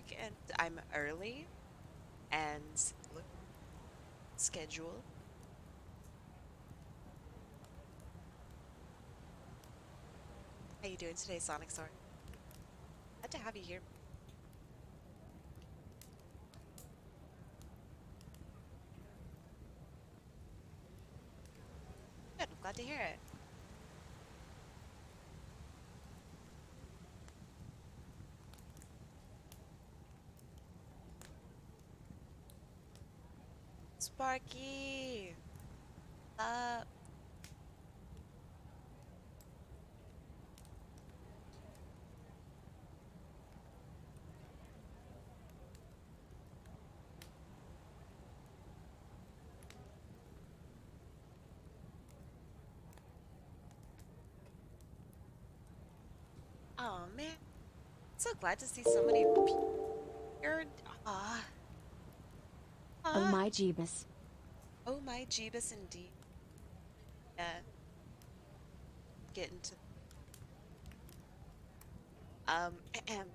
back and I'm early and look schedule. How you doing today, Sonic Sword? Glad to have you here. Good, I'm glad to hear it. Sparky! Uh, oh man, so glad to see so many here. Ah, Oh ah. my Jeebus. Oh my Jeebus indeed. Yeah, get into ahem.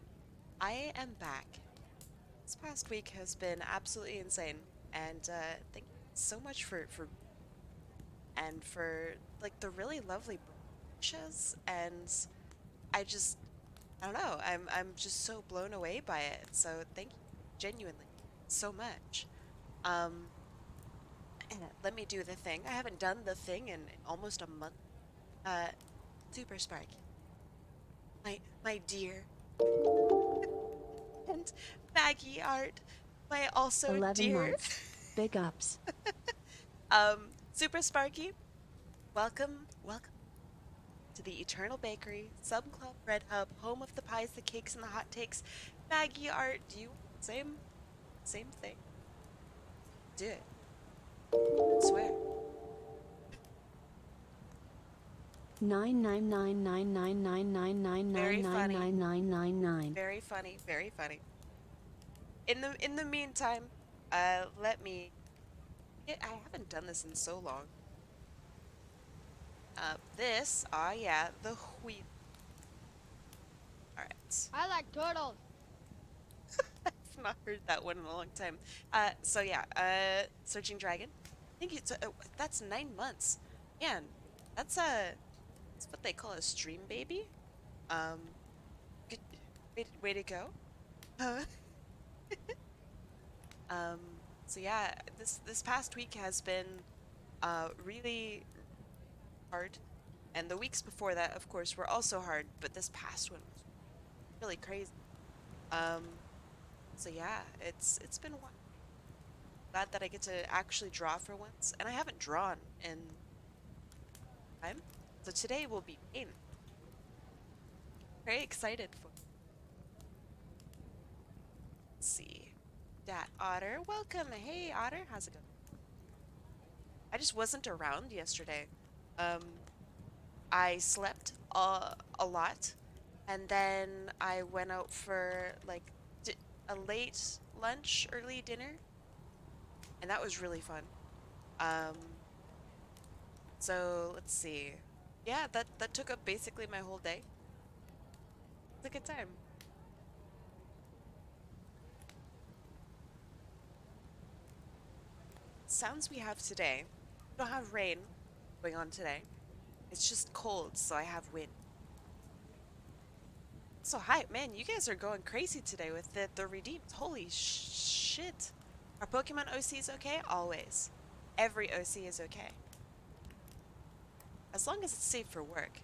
I am back. This past week has been absolutely insane, and thank you so much for and for like the really lovely brushes, and I just I don't know, I'm just so blown away by it. So thank you genuinely so much. Um, Let me do the thing. I haven't done the thing in almost a month. Uh, Super Sparky, my dear, and Maggie Art, my also 11 dear. months. Big ups. Super Sparky, welcome to the Eternal Bakery, Sub Club Bread Hub, home of the pies, the cakes, and the hot takes. Maggie Art, do you same thing? Do it. Swear. 99999999999999999. Very funny. Very funny. Very funny. In the meantime, let me. I haven't done this in so long. This, yeah, the wheat. All right. I like turtles. I've not heard that one in a long time. So yeah, Searching Dragon. I think it's that's 9 months. Man, that's what they call a stream baby. Um, good, way to go. Uh, um, so yeah, this past week has been really hard, and the weeks before that, of course, were also hard. But this past one was really crazy. Um, so yeah, it's been glad that I get to actually draw for once, and I haven't drawn in time. So today will be pain. Very excited for. Let's see. Dat Otter, welcome. Hey Otter, how's it going? I just wasn't around yesterday. Um, I slept a lot, and then I went out for like a late lunch, early dinner, and that was really fun. Um, so let's see. Yeah, that took up basically my whole day. It's a good time. Sounds we have today. We don't have rain going on today. It's just cold, so I have wind. So hi, man, you guys are going crazy today with the redeems. Holy shit. Are Pokemon OCs okay? Always. Every OC is okay. As long as it's safe for work.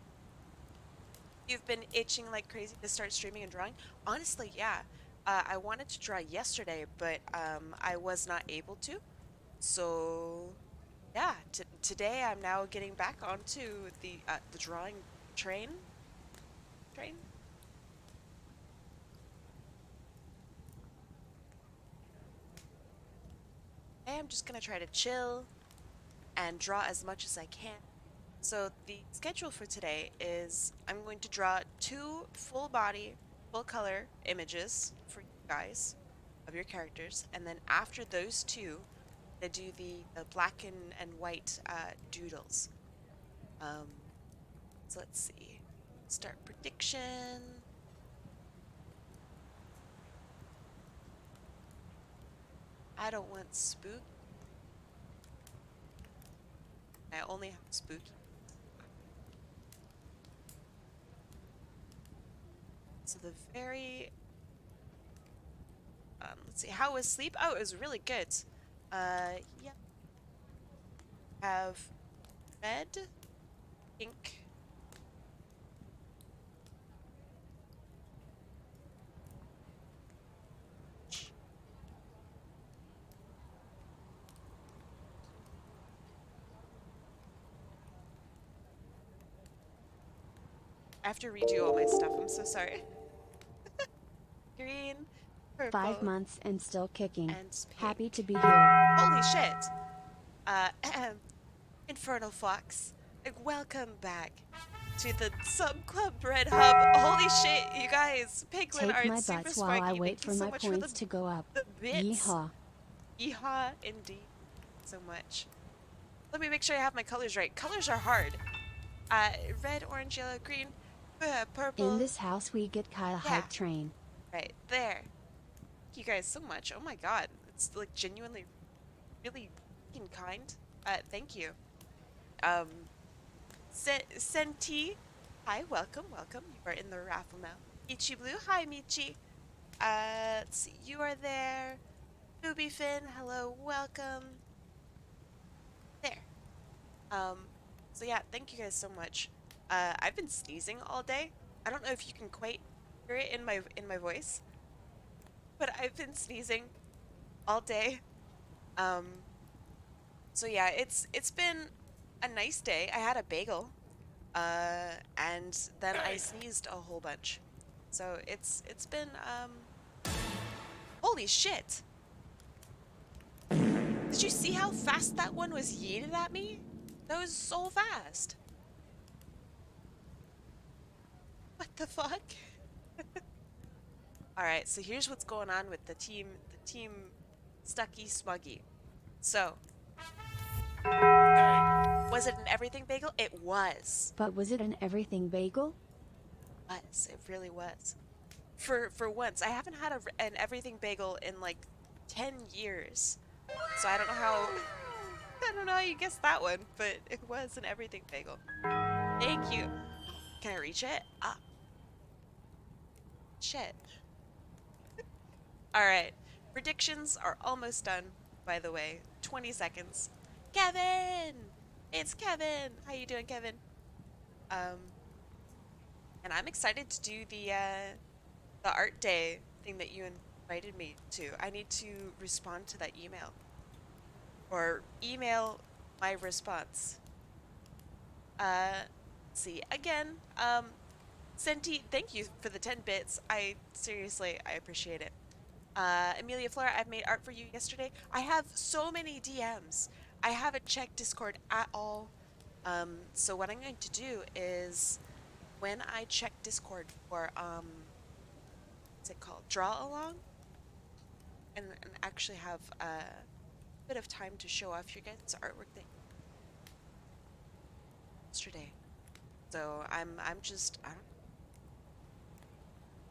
You've been itching like crazy to start streaming and drawing? Honestly, yeah. I wanted to draw yesterday, but I was not able to. So yeah, today I'm now getting back onto the drawing train. Train. I'm just gonna try to chill and draw as much as I can. So the schedule for today is I'm going to draw two full body, full color images for you guys of your characters, and then after those two, I do the black and white doodles. Um, so let's see. Start prediction. I don't want spook. I only have spooky. So the very let's see, how was sleep? Oh, it was really good. Yeah, have red, pink. I have to redo all my stuff. I'm so sorry. Green, 5 purple, months and still kicking. and Happy to pink. be here. Holy shit! Uh, Infernal Fox, welcome back to the Sub Club Red Hub. Holy shit, you guys! Piglin Take Art, my super butts while I sparky. wait Thank you for so my much for points to go up. the bits. Yeehaw. Yeehaw, indeed. So much. Let me make sure I have my colors right. Colors are hard. Uh, red, orange, yellow, green, In purple. this house we get Kyle Yeah, hype train. right there. Thank you guys so much. Oh my god, it's like genuinely really fucking kind. Thank you. Um, Senti, hi, welcome, welcome. You are in the raffle now. Michi Blue, hi Michi. Let's see, you are there. Booby Finn, hello, welcome. There. Um, so yeah, thank you guys so much. I've been sneezing all day. I don't know if you can quite hear it in my voice, but I've been sneezing all day. Um, so yeah, it's been a nice day. I had a bagel, and then I sneezed a whole bunch. So it's been holy shit. Did you see how fast that one was yeeted at me? That was so fast. What the fuck? All right, so here's what's going on with the team Stucky Smuggy. So, was it an everything bagel? It was. But was it an everything bagel? It really was. For once, I haven't had an everything bagel in like 10 years. So I don't know how I don't know how you guessed that one, but it was an everything bagel. Thank you. Can I reach it? Ah, shit. All right. Predictions are almost done, by the way. 20 seconds. Kevin! It's Kevin. How you doing, Kevin? Um, and I'm excited to do the art day thing that you invited me to. I need to respond to that email or email my response. Let's see again. Senti, thank you for the 10 bits. I appreciate it. Amelia Flora, I've made art for you yesterday. I have so many DMs. I haven't checked Discord at all. So what I'm going to do is when I check Discord for what's it called? Draw along and actually have a bit of time to show off your guys' artwork that yesterday. So I'm just I don't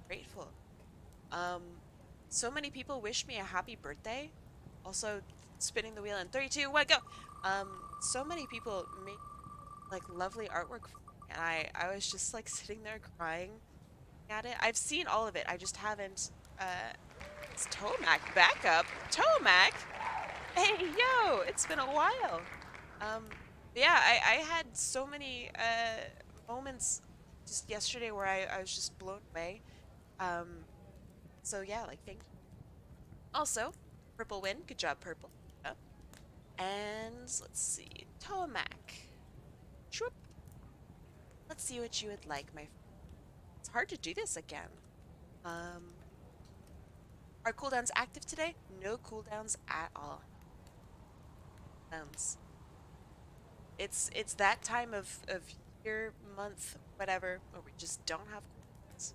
grateful. Um so many people wish me a happy birthday. Also spinning the wheel in 3, 2, 1, go. Um so many people make like lovely artwork for me, and I was just like sitting there crying at it. I've seen all of it. I just haven't it's Tomac back up. Tomac. Hey yo, it's been a while. Um yeah, I had so many moments just yesterday where I was just blown away. Um so yeah, like thank you. Also, Purple win. Good job, Purple. Up. And let's see. Tomac. Shoop. Let's see what you would like, my friend. It's hard to do this again. Um are cooldowns active today? No cooldowns at all. It's that time of year, month, whatever, where we just don't have cooldowns.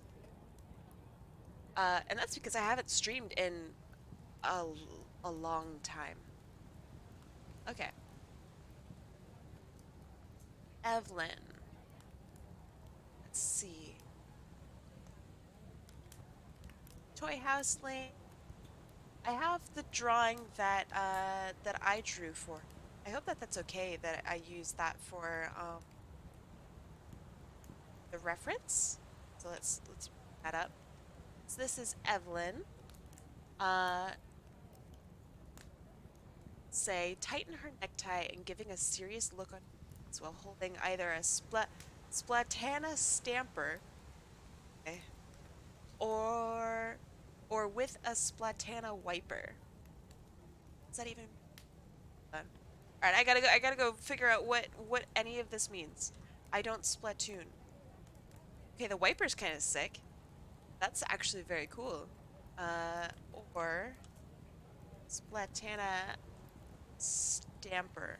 And that's because I haven't streamed in a, a long time. Okay. Evelyn. Let's see. Toy House Lane. I have the drawing that that I drew for. I hope that that's okay that I use that for the reference. So let's bring that up. So this is Evelyn. Uh, say tighten her necktie and giving a serious look on her face while holding either a splatana stamper, okay, or with a splatana wiper. What's that even done? All right, I gotta go figure out what any of this means. I don't splatoon. Okay, the wiper's kind of sick. That's actually very cool. Uh, or splatana stamper.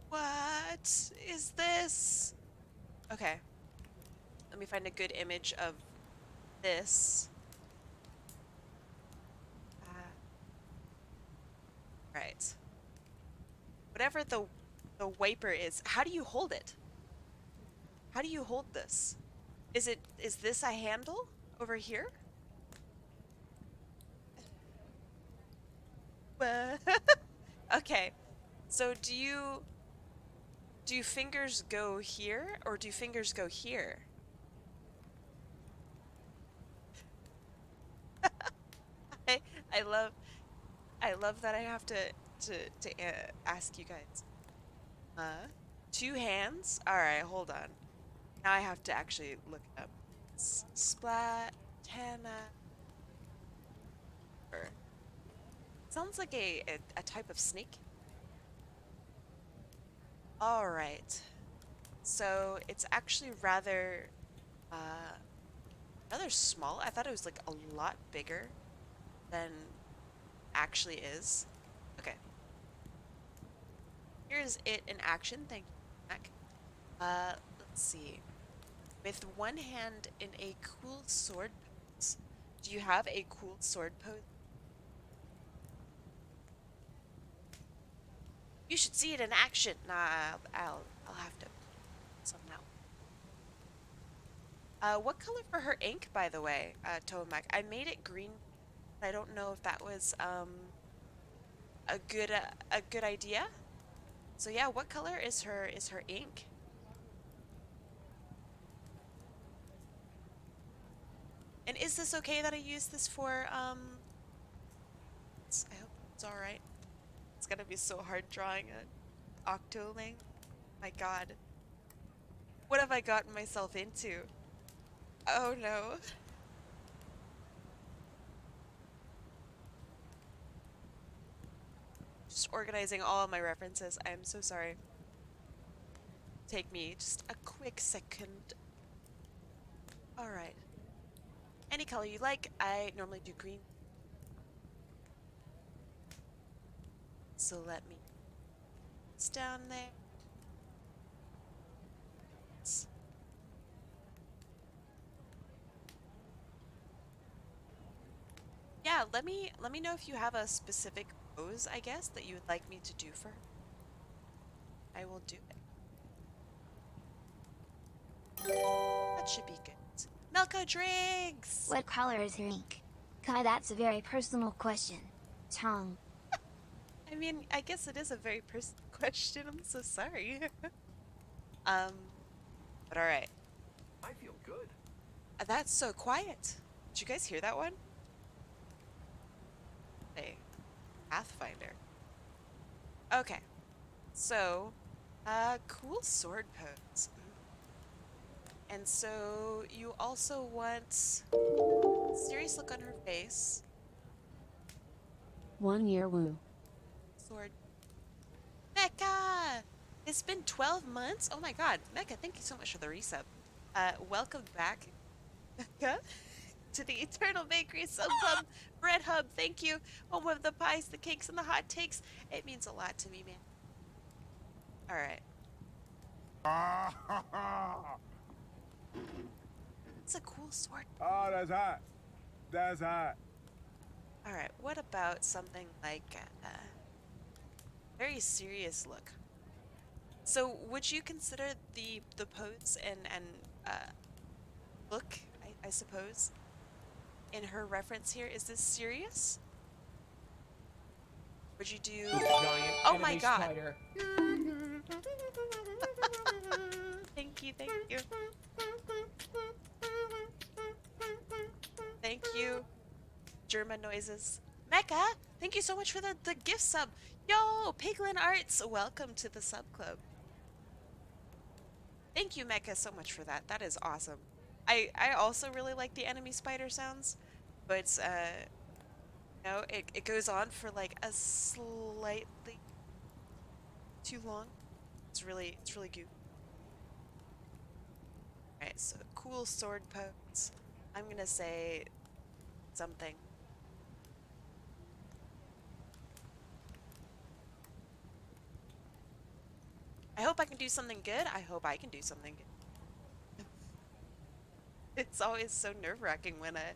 What is this? Okay, let me find a good image of this. Right. Whatever the wiper is, how do you hold it? How do you hold this? Is this a handle over here? Okay. So do fingers go here or do fingers go here? I I love I love that I have to ask you guys. Uh, two hands? All right, hold on. Now I have to actually look it up. Splatana. Sounds like a type of snake. All right. So it's actually uh rather small. I thought it was like a lot bigger than actually is. Okay. Here's it in action. Thank you, Mac. Let's see. With one hand in a cool sword pose. Do you have a cool sword pose? You should see it in action. Nah, I'll have to some now. What color for her ink, by the way, Tomac? I made it green. I don't know if that was a good idea. So yeah, what color is her ink? And is this okay that I use this for I hope it's all right. It's gonna be so hard drawing an octoling. My God, what have I gotten myself into? Oh no. Just organizing all of my references. I am so sorry. Take me just a quick second. All right. Any color you like. I normally do green. So let me. It's down there. Yeah, let me know if you have a specific pose, I guess, that you would like me to do for her. I will do it. That should be good. Milka drinks! What color is her ink? Kai, that's a very personal question. Tongue. I mean, I guess it is a very personal question. I'm so sorry. Um, but all right. I feel good. That's so quiet. Did you guys hear that one? Hey, Pathfinder. Okay. So, cool sword pose. And so you also want serious look on her face. 1 year woo. Sword. Mecca! It's been 12 months? Oh my god. Mecca, thank you so much for the resub. Welcome back, Mecca, to the Eternal Bakery Sub Club Bread Hub. Thank you. Home of the pies, the cakes, and the hot takes. It means a lot to me, man. Alright. It's a cool sword. Oh, that's hot. That's hot. Alright, what about something like a very serious look? So would you consider the pose and look, I suppose, in her reference here. Is this serious? Would you do... Giant Oh my enemy god. spider. Thank you, thank you. Thank you. German noises. Mecca, thank you so much for the gift sub. Yo, Piglin Arts, welcome to the sub club. Thank you, Mecca, so much for that. That is awesome. I also really like the enemy spider sounds, but no, it goes on for like a slightly too long. It's really goofy. Alright, so cool sword pose. I'm gonna say something. I hope I can do something good. I hope I can do something good. It's always so nerve-wracking when I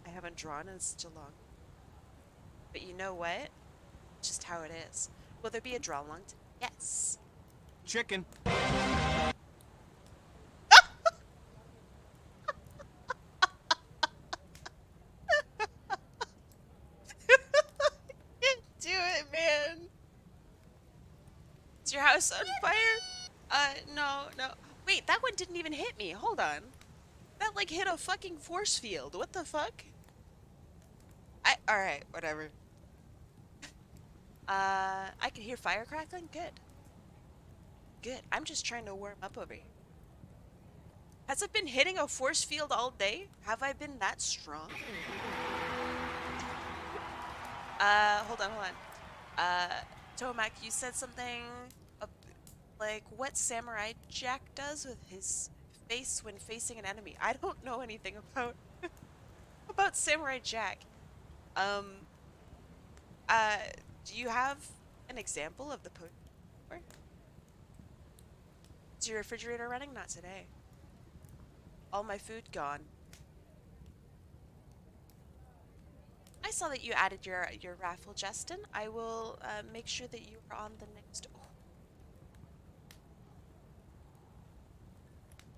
haven't drawn in such a long. But you know what? It's just how it is. Will there be a draw along? Yes. Chicken. Do it, man. Is your house on fire? No, no. Wait, that one didn't even hit me. Hold on. That like hit a fucking force field. What the fuck? Alright, whatever. I can hear fire crackling? Good. Good. I'm just trying to warm up over here. Has it been hitting a force field all day? Have I been that strong? Hold on, hold on. Tomac, you said something like what Samurai Jack does with his face when facing an enemy. I don't know anything about about Samurai Jack. Um, do you have an example of the pose? Is your refrigerator running? Not today. All my food gone. I saw that you added your raffle, Justin. I will make sure that you are on the next. Oh.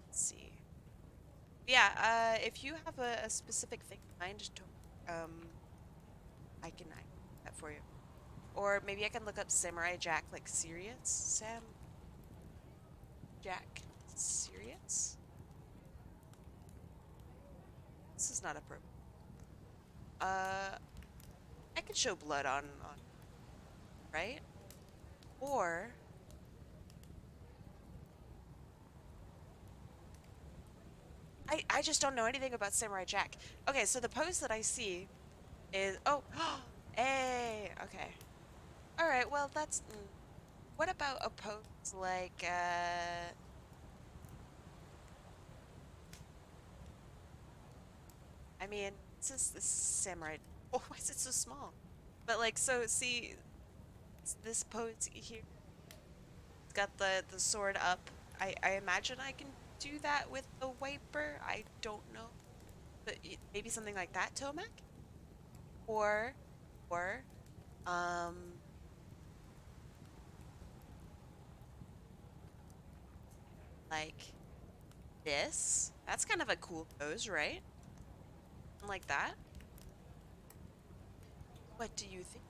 Let's see. Yeah. If you have a specific thing in mind, I can do that for you. Or maybe I can look up Samurai Jack, like serious Sam. Jack, serious. This is not appropriate. I could show blood on, right? Or I just don't know anything about Samurai Jack. Okay, so the pose that I see is oh, hey, okay, all right. Well, that's what about a pose like I mean, this is Samurai. Oh, why is it so small? But like, so see, this pose here. It's got the sword up. I imagine I can do that with the wiper. I don't know, but maybe something like that, Tomac, or or um like this. That's kind of a cool pose, right? Like that. What do you think?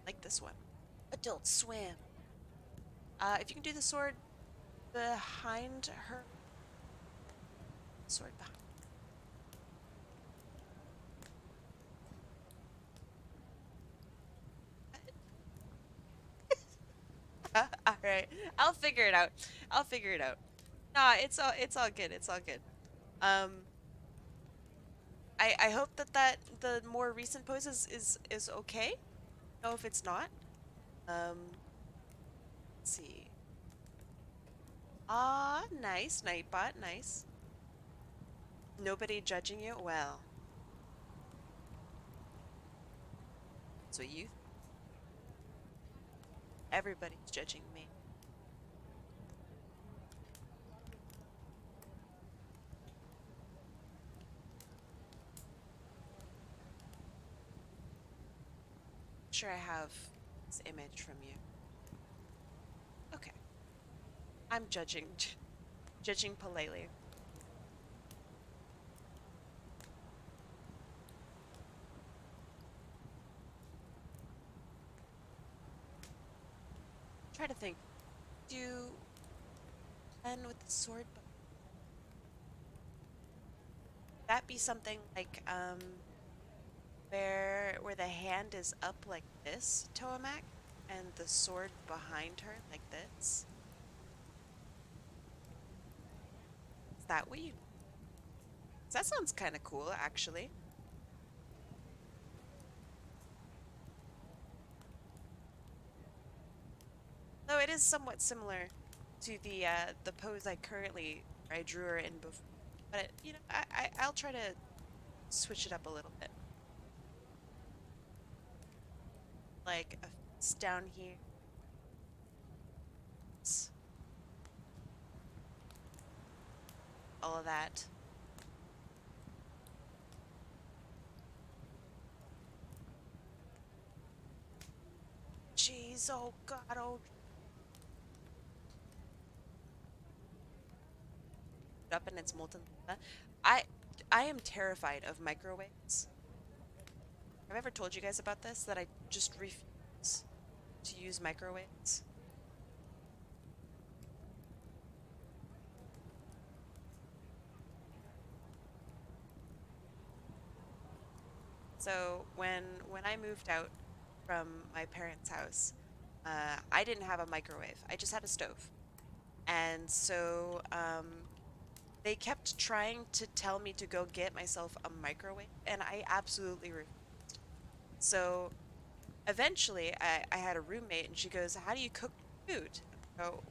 Like this one. Adult Swim. If you can do the sword behind her. Sword behind. All right, I'll figure it out. I'll figure it out. Nah, it's all good. It's all good. Um, I hope that the more recent poses is okay. No, if it's not. Let's see. Ah, nice, Nightbot, nice. Nobody judging you? Well. So you. Everybody's judging me. Sure, I have this image from you. Okay. I'm judging. Judging politely. Try to think. Do and with the sword, but that be something like where the hand is up like this, Toamak, and the sword behind her like this? Is that what you? That sounds kind of cool, actually. Though it is somewhat similar to the pose I drew her in before. But I'll try to switch it up a little bit. Like a fist down here. All of that. Jeez, oh God, oh. Up in its molten lava. I I am terrified of microwaves. Have I ever told you guys about this? That I just refuse to use microwaves? So when I moved out from my parents' house, I didn't have a microwave. I just had a stove. And so they kept trying to tell me to go get myself a microwave, and I absolutely refused. So eventually, I had a roommate, and she goes, "How do you cook food?" I go,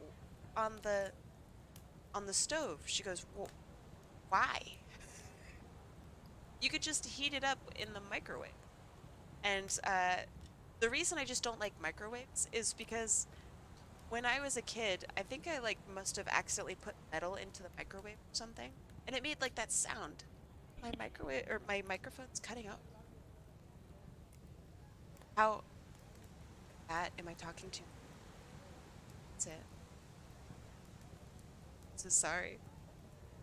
"On the stove." She goes, "Well, why? You could just heat it up in the microwave." And the reason I just don't like microwaves is because when I was a kid, I think I like must have accidentally put metal into the microwave or something, and it made like that sound. My microwave or my microphone's cutting out. How bad am I talking to? That's it. So sorry.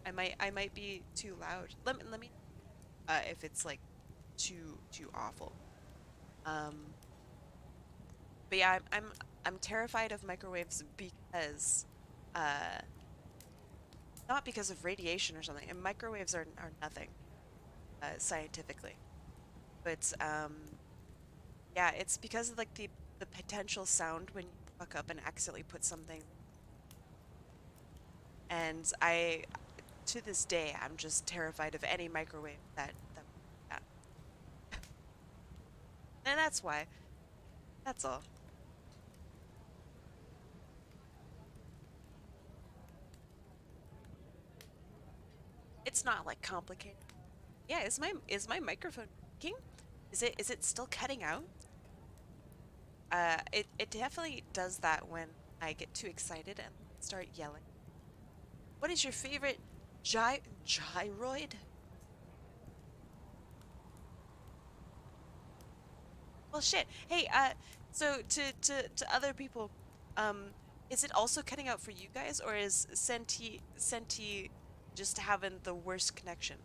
I might be too loud. Let me if it's like too awful. Um but yeah, I'm terrified of microwaves because uh not because of radiation or something. And microwaves are nothing scientifically. But yeah, it's because of like the potential sound when you fuck up and accidentally put something. And I to this day I'm just terrified of any microwave that yeah. And that's why. That's all. It's not like complicated. Yeah, is my microphone working? Is it still cutting out? It definitely does that when I get too excited and start yelling. What is your favorite gyroid? Well, shit. Hey, so to other people, um, is it also cutting out for you guys, or is Senti just having the worst connection?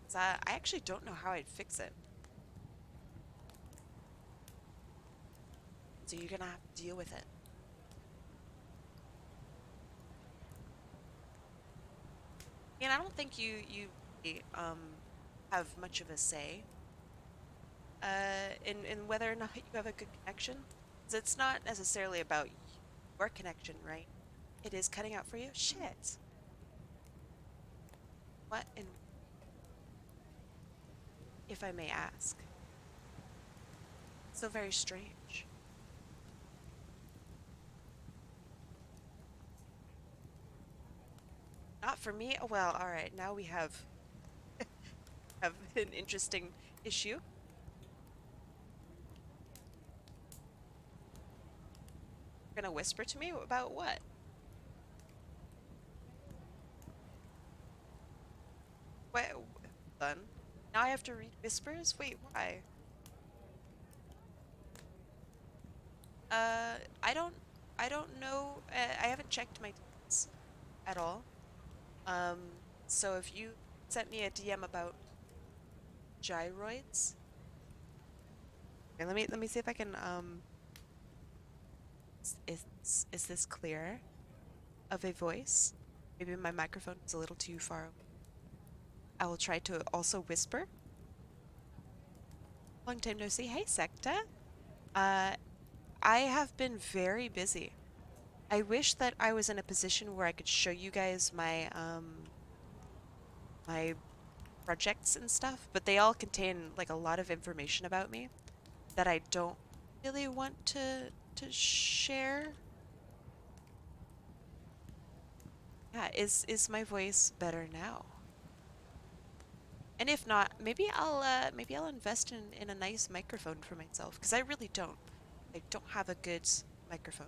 'Cause I actually don't know how I'd fix it. So you're gonna have to deal with it. And I don't think you really, have much of a say in whether or not you have a good connection. 'Cause it's not necessarily about your connection, right? It is cutting out for you. Shit. What in if I may ask? So very strange. Not for me. Oh, well, all right. Now we have an interesting issue. You're gonna whisper to me about what? What? Done. Now I have to read whispers. Wait, why? I don't. I don't know. I haven't checked my DMs at all. Um, so if you sent me a DM about gyroids, Okay, let me see if I can is this clear of a voice? Maybe my microphone is a little too far away. I will try to also whisper. Long time no see. Hey, Secta. Uh, I have been very busy. I wish that I was in a position where I could show you guys my projects and stuff, but they all contain like a lot of information about me that I don't really want to share. Yeah, is my voice better now? And if not, maybe I'll invest in a nice microphone for myself because I really don't. I don't have a good microphone.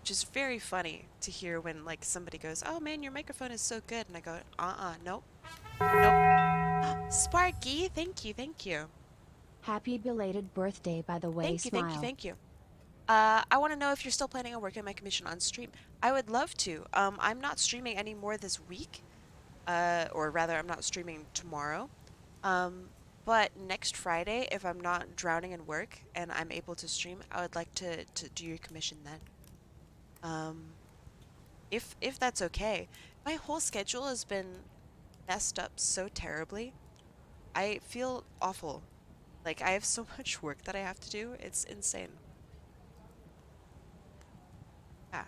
Which is very funny to hear when like somebody goes, "Oh man, your microphone is so good," and I go, nope, nope." Sparky, thank you, thank you, Happy belated birthday, by the way, thank you, thank you, smile. thank you. I want to know if you're still planning on working my commission on stream. I would love to. I'm not streaming anymore this week. Or rather, I'm not streaming tomorrow. Um, but next Friday, if I'm not drowning in work and I'm able to stream, I would like to do your commission then. Um, if that's okay. My whole schedule has been messed up so terribly. I feel awful. Like I have so much work that I have to do. It's insane. Yeah.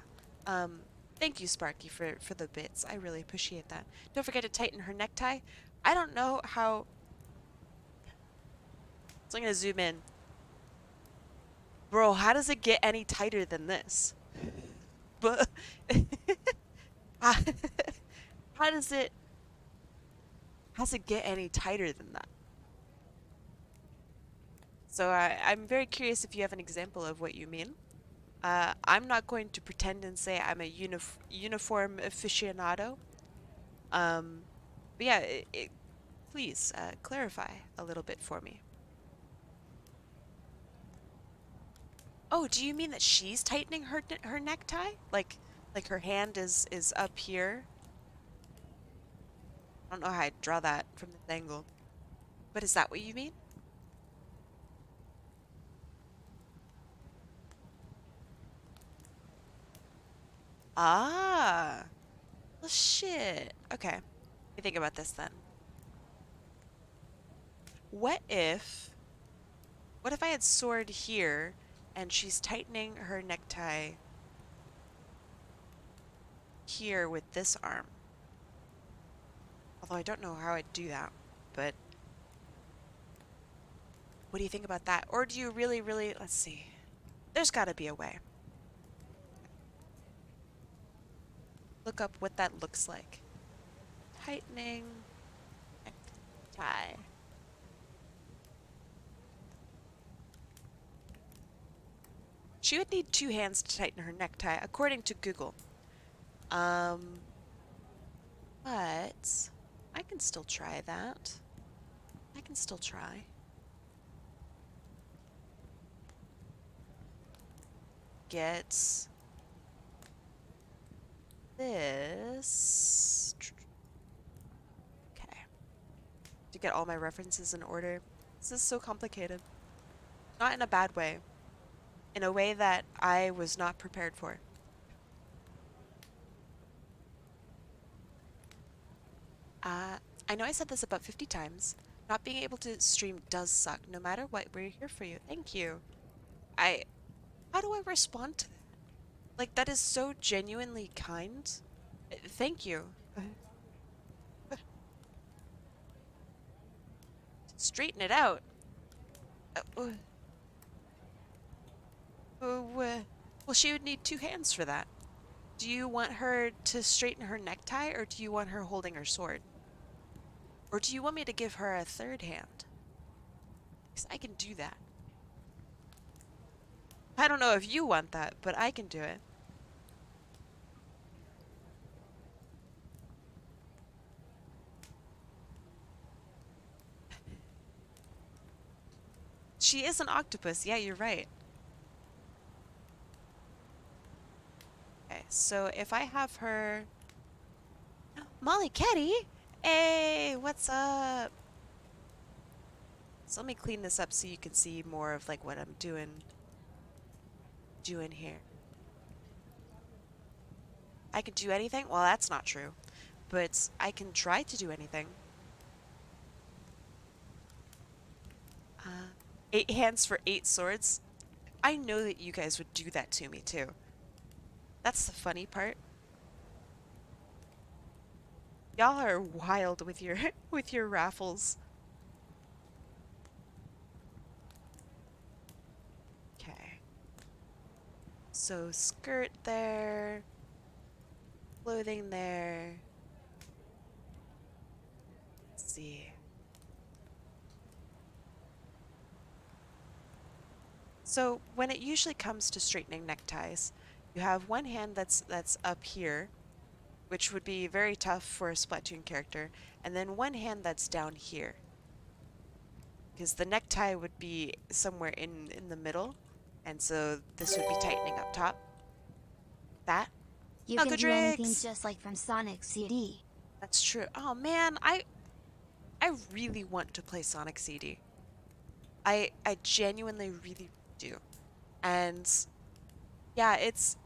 Um, Thank you, Sparky, for the bits. I really appreciate that. Don't forget to tighten her necktie. I don't know how. So I'm gonna zoom in. Bro, how does it get any tighter than this? But how, how does it get any tighter than that? So I'm very curious if you have an example of what you mean. I'm not going to pretend and say I'm a uniform aficionado. Um, but yeah, please clarify a little bit for me. Oh, do you mean that she's tightening her necktie? Like her hand is up here? I don't know how I'd draw that from this angle. But is that what you mean? Ah. Well, shit. Okay. Let me think about this then. What if what if I had sword here and she's tightening her necktie here with this arm? Although I don't know how I'd do that. But what do you think about that? Or do you really, let's see. There's got to be a way. Look up what that looks like. Tightening necktie. She would need two hands to tighten her necktie, according to Google. Um, but I can still try that. I can still try. Get this. Okay. To get all my references in order. This is so complicated. Not in a bad way. In a way that I was not prepared for. I know I said this about 50 times. Not being able to stream does suck. No matter what, we're here for you. Thank you. How do I respond to that? Like, that is so genuinely kind. Thank you. Straighten it out. Uh, well, she would need two hands for that. Do you want her to straighten her necktie, or do you want her holding her sword? Or do you want me to give her a third hand? Because I can do that. I don't know if you want that, but I can do it. She is an octopus. Yeah, you're right. Okay, so if I have her... Molly Ketty, Hey, what's up? So let me clean this up so you can see more of like what I'm doing here. I can do anything? Well, that's not true. But I can try to do anything. Uh, 8 hands for 8 swords. I know that you guys would do that to me too. That's the funny part. Y'all are wild with your with your raffles. Okay. So skirt there, clothing there. Let's see. So when it usually comes to straightening neckties, you have one hand that's up here, which would be very tough for a Splatoon character, and then one hand that's down here, because the necktie would be somewhere in the middle, and so this would be tightening up top. That. You Oh, can do anything Godrix! just like from Sonic CD. That's true. Oh man, I really want to play Sonic CD. I genuinely really do. And yeah, it's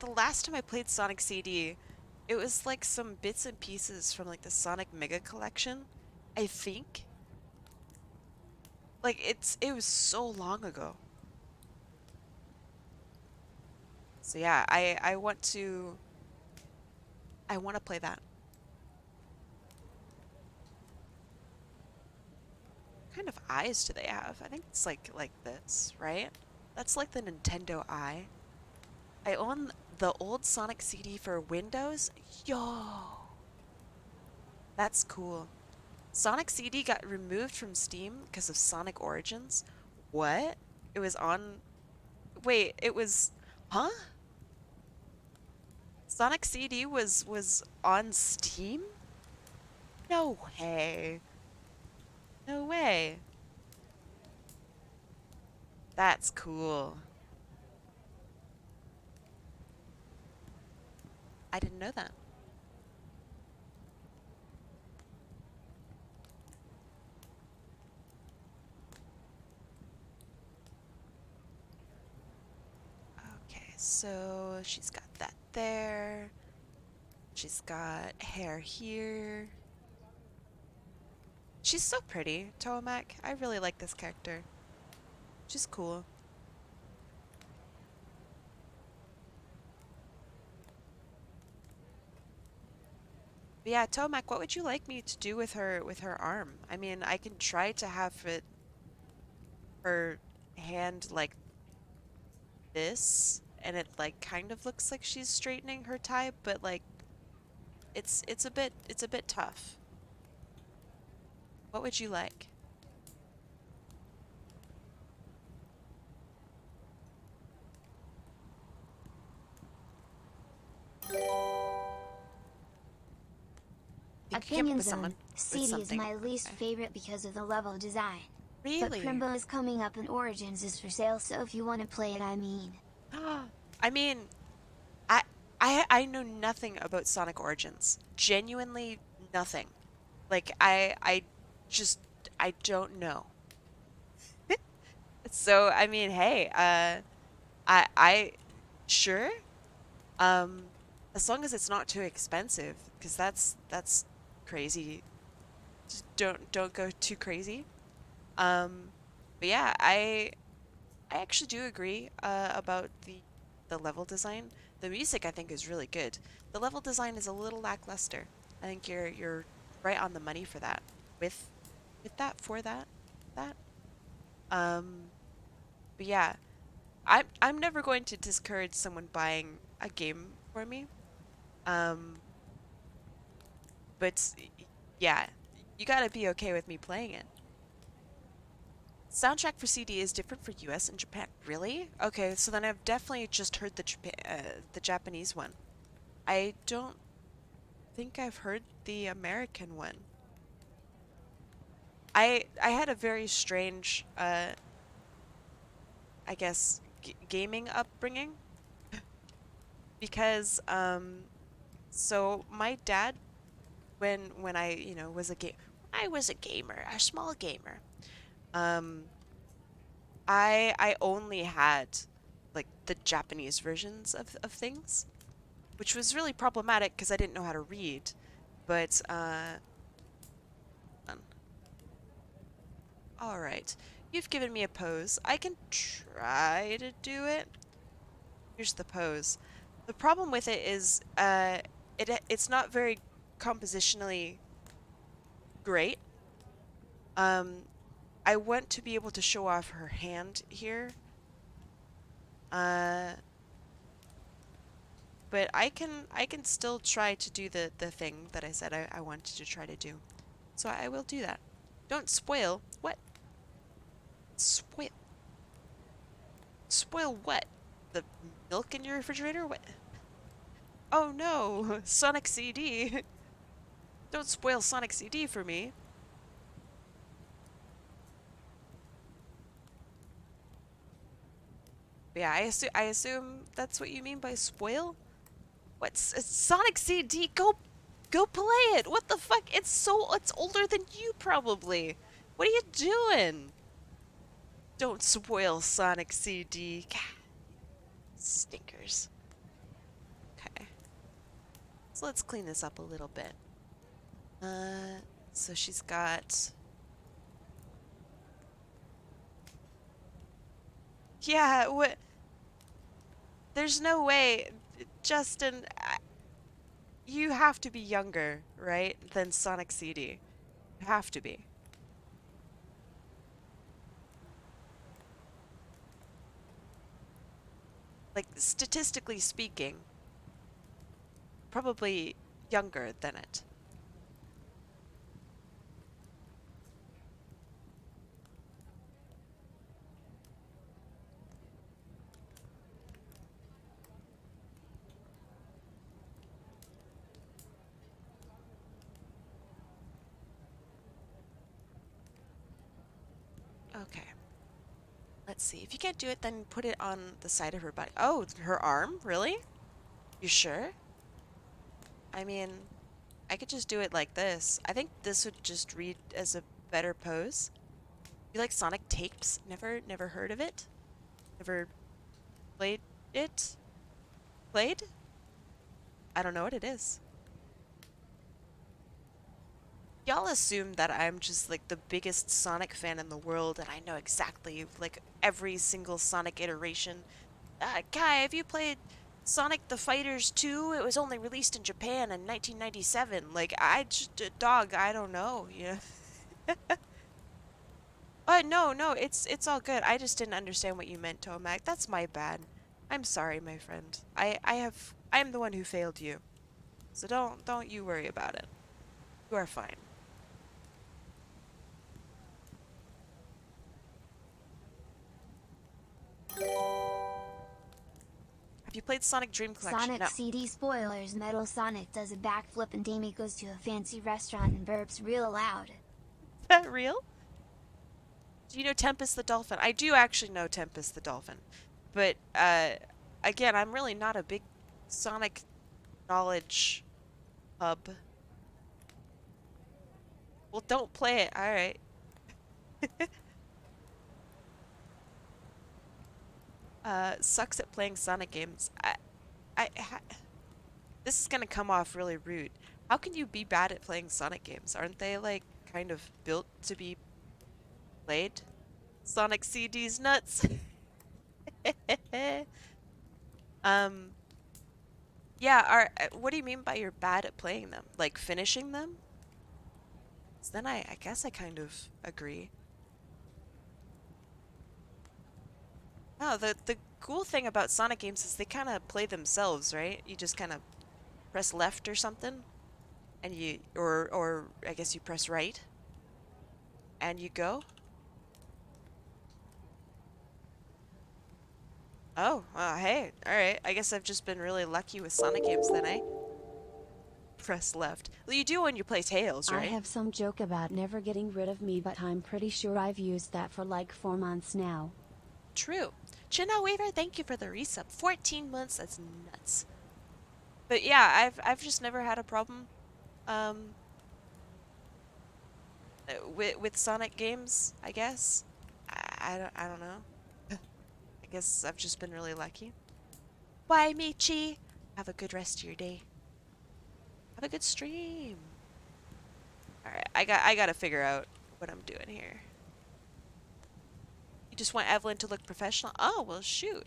the last time I played Sonic CD, it was like some bits and pieces from like the Sonic Mega Collection, I think. Like it was so long ago. So yeah, I want to play that. What kind of eyes do they have? I think it's like this, right? That's like the Nintendo eye. I own the old Sonic CD for Windows. Yo, that's cool. Sonic CD got removed from Steam because of Sonic Origins. What? It was on. Wait, it was. Huh? Sonic CD was on Steam? No way. No way. That's cool. I didn't know that. Okay, so she's got that there. She's got hair here. She's so pretty, Tomac. I really like this character. She's cool. But yeah, Tomac, what would you like me to do with her arm? I mean, I can try to have it her hand like this, and it like kind of looks like she's straightening her tie, but like it's a bit tough. What would you like? Think you came up Opinion with Zone. someone with CD is something? my least Okay. favorite because of the level design. But Really? Primbo is coming up and Origins is for sale, so if you want to play it, I mean. I mean, I I know nothing about Sonic Origins. Genuinely nothing. Like I just I don't know. So I mean, hey, I sure. Um, as long as it's not too expensive, because that's crazy. Just don't go too crazy. Um, but yeah, I actually do agree about the level design. The music I think is really good. The level design is a little lackluster. I think you're right on the money for that. With that for that. Um, but yeah, I'm never going to discourage someone buying a game for me. Um, but yeah, you gotta be okay with me playing it. Soundtrack for CD is different for US and Japan. Really? Okay, so then I've definitely just heard the Japanese one. I don't think I've heard the American one. I had a very strange I guess gaming upbringing because so my dad when I, you know, was a game I was a gamer, a small gamer. Um, I only had like the Japanese versions of things, which was really problematic because I didn't know how to read. But all right, you've given me a pose. I can try to do it. Here's the pose. The problem with it is it's not very compositionally great. Um, I want to be able to show off her hand here. Uh, but I can still try to do the thing that I said I wanted to try to do. So I will do that. Don't spoil. What? Spoil. Spoil what? The milk in your refrigerator? What? Oh no, Sonic CD. Don't spoil Sonic CD for me. But yeah, I assume that's what you mean by spoil? What's Sonic CD? Go play it. What the fuck? It's older than you probably. What are you doing? Don't spoil Sonic CD. Gah, stinkers. Okay. So let's clean this up a little bit. So she's got. Yeah, what? There's no way, Justin. You have to be younger, right, than Sonic CD. You have to be. Like, statistically speaking, probably younger than it. Okay. Let's see. If you can't do it, then put it on the side of her body. Oh, her arm? Really? You sure? I mean, I could just do it like this. I think this would just read as a better pose. You like Sonic tapes? Never heard of it? Never played it? Played? I don't know what it is. Y'all assume that I'm just like the biggest Sonic fan in the world and I know exactly like every single Sonic iteration. Kai, have you played Sonic the Fighters 2? It was only released in Japan in 1997. Like, dog, I don't know, you know. No, it's all good. I just didn't understand what you meant, Tomac. That's my bad. I'm sorry, my friend. I'm the one who failed you. So don't you worry about it. You are fine. Have you played Sonic Dream Collection? Sonic No. CD spoilers. Metal Sonic does a backflip and Damie goes to a fancy restaurant and burps real loud. Is that real? Do you know Tempest the Dolphin? I do actually know Tempest the Dolphin. But again, I'm really not a big Sonic knowledge hub. Well, don't play it. All right. Sucks at playing Sonic games. This is gonna come off really rude. How can you be bad at playing Sonic games? Aren't they like kind of built to be played? Sonic CD's nuts. um, yeah. What do you mean by you're bad at playing them? Like finishing them? So then I guess I kind of agree. No, the cool thing about Sonic games is they kind of play themselves, right? You just kind of press left or something, and or I guess you press right, and you go. Oh, hey, all right. I guess I've just been really lucky with Sonic games then, eh? Press left. Well, you do when you play Tails, I right? have some joke about never getting rid of me, but I'm pretty sure I've used that for like 4 months now. True. Chino Waver, thank you for the resub. 14 months, that's nuts. But yeah, I've just never had a problem. Um, with Sonic games, I guess. I don't know. I guess I've just been really lucky. Bye, Michi. Have a good rest of your day. Have a good stream. All right, I gotta figure out what I'm doing here. You just want Evelyn to look professional? Oh, well, shoot.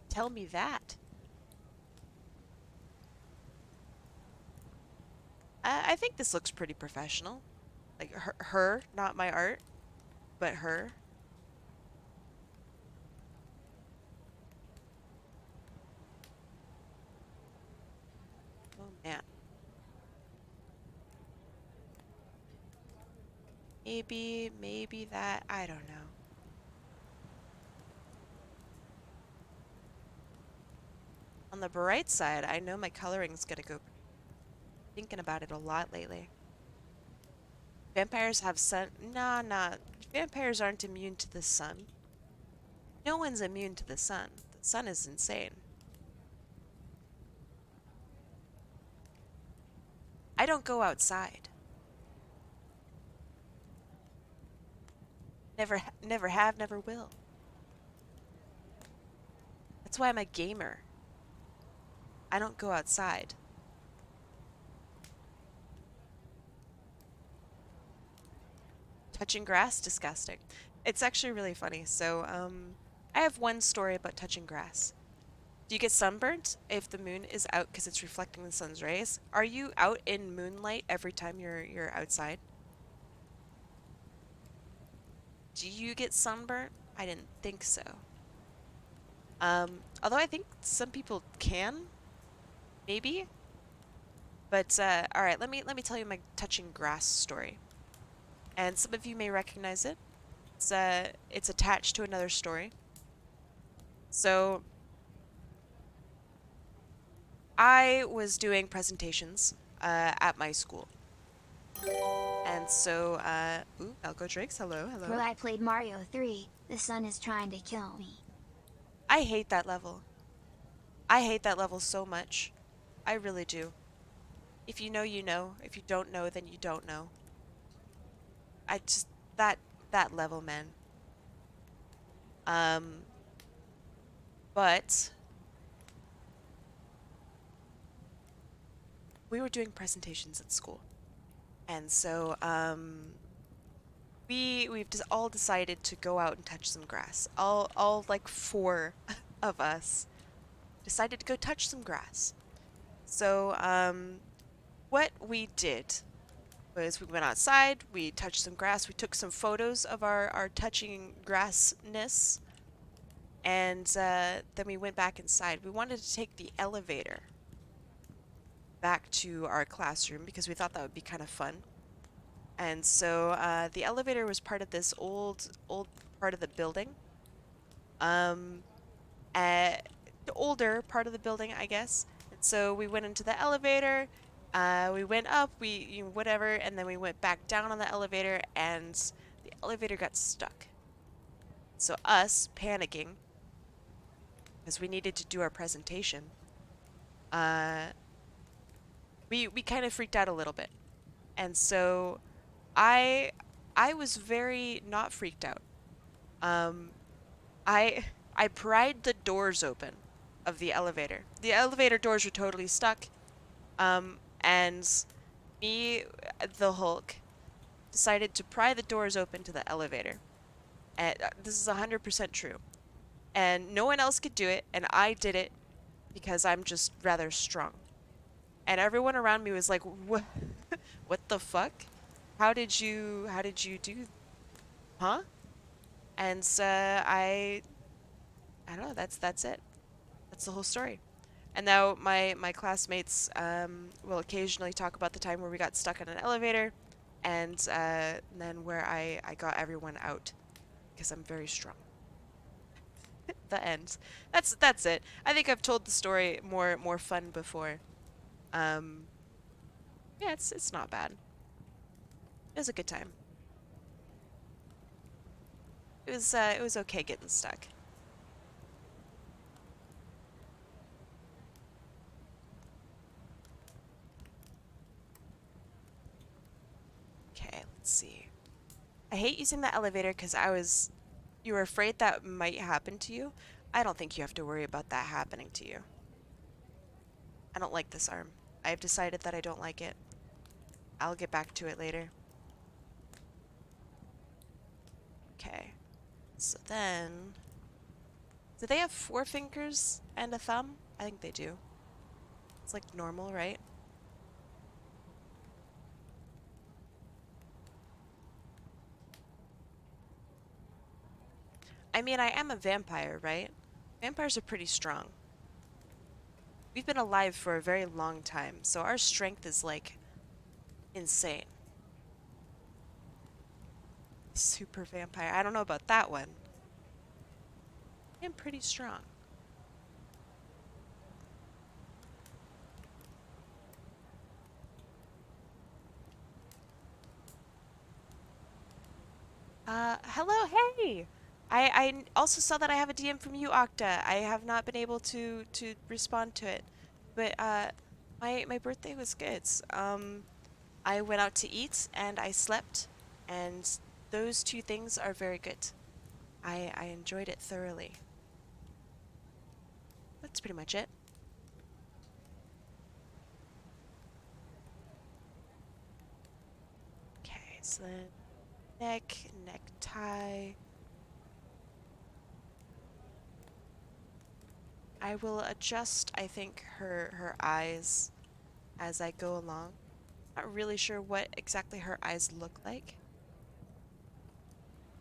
Tell me that. I think this looks pretty professional. Like her, not my art, but her. Oh man. Maybe that. I don't know. On the bright side, I know my coloring's gonna go. Thinking about it a lot lately. Vampires have sun. Nah, nah. Vampires aren't immune to the sun. No one's immune to the sun. The sun is insane. I don't go outside. Never have, never will. That's why I'm a gamer. I don't go outside. Touching grass, disgusting. It's actually really funny. So, I have one story about touching grass. Do you get sunburnt if the moon is out because it's reflecting the sun's rays? Are you out in moonlight every time you're outside? Do you get sunburnt? I didn't think so. Although I think some people can, maybe. But all right, let me tell you my touching grass story. And some of you may recognize it. It's attached to another story. So I was doing presentations at my school. And so, ooh, Elko Drakes, hello, hello. Bro, I played Mario 3. The sun is trying to kill me. I hate that level. I hate that level so much. I really do. If you know, you know. If you don't know, then you don't know. I just, that level, man. But we were doing presentations at school. And so, we've just all decided to go out and touch some grass. All like 4 of us decided to go touch some grass. So, what we did was we went outside, we touched some grass, we took some photos of our touching grassness, and then we went back inside. We wanted to take the elevator back to our classroom because we thought that would be kind of fun. And so the elevator was part of this old part of the building. The older part of the building, I guess. And so we went into the elevator. We went up, whatever, and then we went back down on the elevator, and the elevator got stuck. So us panicking, because we needed to do our presentation, we kind of freaked out a little bit. And so I was very not freaked out. I pried the doors open of the elevator. The elevator doors were totally stuck. And me, the Hulk, decided to pry the doors open to the elevator. And this is 100% true. And no one else could do it, and I did it because I'm just rather strong. And everyone around me was like, "What? What the fuck? How did you do? Huh?" And I don't know. That's it. That's the whole story. And now my classmates will occasionally talk about the time where we got stuck in an elevator, and then where I got everyone out because I'm very strong. The end. That's it. I think I've told the story more fun before. Yeah, it's not bad. It was a good time. It was okay getting stuck. Okay, let's see. I hate using the elevator because you were afraid that might happen to you. I don't think you have to worry about that happening to you. I don't like this arm. I've decided that I don't like it. I'll get back to it later. Okay. So then, do they have 4 fingers and a thumb? I think they do. It's like normal, right? I mean, I am a vampire, right? Vampires are pretty strong. We've been alive for a very long time, so our strength is like insane. Super vampire. I don't know about that one. I am pretty strong. Hello, hey! I also saw that I have a DM from you, Octa. I have not been able to respond to it. But, my birthday was good. I went out to eat and I slept, and those 2 things are very good. I enjoyed it thoroughly. That's pretty much it. Okay, so then necktie. I will adjust, I think, her eyes as I go along. Not really sure what exactly her eyes look like.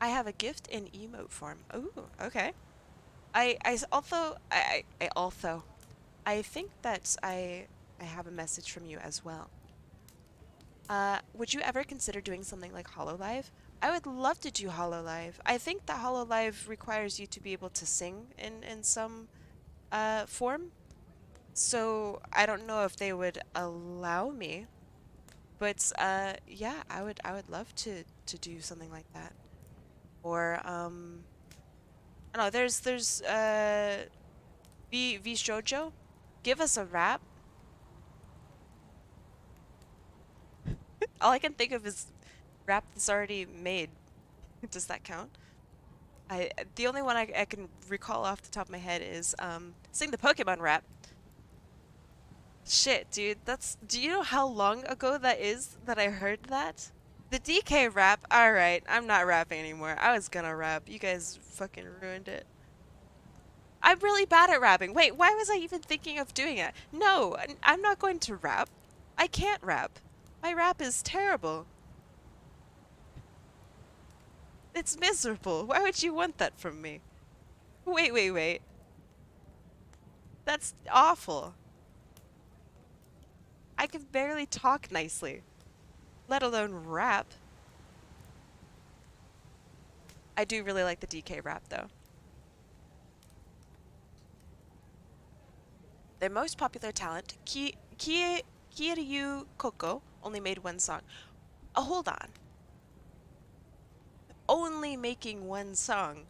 I have a gift in emote form. Ooh, okay. I think that I have a message from you as well. Would you ever consider doing something like HoloLive? I would love to do HoloLive. I think that HoloLive requires you to be able to sing in some form. So I don't know if they would allow me, but yeah, I would love to do something like that. Or I don't know, there's V Shoujo. Give us a rap. All I can think of is rap that's already made. Does that count? The only one I can recall off the top of my head is sing the Pokemon rap. Shit, dude, do you know how long ago that is that I heard that? The DK rap? Alright, I'm not rapping anymore. I was gonna rap. You guys fucking ruined it. I'm really bad at rapping. Wait, why was I even thinking of doing it? No, I'm not going to rap. I can't rap. My rap is terrible. It's miserable. Why would you want that from me? Wait, wait, wait. That's awful. I can barely talk nicely, let alone rap. I do really like the DK rap, though. Their most popular talent, Kiryu Koko, only made 1 song. Oh, hold on. Only making 1 song.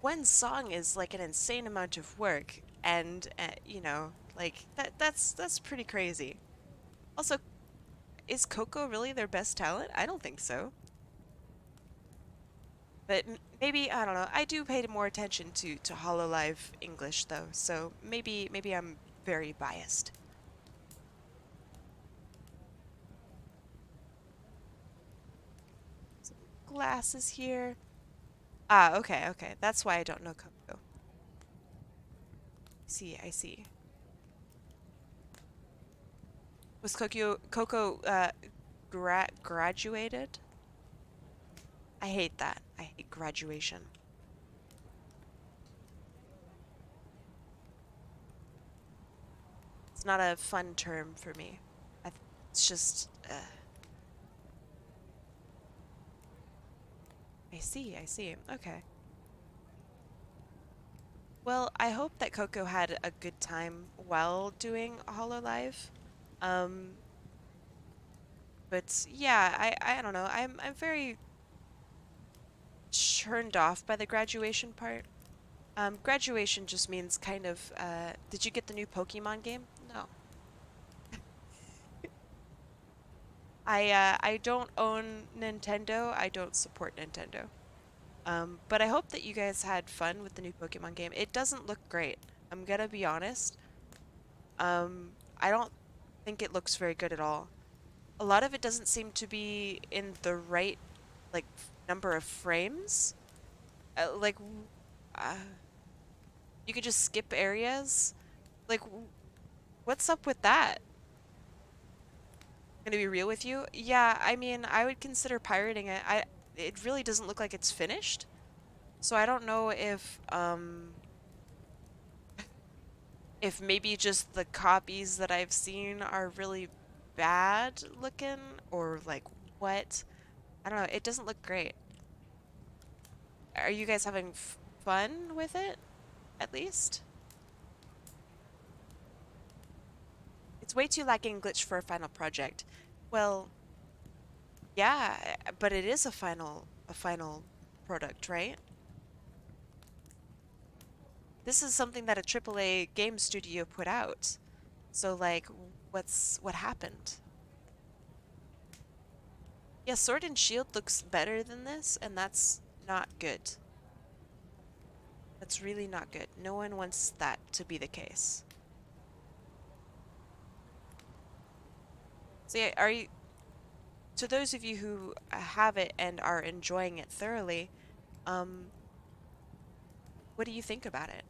1 song is like an insane amount of work, and you know, like that's pretty crazy. Also, is Coco really their best talent? I don't think so. But maybe I don't know. I do pay more attention to HoloLive English though, so maybe I'm very biased. Some glasses here. Ah, okay, okay. That's why I don't know Coco. See, I see. Was Coco graduated? I hate that. I hate graduation. It's not a fun term for me. It's just, I see, I see. Okay. Well, I hope that Coco had a good time while doing HoloLive. Um, but yeah, I don't know. I'm very turned off by the graduation part. Graduation just means kind of, did you get the new Pokemon game? No. I don't own Nintendo. I don't support Nintendo. But I hope that you guys had fun with the new Pokemon game. It doesn't look great. I'm gonna be honest. I don't think it looks very good at all. A lot of it doesn't seem to be in the right like number of frames. Like uh, you could just skip areas. Like what's up with that? Gonna be real with you? Yeah, I mean, I would consider pirating it. It really doesn't look like it's finished. So I don't know if maybe just the copies that I've seen are really bad looking or like what? I don't know. It doesn't look great. Are you guys having fun with it at least? It's way too lacking glitch for a final project. Well, yeah, but it is a final product, right? This is something that a AAA game studio put out. So like what happened? Yeah, Sword and Shield looks better than this, and that's not good. That's really not good. No one wants that to be the case. So yeah, to those of you who have it and are enjoying it thoroughly, um, what do you think about it?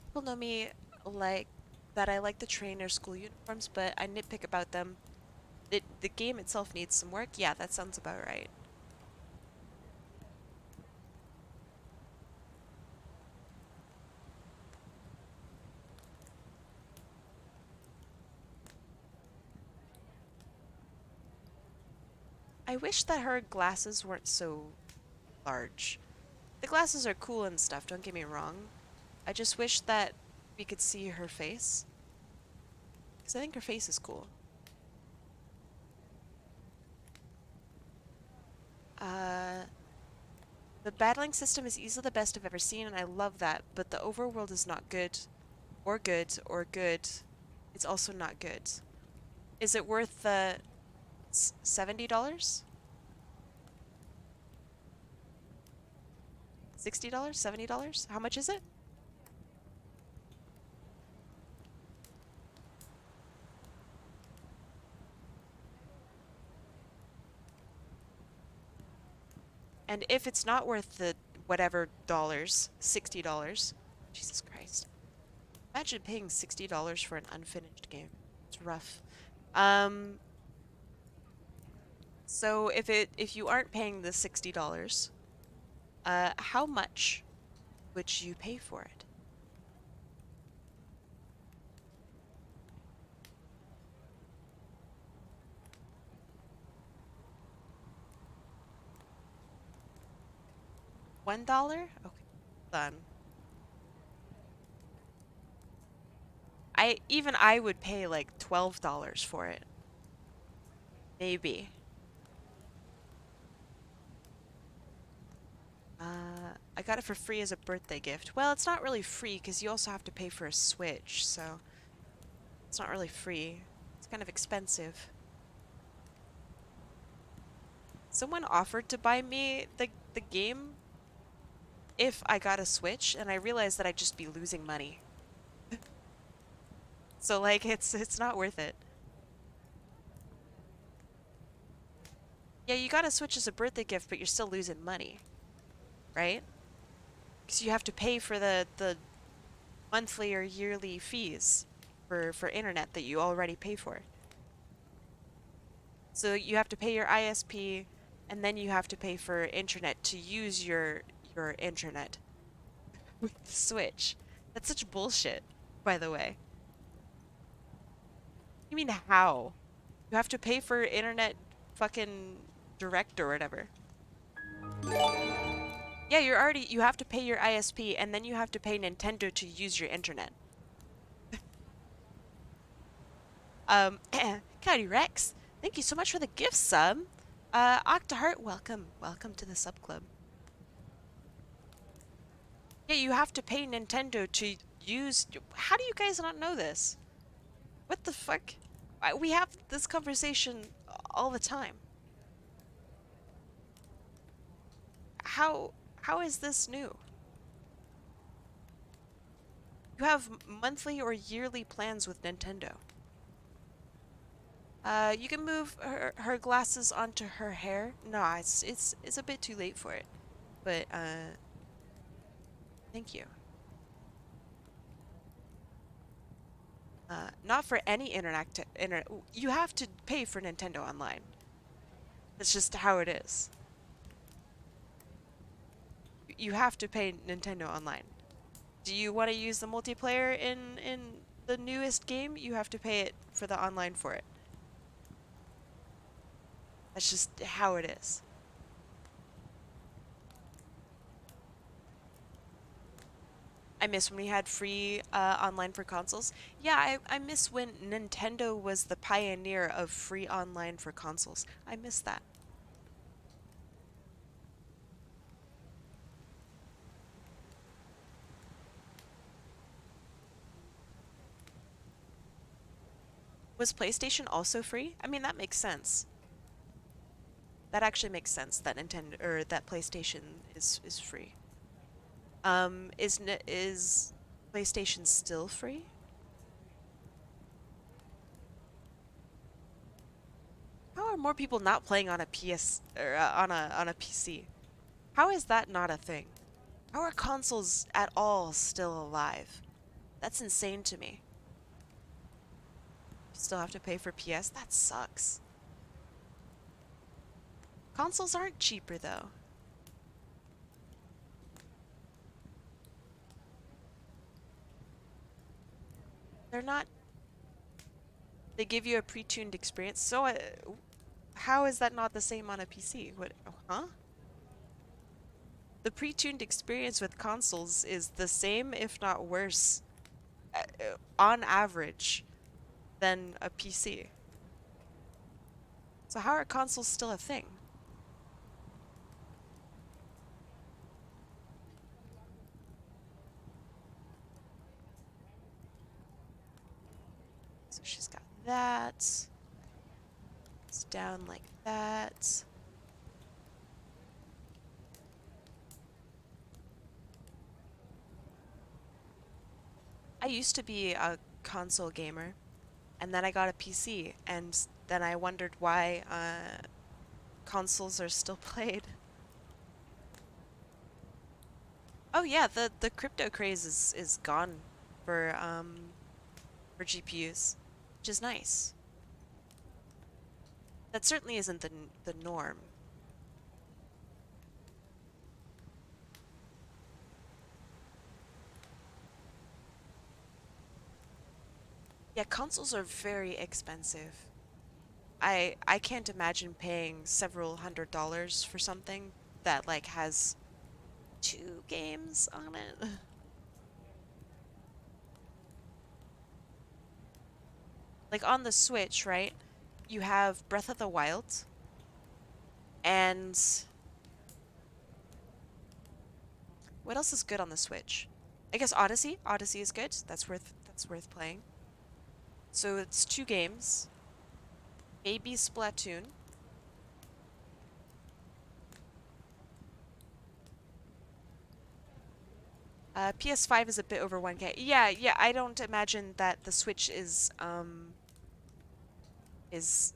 People know me like that I like the trainer school uniforms, but I nitpick about them. The game itself needs some work. Yeah, that sounds about right. I wish that her glasses weren't so large. The glasses are cool and stuff, don't get me wrong. I just wish that we could see her face. Because I think her face is cool. Uh, the battling system is easily the best I've ever seen, and I love that, but the overworld is not good. Or good, or good. It's also not good. Is it worth the $70? $60? $70? How much is it? And if it's not worth the whatever dollars, $60, Jesus Christ. Imagine paying $60 for an unfinished game. It's rough. Um, so if you aren't paying the $60, how much would you pay for it? $1? Okay, done. I would pay like $12 for it. Maybe. I got it for free as a birthday gift. Well, it's not really free because you also have to pay for a Switch, so it's not really free. It's kind of expensive. Someone offered to buy me the game if I got a Switch, and I realized that I'd just be losing money. So like it's not worth it. Yeah, you got a Switch as a birthday gift, but you're still losing money, right? Because you have to pay for the monthly or yearly fees for internet that you already pay for. So you have to pay your ISP, and then you have to pay for internet to use your internet with the Switch. That's such bullshit, by the way. You mean how? You have to pay for internet fucking direct or whatever. Yeah, you have to pay your ISP and then you have to pay Nintendo to use your internet. Cody Rex, thank you so much for the gift sub. Octaheart, welcome to the sub club. Yeah, you have to pay Nintendo to use. How do you guys not know this? What the fuck? We have this conversation all the time. How how is this new? You have monthly or yearly plans with Nintendo. You can move her glasses onto her hair. No, it's a bit too late for it. But thank you. Not for any internet. You have to pay for Nintendo Online. That's just how it is. You have to pay Nintendo Online. Do you want to use the multiplayer in the newest game? You have to pay it for the online for it. That's just how it is. I miss when we had free online for consoles. Yeah, I miss when Nintendo was the pioneer of free online for consoles. I miss that. Was PlayStation also free? I mean, that makes sense. That actually makes sense that Nintendo or that PlayStation is free. Is PlayStation still free? How are more people not playing on a PS or on a PC? How is that not a thing? How are consoles at all still alive? That's insane to me. You still have to pay for PS? That sucks. Consoles aren't cheaper though. They're not. They give you a pre-tuned experience. So how is that not the same on a PC? What? Huh? The pre-tuned experience with consoles is the same, if not worse, on average, than a PC. So how are consoles still a thing? So she's got that. It's down like that. I used to be a console gamer, and then I got a PC, and then I wondered why consoles are still played. Oh yeah, the crypto craze is gone for GPUs, which is nice. That certainly isn't the norm. Yeah, consoles are very expensive. I can't imagine paying several $100s for something that like has two games on it. Like on the Switch, right? You have Breath of the Wild and what else is good on the Switch? I guess Odyssey. Odyssey is good. That's worth playing. So it's two games. Maybe Splatoon. PS5 is a bit over 1K. Yeah, yeah, I don't imagine that the Switch is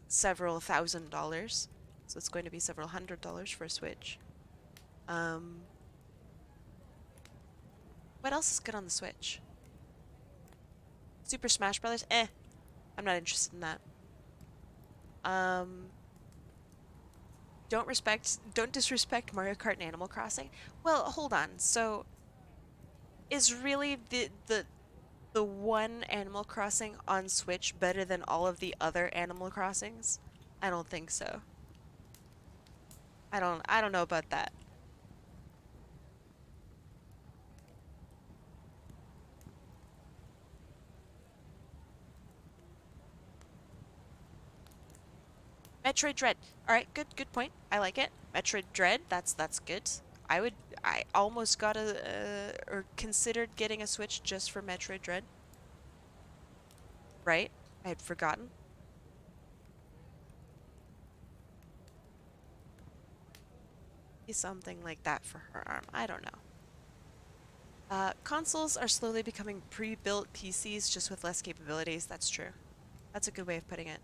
several $1,000s. So it's going to be several $100s for a Switch. Um, what else is good on the Switch? Super Smash Brothers? Eh, I'm not interested in that. Um, don't disrespect Mario Kart and Animal Crossing. Well, hold on. So, is really the one Animal Crossing on Switch better than all of the other Animal Crossings? I don't think so. I don't know about that. Metroid Dread. All right, good point. I like it. Metroid Dread, that's good. I almost got or considered getting a Switch just for Metroid Dread, right? I had forgotten. Something like that for her arm. I don't know. Consoles are slowly becoming pre-built PCs just with less capabilities. That's true. That's a good way of putting it.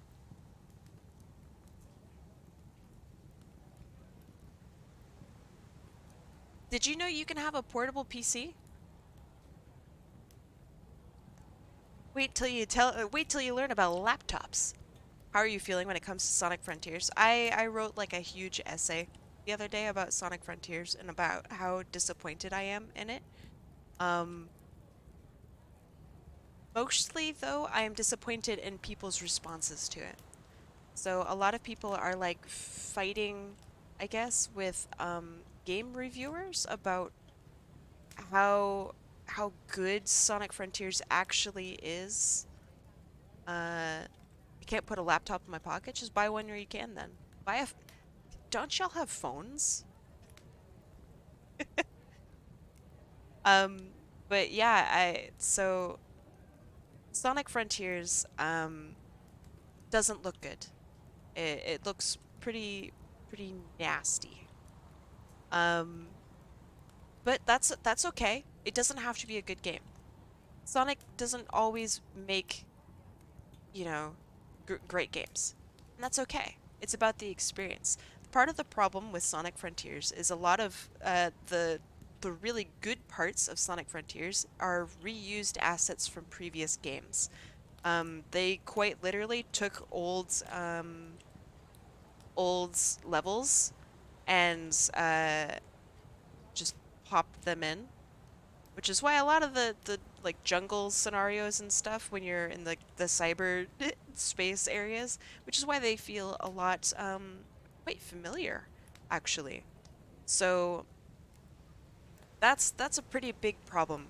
Did you know you can have a portable PC? Wait till you learn about laptops. How are you feeling when it comes to Sonic Frontiers? I wrote like a huge essay the other day about Sonic Frontiers and about how disappointed I am in it. Um, Mostly though, I am disappointed in people's responses to it. So a lot of people are like fighting, I guess, with game reviewers about how how good Sonic Frontiers actually is. I can't put a laptop in my pocket. Just buy one where you can then. Buy a. Don't y'all have phones? Um, but yeah, I so Sonic Frontiers doesn't look good. It looks pretty nasty. Um, but that's okay. It doesn't have to be a good game. Sonic doesn't always make, you know, great games. And that's okay. It's about the experience. Part of the problem with Sonic Frontiers is a lot of the really good parts of Sonic Frontiers are reused assets from previous games. They quite literally took old levels and just popped them in, which is why a lot of the like jungle scenarios and stuff when you're in the cyber space areas, which is why they feel a lot quite familiar actually. So that's a pretty big problem,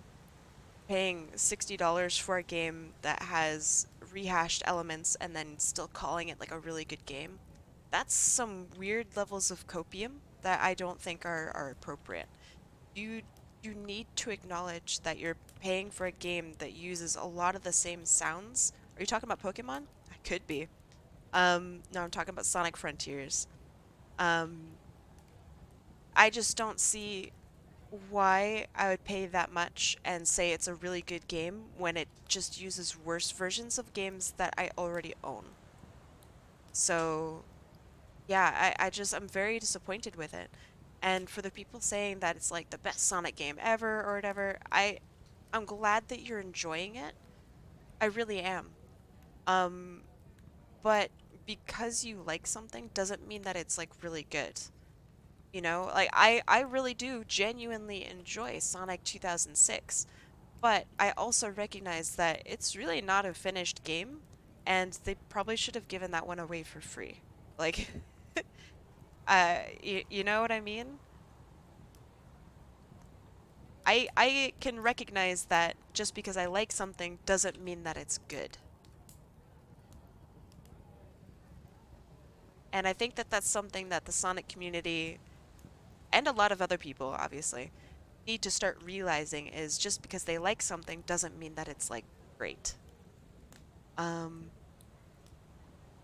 paying $60 for a game that has rehashed elements and then still calling it like a really good game. That's some weird levels of copium that I don't think are appropriate. You you need to acknowledge that you're paying for a game that uses a lot of the same sounds. Are you talking about Pokemon? I could be. No, I'm talking about Sonic Frontiers. Um, I just don't see why I would pay that much and say it's a really good game when it just uses worse versions of games that I already own. So, yeah, I'm very disappointed with it. And for the people saying that it's like the best Sonic game ever or whatever, I'm glad that you're enjoying it. I really am. Um, but because you like something doesn't mean that it's like really good. You know, like I really do genuinely enjoy Sonic 2006, but I also recognize that it's really not a finished game, and they probably should have given that one away for free. Like, you know what I mean? I can recognize that just because I like something doesn't mean that it's good. And I think that that's something that the Sonic community and a lot of other people, obviously, need to start realizing is just because they like something doesn't mean that it's like great. Um,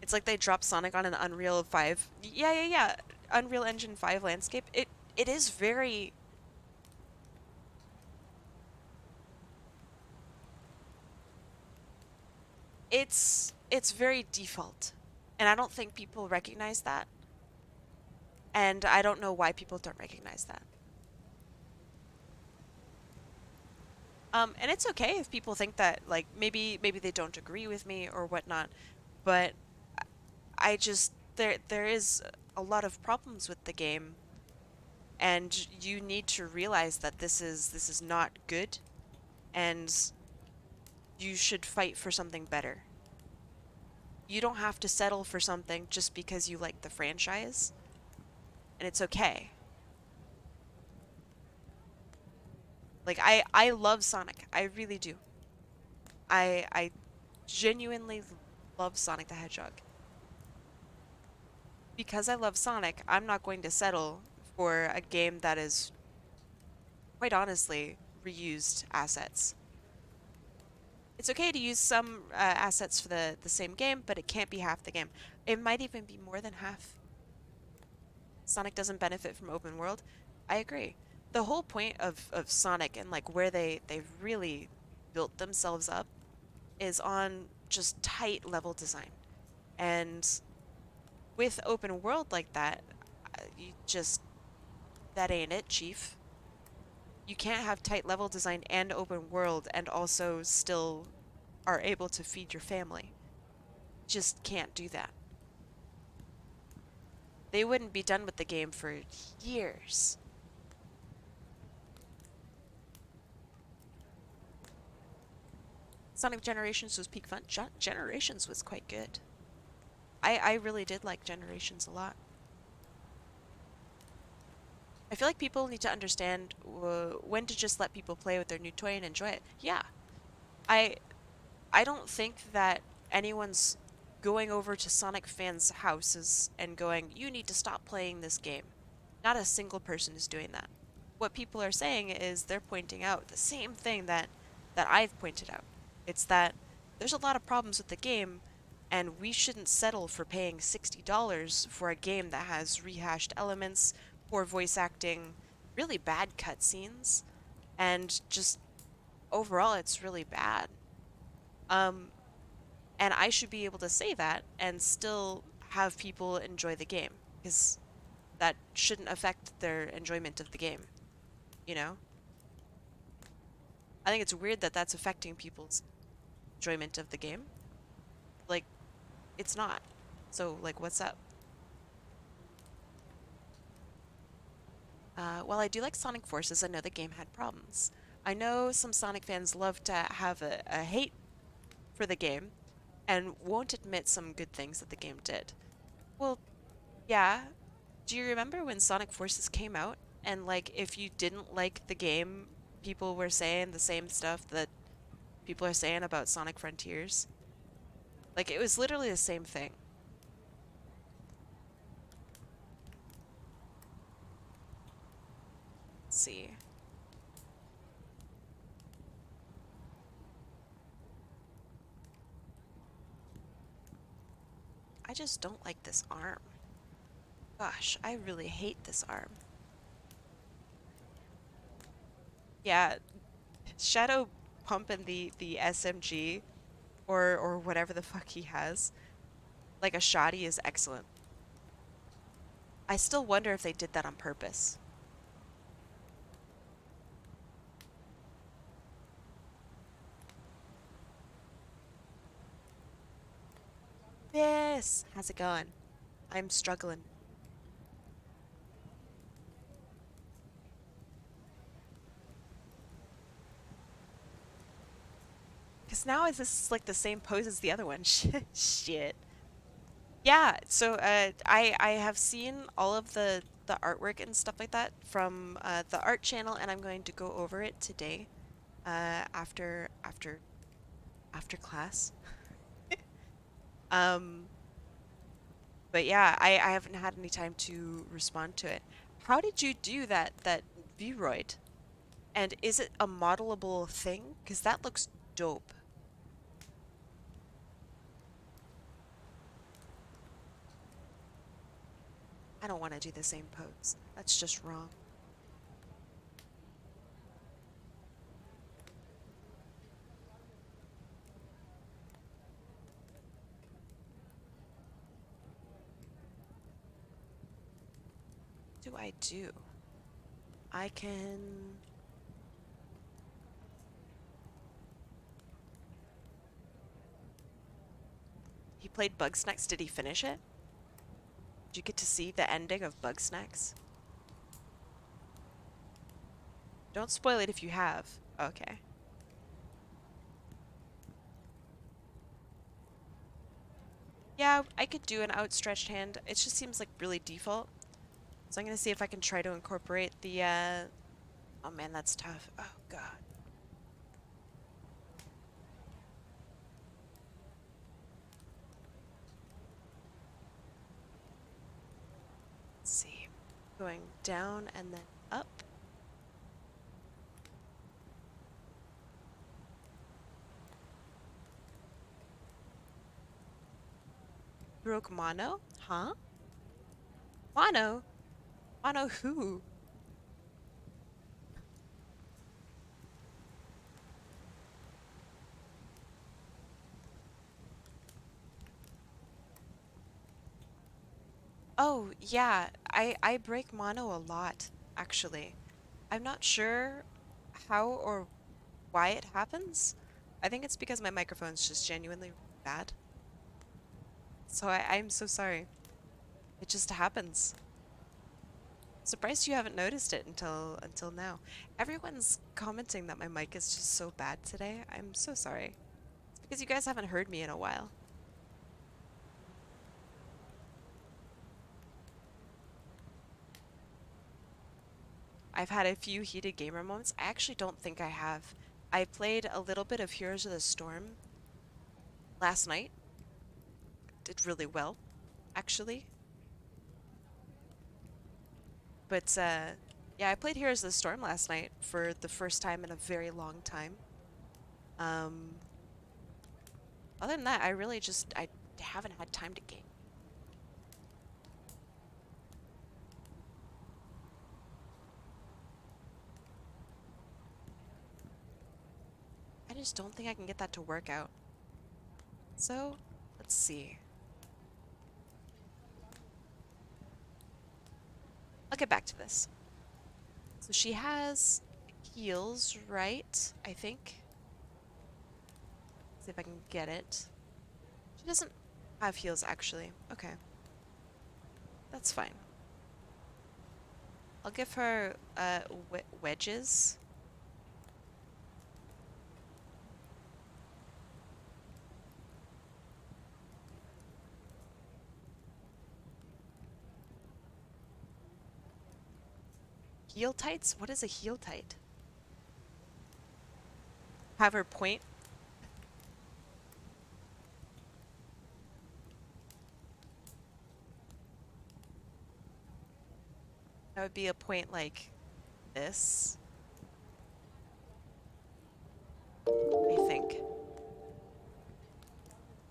it's like they dropped Sonic on an Unreal 5. Yeah. Unreal Engine 5 landscape. It is very it's very default. And I don't think people recognize that. And I don't know why people don't recognize that. And it's okay if people think that like maybe they don't agree with me or whatnot, but I just there is a lot of problems with the game, and you need to realize that this is not good, and you should fight for something better. You don't have to settle for something just because you like the franchise, and it's okay. Like I love Sonic. I really do. I genuinely love Sonic the Hedgehog. Because I love Sonic, I'm not going to settle for a game that is quite honestly, reused assets. It's okay to use some assets for the same game, but it can't be half the game. It might even be more than half. Sonic doesn't benefit from open world. I agree. The whole point of Sonic and like where they've really built themselves up is on just tight level design. And with open world like that, you just that ain't it, chief. You can't have tight level design and open world and also still are able to feed your family. Just can't do that. They wouldn't be done with the game for years. Sonic Generations was peak fun. Generations was quite good. I really did like Generations a lot. I feel like people need to understand when to just let people play with their new toy and enjoy it. Yeah, I I don't think that anyone's going over to Sonic fans' houses and going, "You need to stop playing this game." Not a single person is doing that. What people are saying is they're pointing out the same thing that I've pointed out. It's that there's a lot of problems with the game, and we shouldn't settle for paying $60 for a game that has rehashed elements, poor voice acting, really bad cutscenes, and just overall it's really bad. Um, and I should be able to say that and still have people enjoy the game because that shouldn't affect their enjoyment of the game, you know? I think it's weird that that's affecting people's enjoyment of the game. Like, it's not. So, like, what's up? While I do like Sonic Forces, I know the game had problems. I know some Sonic fans love to have a hate for the game and won't admit some good things that the game did. Well, yeah. Do you remember when Sonic Forces came out? And, like, if you didn't like the game, people were saying the same stuff that people are saying about Sonic Frontiers? Like, it was literally the same thing. Let's see. I just don't like this arm. Gosh, I really hate this arm. Yeah, Shadow pumping the SMG or whatever the fuck he has, like a shoddy is excellent. I still wonder if they did that on purpose. Yes, how's it going? I'm struggling. Because now is this like the same pose as the other one? Shit. Yeah, so I have seen all of the artwork and stuff like that from the art channel, and I'm going to go over it today after class. Um, but yeah, I haven't had any time to respond to it. How did you do that Vroid? And is it a modelable thing? Because that looks dope. I don't want to do the same pose. That's just wrong. What do I do? I can... He played Bugsnax. Did he finish it? Did you get to see the ending of Bugsnax? Don't spoil it if you have. Okay. Yeah, I could do an outstretched hand. It just seems like really default. So I'm gonna see if I can try to incorporate the, Oh man, that's tough. Oh god. Let's see. Going down and then up. broke mono? Huh? Mono? Mono who? Oh, yeah. I break mono a lot, actually. I'm not sure how or why it happens. I think it's because my microphone's just genuinely bad. So I'm so sorry. It just happens. Surprised you haven't noticed it until now. Everyone's commenting that my mic is just so bad today. I'm so sorry. It's because you guys haven't heard me in a while. I've had a few heated gamer moments. I actually don't think I have. I played a little bit of Heroes of the Storm last night. Did really well, actually. But yeah, I played Heroes of the Storm last night for the first time in a very long time. Um, Other than that, I haven't had time to game. I just don't think I can get that to work out. So, let's see. I'll get back to this. So she has heels, right? I think. See if I can get it. She doesn't have heels, actually. Okay. That's fine. I'll give her wedges. Heel tights? What is a heel tight? Have her point. That would be a point like this, I think.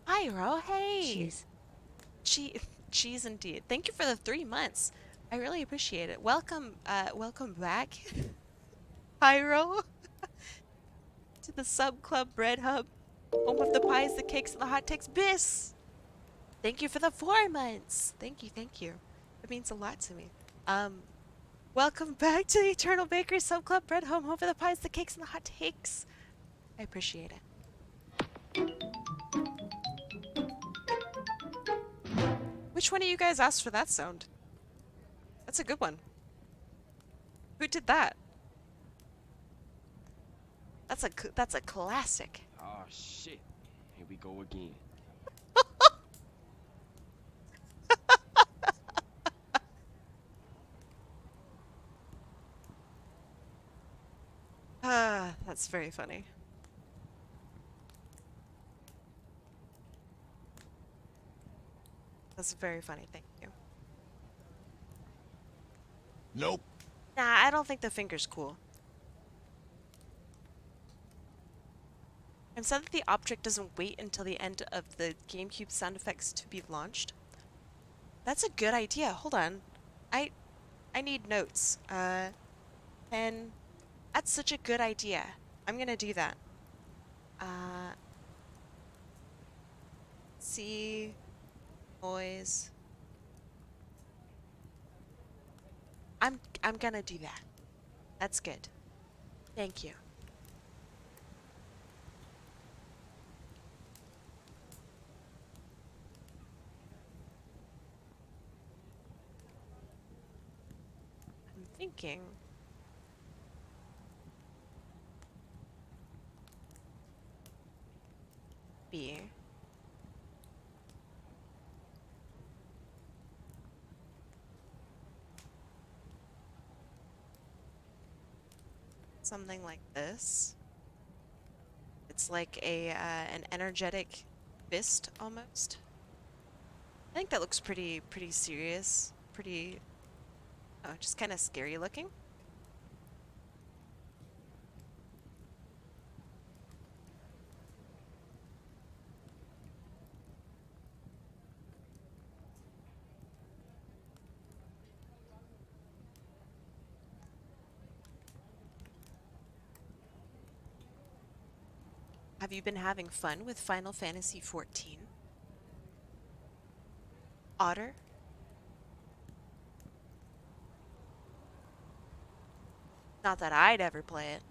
Hi, Ro. Hey. Cheese. Cheese indeed. Thank you for the 3 months. I really appreciate it. Welcome back, Pyro, to the Sub Club Bread Hub, home of the pies, the cakes, and the hot takes. Bis. Thank you for the 4 months. Thank you. It means a lot to me. Welcome back to the Eternal Bakery Sub Club Bread Home for the pies, the cakes, and the hot takes. I appreciate it. Which one of you guys asked for that sound? That's a good one. Who did that? That's a classic. Oh shit. Here we go again. Ah, that's very funny. That's very funny, thank you. Nope. Nah, I don't think the finger's cool. I'm sad that the object doesn't wait until the end of the GameCube sound effects to be launched. That's a good idea. Hold on. I I need notes. Pen. That's such a good idea. I'm gonna do that. Uh, see, noise. I'm gonna do that. That's good. Thank you. I'm thinking. B. Something like this. It's like a an energetic fist almost. I think that looks pretty serious. Pretty just kind of scary looking. Have you been having fun with Final Fantasy 14? Otter? Not that I'd ever play it.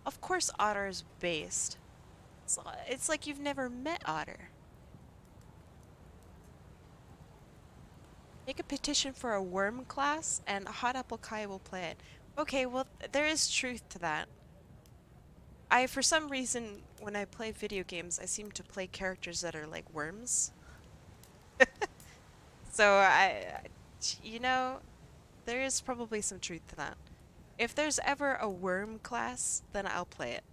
Of course Otter is based. It's like you've never met Otter. Make a petition for a worm class and HotAppleKai will play it. Okay, well, there is truth to that. For some reason, when I play video games, I seem to play characters that are like worms. So you know, there is probably some truth to that. If there's ever a worm class, then I'll play it.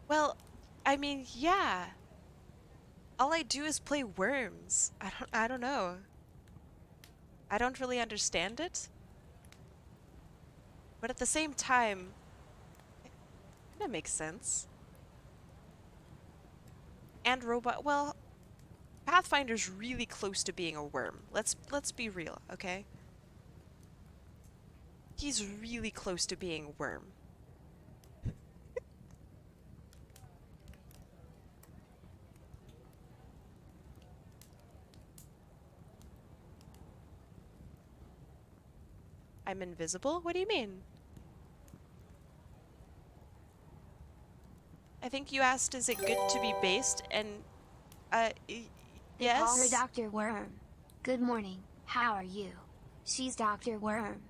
Well, I mean, yeah. All I do is play worms. I don't know. I don't really understand it. But at the same time, it kind of makes sense. And robot, well, Pathfinder's really close to being a worm. Let's be real, okay? He's really close to being a worm. I'm invisible? What do you mean? I think you asked, is it good to be based? And, They call her yes? Dr. Worm. Good morning, how are you? She's Dr. Worm.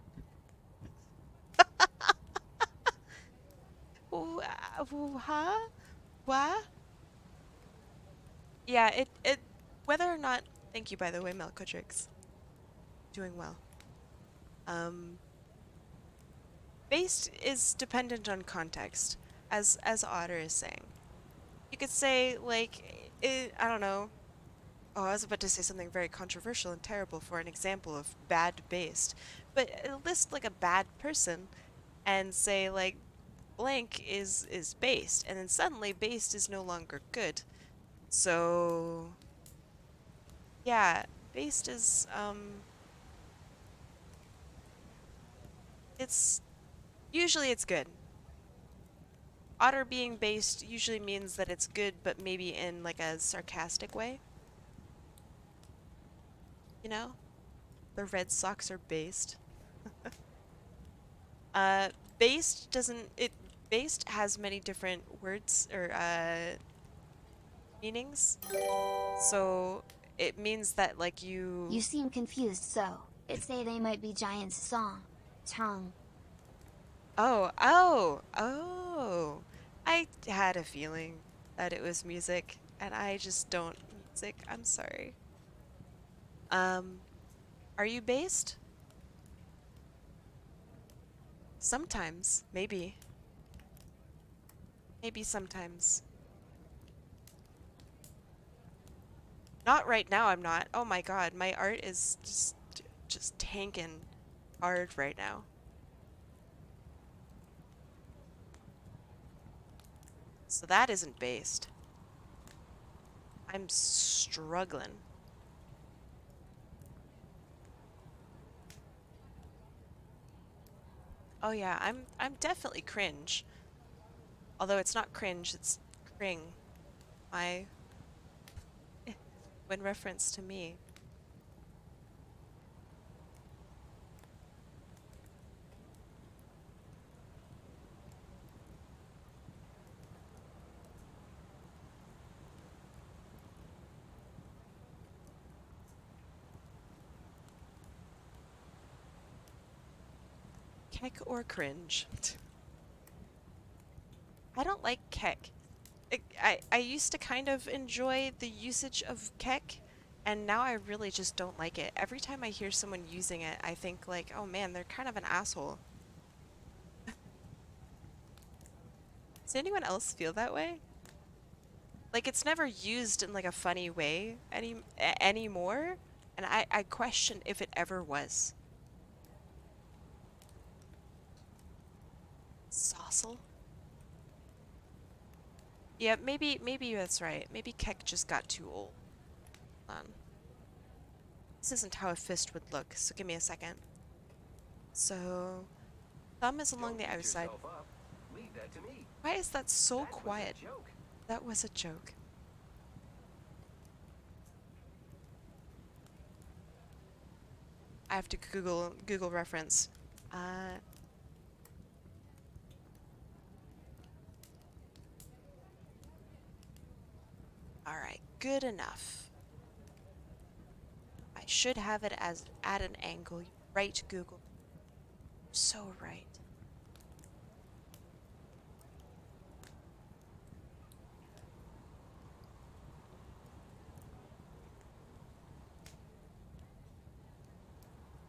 Huh? What? Yeah, whether or not, thank you by the way, Melkodrix. Doing well. Based is dependent on context, as Otter is saying. You could say, like, I don't know. Oh, I was about to say something very controversial and terrible for an example of bad based. But list, like, a bad person and say, like, blank is based, and then suddenly based is no longer good. So, yeah, based is, usually it's good. Otter being based usually means that it's good, but maybe in like a sarcastic way. You know? The Red Sox are based. Based doesn't it based has many different words or meanings. So it means that like You seem confused, so it say they might be giants song. Tongue. Oh. I had a feeling that it was music, and I just don't music. I'm sorry. Are you based? Sometimes, maybe. Maybe sometimes. Not right now, I'm not. Oh my god, my art is just tanking hard right now. So that isn't based. I'm struggling. Oh yeah, I'm definitely cringe. Although it's not cringe, it's cring. My when reference to me. Keck or cringe? I don't like keck. I used to kind of enjoy the usage of keck And now I really just don't like it. Every time I hear someone using it, I think like, oh man, they're kind of an asshole. Does anyone else feel that way? Like it's never used in like a funny way anymore, and I question if it ever was. Saucel? Yeah, maybe that's right. Maybe Keck just got too old. Hold on. This isn't how a fist would look, so give me a second. So, thumb is along Don't the beat outside. yourself up. Leave that to me. Why is that so That was quiet? a joke. That was a joke. I have to Google reference. Uh, all right, good enough. I should have it as at an angle. Right, Google. So right.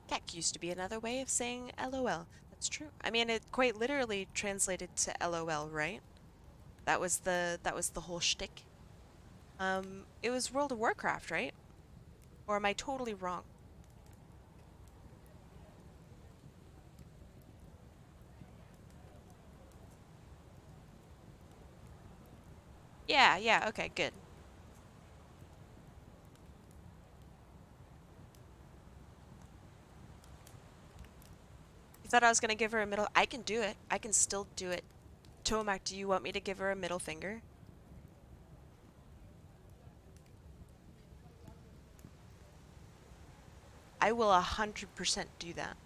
Keck used to be another way of saying LOL. That's true. I mean, it quite literally translated to LOL, right? That was the whole shtick. It was World of Warcraft, right? Or am I totally wrong? Yeah, okay, good. You thought I was gonna give her a middle? I can do it. I can still do it. Tomac, do you want me to give her a middle finger? I will 100% do that.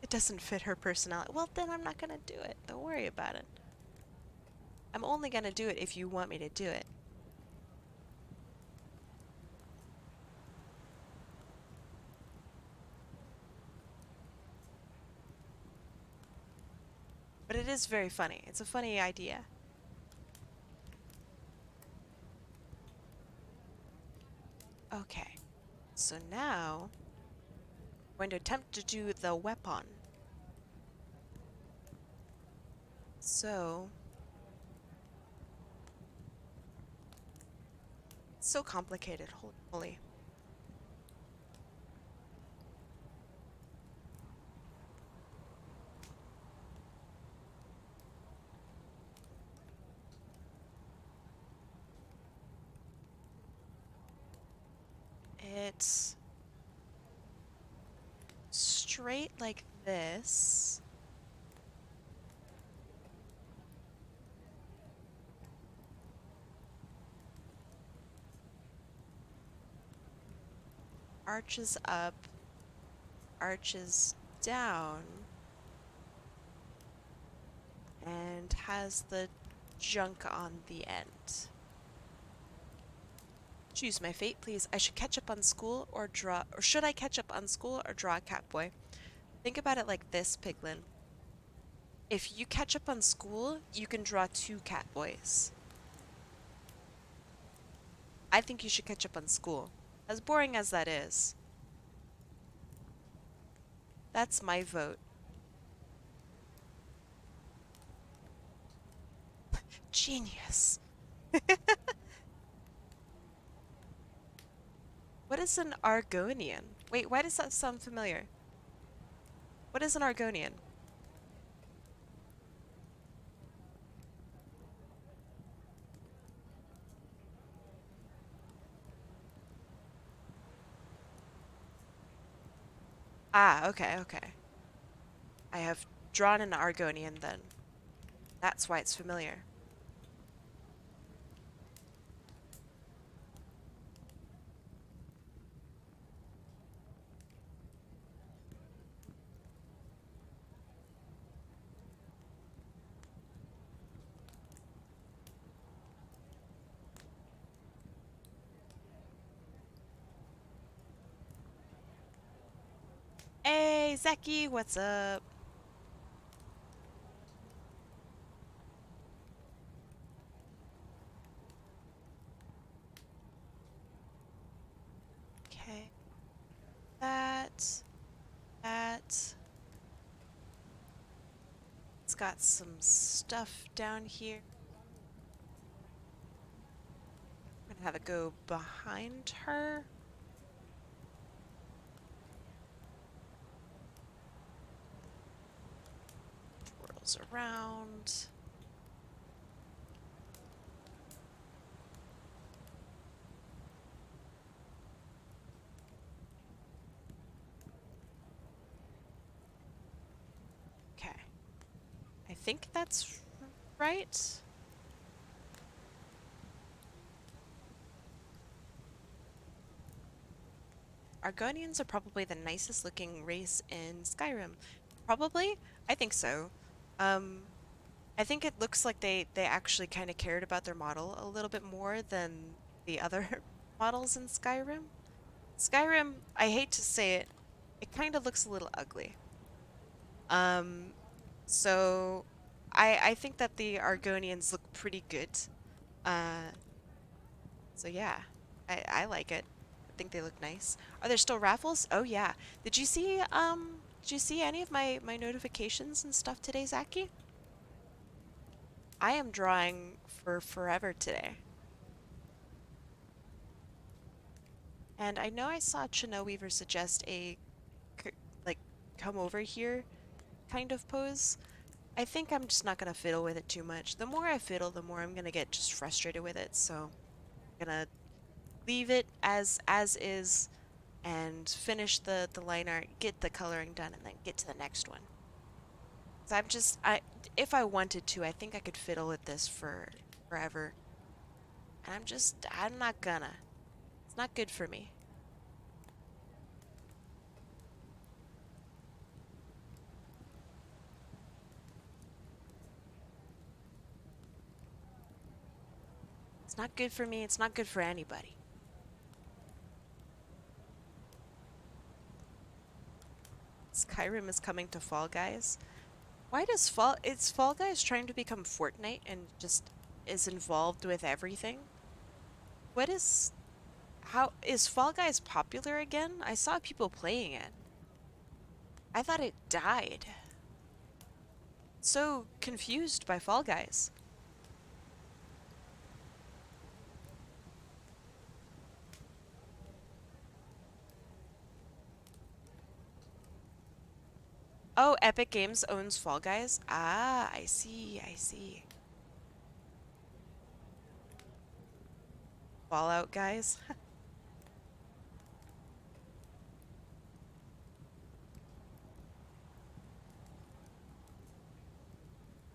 It doesn't fit her personality. Well, then I'm not gonna do it. Don't worry about it. I'm only gonna do it if you want me to do it. But it is very funny. It's a funny idea. Okay. So now, I'm going to attempt to do the weapon. So, it's so complicated. Holy moly. It's straight like this. Arches up, arches down, and has the junk on the end. Choose my fate, please. I should catch up on school or draw, or should I catch up on school or draw a Catboy? Think about it like this, Piglin. If you catch up on school, you can draw 2 Catboys. I think you should catch up on school. As boring as that is. That's my vote. Genius. What is an Argonian? Wait, why does that sound familiar? What is an Argonian? Ah, okay. I have drawn an Argonian then. That's why it's familiar. Hey, Zeki, what's up? Okay, that, that. It's got some stuff down here. I'm gonna have it go behind her. Twirls around. Okay, I think that's right. Argonians are probably the nicest looking race in Skyrim. Probably? I think so. Um, I think it looks like they actually kind of cared about their model a little bit more than the other models in Skyrim. Skyrim, I hate to say it, it kind of looks a little ugly. Um, so I think that the Argonians look pretty good. Uh, so yeah, I like it. I think they look nice. Are there still raffles? Oh yeah. Did you see any of my notifications and stuff today, Zaki? I am drawing for forever today. And I know I saw Weaver suggest a like come over here kind of pose. I think I'm just not gonna fiddle with it too much. The more I fiddle, the more I'm gonna get just frustrated with it. So I'm gonna leave it as is and finish the line art, get the coloring done, and then get to the next one. So I if I wanted to, I think I could fiddle with this for forever. And I'm not gonna. It's not good for me. It's not good for me. It's not good for anybody. Skyrim is coming to Fall Guys. Why does it's Fall Guys trying to become Fortnite and just is involved with everything? What is how is Fall Guys popular again? I saw people playing it. I thought it died. So confused by Fall Guys. Oh, Epic Games owns Fall Guys? Ah, I see, I see. Fallout guys.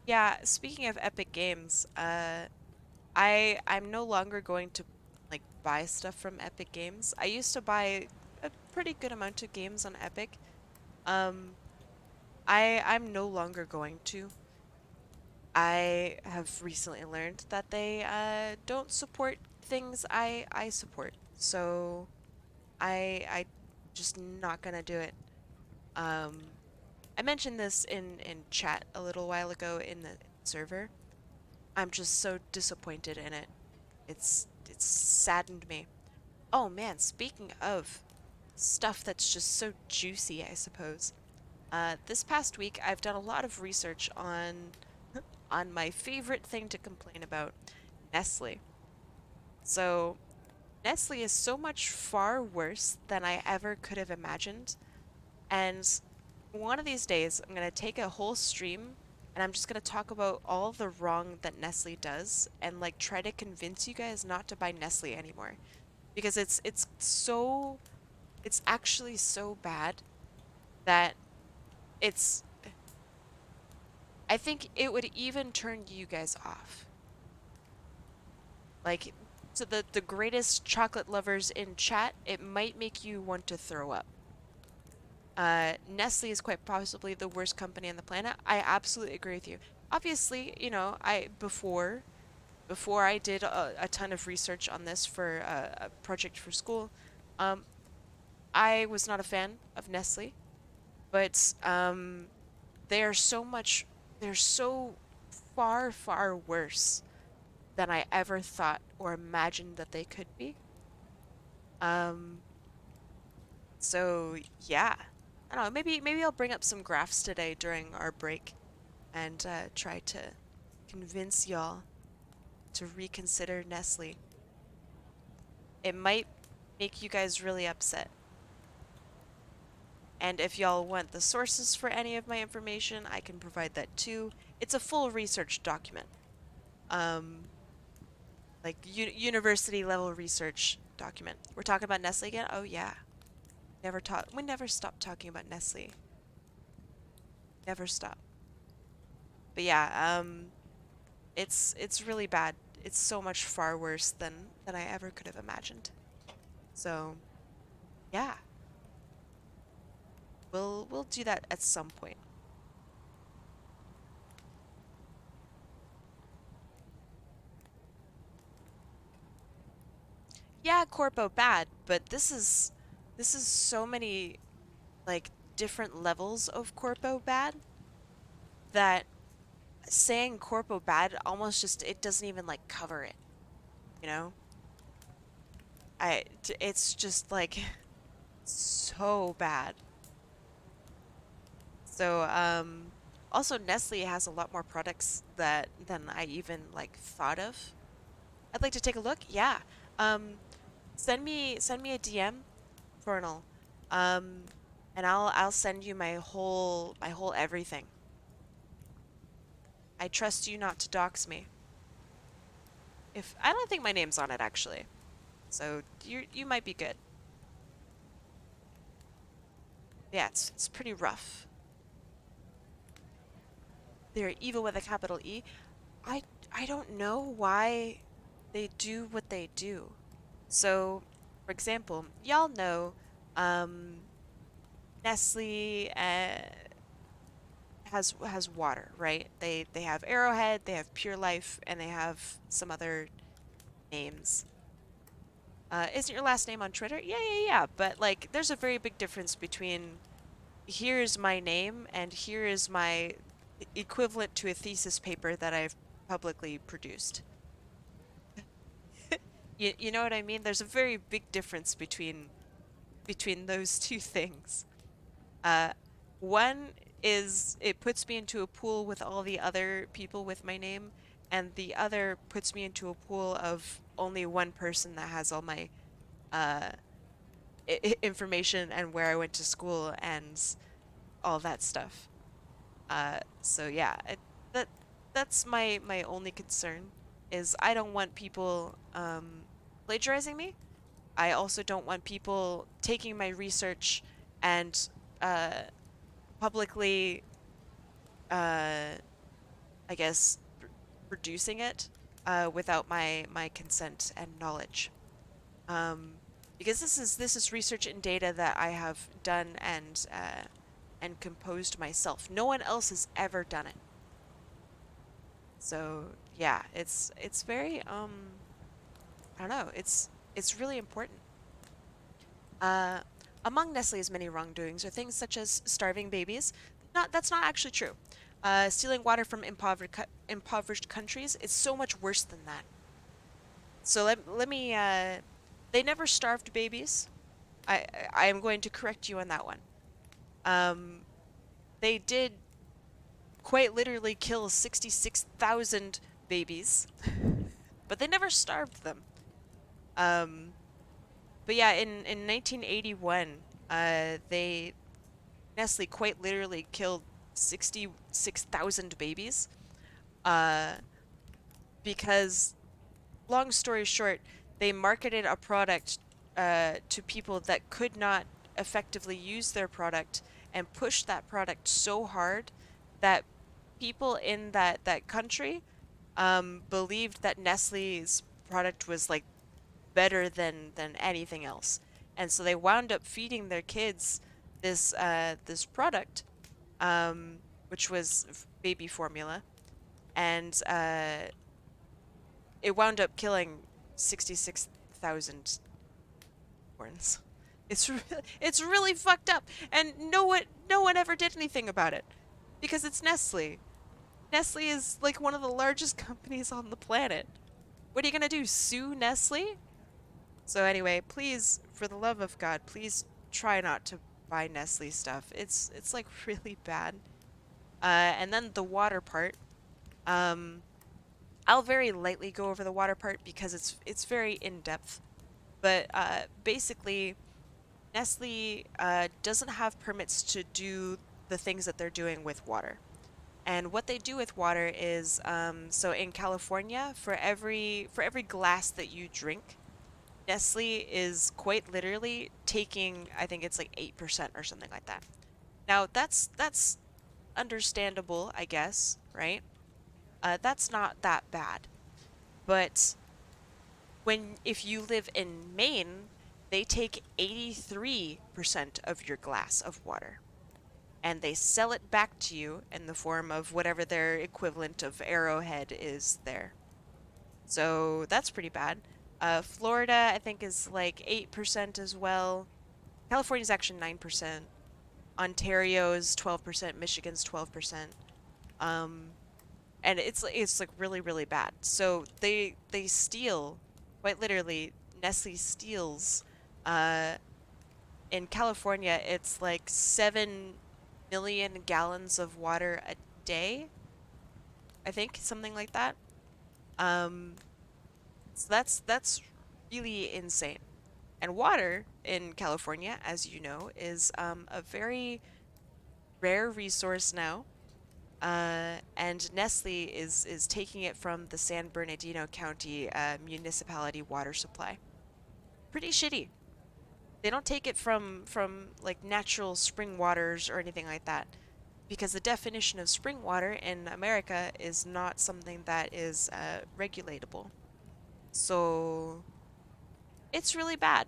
Yeah, speaking of Epic Games, I'm no longer going to like buy stuff from Epic Games. I used to buy a pretty good amount of games on Epic. Um, I'm no longer going to. I have recently learned that they don't support things I support. So I just not gonna do it. Um, I mentioned this in chat a little while ago in the server. I'm just so disappointed in it. It's saddened me. Oh man, speaking of stuff that's just so juicy, I suppose. This past week I've done a lot of research on my favorite thing to complain about, Nestle. So, Nestle is so much far worse than I ever could have imagined. And one of these days, I'm going to take a whole stream and I'm just going to talk about all the wrong that Nestle does and like try to convince you guys not to buy Nestle anymore. Because it's actually so bad that it's I think it would even turn you guys off. Like to the greatest chocolate lovers in chat, it might make you want to throw up. Nestle is quite possibly the worst company on the planet. I absolutely agree with you. Obviously, you know, I before I did a ton of research on this for a project for school, um, I was not a fan of Nestle. but they're so much, they're so far, far worse than I ever thought or imagined that they could be. Um, so yeah, I don't know. Maybe I'll bring up some graphs today during our break and try to convince y'all to reconsider Nestle. It might make you guys really upset. And if y'all want the sources for any of my information, I can provide that too. It's a full research document. Um, like university level research document. We're talking about Nestle again? Oh yeah. We never stop talking about Nestle. Never stop. But yeah, it's really bad. It's so much far worse than I ever could have imagined. So, yeah. We'll do that at some point. Yeah, Corpo bad, but this is so many like different levels of Corpo bad that saying Corpo bad almost just it doesn't even like cover it, you know? It's just like so bad. So also Nestle has a lot more products than I even like thought of. I'd like to take a look. Yeah. Um send me a DM, Vernal. Um and I'll send you my whole everything. I trust you not to dox me. If I don't think my name's on it actually. So you might be good. Yeah, it's pretty rough. They're evil with a capital E. I I don't know why they do what they do. So, for example, y'all know um Nestle has water, right? They have Arrowhead, they have Pure Life, and they have some other names. Isn't your last name on Twitter? Yeah, yeah, yeah. But like, there's a very big difference between here's my name and here is my equivalent to a thesis paper that I've publicly produced. You know what I mean? There's a very big difference between those two things. Uh, one is it puts me into a pool with all the other people with my name, and the other puts me into a pool of only one person that has all my uh, information and where I went to school and all that stuff. So yeah, that that's my only concern is I don't want people plagiarizing me. I also don't want people taking my research and uh, publicly, uh, I guess, producing it without my consent and knowledge. Um, because this is research and data that I have done and composed myself. No one else has ever done it. So yeah, it's very I don't know, it's really important. Uh, among Nestle's many wrongdoings are things such as starving babies. That's not actually true. Stealing water from impoverished countries is so much worse than that. So let me they never starved babies. I am going to correct you on that one. Um, they did quite literally kill 66,000 babies, but they never starved them. Um, but yeah, in 1981, they Nestle quite literally killed 66,000 babies. Uh, because long story short, they marketed a product to people that could not effectively use their product and pushed that product so hard that people in that country believed that Nestle's product was like better than anything else. And so they wound up feeding their kids this product, which was baby formula, and it wound up killing 66,000 newborns. It's really fucked up, and no one ever did anything about it because it's Nestle. Nestle is like one of the largest companies on the planet. What are you gonna do? Sue Nestle? So anyway, please, for the love of God, please try not to buy Nestle stuff. It's like really bad. And then the water part. Um, I'll very lightly go over the water part because it's very in depth. But basically, Nestle doesn't have permits to do the things that they're doing with water. And what they do with water is, so in California, for every glass that you drink, Nestle is quite literally taking, I think it's like 8% or something like that. Now that's understandable, I guess, right? That's not that bad. But if you live in Maine, they take 83% of your glass of water and they sell it back to you in the form of whatever their equivalent of Arrowhead is there. So that's pretty bad. Florida, I think, is like 8% as well. California's actually 9%. Ontario's 12%. Michigan's 12%. Um, and it's like really really bad. So they steal, quite literally. Nestle steals. Uh, in California, it's like 7 million gallons of water a day. I think something like that. Um, so that's really insane. And water in California, as you know, is a very rare resource now. And Nestle is taking it from the San Bernardino County municipality water supply. Pretty shitty. They don't take it from like natural spring waters or anything like that, because the definition of spring water in America is not something that is regulatable. So it's really bad.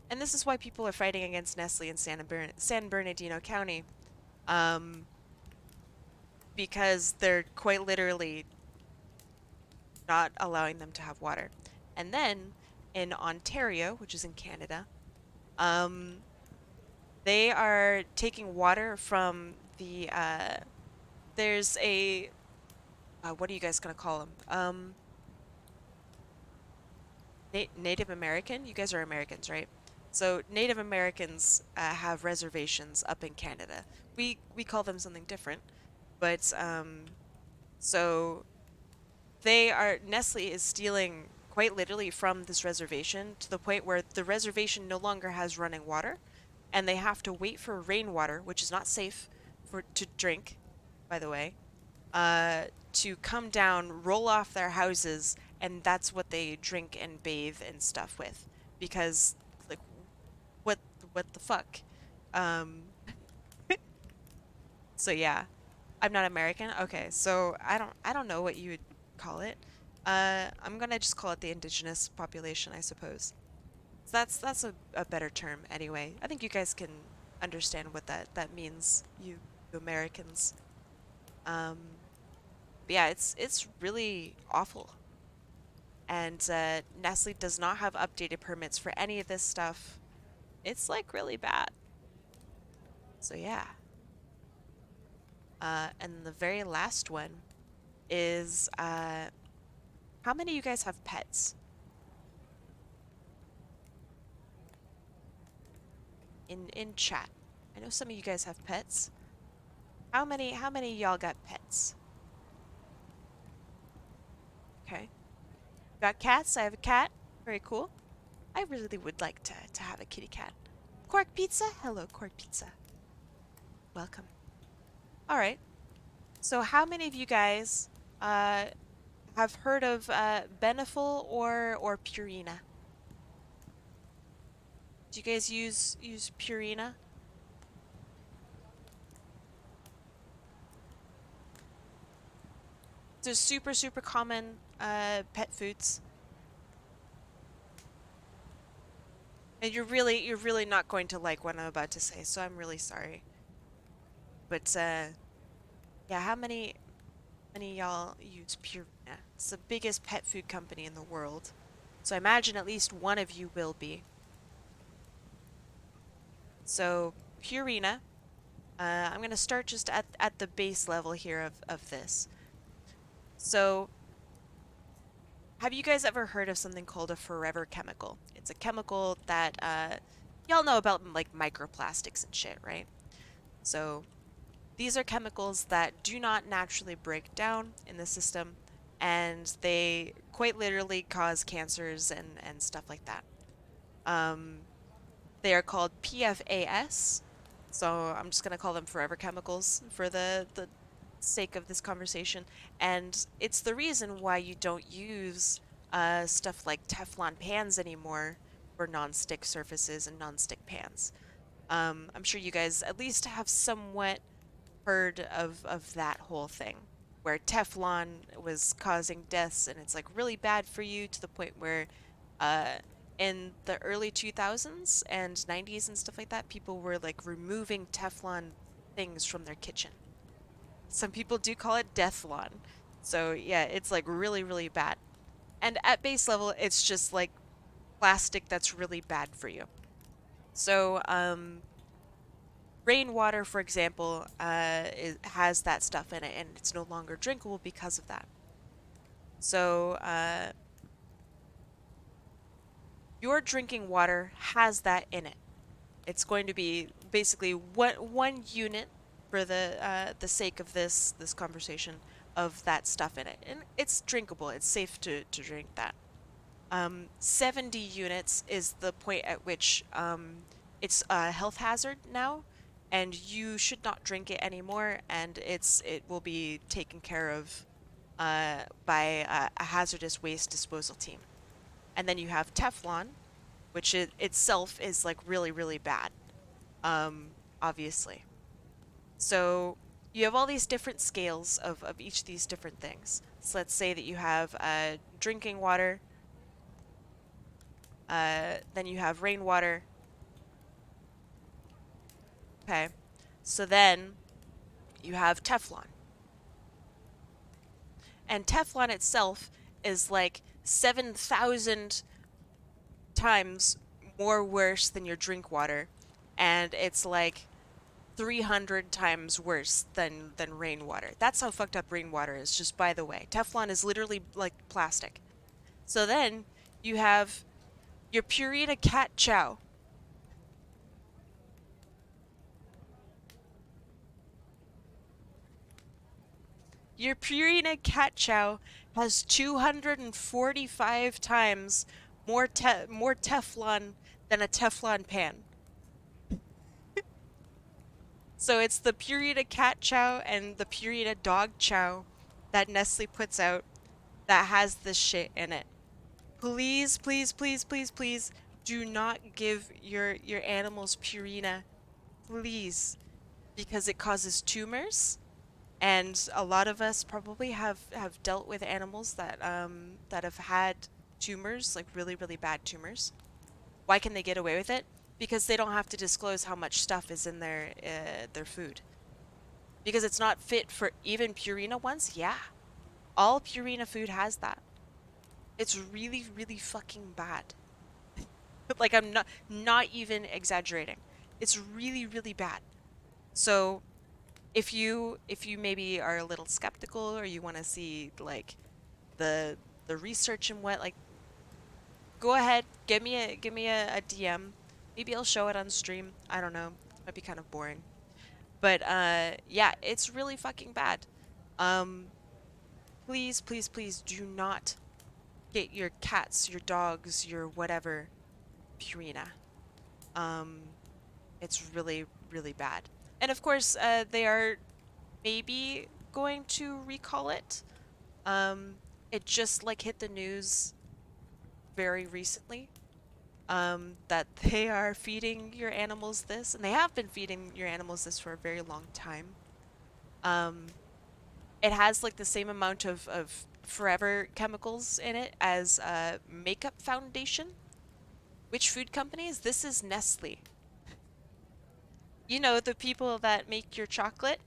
And this is why people are fighting against Nestle in San Bernardino County, um, because they're quite literally not allowing them to have water. And then in Ontario, which is in Canada, um, they are taking water from there's a, what are you guys gonna call them? Native American? You guys are Americans, right? So Native Americans have reservations up in Canada. We call them something different, but so Nestle is stealing quite literally from this reservation to the point where the reservation no longer has running water, and they have to wait for rainwater, which is not safe to drink, by the way, to come down, roll off their houses, and that's what they drink and bathe and stuff with, because like what what the fuck? Um, so yeah, I'm not American. Okay, so I don't know what you would call it. I'm gonna just call it the indigenous population, I suppose. So that's a better term anyway. I think you guys can understand what that means, you Americans. Um, but yeah, it's really awful. And Nestle does not have updated permits for any of this stuff. It's like really bad. So yeah. And the very last one is how many of you guys have pets? In chat. I know some of you guys have pets. How many y'all got pets? Okay. Got cats? I have a cat. Very cool. I really would like to have a kitty cat. Cork Pizza? Hello, Cork Pizza. Welcome. All right. So how many of you guys have heard of Beneful or Purina? Do you guys use Purina? They're super super common pet foods. And you're really not going to like what I'm about to say, so I'm really sorry. But yeah, how many y'all use Purina? It's the biggest pet food company in the world. So I imagine at least one of you will be. So Purina, I'm going to start just at the base level here of this. So have you guys ever heard of something called a forever chemical? It's a chemical that y'all know about like microplastics and shit, right? So these are chemicals that do not naturally break down in the system, and they quite literally cause cancers and stuff like that. Um, they are called PFAS, so I'm just gonna call them forever chemicals for the sake of this conversation. And it's the reason why you don't use stuff like Teflon pans anymore for non-stick surfaces and non-stick pans. I'm sure you guys at least have somewhat heard of that whole thing where Teflon was causing deaths and it's like really bad for you to the point where uh in the early 2000s and 90s and stuff like that, people were like removing Teflon things from their kitchen. Some people do call it Deathlon. So yeah, it's like really, really bad. And at base level, it's just like plastic that's really bad for you. So rainwater, for example, has that stuff in it, and it's no longer drinkable because of that. So, your drinking water has that in it. It's going to be basically one unit for the sake of this conversation of that stuff in it, and it's drinkable. It's safe to drink that. 70 units is the point at which it's a health hazard now, and you should not drink it anymore, and it will be taken care of by a hazardous waste disposal team. And then you have Teflon, which itself is like really, really bad, obviously. So you have all these different scales of each of these different things. So let's say that you have drinking water, then you have rainwater. Okay. So then you have Teflon. And Teflon itself is like 7,000 times more worse than your drink water. And it's like 300 times worse than rainwater. That's how fucked up rainwater is, just by the way. Teflon is literally like plastic. So then you have your Purina cat chow. Your Purina cat chow has 245 times more Teflon than a Teflon pan. So it's the Purina cat chow and the Purina dog chow that Nestle puts out that has this shit in it. Please, please, please, please, please do not give your animals Purina. Please, because it causes tumors. And a lot of us probably have dealt with animals that have had tumors, like really, really bad tumors. Why can they get away with it? Because they don't have to disclose how much stuff is in their food. Because it's not fit for even Purina ones. Yeah, all Purina food has that. It's really, really fucking bad. Like I'm not even exaggerating. It's really, really bad. So if you maybe are a little skeptical or you want to see like the research and what, like, go ahead, give me a DM. Maybe I'll show it on stream. I don't know. Might be kind of boring. But yeah, it's really fucking bad. Um please, please, please do not get your cats, your dogs, your whatever Purina. Um it's really, really bad. And of course, they are maybe going to recall it. Um, it just like hit the news very recently. That they are feeding your animals this, and they have been feeding your animals this for a very long time. Um, it has like the same amount of forever chemicals in it as makeup foundation. Which food companies? This is Nestle. You know, the people that make your chocolate,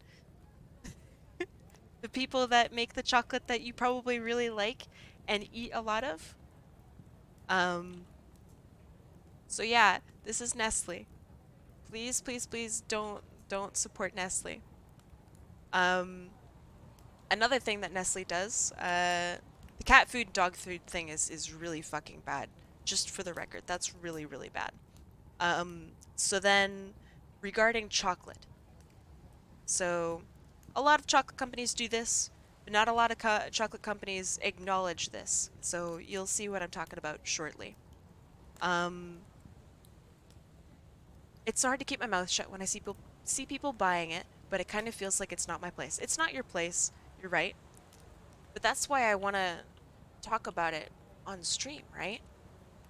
the people that make the chocolate that you probably really like and eat a lot of. Um, so yeah, this is Nestle. Please, please, please don't support Nestle. Um, Another thing that Nestle does, the cat food, dog food thing is really fucking bad. Just for the record, that's really, really bad. So then regarding chocolate. So a lot of chocolate companies do this, but not a lot of chocolate companies acknowledge this. So you'll see what I'm talking about shortly. Um, it's hard to keep my mouth shut when I see people buying it, but it kind of feels like it's not my place. It's not your place. You're right. But that's why I want to talk about it on stream, right?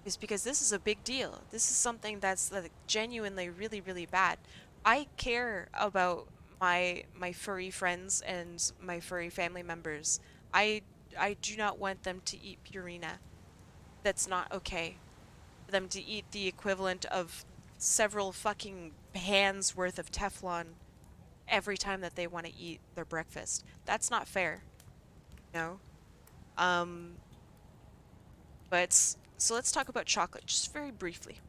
Is because this is a big deal. This is something that's like genuinely really, really bad. I care about my furry friends and my furry family members. I I do not want them to eat Purina. That's not okay. For them to eat the equivalent of several fucking hands worth of Teflon every time that they want to eat their breakfast. That's not fair. No. Um but so let's talk about chocolate just very briefly.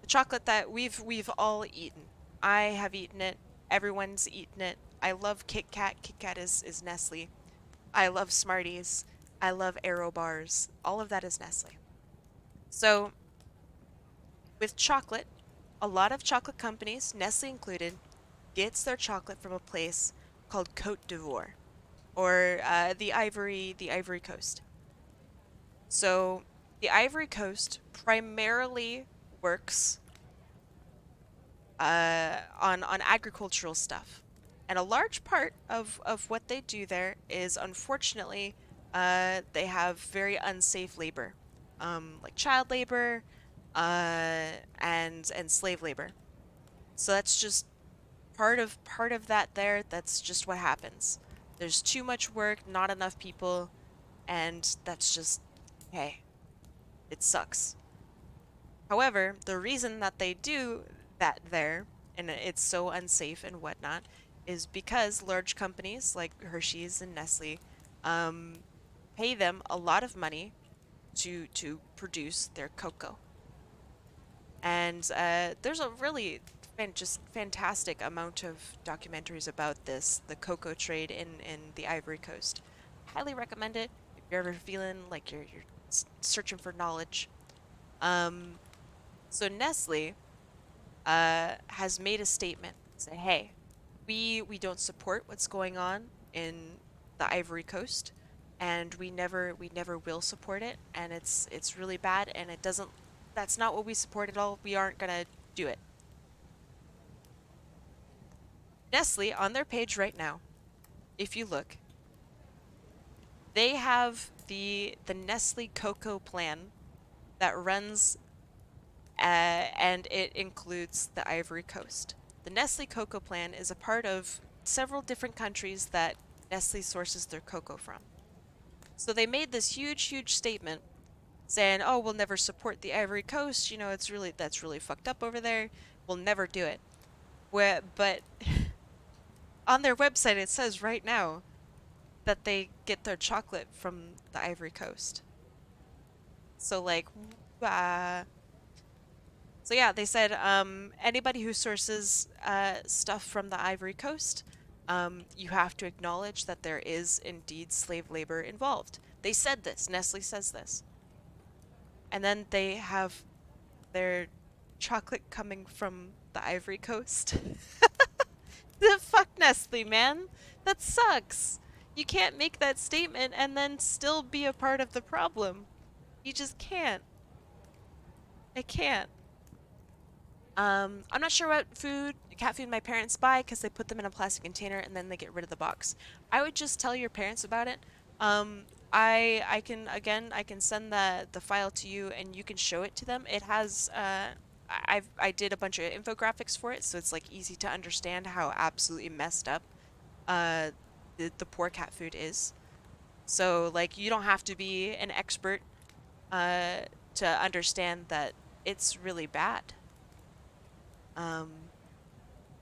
The chocolate that we've all eaten. I have eaten it. Everyone's eaten it. I love Kit Kat. Kit Kat is Nestle. I love Smarties. I love Aero bars. All of that is Nestle. So with chocolate, a lot of chocolate companies, Nestle included, gets their chocolate from a place called Côte d'Ivoire, or the Ivory Coast. So the Ivory Coast primarily works on agricultural stuff. And a large part of what they do there is, unfortunately, they have very unsafe labor, like child labor, and slave labor. So that's just part of that there. That's just what happens. There's too much work, not enough people, and that's just, hey, it sucks. However, the reason that they do that there, and it's so unsafe and whatnot, is because large companies like Hershey's and Nestle um, pay them a lot of money to produce their cocoa. And there's a really just fantastic amount of documentaries about this, the cocoa trade in the Ivory Coast. Highly recommend it if you're ever feeling like you're searching for knowledge. Um, so Nestle has made a statement. Say, hey, we don't support what's going on in the Ivory Coast, and we never will support it, and it's really bad, and it doesn't. That's not what we support at all. We aren't gonna do it. Nestle on their page right now, if you look, they have the Nestle Cocoa plan that runs and it includes the Ivory Coast. The Nestle Cocoa Plan is a part of several different countries that Nestle sources their cocoa from. So they made this huge, huge statement saying, "Oh, we'll never support the Ivory Coast. You know, that's really fucked up over there. We'll never do it." But on their website it says right now that they get their chocolate from the Ivory Coast. So like, uh, So yeah, they said anybody who sources stuff from the Ivory Coast, you have to acknowledge that there is indeed slave labor involved. They said this. Nestle says this, and then they have their chocolate coming from the Ivory Coast. The fuck, Nestle, man, that sucks. You can't make that statement and then still be a part of the problem. You just can't. I can't. I'm not sure what cat food my parents buy because they put them in a plastic container and then they get rid of the box. I would just tell your parents about it. I can send the file to you and you can show it to them. It has I did a bunch of infographics for it, so it's like easy to understand how absolutely messed up uh the poor cat food is. So like you don't have to be an expert uh to understand that it's really bad. Um,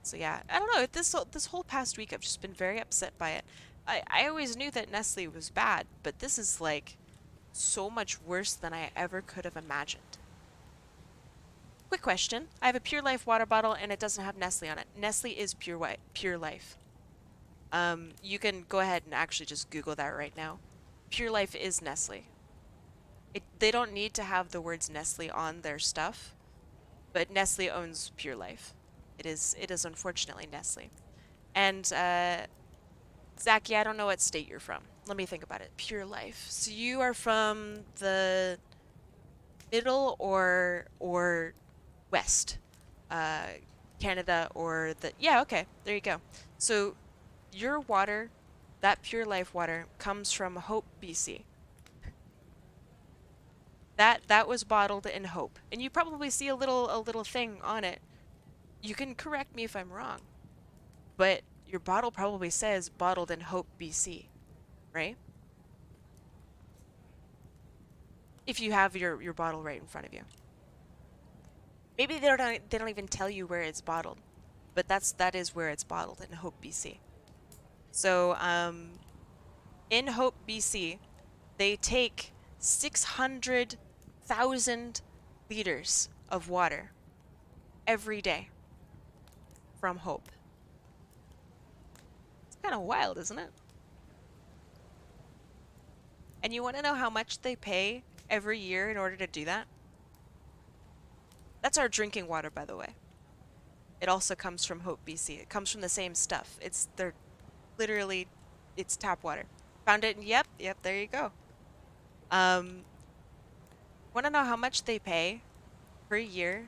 so yeah, I don't know. This whole past week, I've just been very upset by it. I always knew that Nestle was bad, but this is like so much worse than I ever could have imagined. Quick question. I have a Pure Life water bottle and it doesn't have Nestle on it. Nestle is Pure Life. You can go ahead and actually just Google that right now. Pure Life is Nestle. They don't need to have the words Nestle on their stuff, but Nestle owns Pure Life. It is unfortunately Nestle. And Zachy, I don't know what state you're from. Let me think about it. Pure Life. So you are from the middle or west, uh, Canada or the yeah. Okay, there you go. So your water, that Pure Life water, comes from Hope, BC. That was bottled in Hope, and you probably see a little thing on it. You can correct me if I'm wrong, but your bottle probably says bottled in Hope, BC, right? If you have your bottle right in front of you. Maybe they don't even tell you where it's bottled, but that is where it's bottled in Hope, BC. So in Hope, BC, they take 600,000 liters of water every day from Hope. It's kind of wild, isn't it? And you want to know how much they pay every year in order to do that? That's our drinking water, by the way. It also comes from Hope, BC. It comes from the same stuff. They're literally, it's tap water. Found it, yep, there you go. Um, Want to know how much they pay per year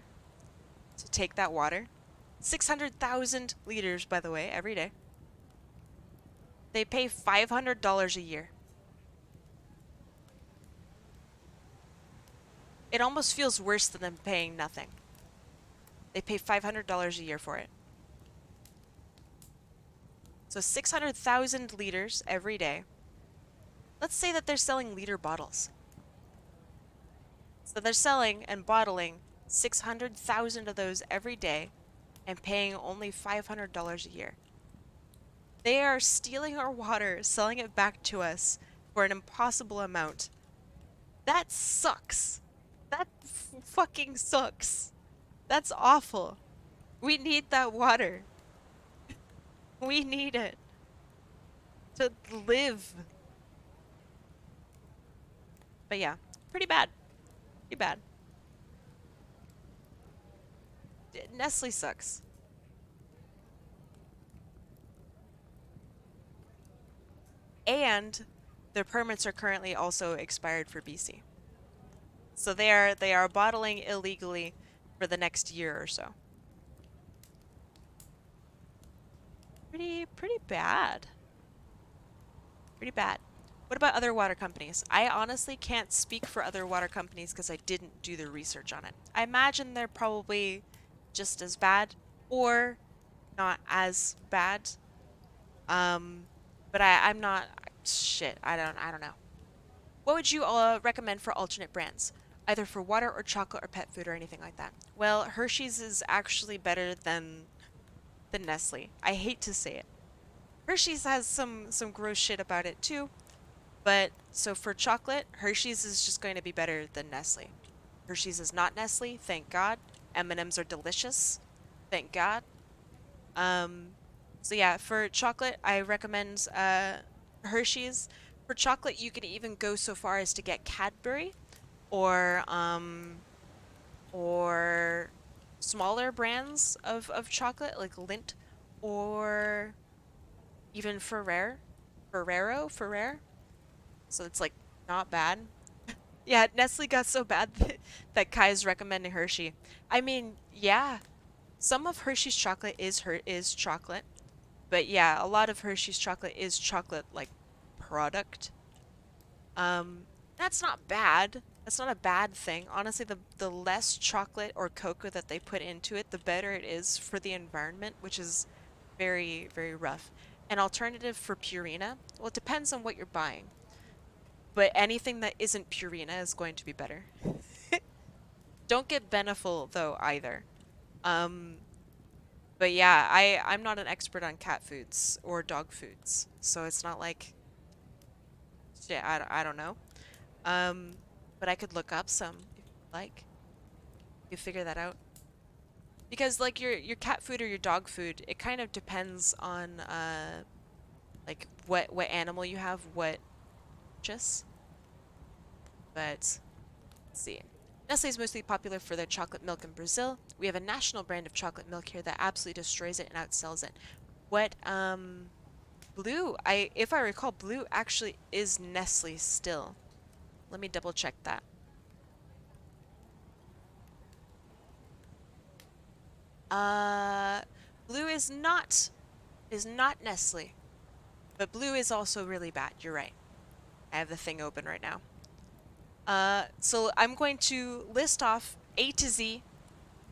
to take that water? 600,000 liters, by the way, every day. They pay $500 a year. It almost feels worse than them paying nothing. They pay $500 a year for it. So 600,000 liters every day. Let's say that they're selling liter bottles. So they're selling and bottling 600,000 of those every day and paying only $500 a year. They are stealing our water, selling it back to us for an impossible amount. That sucks. That fucking sucks. That's awful. We need that water. We need it to live. But yeah, pretty bad. Pretty bad. Nestle sucks. And their permits are currently also expired for BC. So they are bottling illegally for the next year or so. Pretty bad. Pretty bad. What about other water companies? I honestly can't speak for other water companies because I didn't do the research on it. I imagine they're probably just as bad or not as bad. Um, but I'm not shit. I don't know. What would you recommend for alternate brands? Either for water or chocolate or pet food or anything like that. Well, Hershey's is actually better than Nestle. I hate to say it. Hershey's has some gross shit about it too, but so for chocolate, Hershey's is just going to be better than Nestle. Hershey's is not Nestle, thank God. M&Ms are delicious, thank God. Um, so yeah, for chocolate, I recommend Hershey's. For chocolate, you can even go so far as to get Cadbury or or smaller brands of chocolate like Lindt or even Ferrero. So it's like not bad. Yeah, Nestle got so bad that Kai is recommending Hershey. I mean, yeah, some of Hershey's chocolate is chocolate, but yeah, a lot of Hershey's chocolate is chocolate like product. That's not bad. That's not a bad thing. Honestly, the less chocolate or cocoa that they put into it, the better it is for the environment, which is very, very rough. An alternative for Purina, well, it depends on what you're buying, but anything that isn't Purina is going to be better. Don't get Beneful though either. Um, but yeah, I'm not an expert on cat foods or dog foods, so it's not like shit. I don't know. Um, but I could look up some if you like. You figure that out. Because like your cat food or your dog food, it kind of depends on like what animal you have, what just. But let's see. Nestle is mostly popular for their chocolate milk in Brazil. We have a national brand of chocolate milk here that absolutely destroys it and outsells it. What Blue, if I recall, Blue actually is Nestle still. Let me double check that. Uh Blue is not Nestle. But Blue is also really bad. You're right. I have the thing open right now. So I'm going to list off A to Z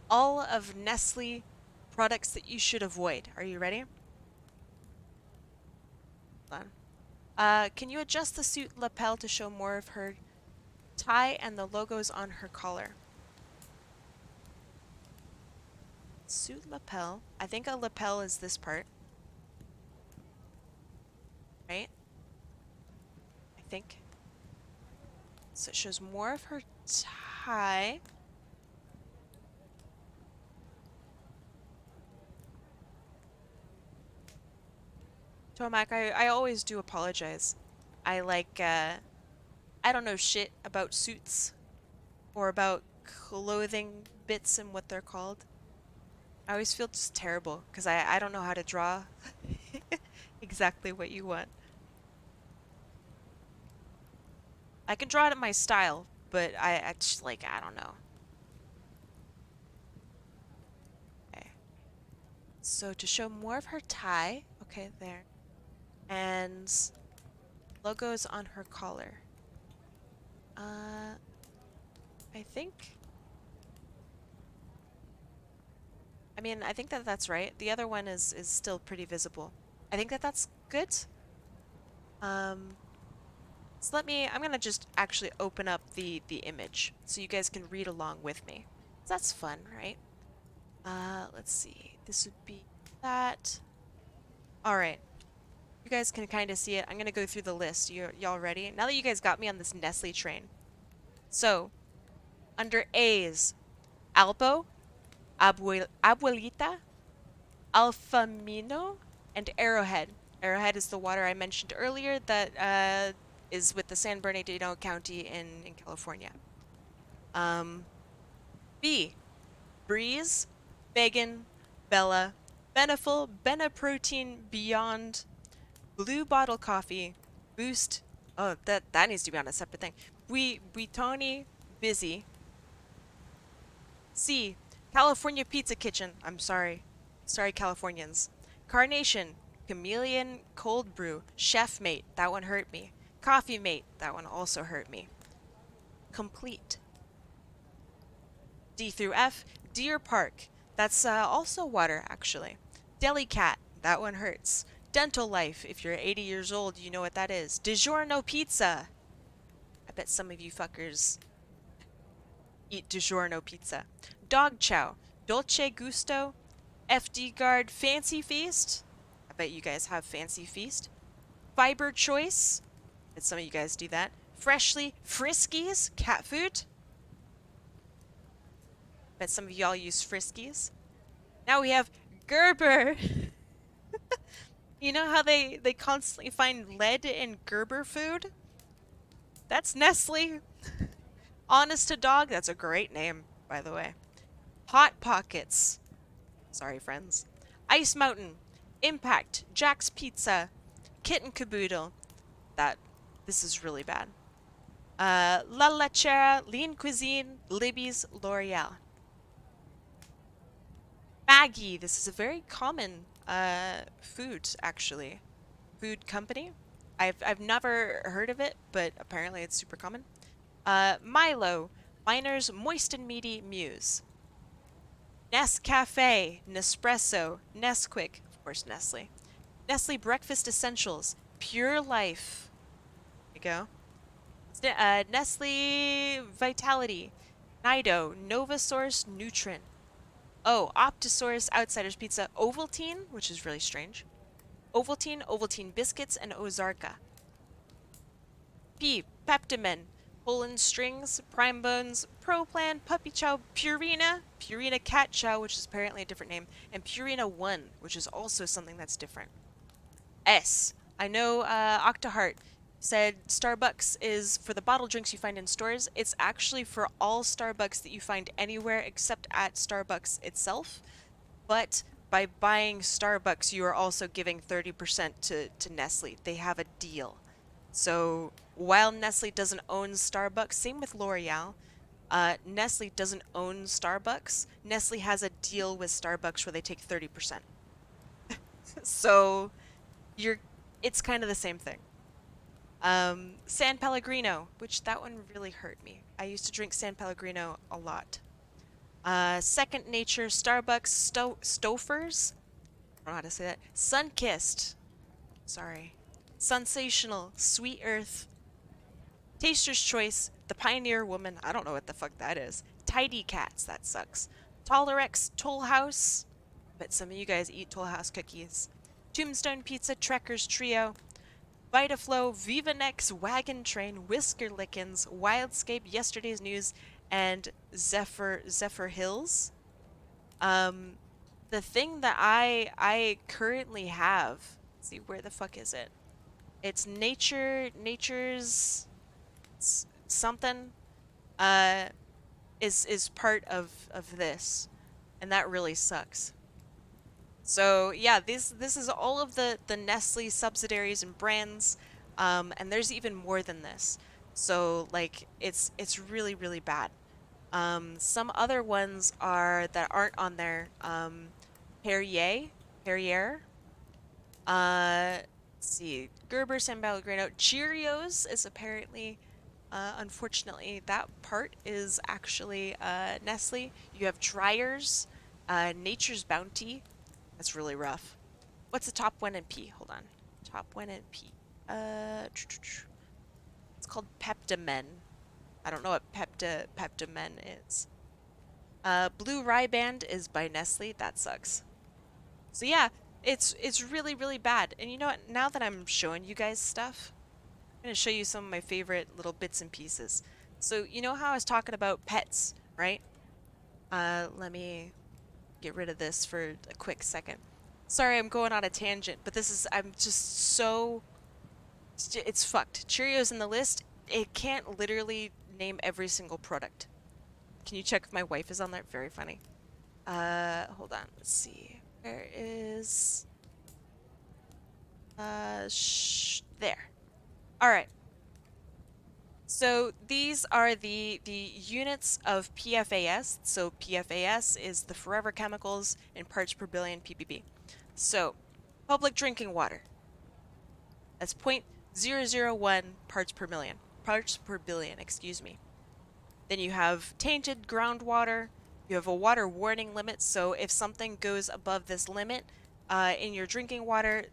all of Nestle products that you should avoid. Are you ready? Hold on. Can you adjust the suit lapel to show more of her tie and the logos on her collar? Suit lapel. I think a lapel is this part. Right? I think. So it shows more of her tie. Tomac, I always do apologize. I I don't know shit about suits or about clothing bits and what they're called. I always feel just terrible because I don't know how to draw exactly what you want. I can draw it in my style, but I just like, I don't know. Okay. So to show more of her tie, okay, there. And logos on her collar. I think. I mean, I think that that's right. The other one is still pretty visible. I think that that's good. So I'm gonna just actually open up the image so you guys can read along with me. So that's fun, right? Let's see. This would be that. All right. You guys can kind of see it. I'm gonna go through the list. Y'all ready? Now that you guys got me on this Nestle train. So, under A's, Albo, Abuelita, Alfamino, and Arrowhead. Arrowhead is the water I mentioned earlier that is with the San Bernardino County in California. B, Breeze, Vegan, Bella, Beneful, Beneprotein Beyond, Blue Bottle Coffee, Boost. Oh, that needs to be on a separate thing. Buitoni, Busy. C, California Pizza Kitchen. I'm sorry. Sorry, Californians. Carnation, Chameleon Cold Brew, Chef Mate. That one hurt me. Coffee Mate. That one also hurt me. Complete. D through F, Deer Park. That's also water, actually. Deli Cat. That one hurts. Dental Life. If you're 80 years old, you know what that is. DiGiorno Pizza. I bet some of you fuckers eat DiGiorno pizza. Dog Chow. Dolce Gusto. FD Guard. Fancy Feast. I bet you guys have Fancy Feast. Fiber Choice. I bet some of you guys do that. Freshly. Friskies. Cat food. I bet some of y'all use Friskies. Now we have Gerber. You know how they constantly find lead in Gerber food? That's Nestle. Honest to Dog, that's a great name, by the way. Hot Pockets. Sorry, friends. Ice Mountain. Impact. Jack's Pizza. Kitten Caboodle. This is really bad. La Lechera, Lean Cuisine, Libby's, L'Oreal. Maggie. This is a very common food, actually. Food company. I've never heard of it, but apparently it's super common. Milo, Miner's Moist and Meaty Muse. Nescafe, Nespresso, Nesquik, of course Nestle. Nestle Breakfast Essentials, Pure Life. There you go. Nestle Vitality, Nido, Novasource, Nutrin. Oh, Optosaurus Outsiders Pizza, Ovaltine, which is really strange. Ovaltine, Ovaltine Biscuits, and Ozarka. P, Peptamen, Poland Strings, Prime Bones, Pro Plan, Puppy Chow, Purina, Purina Cat Chow, which is apparently a different name, and Purina 1, which is also something that's different. S. I know Octaheart said Starbucks is for the bottle drinks you find in stores. It's actually for all Starbucks that you find anywhere except at Starbucks itself. But by buying Starbucks, you are also giving 30% to Nestle. They have a deal. So while Nestle doesn't own Starbucks, same with L'Oreal, Nestle doesn't own Starbucks. Nestle has a deal with Starbucks where they take 30%. So you're it's kind of the same thing. San Pellegrino, which that one really hurt me. I used to drink San Pellegrino a lot. Second Nature, Starbucks, Stofers. I don't know how to say that. Sunkissed. Sorry. Sensational, Sweet Earth, Taster's Choice, The Pioneer Woman. I don't know what the fuck that is. Tidy Cats. That sucks. Tolerex, Toll House. Bet some of you guys eat Toll House cookies. Tombstone Pizza, Trekkers Trio, Vitaflow, Viva Nex, Wagon Train, Whisker Lickens, Wildscape, Yesterday's News, and Zephyr Hills. The thing that I currently have, let's see, where the fuck is it? It's Nature's something is part of this, and that really sucks. So yeah, this is all of the Nestle subsidiaries and brands, and there's even more than this. So like it's really really bad. Some other ones are that aren't on there. Perrier. Let's see, Gerber, San Pellegrino, Cheerios is apparently, unfortunately, that part is actually Nestle. You have Dryers, Nature's Bounty. That's really rough. What's the top one in P? Hold on. Top one in P. It's called Peptamen. I don't know what Peptamen is. Blue Riband is by Nestle. That sucks. So yeah, it's really really bad. And you know what? Now that I'm showing you guys stuff, I'm gonna show you some of my favorite little bits and pieces. So you know how I was talking about pets, right? Let me get rid of this for a quick second. Sorry, I'm going on a tangent, but I'm just so, it's fucked. Cheerios in the list, it can't literally name every single product. Can you check if my wife is on there? Very funny. Hold on, let's see. Where is, there. All right. So these are the units of PFAS. So PFAS is the forever chemicals in parts per billion ppb. So public drinking water. That's 0.001 parts per million. Parts per billion, excuse me. Then you have tainted groundwater. You have a water warning limit. So if something goes above this limit in your drinking water,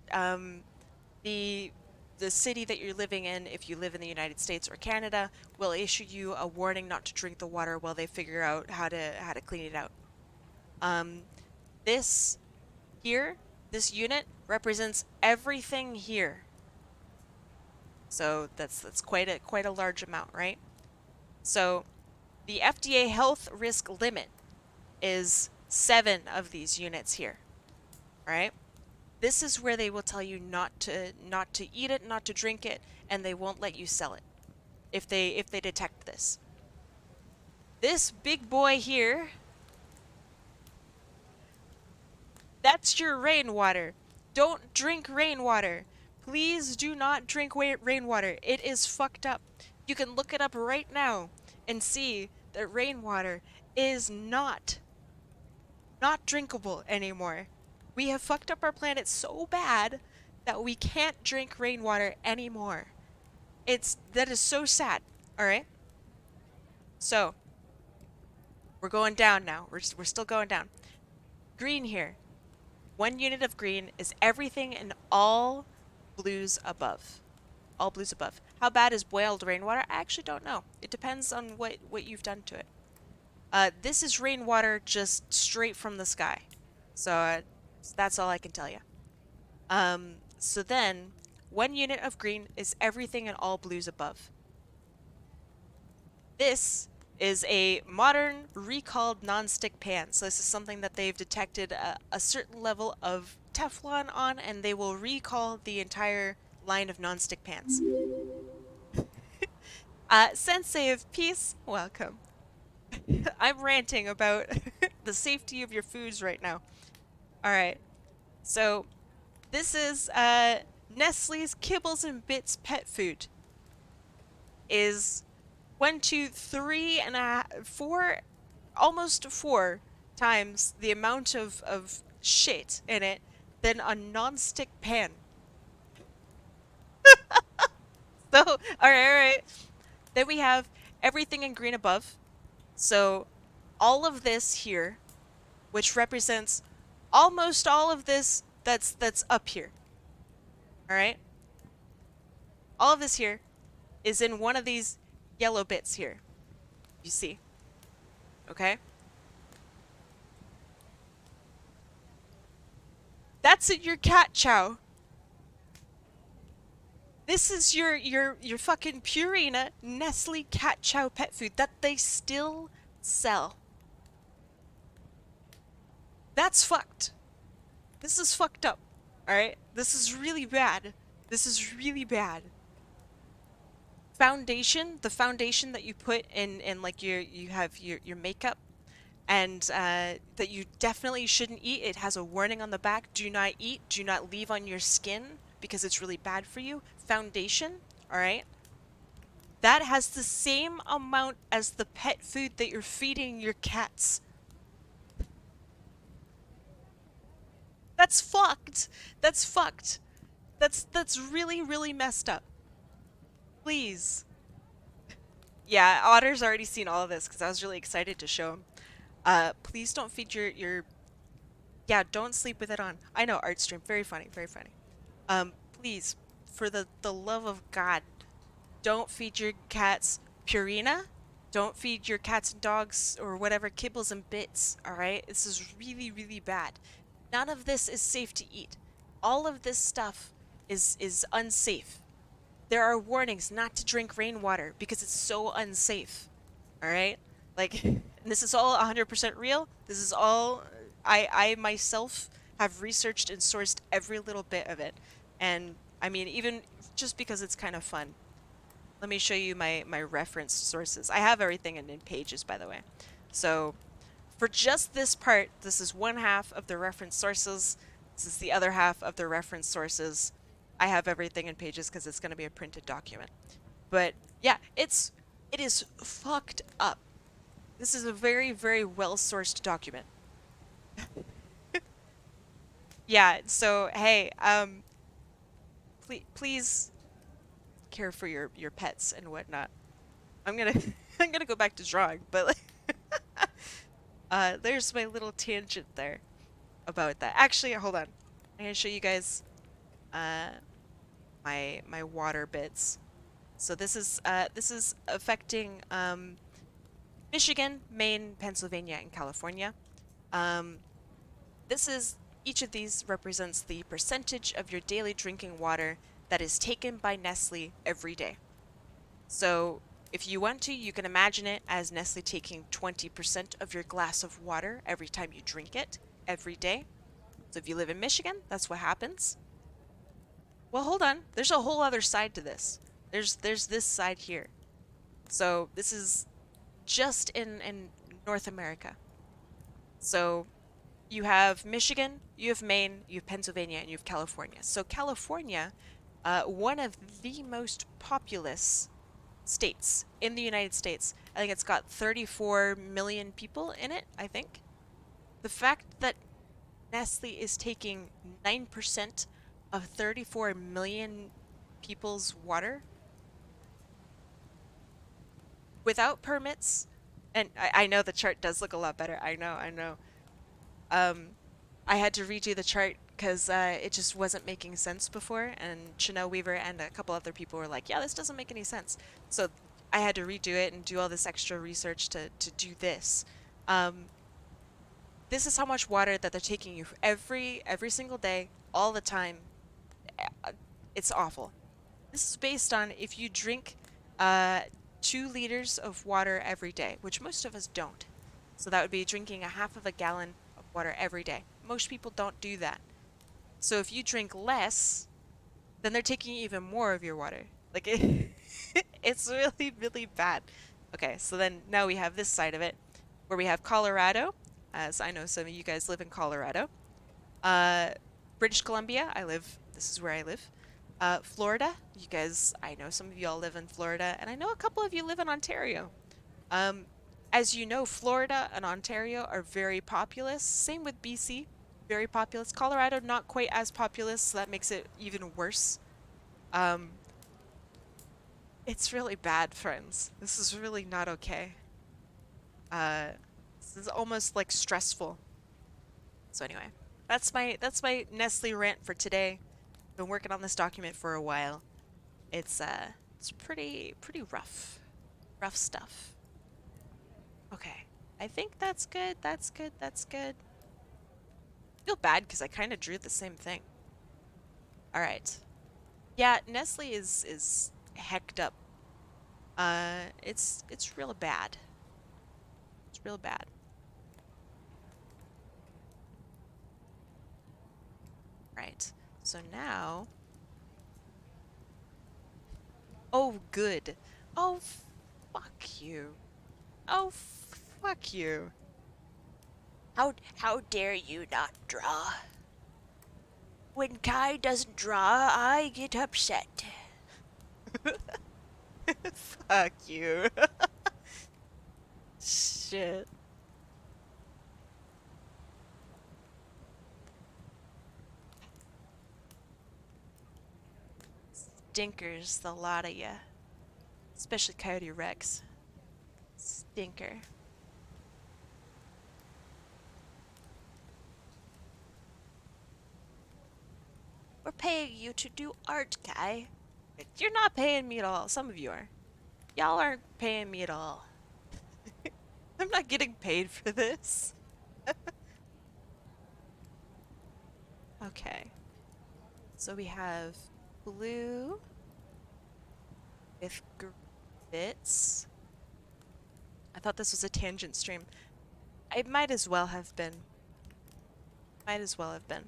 the city that you're living in, if you live in the United States or Canada, will issue you a warning not to drink the water while they figure out how to clean it out. This here, this unit represents everything here. So that's quite a large amount, right? So the FDA health risk limit is 7 of these units here, right? This is where they will tell you not to eat it, not to drink it, and they won't let you sell it if they detect this. This big boy here, that's your rainwater. Don't drink rainwater. Please do not drink rainwater. It is fucked up. You can look it up right now and see that rainwater is not drinkable anymore. We have fucked up our planet so bad that we can't drink rainwater anymore. That is so sad. All right. So we're going down now. We're still going down. Green here. 1 unit of green is everything in all blues above. All blues above. How bad is boiled rainwater? I actually don't know. It depends on what you've done to it. This is rainwater just straight from the sky. So that's all I can tell you. So then 1 unit of green is everything in all blues above. This is a modern recalled non-stick pan. So this is something that they've detected a certain level of Teflon on, and they will recall the entire line of non-stick pans. Sensei of Peace, welcome. I'm ranting about the safety of your foods right now. All right, so this is Nestle's Kibbles and Bits pet food. Is 1, 2, 3 and 4, almost 4 times the amount of shit in it than a non-stick pan. So, all right. Then we have everything in green above. So, all of this here, which represents almost all of this that's up here. All right? All of this here is in one of these yellow bits here. You see? Okay? That's in your cat chow. This is your fucking Purina Nestle cat chow pet food that they still sell. That's fucked. This is fucked up. Alright? This is really bad. This is really bad. Foundation, the foundation that you put in like you have your makeup and that you definitely shouldn't eat. It has a warning on the back. Do not eat. Do not leave on your skin because it's really bad for you. Foundation, all right? That has the same amount as the pet food that you're feeding your cats. That's fucked. That's fucked. That's really, really messed up. Please. Yeah, Otter's already seen all of this because I was really excited to show him. Please don't feed your... Yeah, don't sleep with it on. I know, art stream. Very funny, very funny. Please, for the love of God, don't feed your cats Purina. Don't feed your cats and dogs or whatever kibbles and bits, alright? This is really, really bad. None of this is safe to eat. All of this stuff is unsafe. There are warnings not to drink rainwater because it's so unsafe. Alright? Like, and this is all 100% real. This is all... I myself have researched and sourced every little bit of it. And, I mean, even just because it's kind of fun. Let me show you my reference sources. I have everything in pages, by the way. So, for just this part, this is one half of the reference sources. This is the other half of the reference sources. I have everything in pages because it's going to be a printed document. But, yeah, it is fucked up. This is a very, very well-sourced document. Yeah, so, hey, please care for your pets and whatnot. I'm gonna I'm gonna go back to drawing, but like, there's my little tangent there about that. Actually, hold on. I'm gonna show you guys my water bits. So this is affecting Michigan, Maine, Pennsylvania, and California. This is each of these represents the percentage of your daily drinking water that is taken by Nestle every day. So if you want to, you can imagine it as Nestle taking 20% of your glass of water every time you drink it every day. So if you live in Michigan, that's what happens. Well, hold on. There's a whole other side to this. There's this side here. So this is just in North America. So you have Michigan, you have Maine, you have Pennsylvania, and you have California. So California, one of the most populous states in the United States. I think it's got 34 million people in it, I think. The fact that Nestle is taking 9% of 34 million people's water without permits, and I know the chart does look a lot better. I know. I had to redo the chart because it just wasn't making sense before, and Chanel Weaver and a couple other people were like, yeah, this doesn't make any sense. So I had to redo it and do all this extra research to do this. This is how much water that they're taking you every single day, all the time. It's awful. This is based on if you drink 2 liters of water every day, which most of us don't. So that would be drinking a half of a gallon of water every day. Most people don't do that. So if you drink less, then they're taking even more of your water. Like it's really, really bad. Okay, so then now we have this side of it, where we have Colorado, as I know some of you guys live in Colorado. Uh, British Columbia, this is where I live. Florida, you guys, I know some of you all live in Florida, and I know a couple of you live in Ontario. Um, as you know, Florida and Ontario are very populous. Same with BC, very populous. Colorado, not quite as populous, so that makes it even worse. Um, it's really bad, friends. This is really not okay. This is almost like stressful. So anyway, that's my Nestle rant for today. Been working on this document for a while. It's pretty rough. Rough stuff. Okay. I think that's good. That's good. That's good. I feel bad because I kind of drew the same thing. All right. Yeah, Nestle is hecked up. It's real bad. It's real bad. Right. So now. Oh, good. Oh, fuck you. Oh, fuck you. How dare you not draw? When Kai doesn't draw, I get upset. Fuck you. Shit. Stinkers, the lot of ya. Especially Coyote Rex. Stinker. We're paying you to do art, Kai. You're not paying me at all. Some of you are. Y'all aren't paying me at all. I'm not getting paid for this. Okay. So we have blue with bits. I thought this was a tangent stream. It might as well have been. Might as well have been.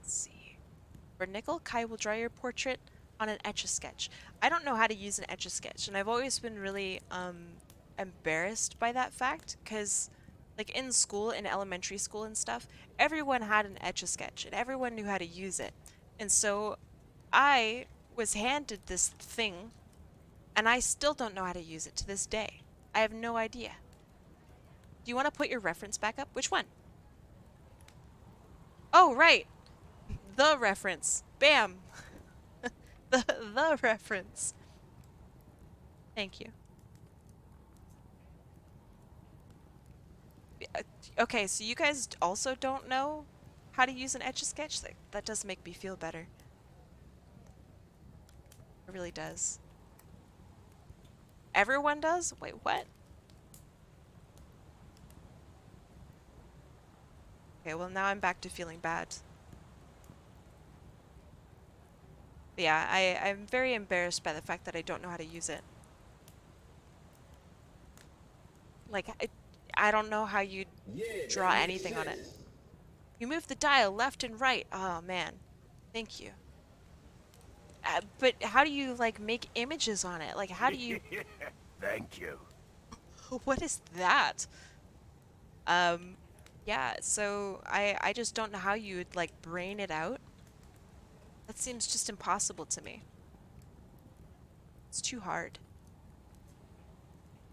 Let's see. For nickel, Kai will draw your portrait on an Etch-a-Sketch. I don't know how to use an Etch-a-Sketch, and I've always been really embarrassed by that fact, because like in school, in elementary school and stuff, everyone had an Etch-a-Sketch, and everyone knew how to use it. And so I was handed this thing, and I still don't know how to use it to this day. I have no idea. Do you want to put your reference back up? Which one? Oh, right. The reference. Bam. the reference. Thank you. Okay, so you guys also don't know how to use an Etch-a-Sketch? That does make me feel better. It really does. Everyone does? Wait, what? Okay, well now I'm back to feeling bad. But yeah, I'm very embarrassed by the fact that I don't know how to use it. Like, I don't know how you draw anything on it. You move the dial left and right. Oh, man. Thank you. But how do you, like, make images on it? Like, how do you... Thank you. What is that? Yeah, so I just don't know how you would, like, brain it out. That seems just impossible to me. It's too hard.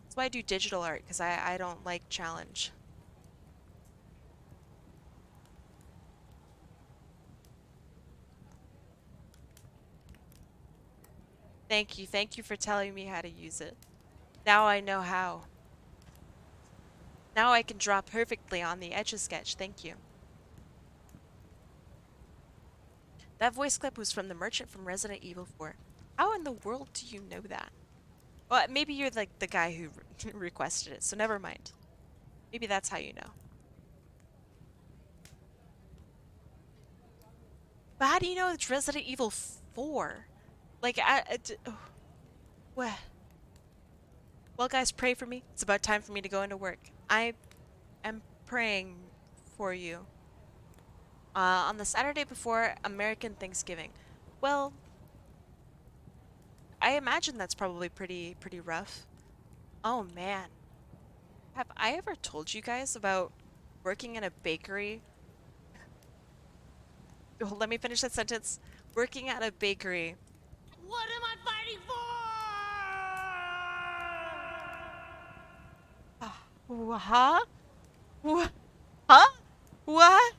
That's why I do digital art, because I don't like challenge. Thank you. Thank you for telling me how to use it. Now I know how. Now I can draw perfectly on the Etch-a-Sketch. Thank you. That voice clip was from the merchant from Resident Evil 4. How in the world do you know that? Well, maybe you're like the guy who requested it, so never mind. Maybe that's how you know. But how do you know it's Resident Evil 4? Like, well, well, guys, pray for me. It's about time for me to go into work. I am praying for you. On the Saturday before American Thanksgiving. Well, I imagine that's probably pretty rough. Oh man. Have I ever told you guys about working in a bakery? Oh, let me finish that sentence. Working at a bakery. What am I fighting Huh? What? Huh? What?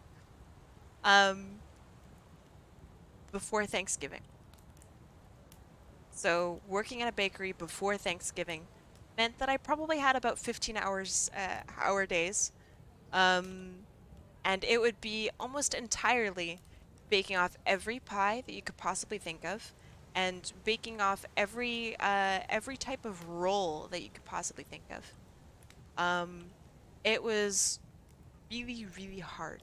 Um, before Thanksgiving. So working at a bakery before Thanksgiving meant that I probably had about 15 hour days. Um, and it would be almost entirely baking off every pie that you could possibly think of, and baking off every type of roll that you could possibly think of. Um, it was really hard.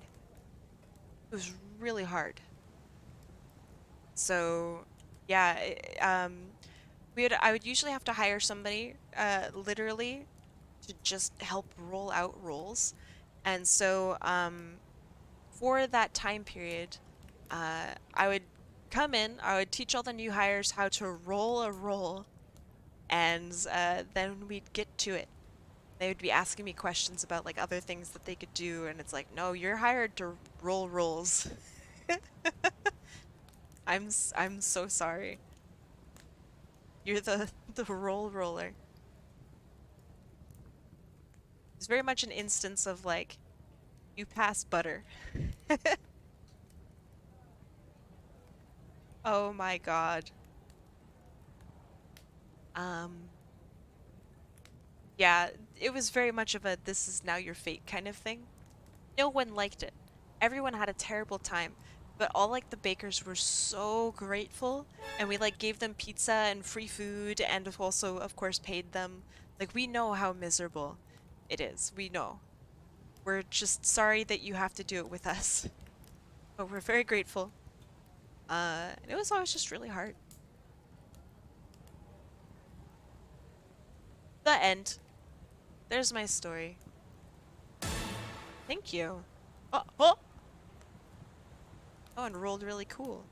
It was really hard. So, yeah, I would usually have to hire somebody, literally, to just help roll out rolls, and so, for that time period, I would come in, I would teach all the new hires how to roll a roll, and then we'd get to it. They would be asking me questions about like other things that they could do, and it's like, no, you're hired to roll rolls. I'm so sorry. You're the roll roller. It's very much an instance of like, you pass butter. Oh my god. Um, yeah, it was very much of a this is now your fate kind of thing. No one liked it. Everyone had a terrible time, but all like the bakers were so grateful, and we like gave them pizza and free food, and also of course paid them. Like, we know how miserable it is. We know. We're just sorry that you have to do it with us. But we're very grateful. And it was always just really hard. The end. There's my story. Thank you. Oh! Oh, and rolled really cool.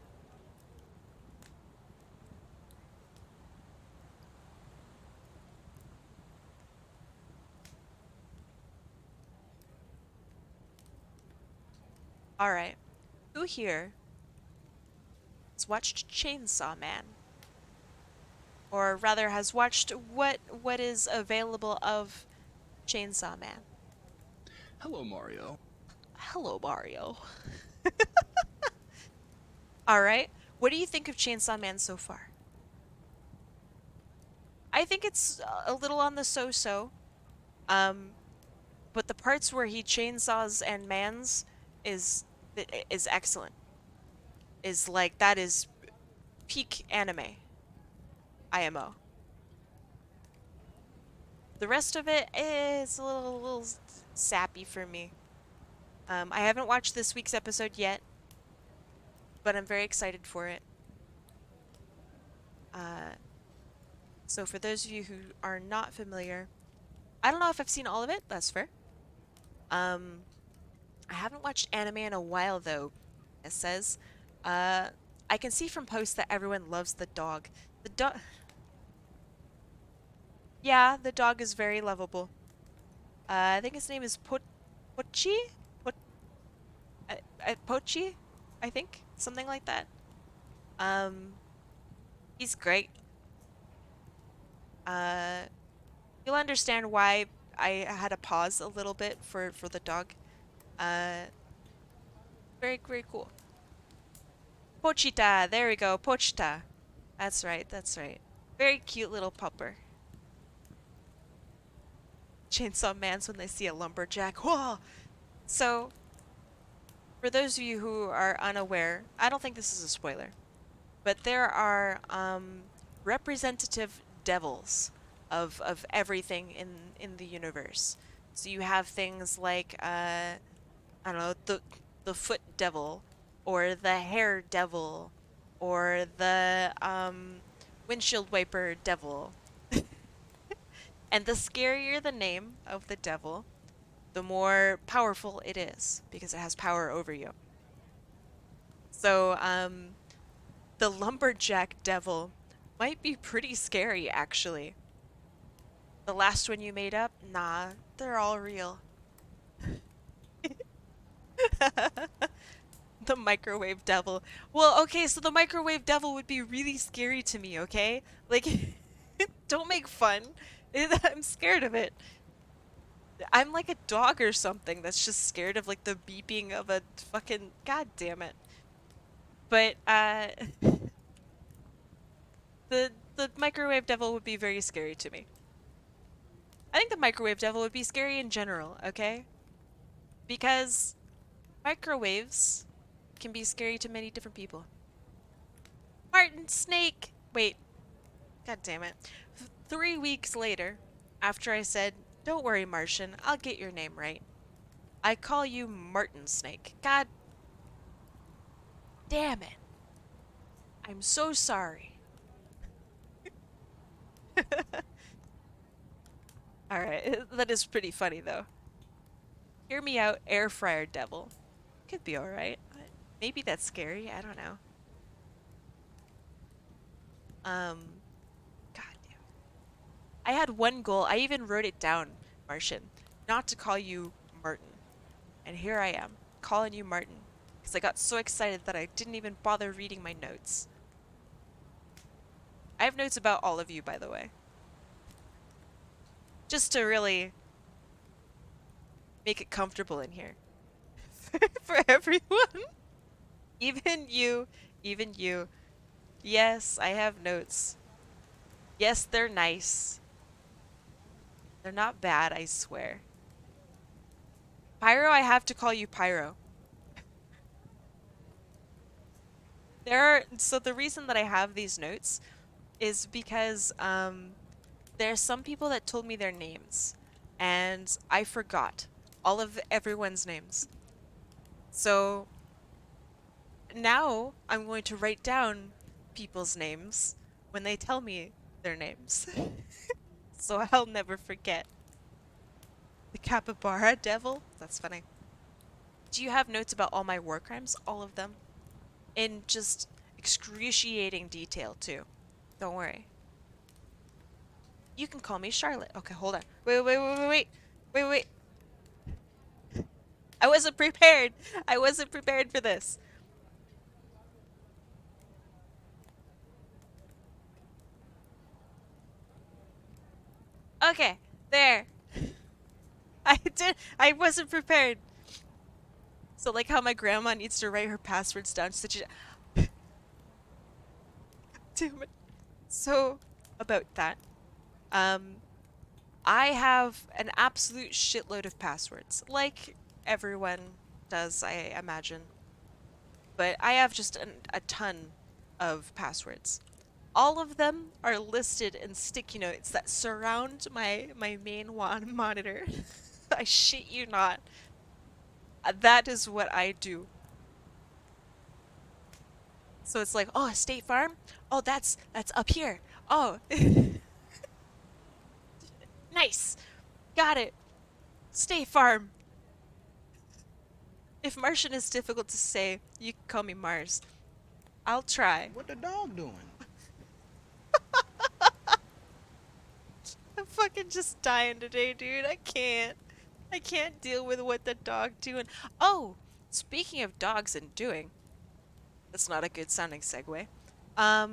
Alright. Who here has watched Chainsaw Man? Or rather has watched what is available of Chainsaw Man? Hello, Mario. Hello, Mario. Alright. What do you think of Chainsaw Man so far? I think it's a little on the so-so. Um, but the parts where he chainsaws and mans is is excellent. Is like, that is peak anime. IMO. The rest of it is a little sappy for me. I haven't watched this week's episode yet, but I'm very excited for it. So for those of you who are not familiar, I don't know if I've seen all of it, that's fair. I haven't watched anime in a while though, it says. I can see from posts that everyone loves the dog. The dog... Yeah, the dog is very lovable. I think his name is Pochi? Pochi? I think? Something like that. He's great. You'll understand why I had to pause a little bit for the dog. Very cool. Pochita, there we go, Pochita. That's right. Very cute little pupper. Chainsaw Mans when they see a lumberjack. Whoa! So, for those of you who are unaware, I don't think this is a spoiler, but there are representative devils of everything in the universe. So you have things like I don't know, the foot devil, or the hair devil, or the windshield wiper devil. And the scarier the name of the devil, the more powerful it is because it has power over you. So, the lumberjack devil might be pretty scary, actually. The last one you made up? Nah, they're all real. The microwave devil. Well, okay, so the microwave devil would be really scary to me, okay? Like, don't make fun. I'm scared of it. I'm like a dog or something that's just scared of like the beeping of a fucking god damn it. But the microwave devil would be very scary to me. I think the microwave devil would be scary in general, okay? Because microwaves can be scary to many different people. Martin Snake! Wait, god damn it. 3 weeks later, after I said, "Don't worry, Martian, I'll get your name right," I call you Martin Snake. God damn it. I'm so sorry. Alright, that is pretty funny though. Hear me out, air fryer devil. Could be alright. Maybe that's scary, I don't know. God damn. I had one goal, I even wrote it down, Martian, not to call you Martin. And here I am, calling you Martin, because I got so excited that I didn't even bother reading my notes. I have notes about all of you, by the way. Just to really make it comfortable in here. For everyone. Even you, even you. Yes, I have notes. Yes, they're nice. They're not bad, I swear. Pyro, I have to call you Pyro. So the reason that I have these notes is because there are some people that told me their names and I forgot all of everyone's names. So now I'm going to write down people's names when they tell me their names. So I'll never forget. The capybara devil? That's funny. Do you have notes about all my war crimes? All of them? In just excruciating detail, too. Don't worry. You can call me Charlotte. Okay, hold on. Wait, wait, wait, wait, wait. Wait, wait. I wasn't prepared. I wasn't prepared for this. Okay, there. I wasn't prepared. So like how my grandma needs to write her passwords down so she damn it. So about that. Um I have an absolute shitload of passwords. Like everyone does, I imagine. But I have just a ton of passwords. All of them are listed in sticky notes that surround my main monitor. I shit you not. That is what I do. So it's like, oh, State Farm? Oh, that's up here. Oh. Nice. Got it. State Farm. If Martian is difficult to say, you can call me Mars. I'll try. What the dog doing? I'm fucking just dying today, dude. I can't. I can't deal with what the dog doing. Oh, speaking of dogs and doing, that's not a good sounding segue. I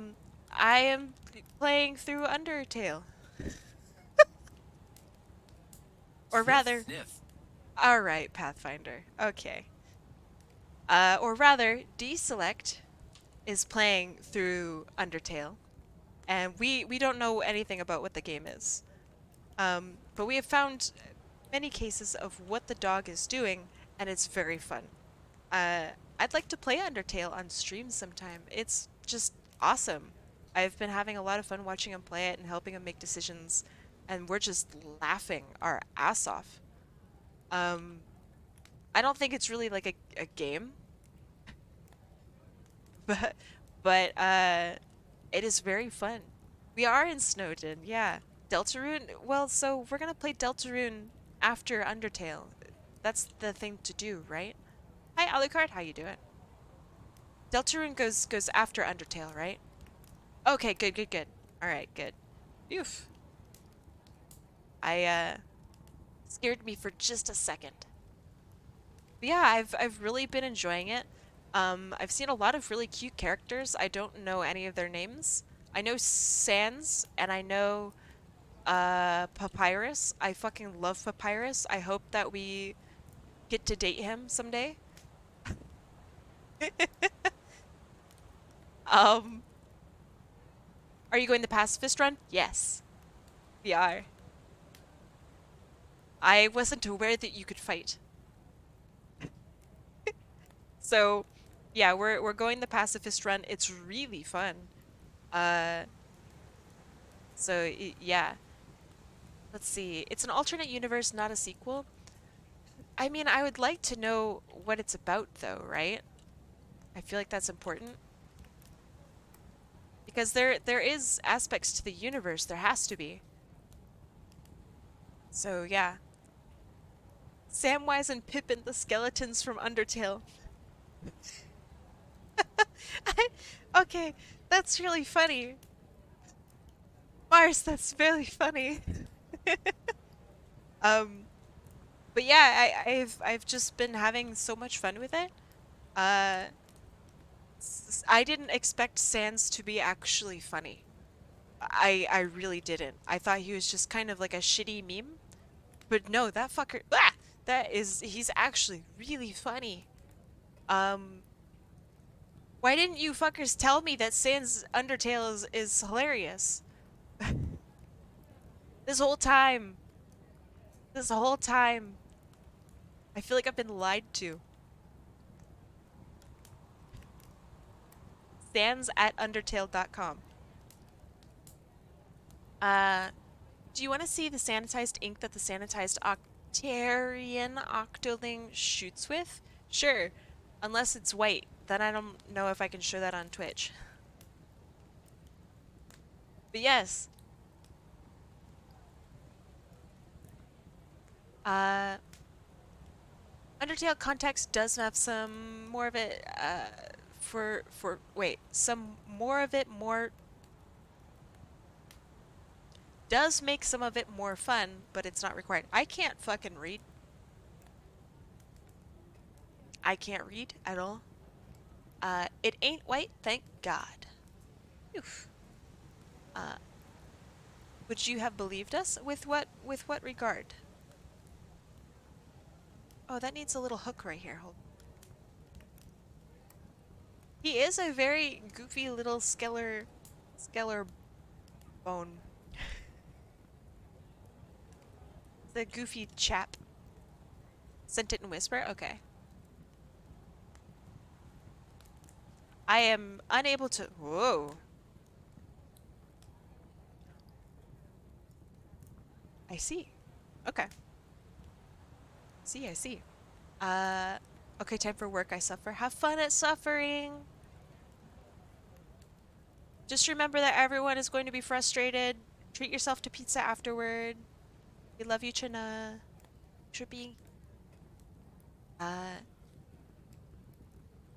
am playing through Undertale. Or rather, Sniff. alright, Pathfinder. Okay. Or rather, Deselect is playing through Undertale. And we don't know anything about what the game is. But we have found many cases of what the dog is doing, and it's very fun. I'd like to play Undertale on stream sometime. It's just awesome. I've been having a lot of fun watching him play it and helping him make decisions, and we're just laughing our ass off. I don't think it's really like a game. but it is very fun. We are in Snowdin, yeah. Deltarune, well, so we're gonna play Deltarune after Undertale. That's the thing to do, right? Hi, Alucard, how you doing? Deltarune goes after Undertale, right? Okay, good, good, good. All right, good. Oof. I scared me for just a second. But yeah, I've really been enjoying it. I've seen a lot of really cute characters. I don't know any of their names. I know Sans and I know Papyrus. I fucking love Papyrus. I hope that we get to date him someday. Um, are you going the pacifist run? Yes, we are. I wasn't aware that you could fight. So, yeah, we're going the pacifist run. It's really fun. Uh, yeah. Let's see. It's an alternate universe, not a sequel. I mean, I would like to know what it's about though, right? I feel like that's important. Because there is aspects to the universe, there has to be. So, yeah. Samwise and Pippin, the skeletons from Undertale. Okay, that's really funny. Mars, that's really funny. Um, but yeah, I've just been having so much fun with it. Uh, I didn't expect Sans to be actually funny. I really didn't. I thought he was just kind of like a shitty meme. But no, that fucker, he's actually really funny. Um, why didn't you fuckers tell me that Sans Undertale is hilarious? This whole time. This whole time. I feel like I've been lied to. Sans at undertale.com. Uh, do you want to see the sanitized ink that the sanitized Octarian Octoling shoots with? Sure. Unless it's white. Then I don't know if I can show that on Twitch. But yes. Uh, Undertale context does have some more of it, some more of it more, does make some of it more fun, but it's not required. I can't fucking read. I can't read at all. It ain't white, thank God. Oof. Uh, would you have believed us? With what regard? Oh, that needs a little hook right here. Hold. He is a very goofy little skeller bone. The goofy chap. Sent it in whisper? Okay. I am unable to... Whoa. I see. Okay. I see. Okay, time for work. I suffer. Have fun at suffering. Just remember that everyone is going to be frustrated. Treat yourself to pizza afterward. We love you, Chana. Trippy. Uh,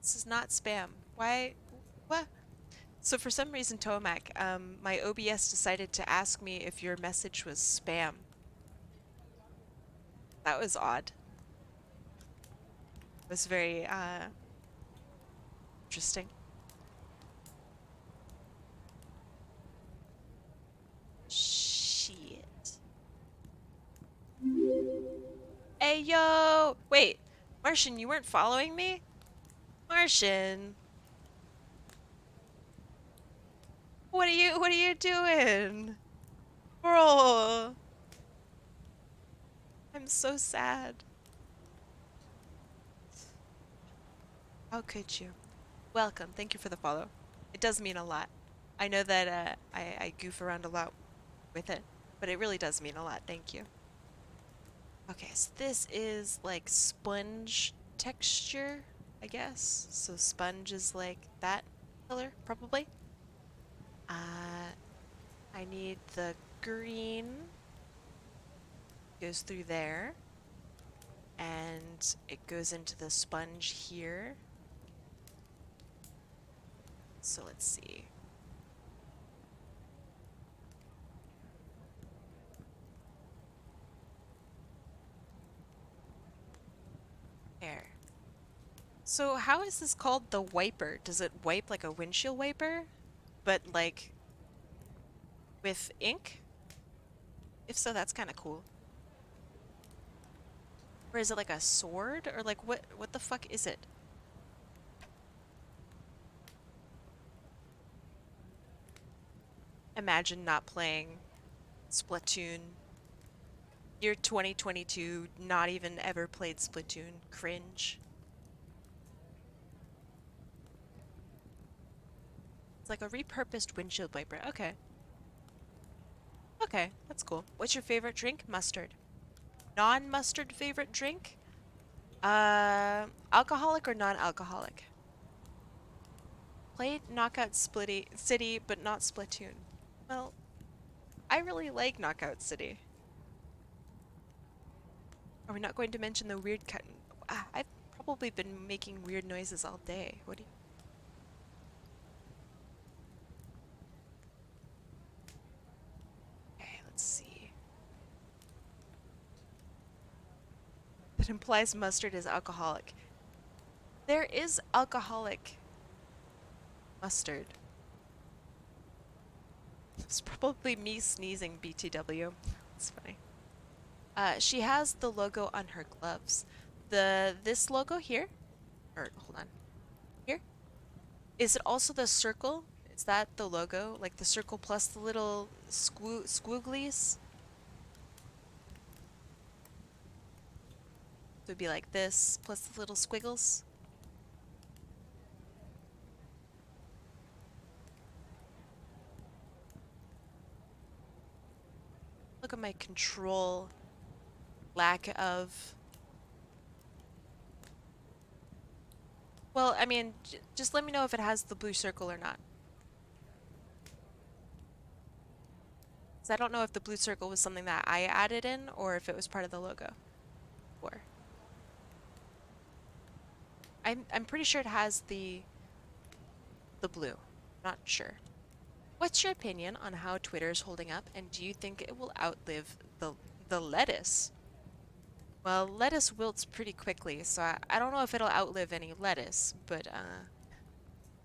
this is not spam. Why? What? So for some reason, Tomac, my OBS decided to ask me if your message was spam. That was odd. It was very, interesting. Shit. Hey, yo! Wait, Martian, you weren't following me? Martian! What are you doing? Bro! I'm so sad. How could you? Welcome. Thank you for the follow. It does mean a lot. I know that I goof around a lot with it, but it really does mean a lot. Thank you. Okay, so this is like sponge texture, I guess. So sponge is like that. color, probably. I need the green. Goes through there. And it goes into the sponge here. So let's see. There. So how is this called the wiper? Does it wipe like a windshield wiper? But like with ink? If so, that's kind of cool. Or is it like a sword? Or like what the fuck is it? Imagine not playing Splatoon. Year 2022, not even ever played Splatoon. Cringe. It's like a repurposed windshield wiper. Okay. Okay, that's cool. What's your favorite drink? Mustard. Non-mustard favorite drink? Alcoholic or non-alcoholic? Played Knockout Splitty City, but not Splatoon. Well, I really like Knockout City. Are we not going to mention the weird cut? I've probably been making weird noises all day. What do you... Okay, let's see. That implies mustard is alcoholic. There is alcoholic mustard. It's probably me sneezing, BTW. It's funny. She has the logo on her gloves. This logo here, or hold on, here. Is it also the circle? Is that the logo? Like the circle plus the little squigglies? So it'd be like this plus the little squiggles. Look at my control lack of... Well, I mean, just let me know if it has the blue circle or not. 'Cause I don't know if the blue circle was something that I added in or if it was part of the logo. Or I'm pretty sure it has the blue. Not sure. What's your opinion on how Twitter is holding up, and do you think it will outlive the lettuce? Well, lettuce wilts pretty quickly, so I don't know if it'll outlive any lettuce, but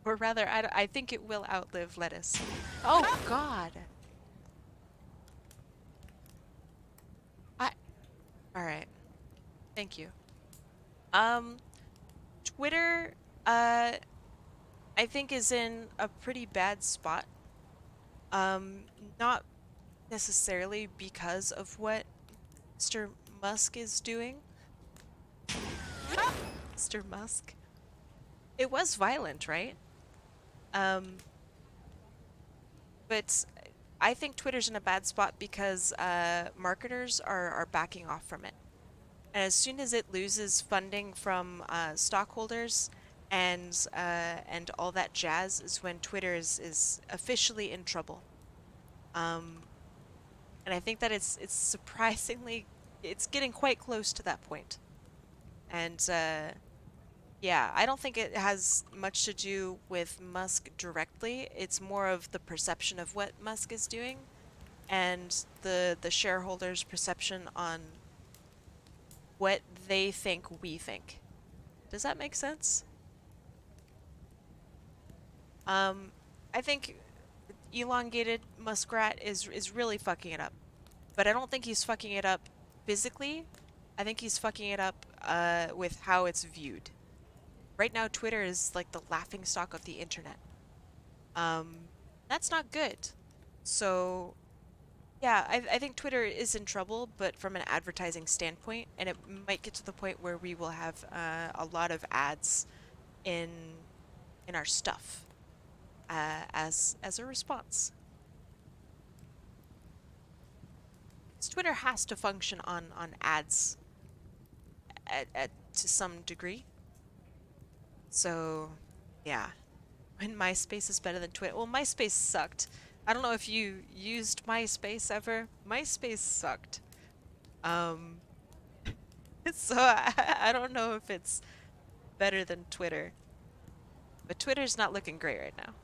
or rather, I think it will outlive lettuce. Oh God! All right. Thank you. Twitter, I think is in a pretty bad spot. Not necessarily because of what Mr. Musk is doing. Mr. Musk. It was violent, right? But I think Twitter's in a bad spot because marketers are backing off from it. And as soon as it loses funding from stockholders and all that jazz is when Twitter is officially in trouble. And I think that it's surprisingly, it's getting quite close to that point. And yeah, I don't think it has much to do with Musk directly. It's more of the perception of what Musk is doing and the shareholders' perception on what they think we think. Does that make sense? I think elongated muskrat is really fucking it up. But I don't think he's fucking it up physically. I think he's fucking it up with how it's viewed. Right now, Twitter is like the laughingstock of the internet. That's not good. So, yeah, I think Twitter is in trouble, but from an advertising standpoint, and it might get to the point where we will have a lot of ads in our stuff as a response. Twitter has to function on ads to some degree. So, yeah. When MySpace is better than Twitter. Well, MySpace sucked. I don't know if you used MySpace ever. MySpace sucked. Um, so I don't know if it's better than Twitter. But Twitter's not looking great right now.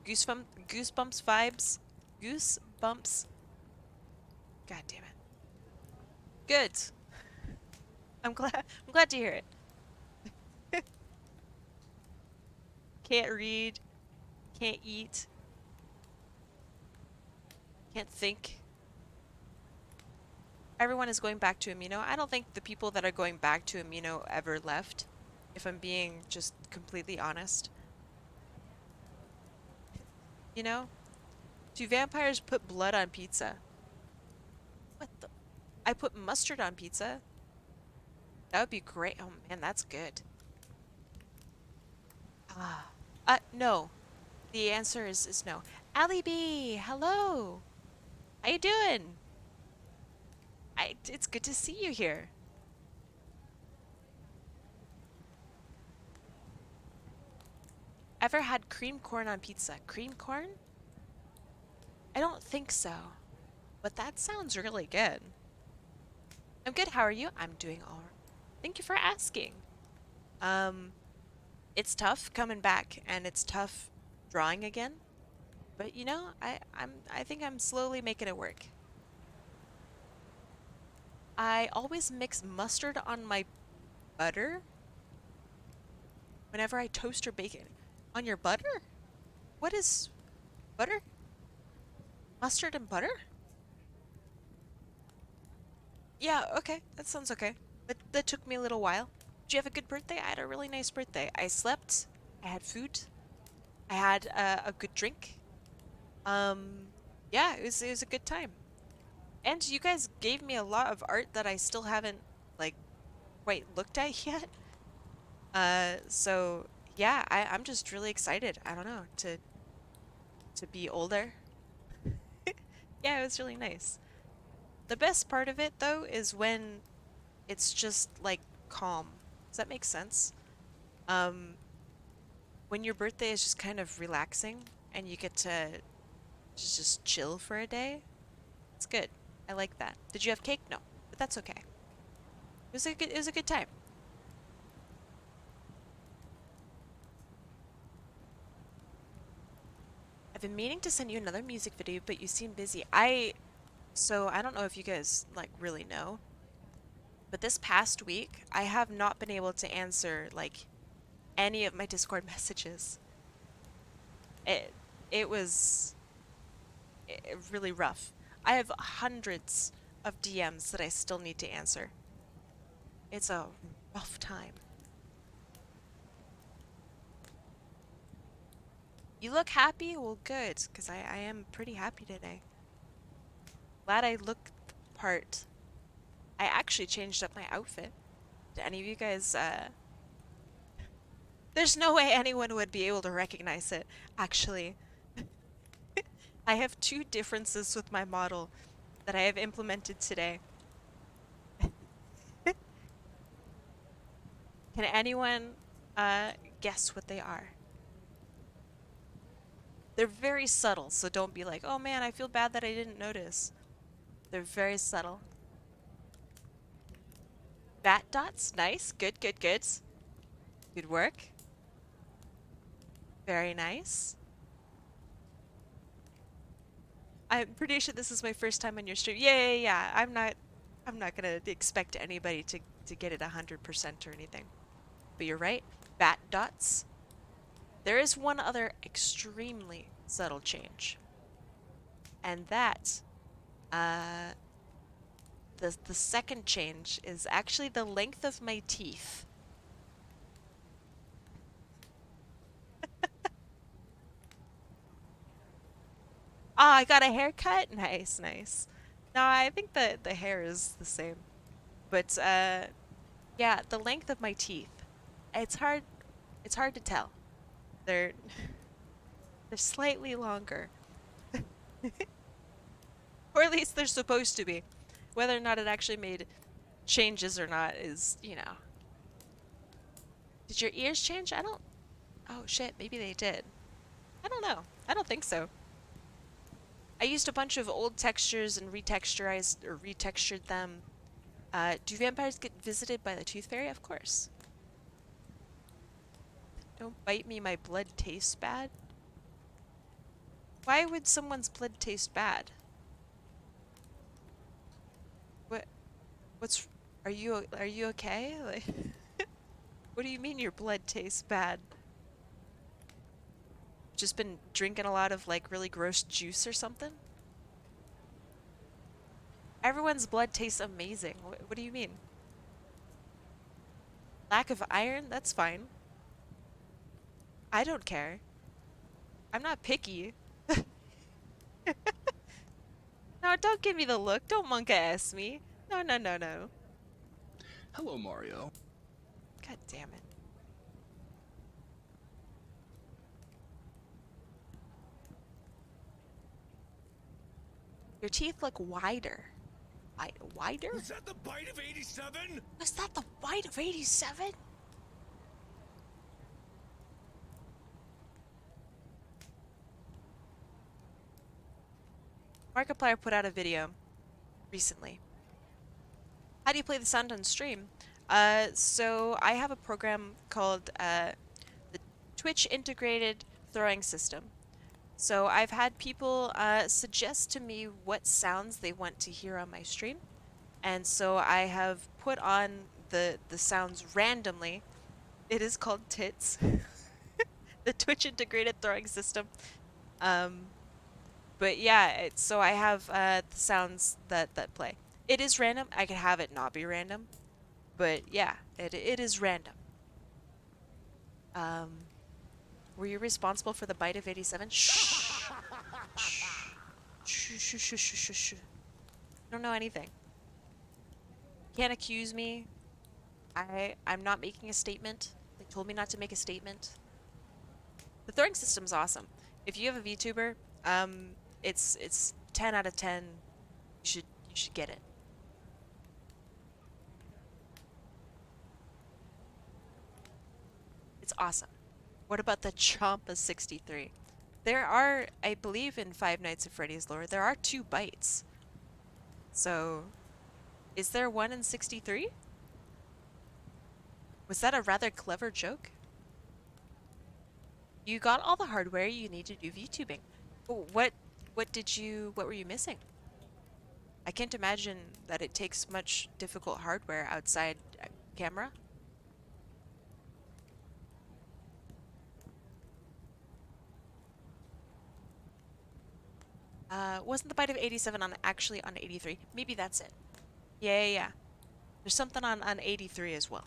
Goosebumps vibes. Goosebumps. God damn it. Good. I'm glad to hear it. Can't read. Can't eat. Can't think. Everyone is going back to Amino. I don't think the people that are going back to Amino ever left, if I'm being just completely honest. You know? Do vampires put blood on pizza? What the? I put mustard on pizza? That would be great. Oh man, that's good. Ah. No. The answer is no. Allie B, hello. How you doing? It's good to see you here. Ever had cream corn on pizza? Cream corn? I don't think so. But that sounds really good. I'm good, how are you? I'm doing all right. Thank you for asking. It's tough coming back and it's tough drawing again. But you know, I think I'm slowly making it work. I always mix mustard on my butter whenever I toast or bake it. On your butter? What is butter? Mustard and butter? Yeah, okay. That sounds okay. But that took me a little while. Did you have a good birthday? I had a really nice birthday. I slept. I had food. I had a good drink. Yeah, it was a good time. And you guys gave me a lot of art that I still haven't like quite looked at yet. So yeah, I'm just really excited. I don't know, to be older. Yeah, it was really nice. The best part of it though is when it's just like calm. Does that make sense? Um, when your birthday is just kind of relaxing and you get to just chill for a day, it's good. I like that. Did you have cake? No, but that's okay. It was a good time. I've been meaning to send you another music video, but you seem busy. So I don't know if you guys like really know, but this past week I have not been able to answer like any of my Discord messages. It it was really rough. I have hundreds of DMs that I still need to answer. It's a rough time. You look happy? Well, good, because I am pretty happy today. Glad I look the part. I actually changed up my outfit. Did any of you guys, There's no way anyone would be able to recognize it, actually. I have two differences with my model that I have implemented today. Can anyone guess what they are? They're very subtle, so don't be like, oh man, I feel bad that I didn't notice. They're very subtle. Bat dots, nice, good, good, good. Good work. Very nice. I'm pretty sure this is my first time on your stream. Yeah. I'm not gonna expect anybody to get it 100% or anything. But you're right. Bat dots. There is one other extremely subtle change. And that, the second change is actually the length of my teeth. Ah, I got a haircut? Nice, nice. No, I think the hair is the same. But, yeah, the length of my teeth. It's hard to tell. They're they're slightly longer. Or at least they're supposed to be. Whether or not it actually made changes or not is, you know, Did your ears change? I don't... Oh shit, maybe they did. I don't know. I don't think so. I used a bunch of old textures and retextured them. Do vampires get visited by the tooth fairy? Of course. Don't bite me, my blood tastes bad. Why would someone's blood taste bad? What? What's... Are you okay? Like, what do you mean your blood tastes bad? Just been drinking a lot of like really gross juice or something? Everyone's blood tastes amazing. What do you mean? Lack of iron? That's fine. I don't care. I'm not picky. No, don't give me the look. Don't monka-ass me. No, no, no, no. Hello, Mario. God damn it. Your teeth look wider. Wider? Was that the bite of 87? Was that the bite of 87? Markiplier put out a video recently. How do you play the sound on stream? So I have a program called the Twitch Integrated Throwing System. So I've had people suggest to me what sounds they want to hear on my stream. And so I have put on the sounds randomly. It is called TITS. The Twitch Integrated Throwing System. But yeah, so I have the sounds that play. It is random. I could have it not be random. But yeah, it is random. Were you responsible for the bite of 87? Shh. Shh. Shh, shh, shh, shh, shh, shh. Don't know anything. Can't accuse me. I'm not making a statement. They told me not to make a statement. The throwing system's awesome. If you have a VTuber, it's 10 out of 10. You should get it. It's awesome. What about the Champa 63? There are, I believe in Five Nights at Freddy's lore, there are 2 bites. So, is there one in 63? Was that a rather clever joke? You got all the hardware you need to do VTubing. What were you missing? I can't imagine that it takes much difficult hardware outside camera. Wasn't the bite of 87 actually on 83? Maybe that's it. Yeah. There's something on 83 as well.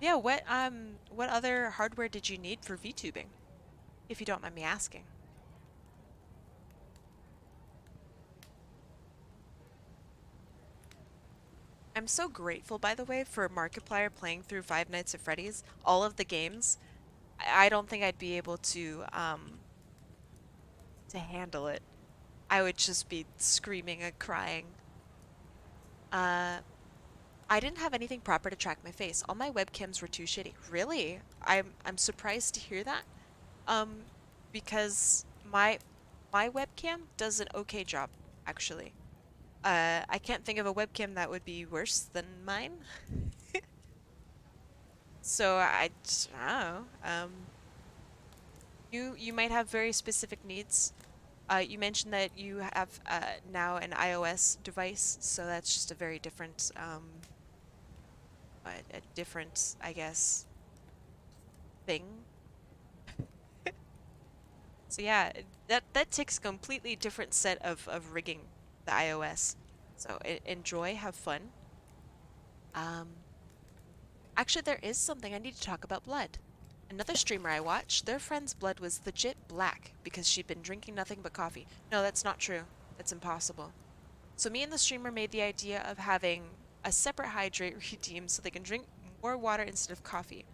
Yeah, what other hardware did you need for VTubing? If you don't mind me asking. I'm so grateful, by the way, for Markiplier playing through Five Nights at Freddy's, all of the games. I don't think I'd be able to handle it. I would just be screaming and crying. I didn't have anything proper to track my face. All my webcams were too shitty. Really? I'm surprised to hear that. Because my webcam does an okay job, actually. I can't think of a webcam that would be worse than mine. So I don't know. You might have very specific needs. You mentioned that you have now an iOS device, so that's just a very different, a different, I guess, thing. So yeah, that takes a completely different set of rigging the iOS. So enjoy, have fun. Actually, there is something I need to talk about blood. Another streamer I watched, their friend's blood was legit black because she'd been drinking nothing but coffee. No, that's not true. That's impossible. So me and the streamer made the idea of having a separate hydrate redeem so they can drink more water instead of coffee.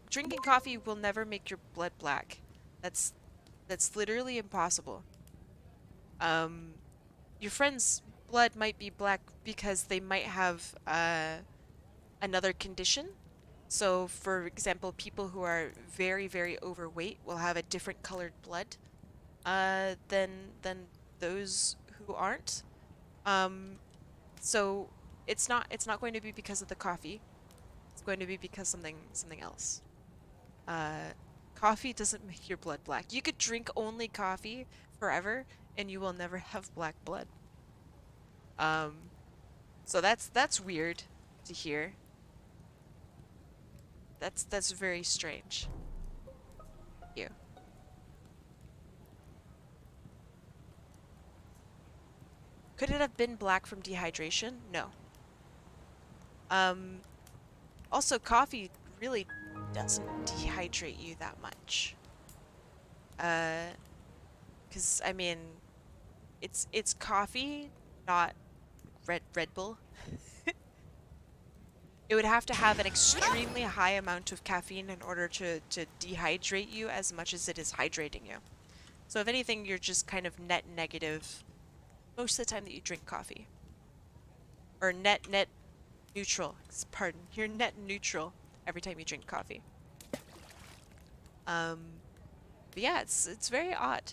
Drinking coffee will never make your blood black. That's literally impossible. Your friend's blood might be black because they might have another condition. So, for example, people who are very, very overweight will have a different colored blood than those who aren't. Um, so it's not going to be because of the coffee. It's going to be because something else. Uh, Coffee doesn't make your blood black. You could drink only coffee forever, and you will never have black blood. Um, so that's weird to hear. That's very strange. You. Could it have been black from dehydration? No. Um, Also, coffee really doesn't dehydrate you that much. Because I mean, it's coffee, not Red Bull. It would have to have an extremely high amount of caffeine in order to dehydrate you as much as it is hydrating you. So if anything, you're just kind of net negative most of the time that you drink coffee. Or net neutral. Pardon. You're net neutral every time you drink coffee. But yeah, it's very odd.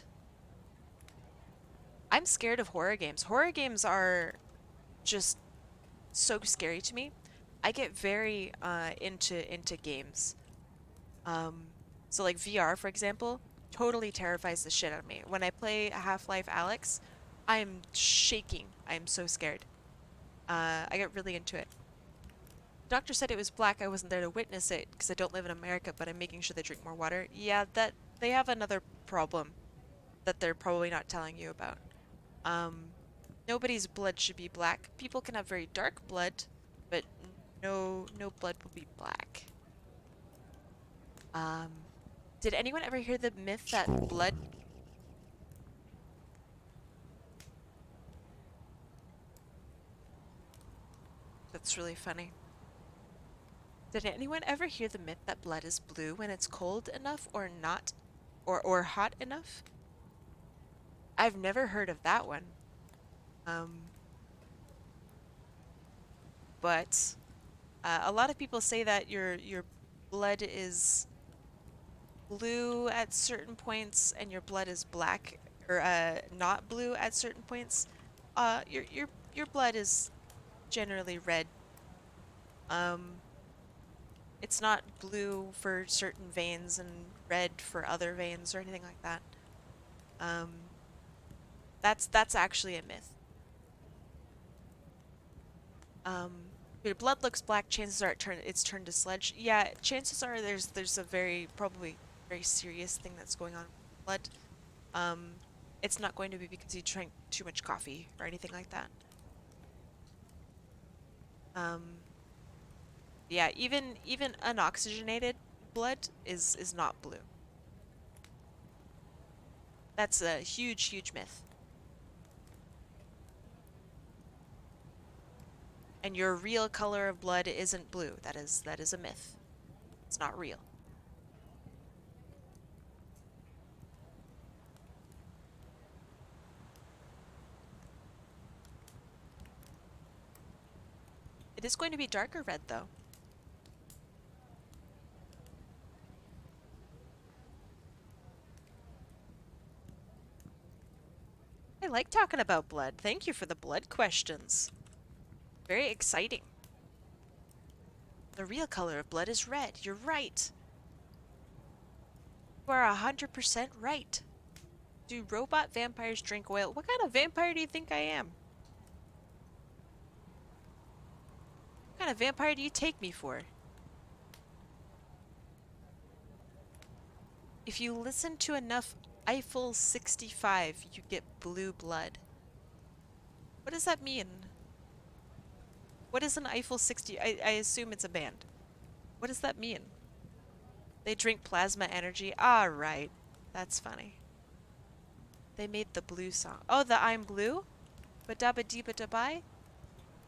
I'm scared of horror games. Horror games are just so scary to me. I get very into games. So like VR, for example, totally terrifies the shit out of me. When I play Half-Life Alyx, I'm shaking. I'm so scared. I get really into it. Doctor said it was black. I wasn't there to witness it because I don't live in America, but I'm making sure they drink more water. Yeah, that they have another problem that they're probably not telling you about. Nobody's blood should be black. People can have very dark blood, but no blood will be black. Did anyone ever hear the myth that blood... That's really funny. Did anyone ever hear the myth that blood is blue when it's cold enough or not, or hot enough? I've never heard of that one. But a lot of people say that your blood is blue at certain points and your blood is black or not blue at certain points. Your blood is generally red. It's not blue for certain veins and red for other veins or anything like that. That's actually a myth. Your blood looks black, chances are it's turned to sludge. Yeah, chances are there's a probably very serious thing that's going on with blood. It's not going to be because you drank too much coffee or anything like that. Yeah, even unoxygenated blood is not blue. That's a huge myth. And your real color of blood isn't blue. That is a myth. It's not real. It is going to be darker red though. I like talking about blood. Thank you for the blood questions. Very exciting. The real color of blood is red. You're right. You are 100% right. Do robot vampires drink oil? What kind of vampire do you think I am? What kind of vampire do you take me for? If you listen to enough Eiffel 65, you get blue blood. What does that mean? What is an Eiffel 60? I assume it's a band. What does that mean? They drink plasma energy. Ah, right. That's funny. They made the blue song. Oh, the I'm Blue? Ba-dabba dee ba-da-bye?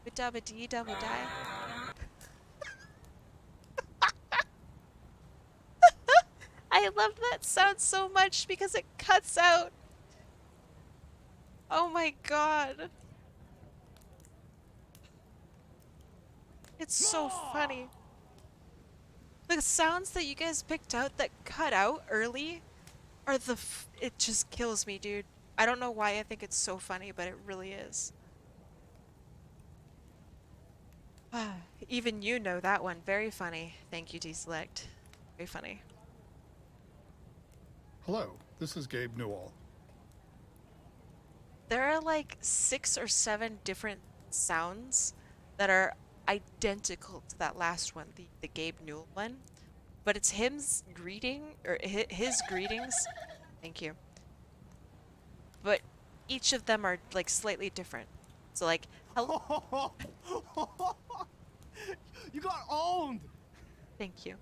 Ba-dabba dee dabba die? I love that sound so much because it cuts out. Oh my god. It's so funny. The sounds that you guys picked out that cut out early are it just kills me, dude. I don't know why I think it's so funny, but it really is. Even you know that one. Very funny. Thank you, Deselect. Very funny. Hello, this is Gabe Newell. There are like 6 or 7 different sounds that are identical to that last one, the Gabe Newell one. But it's him's greeting, or his greetings. Thank you. But each of them are like slightly different. So like, hello. You got owned! Thank you.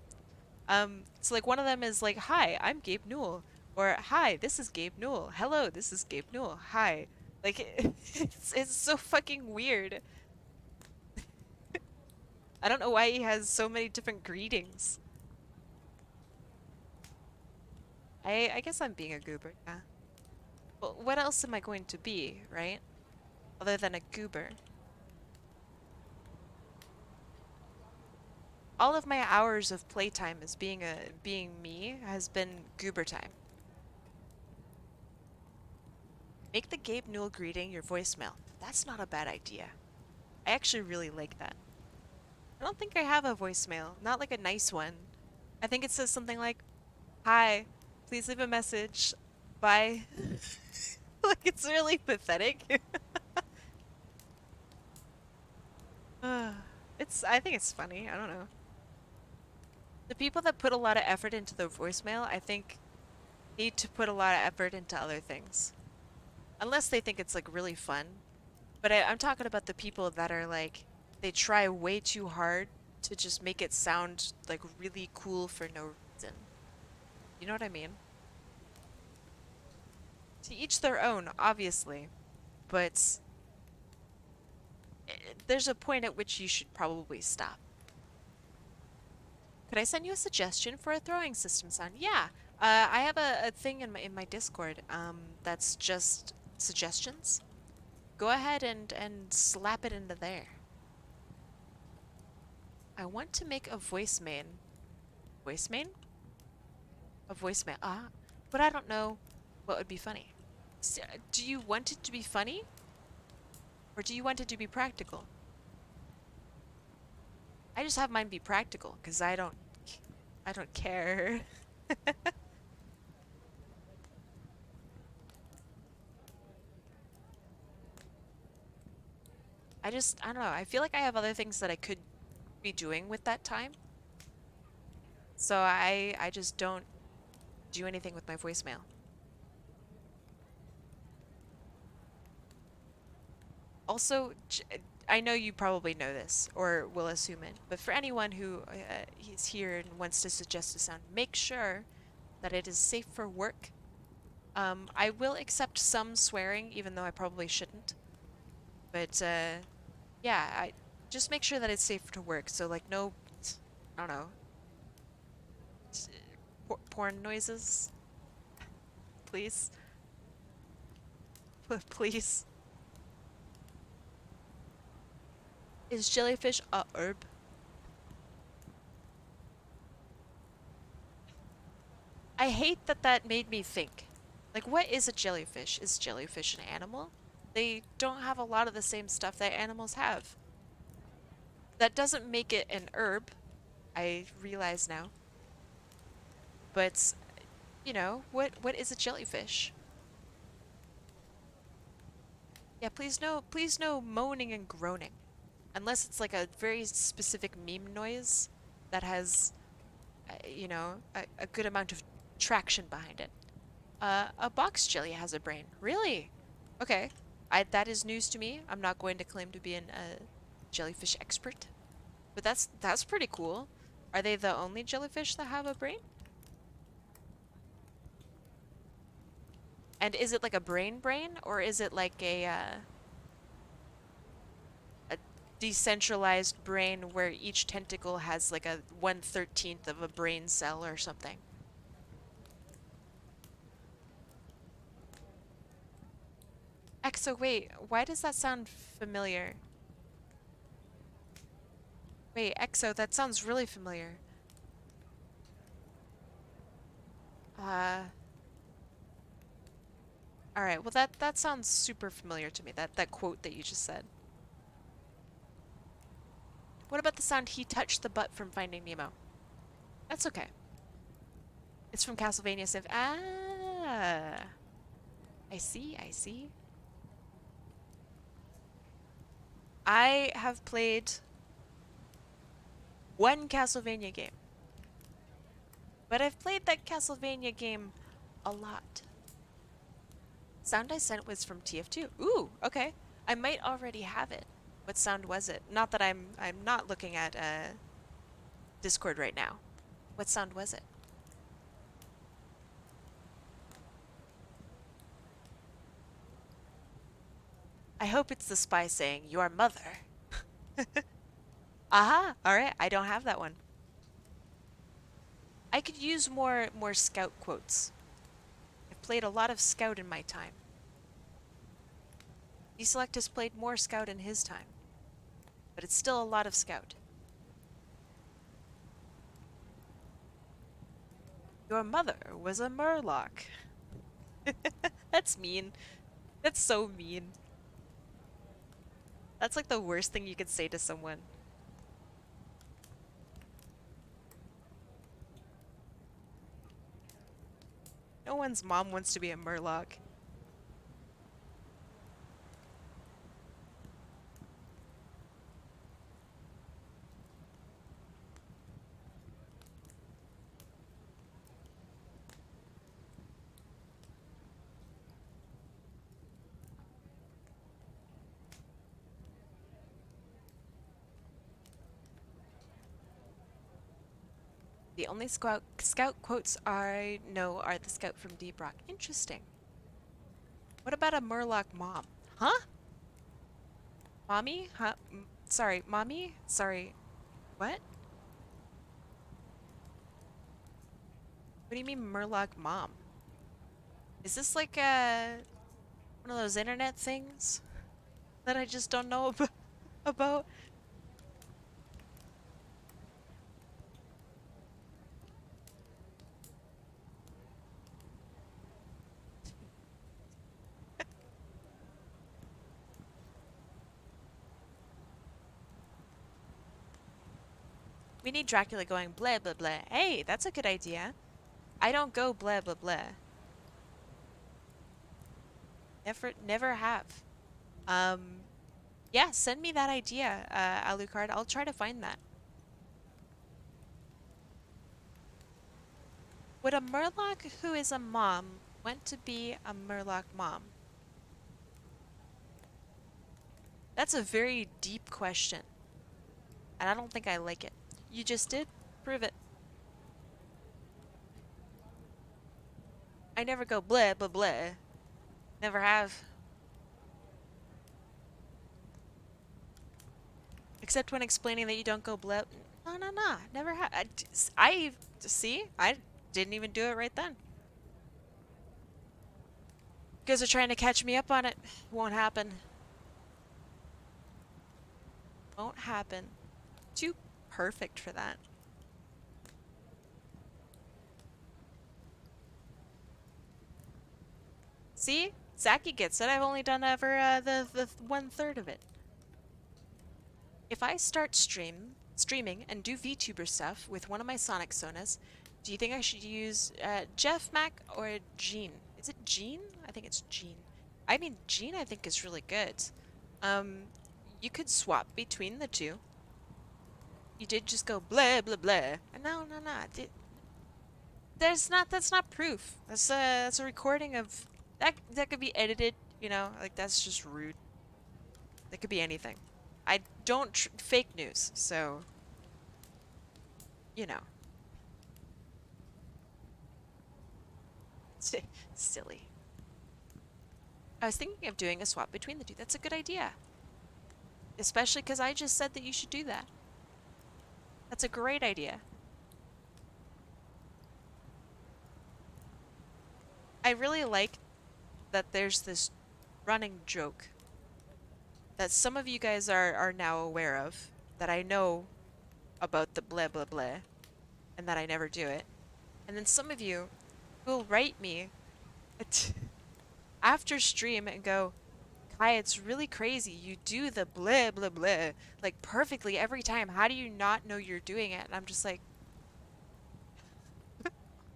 So like one of them is like, "Hi, I'm Gabe Newell," or "Hi, this is Gabe Newell. Hello, this is Gabe Newell. Hi." Like it's so fucking weird. I don't know why he has so many different greetings. I guess I'm being a goober, yeah. Well, what else am I going to be, right? Other than a goober. All of my hours of playtime as being me has been goober time. Make the Gabe Newell greeting your voicemail. That's not a bad idea. I actually really like that. I don't think I have a voicemail, not like a nice one. I think it says something like, "Hi, please leave a message. Bye." Like it's really pathetic. I think it's funny. I don't know. The people that put a lot of effort into the voicemail, I think, need to put a lot of effort into other things. Unless they think it's like really fun. But I'm talking about the people that are like, they try way too hard to just make it sound like really cool for no reason. You know what I mean? To each their own, obviously. But there's a point at which you should probably stop. Could I send you a suggestion for a throwing system sound? Yeah. I have a thing in my Discord that's just suggestions. Go ahead and slap it into there. I want to make a voice main. Voice main? A voicemail. But I don't know what would be funny. Do you want it to be funny? Or do you want it to be practical? I just have mine be practical, because I don't care. I don't know. I feel like I have other things that I could be doing with that time. So I just don't do anything with my voicemail. Also, I know you probably know this, or will assume it, but for anyone who is here and wants to suggest a sound, make sure that it is safe for work. I will accept some swearing, even though I probably shouldn't. But, yeah, just make sure that it's safe to work, so, like, no, I don't know, porn noises? Please? Please? Is jellyfish a herb? I hate that that made me think. Like, what is a jellyfish? Is jellyfish an animal? They don't have a lot of the same stuff that animals have. That doesn't make it an herb, I realize now. But, you know, what is a jellyfish? Yeah, please no moaning and groaning. Unless it's like a very specific meme noise that has, you know, a good amount of traction behind it. A box jelly has a brain. Really? Okay. That is news to me. I'm not going to claim to be a jellyfish expert. But that's pretty cool. Are they the only jellyfish that have a brain? And is it like a brain, or is it like a decentralized brain where each tentacle has like a 1/13 of a brain cell or something? Exo, wait, why does that sound familiar? Wait, EXO, that sounds really familiar. Uh, alright, well that sounds super familiar to me, that quote that you just said. What about the sound he touched the butt from Finding Nemo? That's okay. It's from Castlevania Civ. Ah, I see, I see. I have played one Castlevania game, but I've played that Castlevania game a lot. Sound I sent was from TF2. Ooh, okay. I might already have it. What sound was it? Not that I'm not looking at Discord right now. What sound was it? I hope it's the spy saying, "Your mother." Aha! Alright, I don't have that one. I could use more Scout quotes. I've played a lot of Scout in my time. Deselect has played more Scout in his time. But it's still a lot of Scout. Your mother was a Murloc. That's mean. That's so mean. That's like the worst thing you could say to someone. No one's mom wants to be a Murloc. The only scout quotes I know are the Scout from Deep Rock. Interesting. What about a Murloc mom? Huh? Mommy? Huh? Sorry, mommy? Sorry. What? What do you mean Murloc mom? Is this like one of those internet things that I just don't know about? We need Dracula going blah blah blah. Hey, that's a good idea. I don't go blah blah blah. Never have. Yeah, send me that idea, Alucard. I'll try to find that. Would a Murloc who is a mom want to be a Murloc mom? That's a very deep question. And I don't think I like it. You just did? Prove it. I never go blah blah blah. Never have. Except when explaining that you don't go blah. No, no, no. Never have. I see. I didn't even do it right then. You guys are trying to catch me up on it. Won't happen. Won't happen. Too perfect for that. See? Zaki gets it. I've only done ever the 1/3 of it. If I start streaming and do VTuber stuff with one of my Sonic Sonas, do you think I should use Jeff, Mac, or Gene? Is it Gene? I think it's Gene. I mean, Gene I think is really good. You could swap between the two. You did just go blah blah blah. No, no, no. That's not proof. That's a recording of that could be edited, you know, like that's just rude. That could be anything. I don't fake news, so you know. Silly. I was thinking of doing a swap between the two. That's a good idea. Especially because I just said that you should do that. That's a great idea. I really like that there's this running joke that some of you guys are now aware of, that I know about the blah blah blah and that I never do it. And then some of you will write me after stream and go, Kai, it's really crazy. You do the blah blah blah like perfectly every time. How do you not know you're doing it? And I'm just like,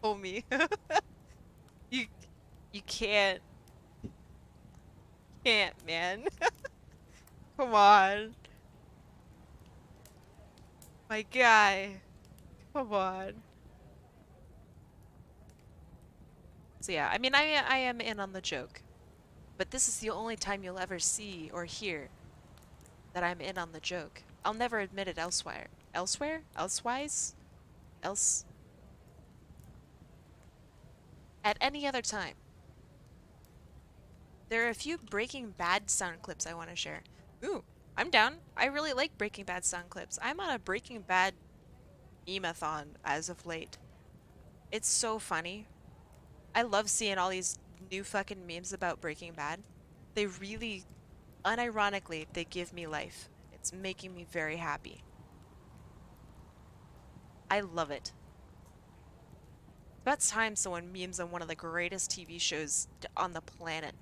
homie, you you can't, man. Come on. My guy. Come on. So yeah, I mean I am in on the joke. But this is the only time you'll ever see or hear that I'm in on the joke. I'll never admit it elsewhere. Elsewhere? Elsewise? Else? At any other time. There are a few Breaking Bad sound clips I want to share. Ooh, I'm down. I really like Breaking Bad sound clips. I'm on a Breaking Bad meme-a-thon as of late. It's so funny. I love seeing all these new fucking memes about Breaking Bad. They really, unironically, they give me life. It's making me very happy. I love it. About time someone memes on one of the greatest TV shows on the planet.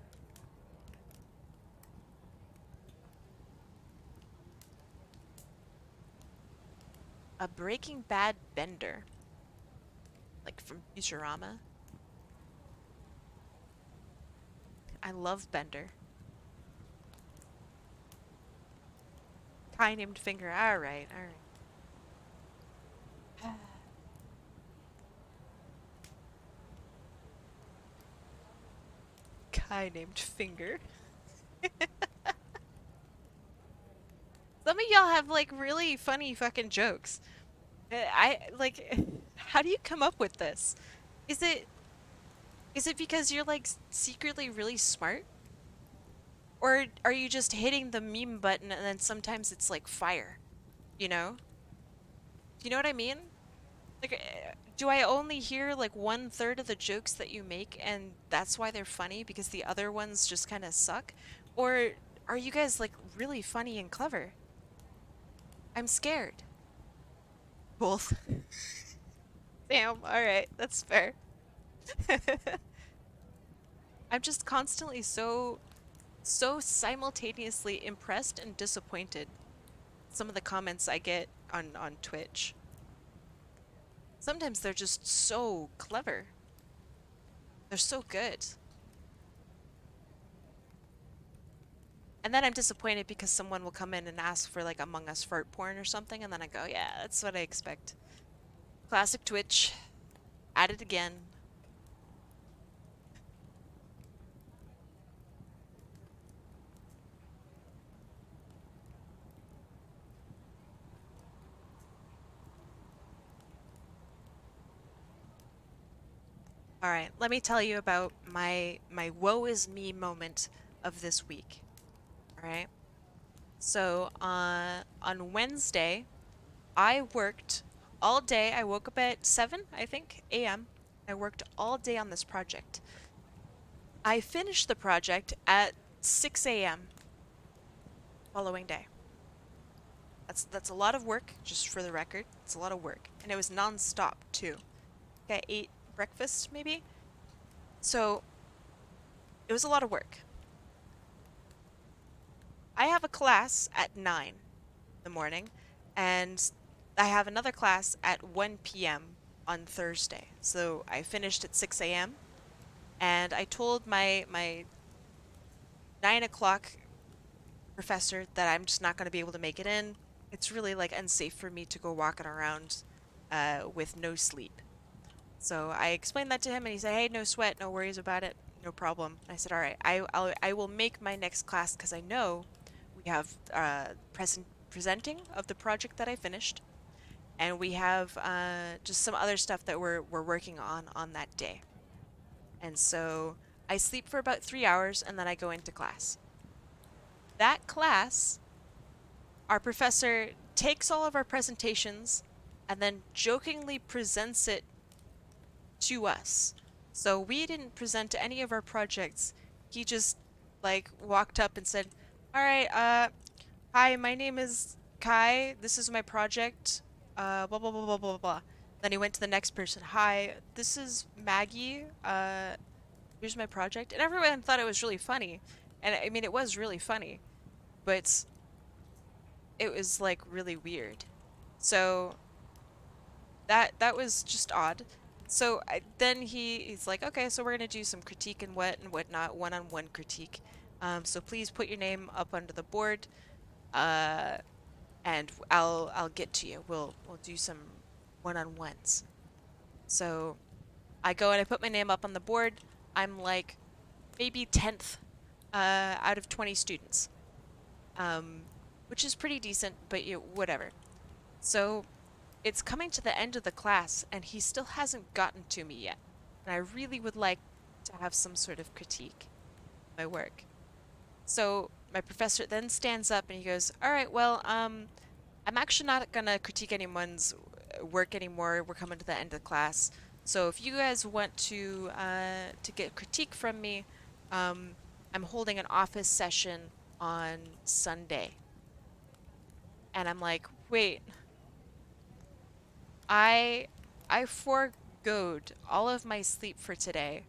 A Breaking Bad bender. Like from Futurama. I love Bender. Kai named Finger. Alright, alright. Kai named Finger. Some of y'all have like really funny fucking jokes. I like how do you come up with this? Is it because you're like secretly really smart? Or are you just hitting the meme button and then sometimes it's like fire? You know? Do you know what I mean? Like, do I only hear like 1/3 of the jokes that you make and that's why they're funny because the other ones just kind of suck? Or are you guys like really funny and clever? I'm scared. Both. Damn, alright, that's fair. I'm just constantly so simultaneously impressed and disappointed. Some of the comments I get on Twitch. Sometimes they're just so clever. They're so good. And then I'm disappointed because someone will come in and ask for like Among Us fart porn or something, and then I go, yeah, that's what I expect. Classic Twitch. At it again. All right, let me tell you about my woe is me moment of this week. All right. So on Wednesday, I worked all day. I woke up at 7, I think, a.m. I worked all day on this project. I finished the project at 6 a.m. following day. That's a lot of work, just for the record. It's a lot of work. And it was non-stop too. I ate breakfast maybe. So it was a lot of work. I have a class at 9 in the morning, and I have another class at 1 p.m. on Thursday. So I finished at 6 a.m. and I told my 9 o'clock professor that I'm just not going to be able to make it in. It's really like unsafe for me to go walking around with no sleep. So I explained that to him and he said, hey, no sweat, no worries about it, no problem. I said, all right, I will make my next class because I know we have presenting of the project that I finished, and we have just some other stuff that we're working on that day. And so I sleep for about 3 hours and then I go into class. That class, our professor takes all of our presentations and then jokingly presents it to us. So we didn't present any of our projects. He just like walked up and said, all right, hi, my name is Kai. This is my project. blah blah blah blah blah blah. Then he went to the next person. Hi, this is Maggie. Here's my project. And everyone thought it was really funny. And I mean, it was really funny, but it was like really weird. So that was just odd. So then he's like, okay, so we're gonna do some critique and whatnot, one-on-one critique. So please put your name up under the board, and I'll get to you. We'll do some one-on-ones. So I go and I put my name up on the board. I'm like maybe 10th out of 20 students, which is pretty decent, but whatever. So it's coming to the end of the class, and he still hasn't gotten to me yet. And I really would like to have some sort of critique of my work. So my professor then stands up and he goes, all right, well, I'm actually not gonna critique anyone's work anymore. We're coming to the end of the class. So if you guys want to get critique from me, I'm holding an office session on Sunday. And I'm like, wait, I foregoed all of my sleep for today.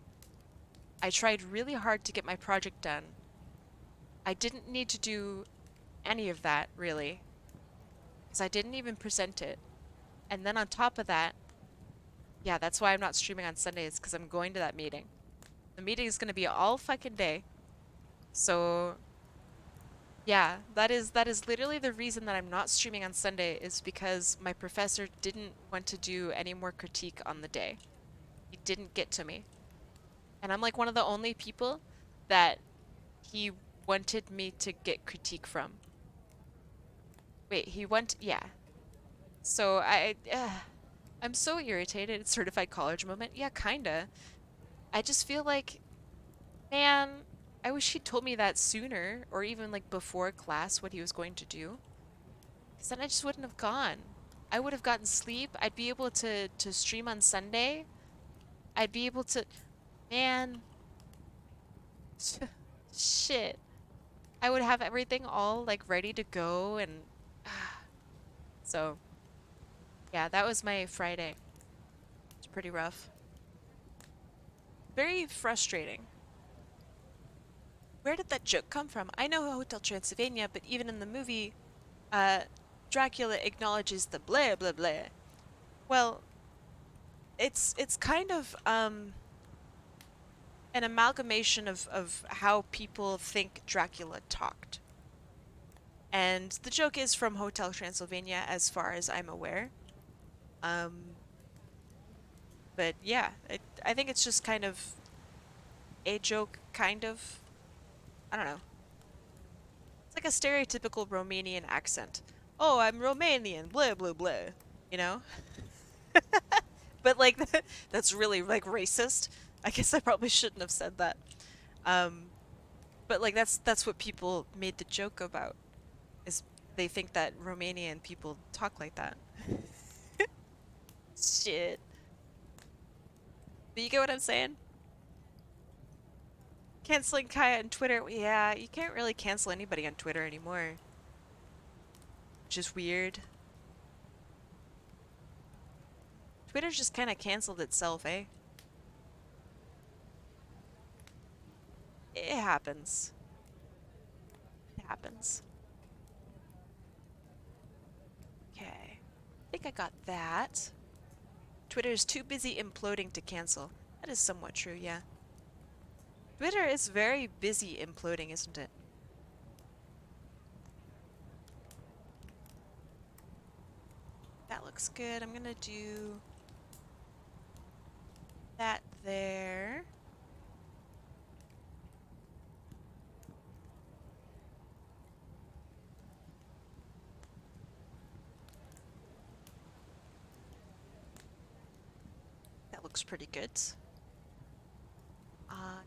I tried really hard to get my project done. I didn't need to do any of that, really, because I didn't even present it. And then on top of that, yeah, that's why I'm not streaming on Sundays, because I'm going to that meeting. The meeting is going to be all fucking day. So yeah, that is literally the reason that I'm not streaming on Sunday, is because my professor didn't want to do any more critique on the day. He didn't get to me. And I'm like one of the only people that he wanted me to get critique from. Wait, yeah. So I'm so irritated. It's certified college moment. Yeah, kinda. I just feel like, man, I wish he'd told me that sooner, or even like before class what he was going to do. Because then I just wouldn't have gone. I would have gotten sleep. I'd be able to stream on Sunday. I'd be able to... Man. Shit. I would have everything all like ready to go, and... So, yeah, that was my Friday. It's pretty rough. Very frustrating. Where did that joke come from? I know Hotel Transylvania, but even in the movie, Dracula acknowledges the blah blah blah. Well, it's kind of an amalgamation of how people think Dracula talked. And the joke is from Hotel Transylvania, as far as I'm aware. But yeah, I think it's just kind of a joke, kind of. I don't know. It's like a stereotypical Romanian accent. Oh, I'm Romanian, blah, blah, blah. You know? But like, that's really like racist. I guess I probably shouldn't have said that. But like, that's what people made the joke about. Is they think that Romanian people talk like that. Shit. But you get what I'm saying? Canceling Kaya on Twitter. Yeah, you can't really cancel anybody on Twitter anymore. Which is weird. Twitter's just kind of canceled itself, eh? It happens. It happens. Okay. I think I got that. Twitter is too busy imploding to cancel. That is somewhat true, yeah. Twitter is very busy imploding, isn't it? That looks good. I'm gonna do that there. That looks pretty good.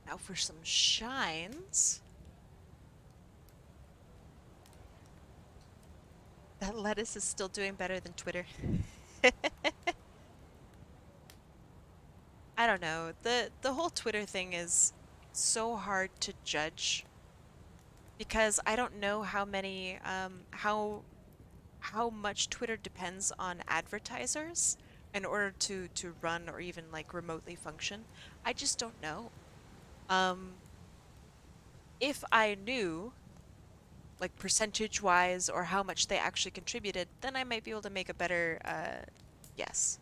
Now for some shines. That lettuce is still doing better than Twitter. I don't know. The whole Twitter thing is so hard to judge, because I don't know how many how much Twitter depends on advertisers in order to run or even like remotely function. I just don't know. Um, if I knew, like percentage wise or how much they actually contributed, then I might be able to make a better guess.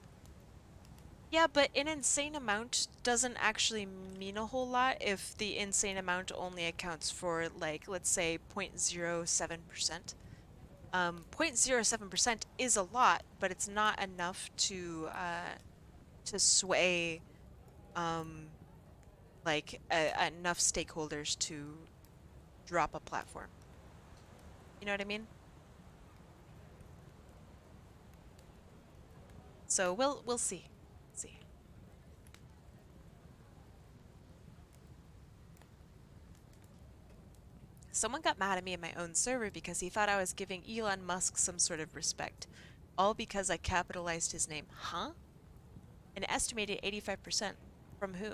Yeah, but an insane amount doesn't actually mean a whole lot if the insane amount only accounts for, like, let's say 0.07%. 0.07% is a lot, but it's not enough to sway um, like enough stakeholders to drop a platform. You know what I mean? So we'll see. See. Someone got mad at me in my own server because he thought I was giving Elon Musk some sort of respect, all because I capitalized his name. Huh? An estimated 85%. From who?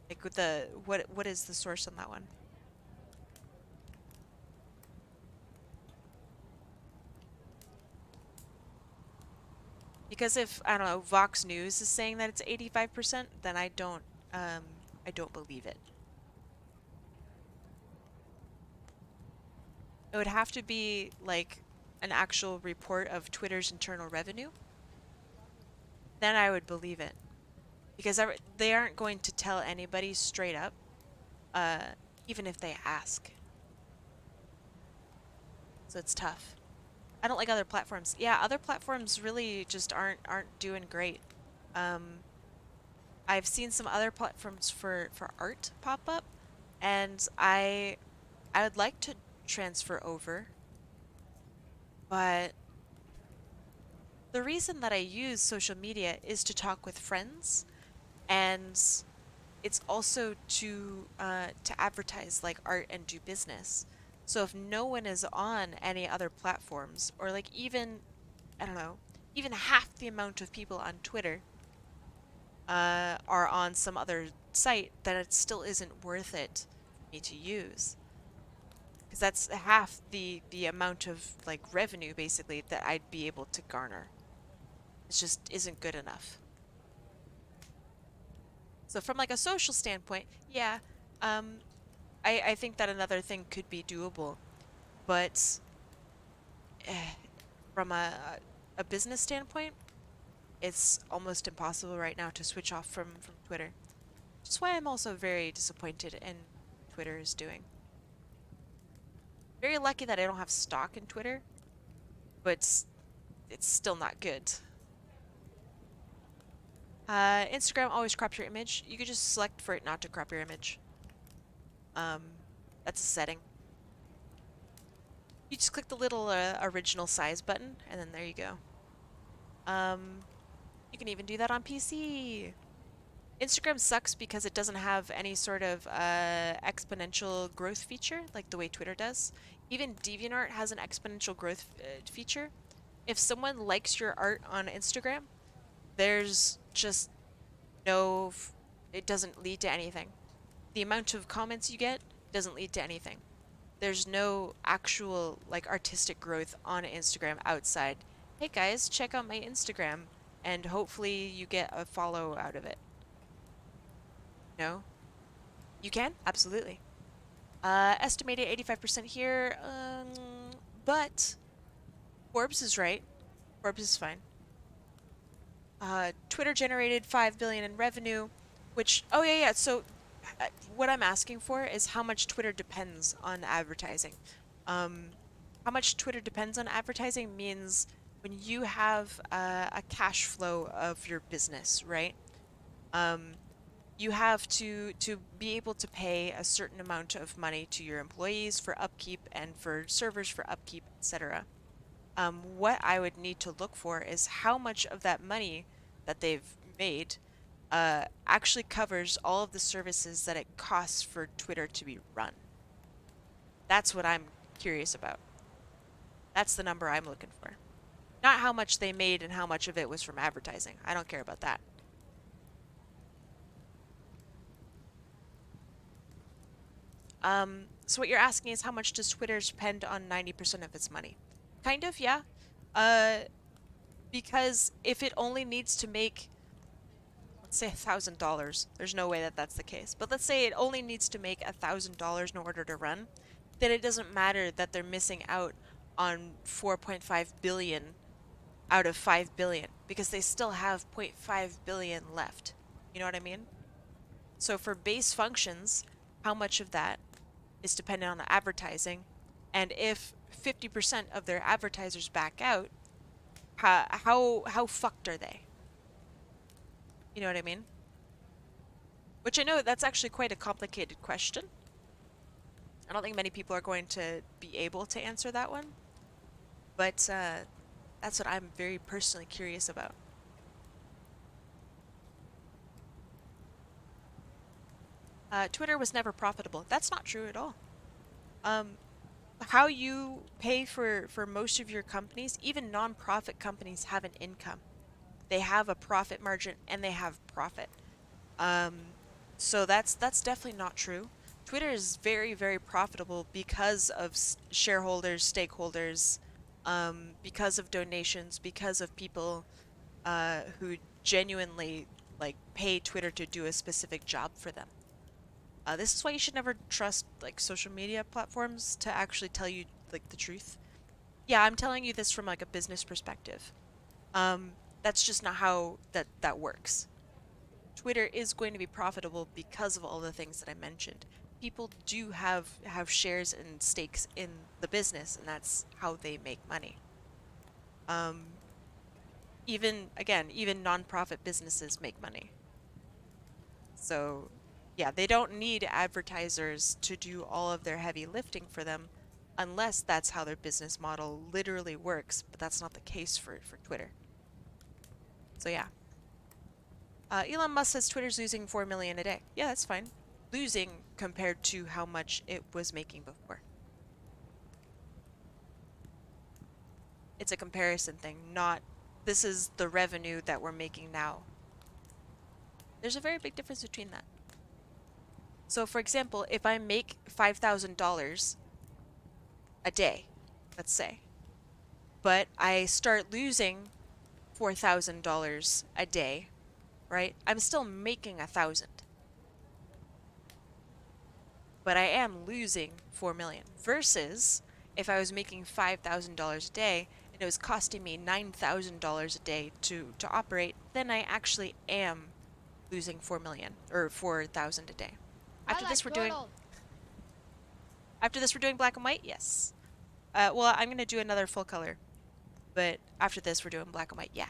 Like with the what is the source on that one? Because if I don't know, Vox News is saying that it's 85%, then I don't believe it. It would have to be like an actual report of Twitter's internal revenue. Then I would believe it. Because they aren't going to tell anybody straight up, uh, even if they ask. So it's tough. I don't like other platforms. Yeah, other platforms really just aren't doing great. Um, I've seen some other platforms for art pop up, and I would like to transfer over, but the reason that I use social media is to talk with friends, and it's also to advertise like art and do business. So if no one is on any other platforms, or like even I don't know, even half the amount of people on Twitter are on some other site, then it still isn't worth it for me to use. Because that's half the amount of like revenue basically that I'd be able to garner. It just isn't good enough. So from like a social standpoint, yeah, um, I think that another thing could be doable, but eh, from a business standpoint, it's almost impossible right now to switch off from Twitter. Which is why I'm also very disappointed in Twitter is doing. Very lucky that I don't have stock in Twitter, but it's still not good. Instagram always crops your image. You could just select for it not to crop your image. Um, that's a setting. You just click the little original size button, and then there you go. You can even do that on PC. Instagram sucks because it doesn't have any sort of exponential growth feature like the way Twitter does. Even DeviantArt has an exponential growth feature. If someone likes your art on Instagram, there's just no, it doesn't lead to anything. The amount of comments you get doesn't lead to anything. There's no actual like artistic growth on Instagram outside. Hey guys, check out my Instagram and hopefully you get a follow out of it. No? You can? Absolutely. Estimated 85% here. But Forbes is right. Forbes is fine. Twitter generated 5 billion in revenue, which oh yeah. So what I'm asking for is how much Twitter depends on advertising. Um, how much Twitter depends on advertising means when you have a cash flow of your business, right? Um, you have to be able to pay a certain amount of money to your employees for upkeep and for servers for upkeep, etc. What I would need to look for is how much of that money that they've made actually covers all of the services that it costs for Twitter to be run. That's what I'm curious about. That's the number I'm looking for. Not how much they made and how much of it was from advertising. I don't care about that. So what you're asking is how much does Twitter spend on 90% of its money? kind of, yeah. Because if it only needs to make, let's say $1,000, there's no way that that's the case. But let's say it only needs to make $1,000 in order to run, then it doesn't matter that they're missing out on 4.5 billion out of 5 billion because they still have 0.5 billion left. You know what I mean? So for base functions, how much of that is dependent on the advertising? And if 50% of their advertisers back out, how fucked are they? You know what I mean? Which I know that's actually quite a complicated question. I don't think many people are going to be able to answer that one. But that's what I'm very personally curious about. Twitter was never profitable. That's not true at all. How you pay for most of your companies, even non-profit companies, have an income. They have a profit margin and they have profit. So that's definitely not true. Twitter is very, very profitable because of shareholders, stakeholders, because of donations, because of people who genuinely like pay Twitter to do a specific job for them. This is why you should never trust like social media platforms to actually tell you like the truth. Yeah, I'm telling you this from like a business perspective. That's just not how that works. Twitter is going to be profitable because of all the things that I mentioned. People do have shares and stakes in the business, and that's how they make money. Even nonprofit businesses make money. So, yeah, they don't need advertisers to do all of their heavy lifting for them unless that's how their business model literally works, but that's not the case for Twitter. So, yeah. Elon Musk says Twitter's losing 4 million a day. Yeah, that's fine. Losing compared to how much it was making before. It's a comparison thing, not this is the revenue that we're making now. There's a very big difference between that. So for example, if I make $5,000 a day, let's say, but I start losing $4,000 a day, right? I'm still making 1,000. But I am losing 4 million versus if I was making $5,000 a day and it was costing me $9,000 a day to operate, then I actually am losing 4 million or 4,000 a day. After this we're doing black and white? Yes. Well, I'm going to do another full color. But after this we're doing black and white. Yeah.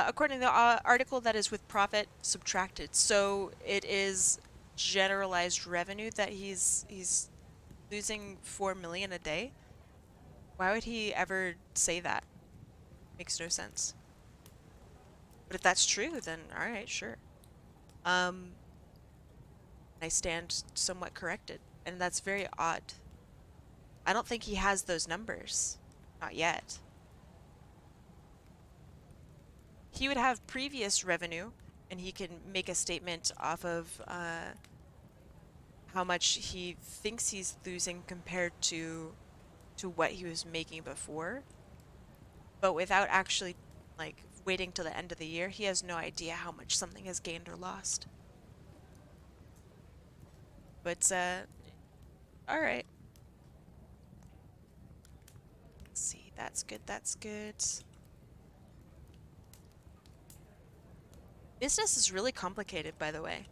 According to the article, that is with profit subtracted. So it is generalized revenue that he's losing 4 million a day. Why would he ever say that? Makes no sense. But if that's true, then all right, sure. I stand somewhat corrected, and that's very odd. I don't think he has those numbers. Not yet. He would have previous revenue, and he can make a statement off of how much he thinks he's losing compared to what he was making before. But without actually like waiting till the end of the year, he has no idea how much something has gained or lost. But all right. Let's see. That's good. That's good. Business is really complicated, by the way.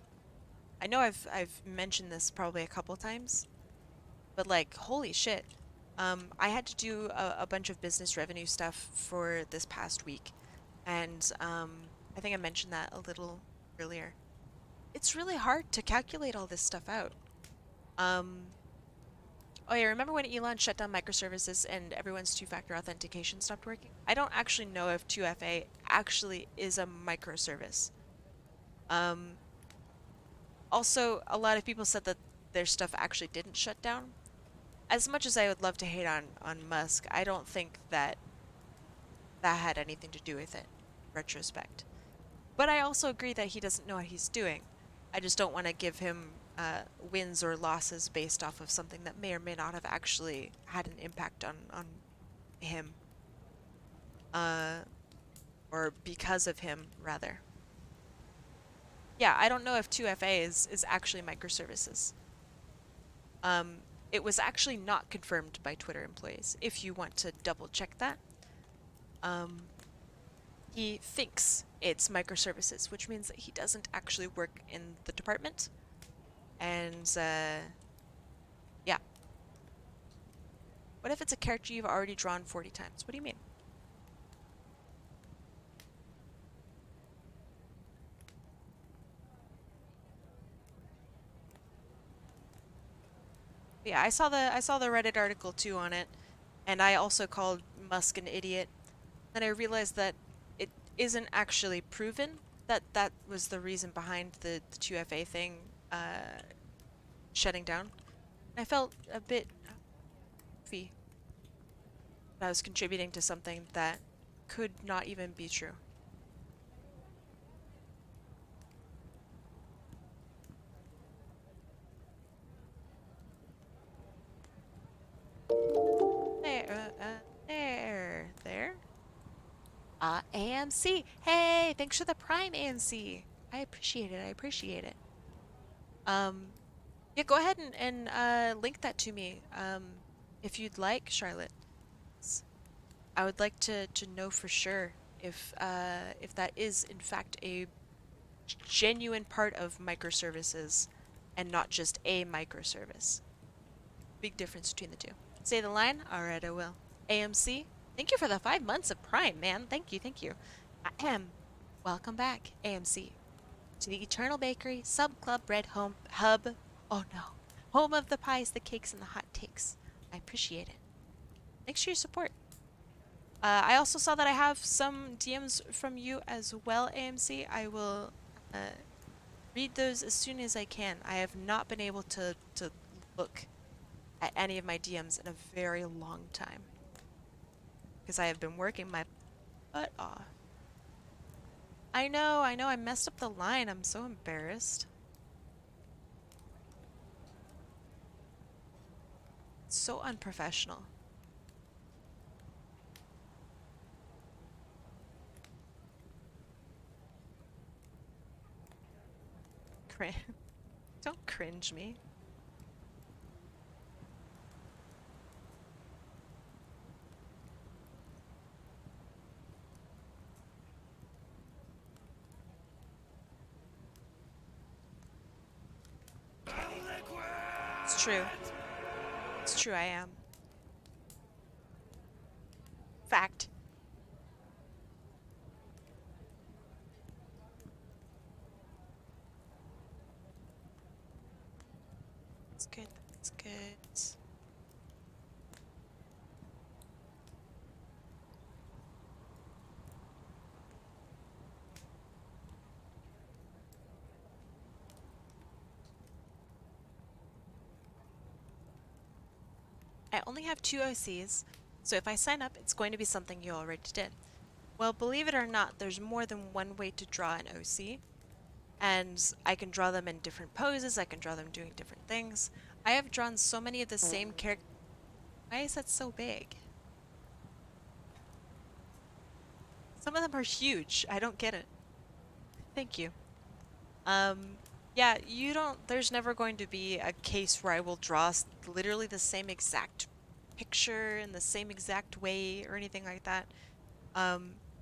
I know I've mentioned this probably a couple times, but like, holy shit. I had to do a bunch of business revenue stuff for this past week, and I think I mentioned that a little earlier. It's really hard to calculate all this stuff out. Oh yeah, remember when Elon shut down microservices and everyone's two-factor authentication stopped working? I don't actually know if 2FA actually is a microservice. Also, a lot of people said that their stuff actually didn't shut down. As much as I would love to hate on Musk, I don't think that had anything to do with it, retrospect. But I also agree that he doesn't know what he's doing. I just don't want to give him wins or losses based off of something that may or may not have actually had an impact on him, uh, or because of him, rather. Yeah, I don't know if 2FA is actually microservices. Um, it was actually not confirmed by Twitter employees. If you want to double check that, um, he thinks it's microservices, which means that he doesn't actually work in the department. And yeah. What if it's a character you've already drawn 40 times? What do you mean? Yeah, I saw the Reddit article too on it, and I also called Musk an idiot. Then I realized that it isn't actually proven that that was the reason behind the 2FA thing shutting down. I felt a bit goofy that I was contributing to something that could not even be true. There. AMC. Hey, thanks for the Prime, AMC. I appreciate it. I appreciate it. Yeah, go ahead and link that to me, if you'd like, Charlotte. I would like to know for sure if that is in fact a genuine part of microservices and not just a microservice. Big difference between the two. Say the line? Alright, I will. AMC, thank you for the 5 months of Prime, man. Thank you, thank you. Ahem. Welcome back, AMC, to the Eternal Bakery Sub Club Bread Home Hub. Oh no. Home of the pies, the cakes, and the hot takes. I appreciate it. Thanks for your support. I also saw that I have some DMs from you as well, AMC. I will read those as soon as I can. I have not been able to look at any of my DMs in a very long time because I have been working my butt off. I know, I messed up the line. I'm so embarrassed. It's so unprofessional. Don't cringe me. It's true. It's true, I am. Fact. It's good. It's good. I only have 2 OCs, so if I sign up, it's going to be something you already did. Well, believe it or not, there's more than one way to draw an OC, and I can draw them in different poses, I can draw them doing different things. I have drawn so many of the same characters. Why is that so big? Some of them are huge. I don't get it. Thank you. Yeah, there's never going to be a case where I will draw literally the same exact picture in the same exact way or anything like that.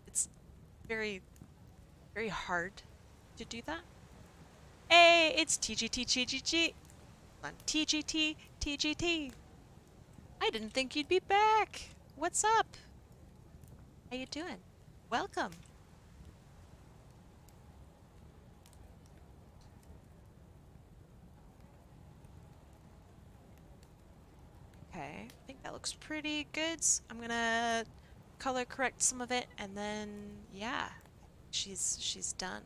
It's very, very hard to do that. Hey, it's TGT. On TGT. I didn't think you'd be back. What's up? How you doing? Welcome. Okay, I think that looks pretty good. I'm gonna color correct some of it, and then yeah, she's done.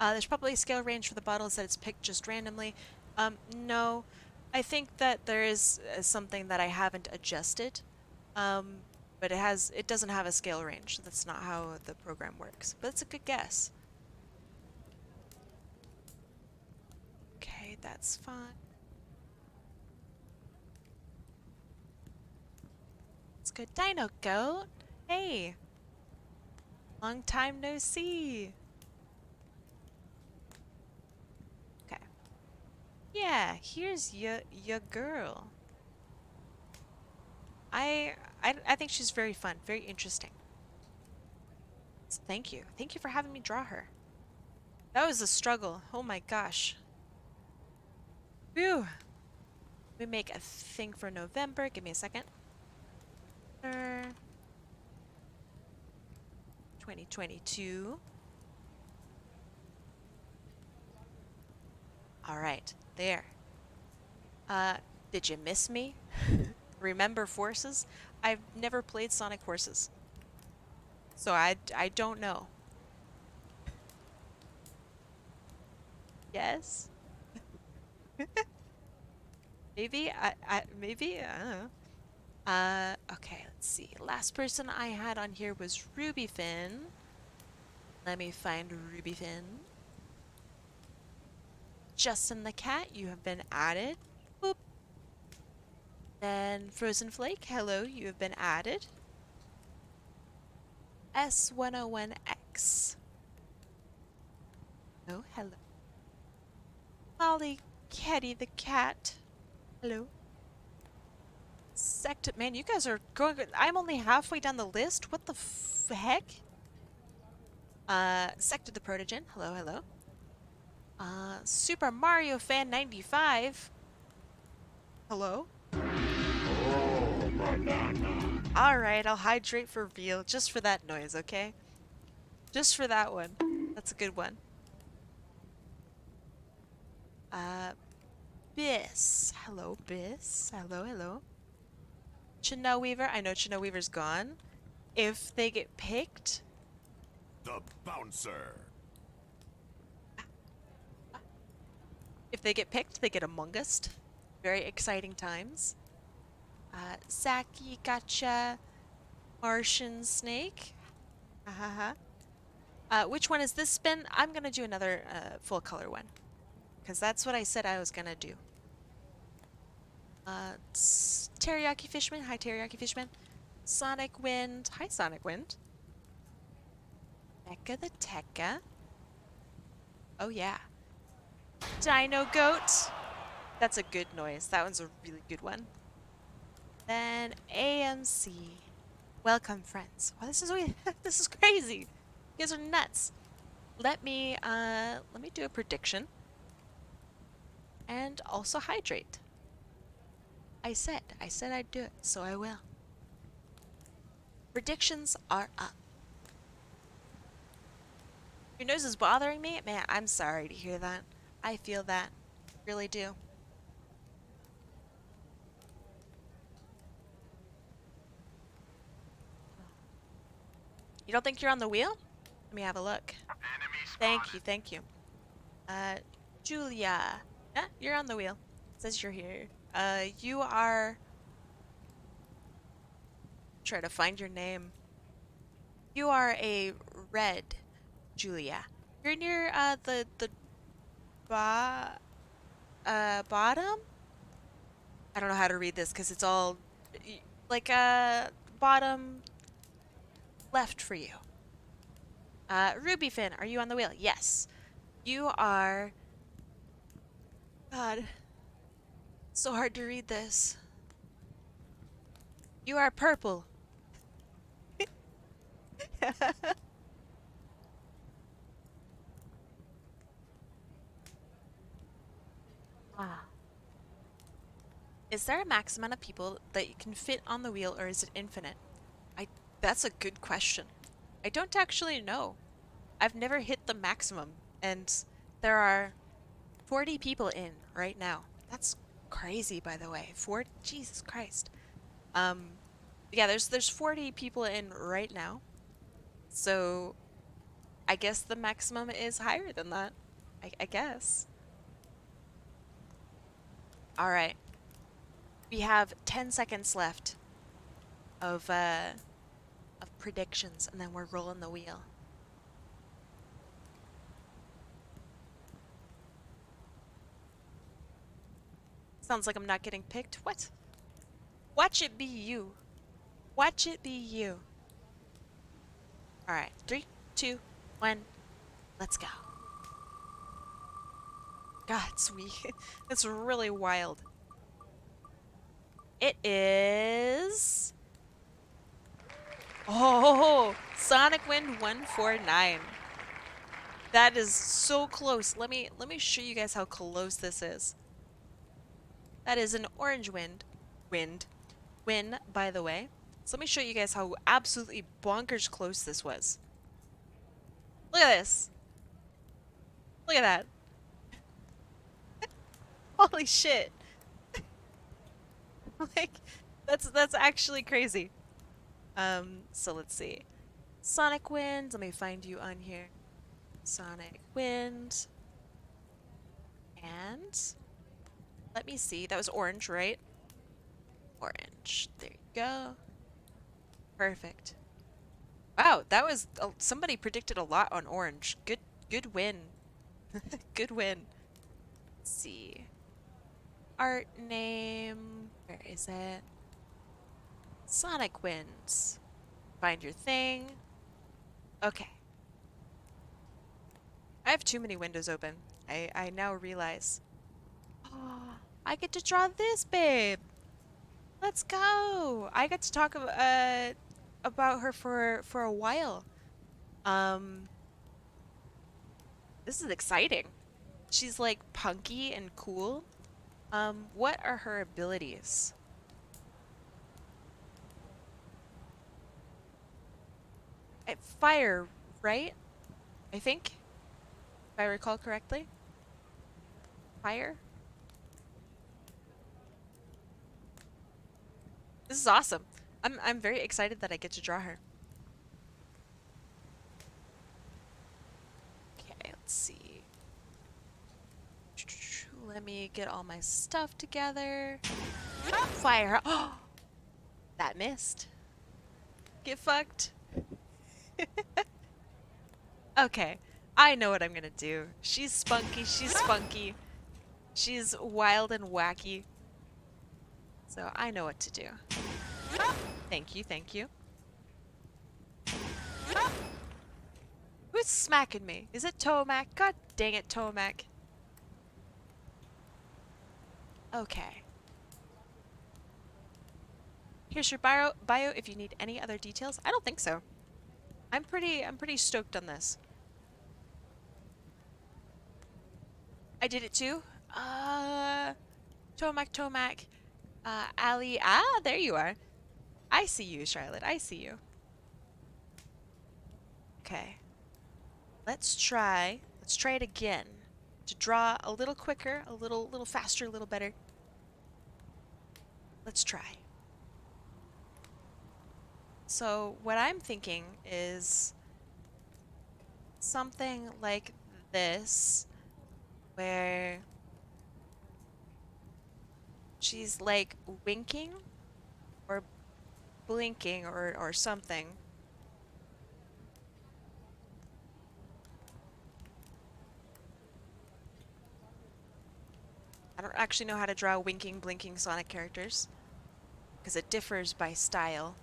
There's probably a scale range for the bottles that it's picked just randomly. No, I think that there is something that I haven't adjusted, but it doesn't have a scale range. That's not how the program works. But it's a good guess. That's fine. It's good. Dino Goat. Hey. Long time no see. Okay. Yeah, here's your girl. I think she's very fun, very interesting. So thank you. Thank you for having me draw her. That was a struggle. Oh my gosh. Phew. We make a thing for November. Give me a second. 2022. All right, there. Did you miss me? Remember Forces? I've never played Sonic Forces, so I don't know. Yes? Maybe maybe I don't know. Okay, let's see. Last person I had on here was Rubyfin. Let me find Rubyfin. Justin the Cat, you have been added. Boop. Then Frozen Flake, hello, you have been added. S101X. Oh, hello. Molly Kitty the Cat. Hello. Man, you guys are going. I'm only halfway down the list. What the heck? Sector the Protogen. Hello, hello. Super Mario Fan 95. Hello. Alright, I'll hydrate for real. Just for that noise, okay? Just for that one. That's a good one. Biss. Hello, Biss. Hello, hello. Chanel Weaver. I know Chanel Weaver's gone. If they get picked... The bouncer. If they get picked, they get Among Us. Very exciting times. Zaki, Gotcha, Martian Snake. Which one is this spin? I'm gonna do another full color one. Because that's what I said I was gonna do. Teriyaki Fishman. Hi, Teriyaki Fishman. Sonic Wind. Hi, Sonic Wind. Mecha the Tekka. Oh, yeah. Dino Goat. That's a good noise. That one's a really good one. Then AMC. Welcome, friends. Wow, this is this is crazy. You guys are nuts. Let me do a prediction. And also hydrate. I said I'd do it, so I will. Predictions are up. Your nose is bothering me? Man, I'm sorry to hear that. I feel that. Really do. You don't think you're on the wheel? Let me have a look. Thank you, thank you. Julia. Yeah, you're on the wheel. It says you're here. You are... Try to find your name. You are a red, Julia. You're near, the bottom? I don't know how to read this because it's all, like, bottom left for you. Rubyfin, are you on the wheel? Yes. You are... God. So hard to read this. You are purple. Ah. Is there a max amount of people that you can fit on the wheel, or is it infinite? That's a good question. I don't actually know. I've never hit the maximum, and there are 40 people in right now. That's crazy, by the way. Jesus Christ. Yeah, there's 40 people in right now. So I guess the maximum is higher than that. I guess. All right. We have 10 seconds left of predictions, and then we're rolling the wheel. Sounds like I'm not getting picked. What? Watch it be you. Watch it be you. Alright, 3, 2, 1, let's go. God, sweet. It's really wild. It is... Oh, Sonic Wind 149. That is so close. Let me show you guys how close this is. That is an orange win, by the way. So let me show you guys how absolutely bonkers close this was. Look at this. Look at that. Holy shit. Like, that's actually crazy. So let's see. Sonic Wind, let me find you on here. Sonic Wind. And let me see. That was orange, right? Orange. There you go. Perfect. Wow, that was somebody predicted a lot on orange. Good win. Good win. Let's see. Art name. Where is it? Sonic Winds. Find your thing. Okay. I have too many windows open. I now realize. Oh, I get to draw this, babe. Let's go. I get to talk about her for a while. This is exciting. She's like punky and cool. What are her abilities? Fire, right? I think, if I recall correctly. Fire? This is awesome. I'm very excited that I get to draw her. Okay, let's see. Let me get all my stuff together. Fire. Oh, that missed. Get fucked. Okay, I know what I'm gonna do. She's spunky, she's funky. She's wild and wacky. So I know what to do. Thank you, thank you. Who's smacking me? Is it Tomac? God dang it, Tomac. Okay. Here's your bio if you need any other details. I don't think so. I'm pretty stoked on this. I did it too. Tomac. Ali. Ah, there you are. I see you, Charlotte. I see you. Okay. Let's try it again. To draw a little quicker, a little faster, a little better. Let's try. So what I'm thinking is something like this, where she's like winking or blinking or something. I don't actually know how to draw winking, blinking Sonic characters because it differs by style.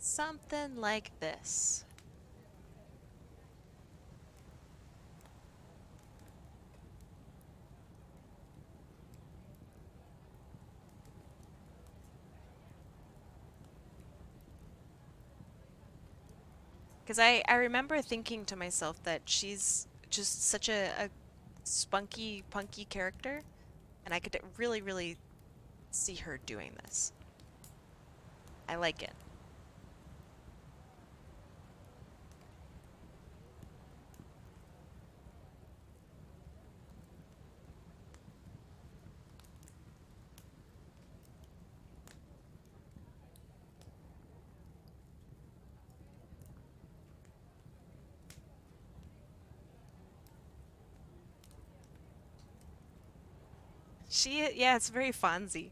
Something like this. Because I remember thinking to myself that she's just such a spunky, punky character, and I could really see her doing this. I like it. Yeah, it's very Fonzie.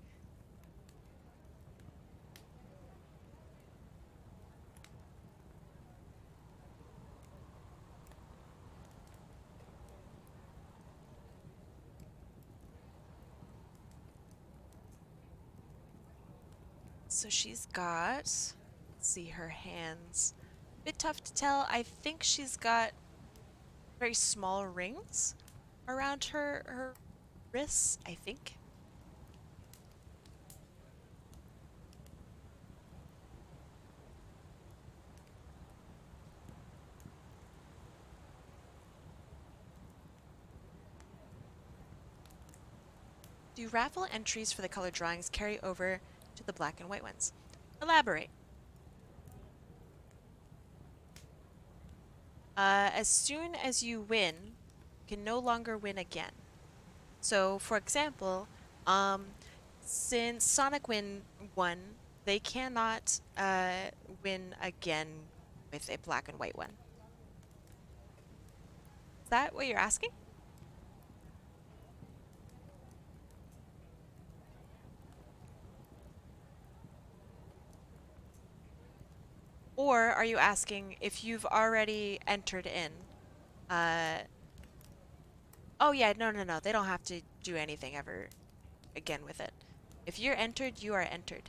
So she's got, let's see her hands. Bit tough to tell. I think she's got very small rings around her wrists, I think. Do raffle entries for the color drawings carry over to the black and white ones? Elaborate. As soon as you win, you can no longer win again. So, for example, since sonicwind won, they cannot win again with a black and white one. Is that what you're asking? Or are you asking if you've already entered in? Uh, oh yeah, no. They don't have to do anything ever again with it. If you're entered, you are entered.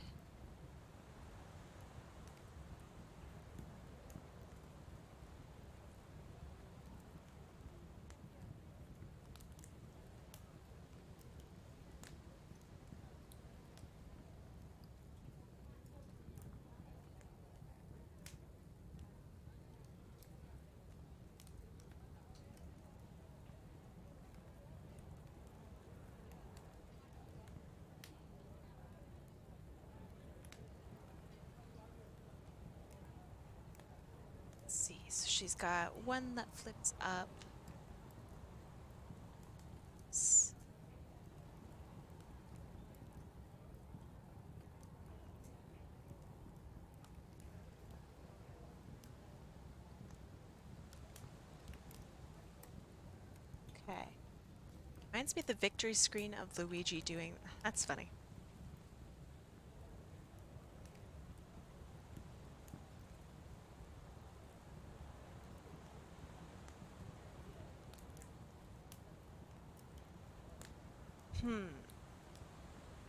Let's see. So she's got one that flips up. Okay. Reminds me of the victory screen of Luigi doing. That's funny.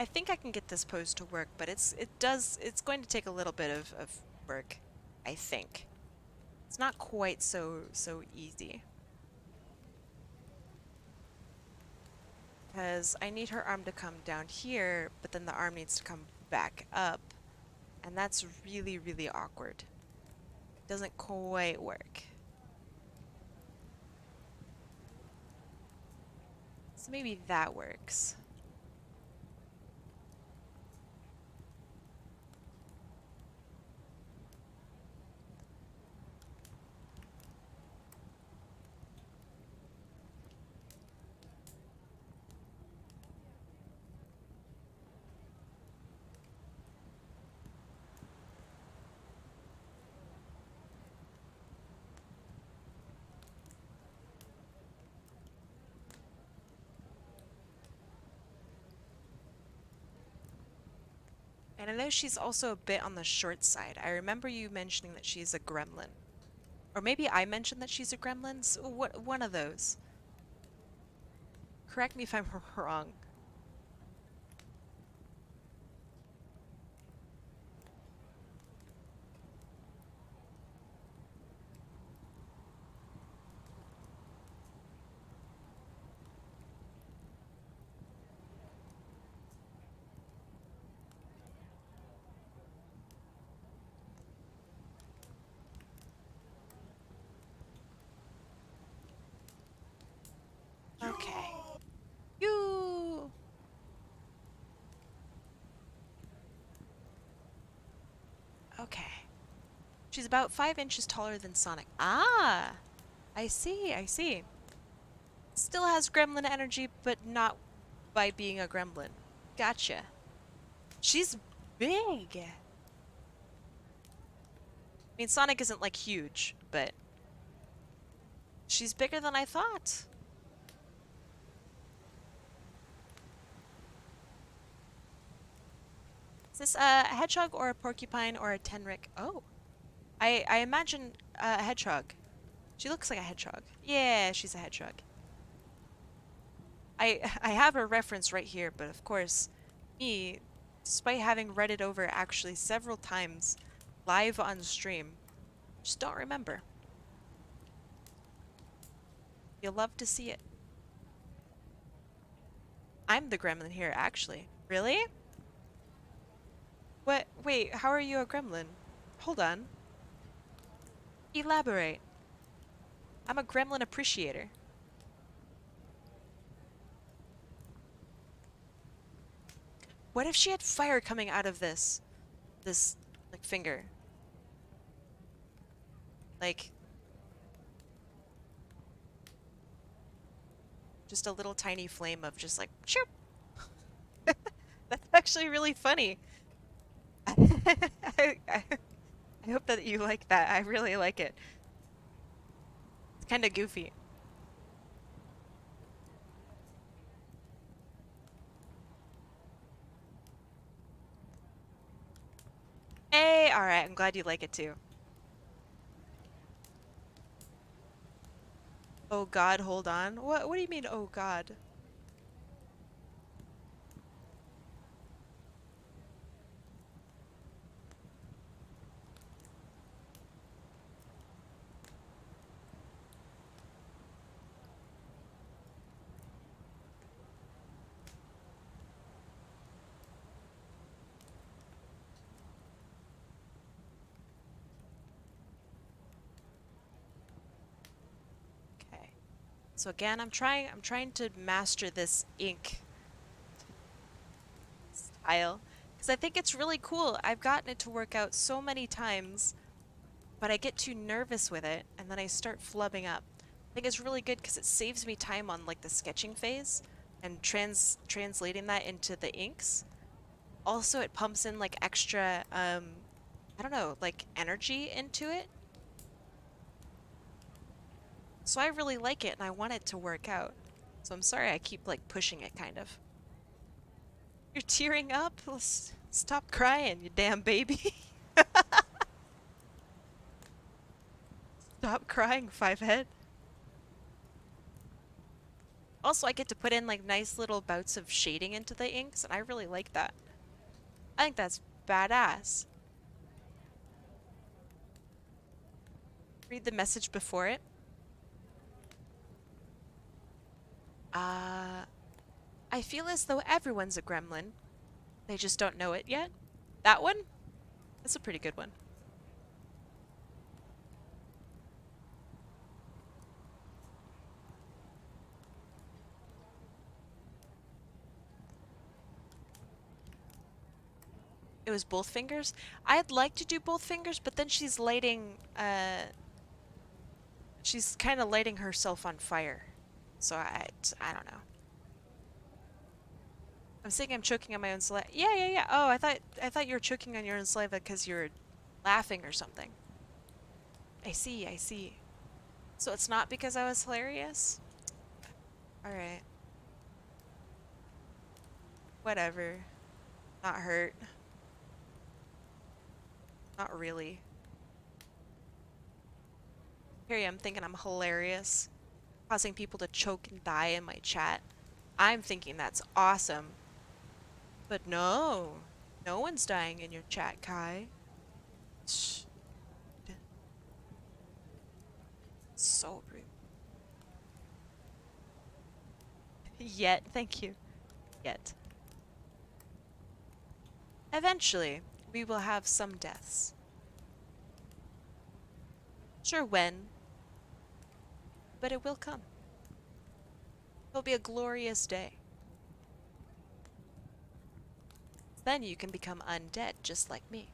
I think I can get this pose to work, but it's going to take a little bit of work, I think. It's not quite so easy. Because I need her arm to come down here, but then the arm needs to come back up. And that's really awkward. Doesn't quite work. So maybe that works. And I know she's also a bit on the short side. I remember you mentioning that she's a gremlin. Or maybe I mentioned that she's a gremlin. So one of those. Correct me if I'm wrong. Okay. You. Okay. She's about 5 inches taller than Sonic. Ah! I see. Still has gremlin energy, but not by being a gremlin. Gotcha. She's big. I mean, Sonic isn't like huge, but she's bigger than I thought. Is this a hedgehog or a porcupine or a tenric? Oh, I imagine a hedgehog. She looks like a hedgehog. Yeah, she's a hedgehog. I have a reference right here, but of course, me, despite having read it over actually several times live on stream, just don't remember. You'll love to see it. I'm the gremlin here, actually. Really? What? Wait, how are you a gremlin? Hold on. Elaborate. I'm a gremlin appreciator. What if she had fire coming out of this, like, finger? Like, just a little tiny flame of just like, shoop! That's actually really funny. I hope that you like that. I really like it. It's kind of goofy. Hey, alright, I'm glad you like it too. Oh God, hold on. What do you mean, oh God? Okay. So again, I'm trying to master this ink style because I think it's really cool. I've gotten it to work out so many times, but I get too nervous with it and then I start flubbing up. I think it's really good because it saves me time on like the sketching phase and translating that into the inks. Also, it pumps in like extra I don't know, like energy into it. So I really like it and I want it to work out. So I'm sorry I keep like pushing it kind of. You're tearing up? Stop crying, you damn baby. Stop crying, Fivehead. Also, I get to put in like nice little bouts of shading into the inks and I really like that. I think that's badass. Read the message before it. I feel as though everyone's a gremlin. They just don't know it yet. That one? That's a pretty good one. It was both fingers? I'd like to do both fingers, but then she's lighting, she's kind of lighting herself on fire. So I don't know. I'm saying I'm choking on my own saliva. Yeah, yeah, yeah. Oh, I thought you were choking on your own saliva because you were laughing or something. I see, I see. So it's not because I was hilarious? Alright. Whatever. Not hurt. Not really. Here I am thinking I'm hilarious, causing people to choke and die in my chat. I'm thinking that's awesome. But no. No one's dying in your chat, Kai. Shh. So rude. Yet, thank you. Yet. Eventually, we will have some deaths. Sure when, but it will come. It'll be a glorious day. Then you can become undead just like me.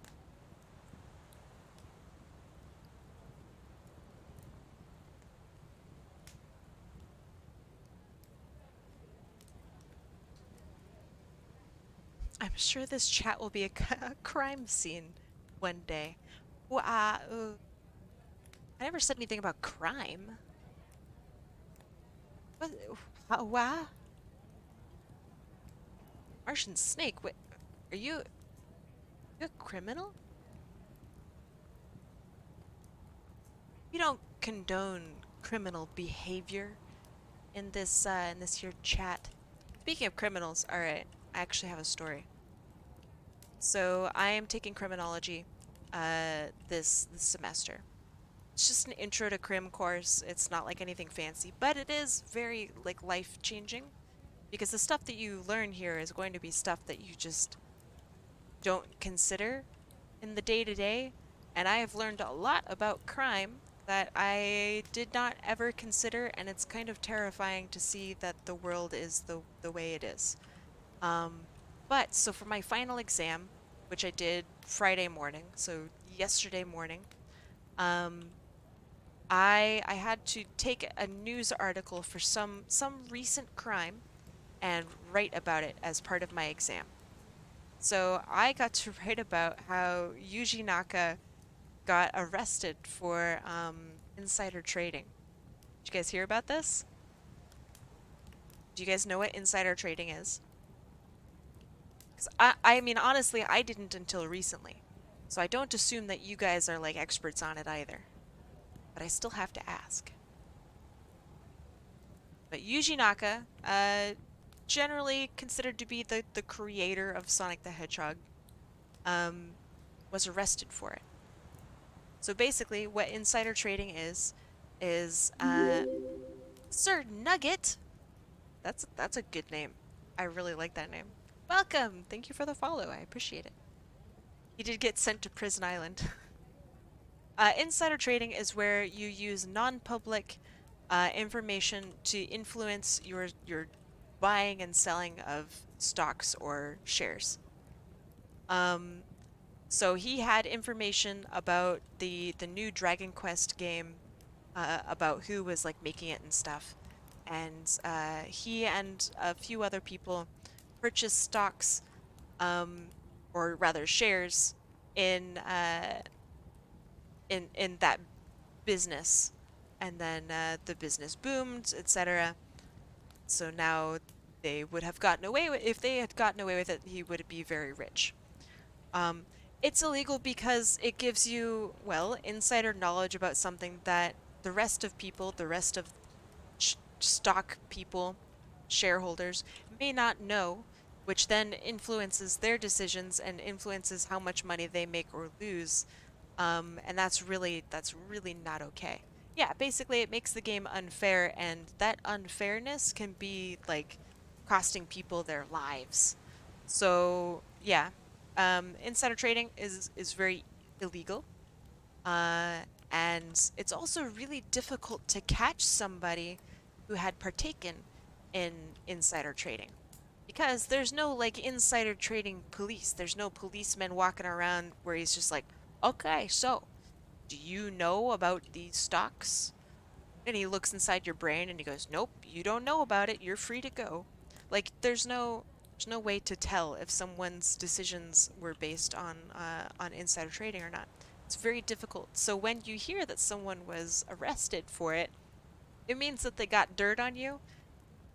I'm sure this chat will be a crime scene one day. I never said anything about crime. What? Martian snake? What? Are you You a criminal? We don't condone criminal behavior in this here chat. Speaking of criminals, all right, I actually have a story. So I am taking criminology this semester. It's just an intro to crim course. It's not like anything fancy, but it is very like life-changing because the stuff that you learn here is going to be stuff that you just don't consider in the day-to-day, and I have learned a lot about crime that I did not ever consider, and it's kind of terrifying to see that the world is the way it is. But so for my final exam, which I did Friday morning, so yesterday morning, I had to take a news article for some recent crime and write about it as part of my exam. So I got to write about how Yuji Naka got arrested for insider trading. Did you guys hear about this? Do you guys know what insider trading is? 'Cause I mean, honestly, I didn't until recently. So I don't assume that you guys are like experts on it either. But I still have to ask. But Yuji Naka, generally considered to be the creator of Sonic the Hedgehog, was arrested for it. So basically, what insider trading is Sir Nugget. That's a good name. I really like that name. Welcome. Thank you for the follow. I appreciate it. He did get sent to Prison Island. Insider trading is where you use non-public information to influence your buying and selling of stocks or shares. So he had information about the new Dragon Quest game, about who was like making it and stuff, and he and a few other people purchased stocks, or rather shares in in that business, and then the business boomed, etc. So now they would have gotten away with, if they had gotten away with it, he would be very rich. It's illegal because it gives you, well, insider knowledge about something that the rest of people, the rest of stock people, shareholders, may not know, which then influences their decisions and influences how much money they make or lose. And that's really not okay. Yeah, basically it makes the game unfair, and that unfairness can be like costing people their lives. So yeah, insider trading is very illegal, and it's also really difficult to catch somebody who had partaken in insider trading, because there's no like insider trading police. There's no policeman walking around where he's just like, okay, so do you know about these stocks? And he looks inside your brain and he goes, nope, you don't know about it. You're free to go. Like there's no way to tell if someone's decisions were based on insider trading or not. It's very difficult. So when you hear that someone was arrested for it, it means that they got dirt on you,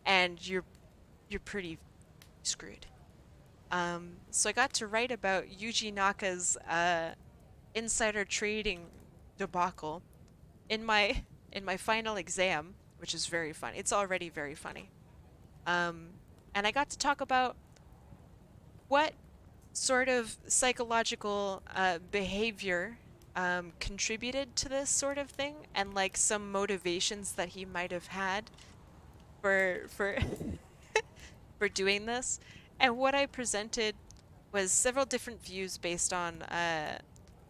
and you're pretty screwed. So I got to write about Yuji Naka's insider trading debacle in my final exam, which is very fun. It's already very funny. And I got to talk about what sort of psychological behavior contributed to this sort of thing, and like some motivations that he might have had for for doing this. And what I presented was several different views based on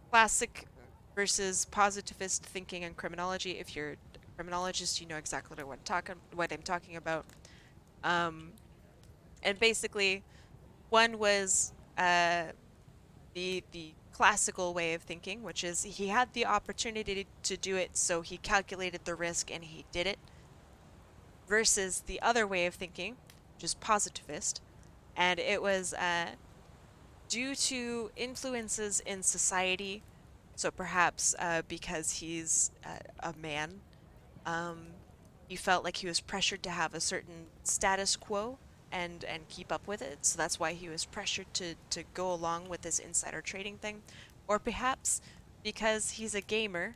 classic versus positivist thinking and criminology. If you're a criminologist, you know exactly what I'm talking about. And basically, one was the classical way of thinking, which is he had the opportunity to do it, so he calculated the risk and he did it, versus the other way of thinking, which is positivist, and it was due to influences in society. So perhaps because he's a man, he felt like he was pressured to have a certain status quo, and keep up with it. So that's why he was pressured to go along with this insider trading thing. Or perhaps because he's a gamer.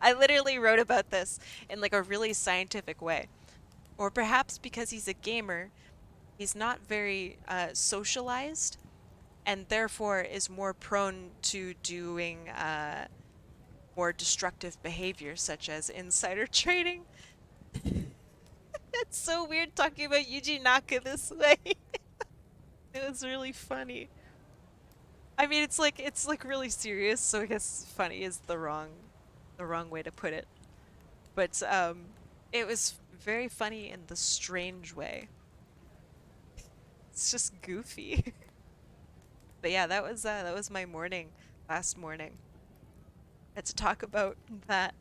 I literally wrote about this in like a really scientific way. Or perhaps because he's a gamer, he's not very socialized and therefore is more prone to doing more destructive behavior such as insider trading. It's so weird talking about Yuji Naka this way. It was really funny. I mean, it's like really serious, so I guess funny is the wrong way to put it. But it was very funny in the strange way. It's just goofy. But yeah, that was my morning last morning. I had to talk about that.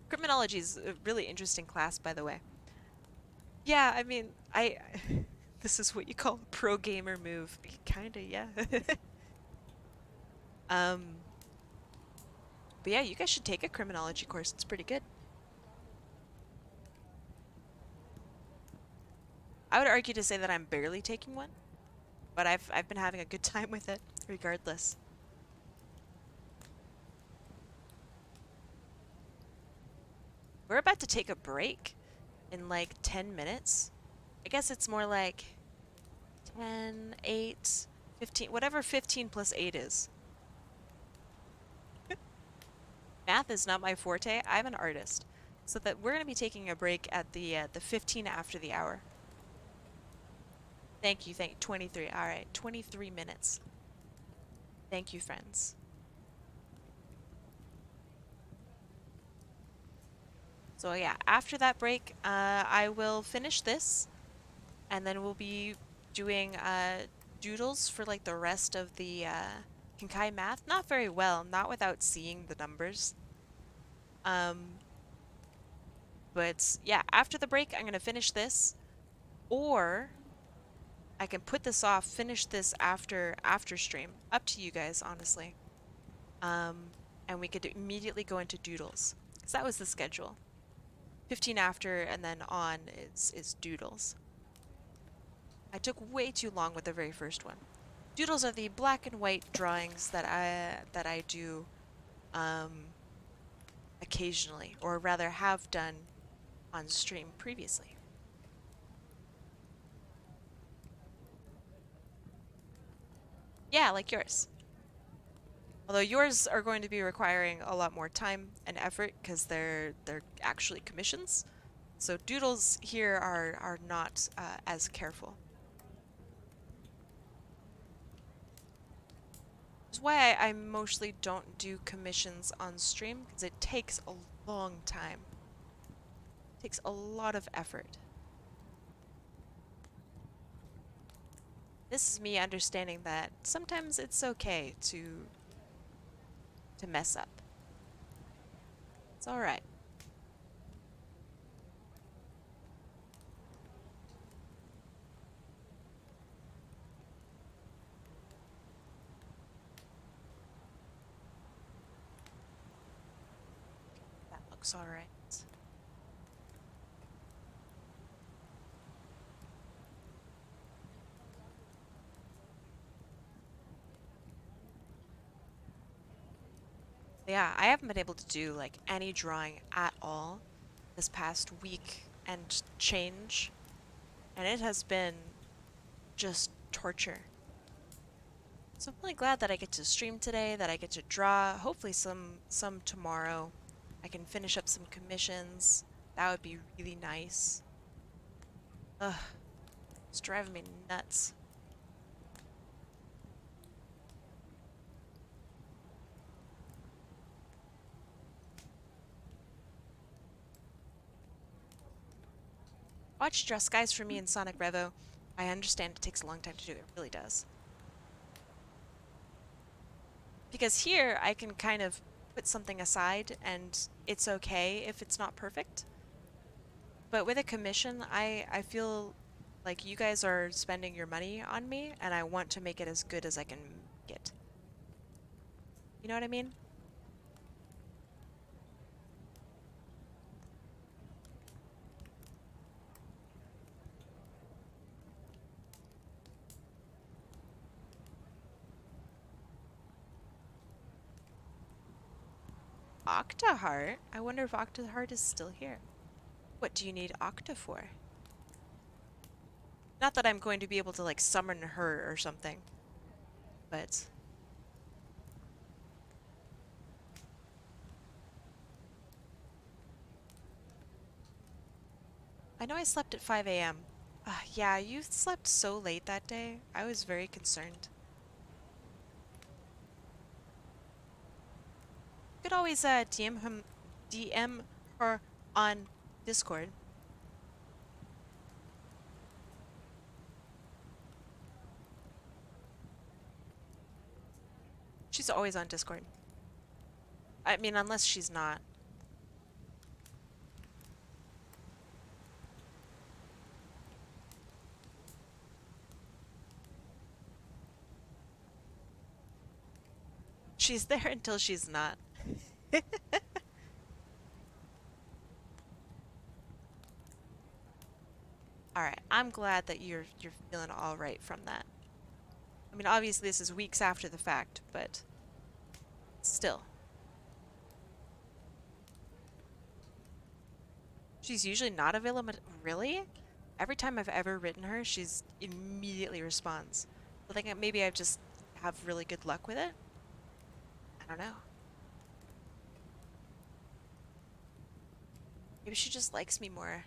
Criminology is a really interesting class, by the way. Yeah, I mean, this is what you call a pro gamer move. Kinda, yeah. Um, but yeah, you guys should take a criminology course. It's pretty good. I would argue to say that I'm barely taking one, but I've been having a good time with it, regardless. We're about to take a break in like 10 minutes. I guess it's more like 10, 8, 15, whatever 15 plus 8 is. Math is not my forte. I'm an artist. So that we're going to be taking a break at the 15 after the hour. Thank you, 23. All right, 23 minutes. Thank you, friends. So yeah, after that break, I will finish this, and then we'll be doing doodles for like the rest of the Kinkai math. Not very well, not without seeing the numbers. But yeah, after the break, I'm gonna finish this, or I can put this off, finish this after stream. Up to you guys, honestly. And we could immediately go into doodles, because that was the schedule. 15 after, and then on is doodles. I took way too long with the very first one. Doodles are the black and white drawings that I do occasionally, or rather have done on stream previously. Yeah, like yours. Although yours are going to be requiring a lot more time and effort because they're actually commissions. So doodles here are not as careful. That's why I mostly don't do commissions on stream, because it takes a long time. It takes a lot of effort. This is me understanding that sometimes it's okay to mess up. It's all right. That looks all right. Yeah, I haven't been able to do like any drawing at all this past week and change, and it has been just torture. So I'm really glad that I get to stream today, that I get to draw, hopefully some tomorrow. I can finish up some commissions. That would be really nice. Ugh, it's driving me nuts. Watch Dress Guys for me in Sonic Revo. I understand it takes a long time to do, it really does. Because here I can kind of put something aside and it's okay if it's not perfect. But with a commission, I feel like you guys are spending your money on me and I want to make it as good as I can make it. You know what I mean? Octaheart? I wonder if Octaheart is still here. What do you need Octa for? Not that I'm going to be able to like summon her or something, but I know I slept at 5 a.m. Yeah, you slept so late that day. I was very concerned. You could always DM her on Discord. She's always on Discord. I mean, unless she's not. She's there until she's not. All right, I'm glad that you're feeling all right from that. I mean, obviously this is weeks after the fact, but still. She's usually not available. Really? Every time I've ever written her, she's immediately responds. I think maybe I just have really good luck with it. I don't know. Maybe she just likes me more.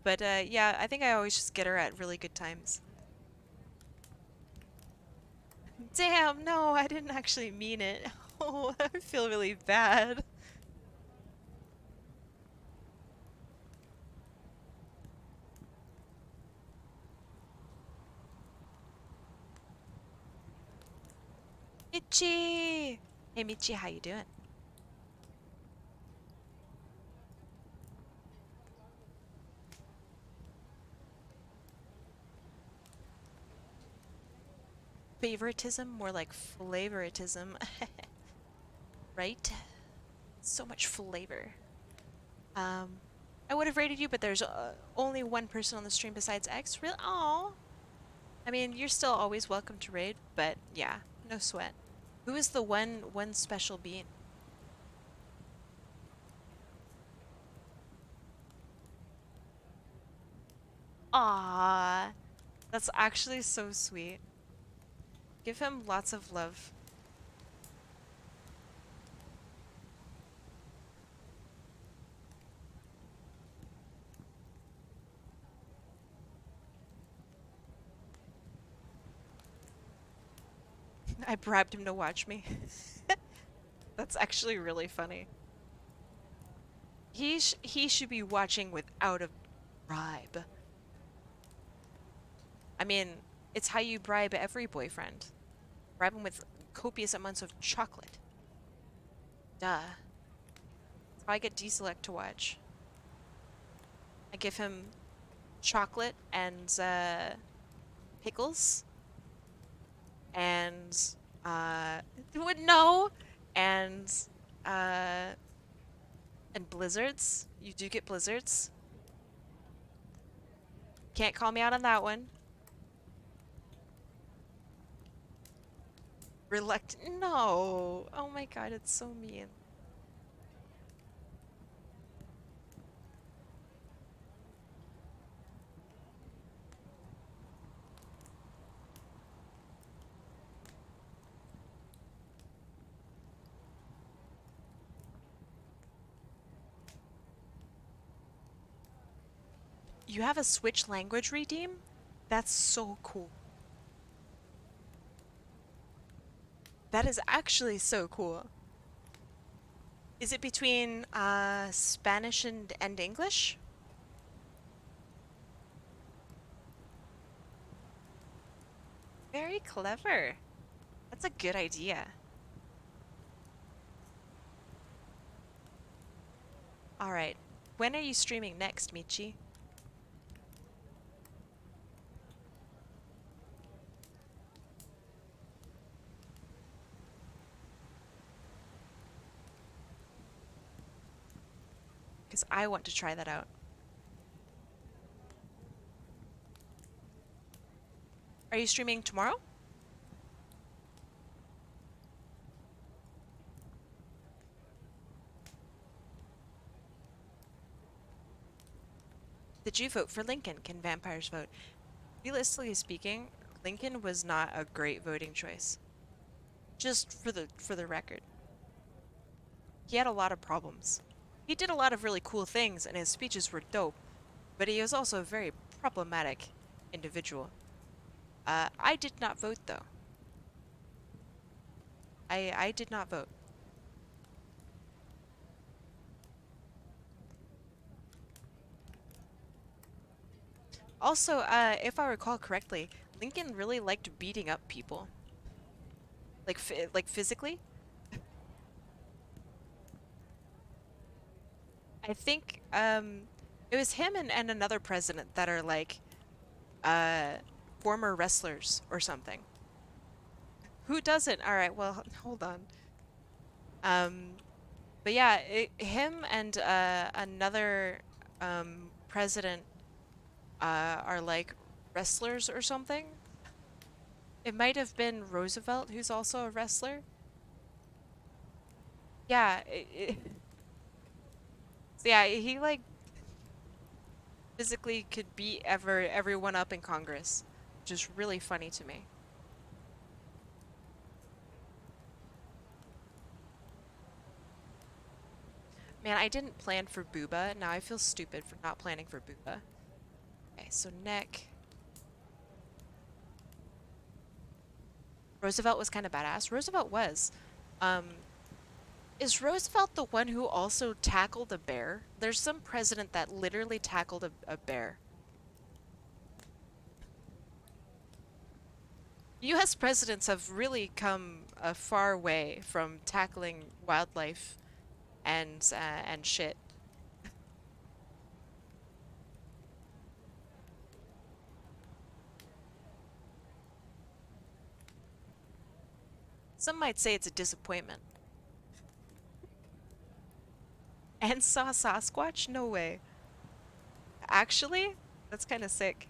But yeah, I think I always just get her at really good times. Damn, no, I didn't actually mean it. Oh, I feel really bad. Michi! Hey Michi, how you doing? Favoritism? More like flavoritism. Right? So much flavor. I would have rated you, but there's only one person on the stream besides X. Really? Aw. I mean, you're still always welcome to raid, but yeah, no sweat. Who is the one special being? Ah, that's actually so sweet. Give him lots of love. I bribed him to watch me. That's actually really funny. He should be watching without a bribe. I mean, it's how you bribe every boyfriend. Bribe him with copious amounts of chocolate. Duh. That's how I get Deselect to watch. I give him chocolate and pickles and no, and uh and blizzards. You do get blizzards. Can't call me out on that one. Reluctant. No. Oh my god, it's so mean. You have a Switch language redeem? That's so cool. That is actually so cool. Is it between Spanish and English? Very clever. That's a good idea. All right. When are you streaming next, Michi? Because I want to try that out. you streaming tomorrow? Did you vote for Lincoln? Can vampires vote? Realistically speaking, Lincoln was not a great voting choice. Just for the record. He had a lot of problems. He did a lot of really cool things and his speeches were dope, but he was also a very problematic individual. I did not vote though. I did not vote. Also, if I recall correctly, Lincoln really liked beating up people. Like physically. I think it was him and another president that are like former wrestlers or something. Who doesn't? All right, well, hold on. But yeah, him and another president are like wrestlers or something. It might have been Roosevelt, who's also a wrestler. Yeah, so yeah, he like physically could beat everyone up in Congress, which is really funny to me. Man, I didn't plan for Booba. Now I feel stupid for not planning for Booba. Okay, so neck. Roosevelt was kind of badass. Roosevelt was. Is Roosevelt the one who also tackled a bear? There's some president that literally tackled a bear. US presidents have really come a far way from tackling wildlife and shit. Some might say it's a disappointment. And saw Sasquatch? No way. Actually? That's kind of sick.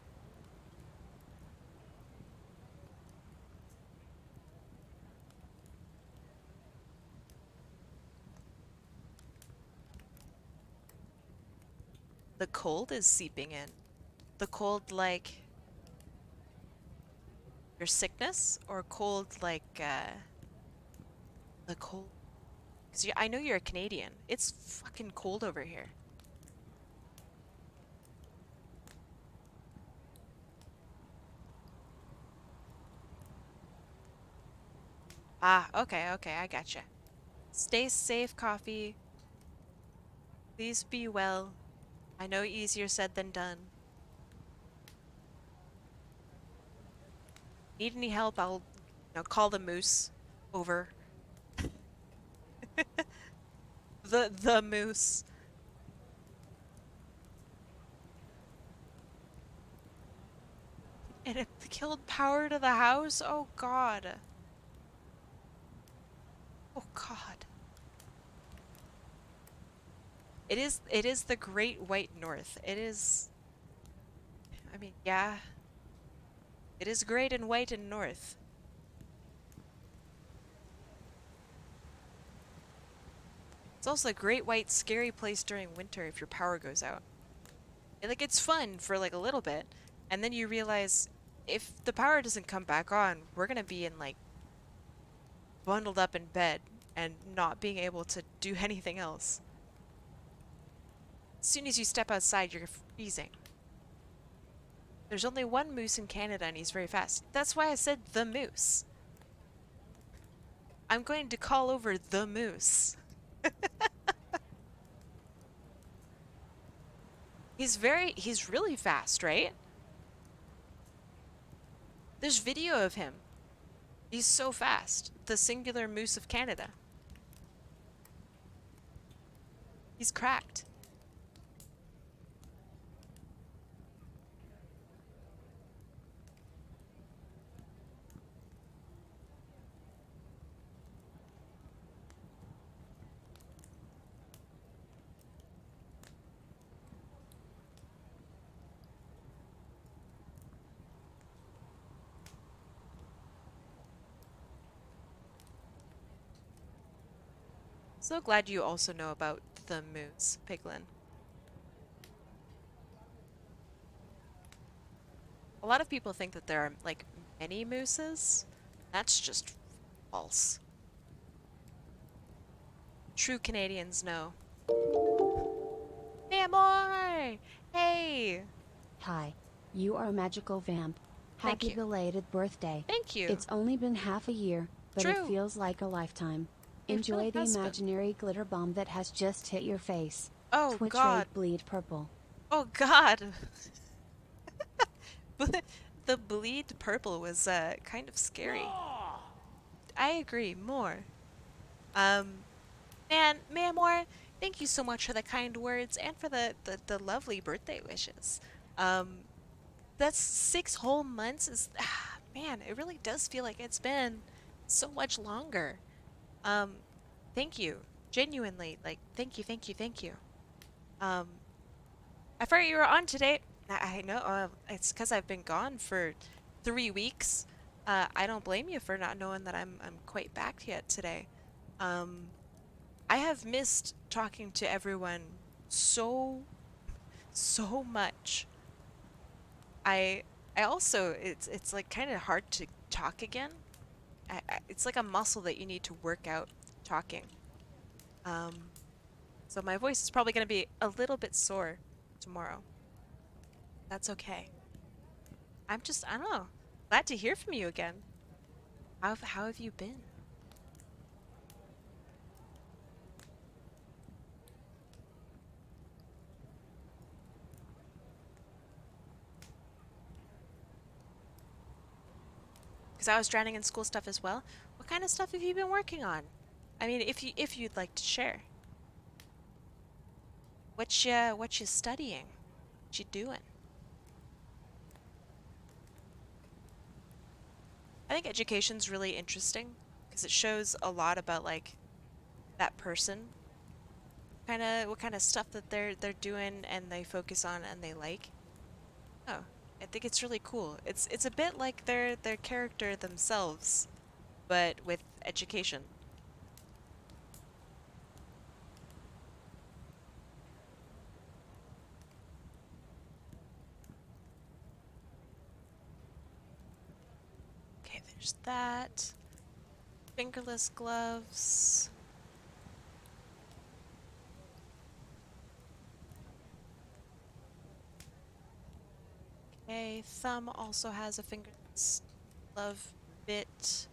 The cold is seeping in. The cold like your sickness or cold like the cold? Because I know you're a Canadian. It's fucking cold over here. Ah, okay, okay, I gotcha. Stay safe, coffee. Please be well. I know easier said than done. Need any help? I'll call the moose over. The moose. And it killed power to the house? Oh god. Oh god. It is the Great White North. It is, I mean, yeah. It is great and white and north. It's also a great white scary place during winter if your power goes out. Like it's fun for like a little bit, and then you realize if the power doesn't come back on, we're gonna be in like bundled up in bed and not being able to do anything else. As soon as you step outside, you're freezing. There's only one moose in Canada and he's very fast. That's why I said the moose. I'm going to call over the moose. He's really fast, right? There's video of him. He's so fast. The singular moose of Canada. He's cracked. So glad you also know about the moose, Piglin. A lot of people think that there are like many mooses. That's just false. True Canadians know. Family! Hey! Hi. You are a magical vamp. Thank Happy you. belated birthday. Thank you. It's only been half a year, but it True. feels like a lifetime. It Enjoy really the has been. imaginary glitter bomb that has just hit your face. Oh Twitch God. rate bleed purple. Oh God. The bleed purple was kind of scary. I agree. More. Man, Mamor, thank you so much for the kind words and for the lovely birthday wishes. Um, that's 6 whole months is man, it really does feel like it's been so much longer. Um, thank you. Genuinely, like, thank you, thank you, thank you. Um, I forgot you were on today. I know, it's because I've been gone for 3 weeks. I don't blame you for not knowing that I'm quite back yet today. Um, I have missed talking to everyone so much. I I also it's like kind of hard to talk again. It's like a muscle that you need to work out talking. Um, so my voice is probably going to be a little bit sore tomorrow. That's okay. I don't know, glad to hear from you again. How have you been? Because I was drowning in school stuff as well. What kind of stuff have you been working on? I mean, if you'd like to share. What you studying? What you doing? I think education's really interesting because it shows a lot about like that person, kind of what kind of stuff that they're doing and they focus on and they like. Oh, I think it's really cool. It's a bit like their character themselves, but with education. Okay, there's that. Fingerless gloves. Okay, thumb also has a fingerless glove bit.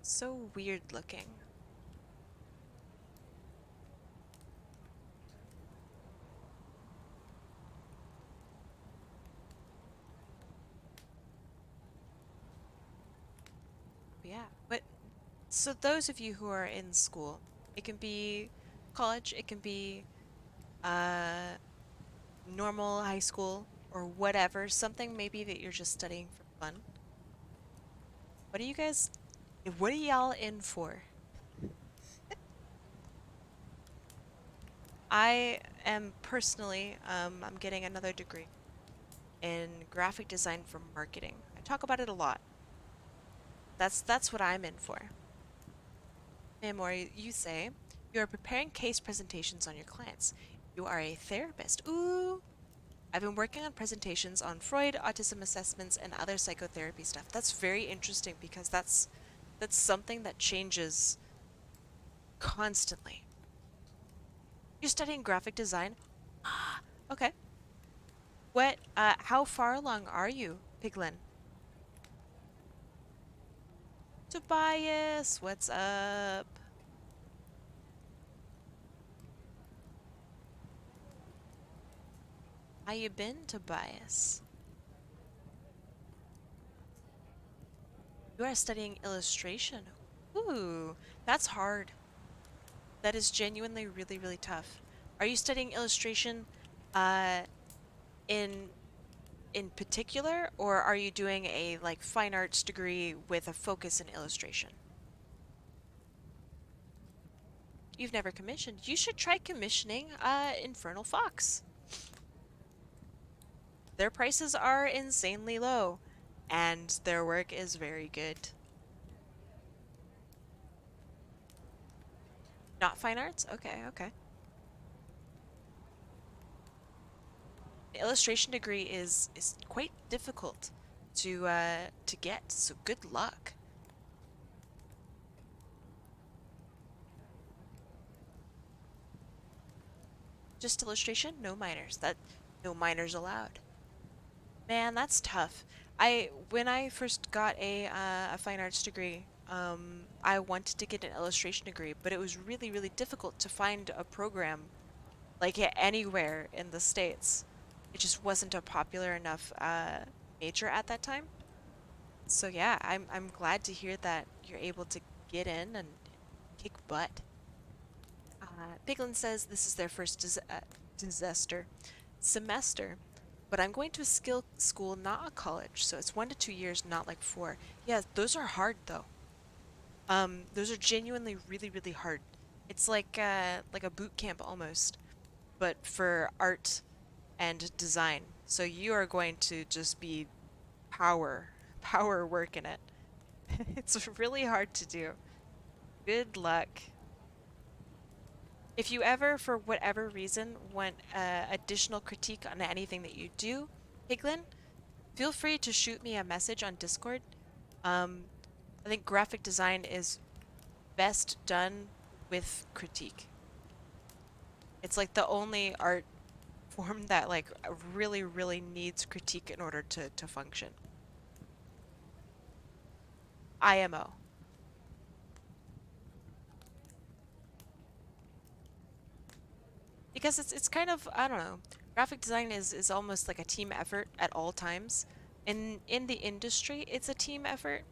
So weird looking. Yeah, but so those of you who are in school, it can be college, it can be uh normal high school or whatever, something maybe that you're just studying for fun. What are you guys what are y'all in for? I am personally I'm getting another degree in graphic design for marketing. I talk about it a lot. That's what I'm in for. Memory, you say you are preparing case presentations on your clients. You are a therapist. Ooh. I've been working on presentations on Freud, autism assessments, and other psychotherapy stuff. That's very interesting because that's something that changes constantly. You're studying graphic design? Ah, okay. How far along are you, Piglin? Tobias, what's up? How you been, Tobias? You are studying illustration. Ooh, that's hard. That is genuinely really, really tough. Are you studying illustration uh in particular, or are you doing a like fine arts degree with a focus in illustration? You've never commissioned. You should try commissioning Infernal Fox. Their prices are insanely low, and their work is very good. Not fine arts? Okay, okay. The illustration degree is quite difficult to get, so good luck. Just illustration, no minors. No minors allowed. Man, that's tough. When I first got a fine arts degree, I wanted to get an illustration degree, but it was really, really difficult to find a program like anywhere in the States. It just wasn't a popular enough major at that time. So yeah, I'm glad to hear that you're able to get in and kick butt. Piglin says this is their first disaster semester, but I'm going to a skill school, not a college, so it's 1 to 2 years, not like 4. Yeah, those are hard though. Those are genuinely really, really hard. It's like a boot camp almost, but for art and design. So you are going to just be power work in it. It's really hard to do. Good luck. If you ever, for whatever reason, want additional critique on anything that you do, Piglin, feel free to shoot me a message on Discord. I think graphic design is best done with critique. It's like the only art form that like really, really needs critique in order to function. IMO. Because it's kind of, I don't know, graphic design is almost like a team effort at all times. In the industry, it's a team effort.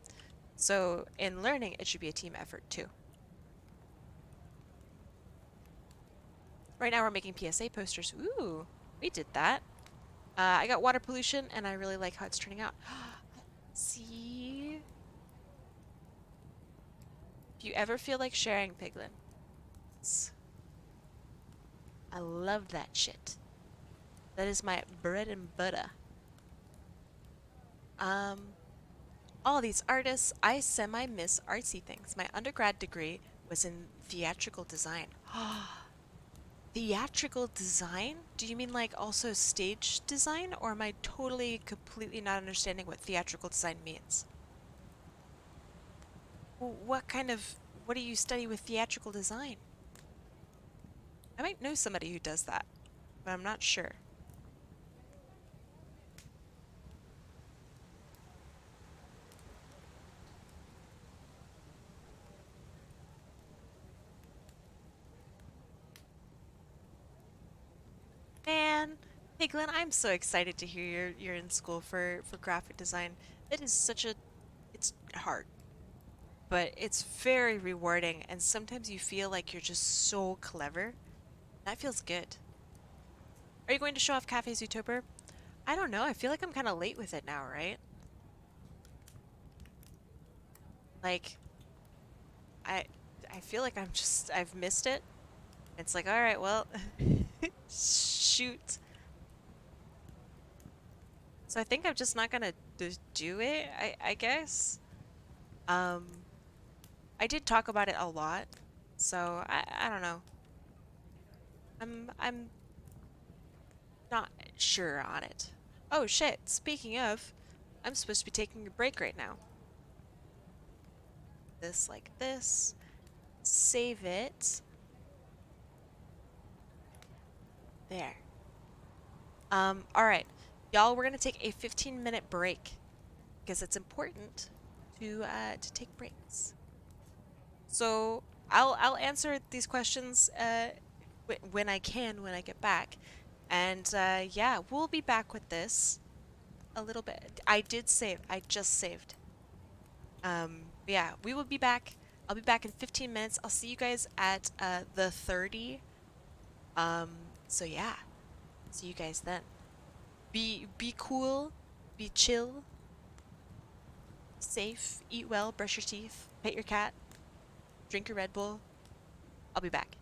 So in learning, it should be a team effort too. Right now we're making PSA posters. Ooh, we did that. I got water pollution and I really like how it's turning out. See? If you ever feel like sharing, Piglin, I love that shit. That is my bread and butter. All these artists, I semi-miss artsy things. My undergrad degree was in theatrical design. Theatrical design? Do you mean like also stage design? Or am I totally, completely not understanding what theatrical design means? What do you study with theatrical design? I might know somebody who does that, but I'm not sure. Man, Piglin, I'm so excited to hear you're in school for graphic design. It is it's hard, but it's very rewarding, and sometimes you feel like you're just so clever. That feels good. Are you going to show off Cafe Zootopia? I don't know. I feel like I'm kind of late with it now, right? Like, I I feel like I've missed it. It's like, all right, well, shoot. So I think I'm just not gonna do it, I guess. I did talk about it a lot, so I don't know. I'm not sure on it. Oh shit, speaking of, I'm supposed to be taking a break right now. This like this. Save it. There. Alright. Y'all, we're gonna take a 15-minute break because it's important to take breaks. So I'll answer these questions when I can, when I get back. And yeah, we'll be back with this a little bit. I did save. I just saved. Yeah, we will be back. I'll be back in 15 minutes. I'll see you guys at the 30. So yeah, see you guys then. Be cool, be chill, safe, eat well, brush your teeth, pet your cat, drink your Red Bull. I'll be back.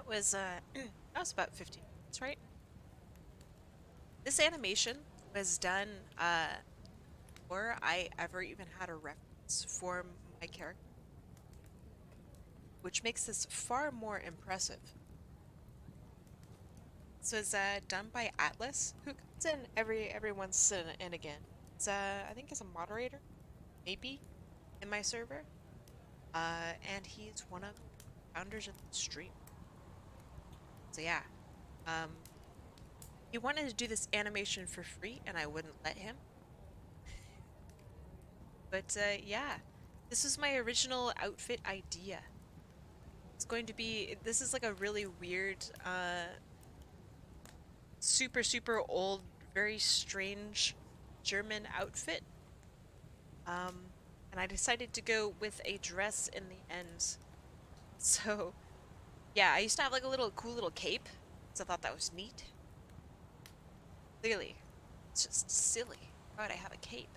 That was that was about 15 minutes, right? This animation was done before I ever even had a reference for my character, which makes this far more impressive. So it's done by Atlas, who comes in every once and again. It's I think he's a moderator, maybe, in my server. And he's one of the founders of the stream. So yeah, um, he wanted to do this animation for free, and I wouldn't let him. But yeah, this was my original outfit idea. It's going to be, this is like a really weird, super old, very strange German outfit. And I decided to go with a dress in the end. So yeah, I used to have like a cool little cape, so I thought that was neat. Clearly, it's just silly. Why would I have a cape?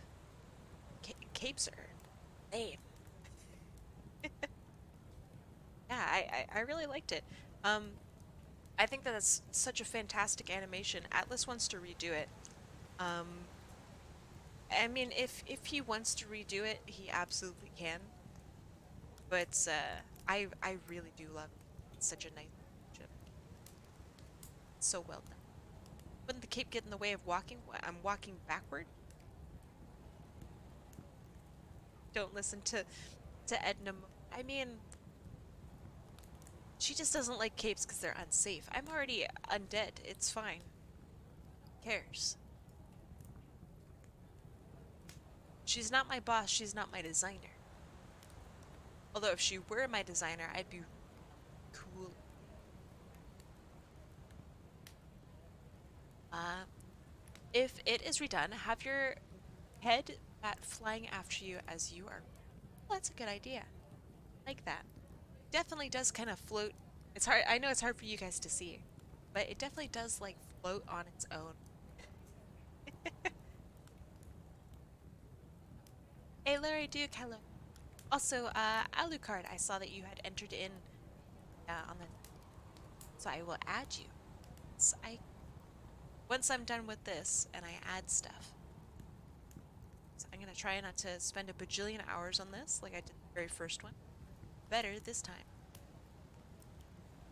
Capes are lame. Yeah, I really liked it. I think that that's such a fantastic animation. Atlas wants to redo it. Um, I mean, if he wants to redo it, he absolutely can. But I really do love it. It's such a nice animation. So well done. Wouldn't the cape get in the way of walking? I'm walking backward. Don't listen to Edna. I mean, she just doesn't like capes because they're unsafe. I'm already undead. It's fine. Who cares? She's not my boss. She's not my designer. Although if she were my designer, I'd be cool. If it is redone, have your head bat flying after you as you are. Well, that's a good idea. Like that. Definitely does kind of float. It's hard. I know it's hard for you guys to see, but it definitely does like float on its own. Hey, Larry Duke, hello. Also, Alucard, I saw that you had entered in on the, so I will add you. So once I'm done with this and I add stuff, so I'm gonna try not to spend a bajillion hours on this like I did the very first one. Better this time,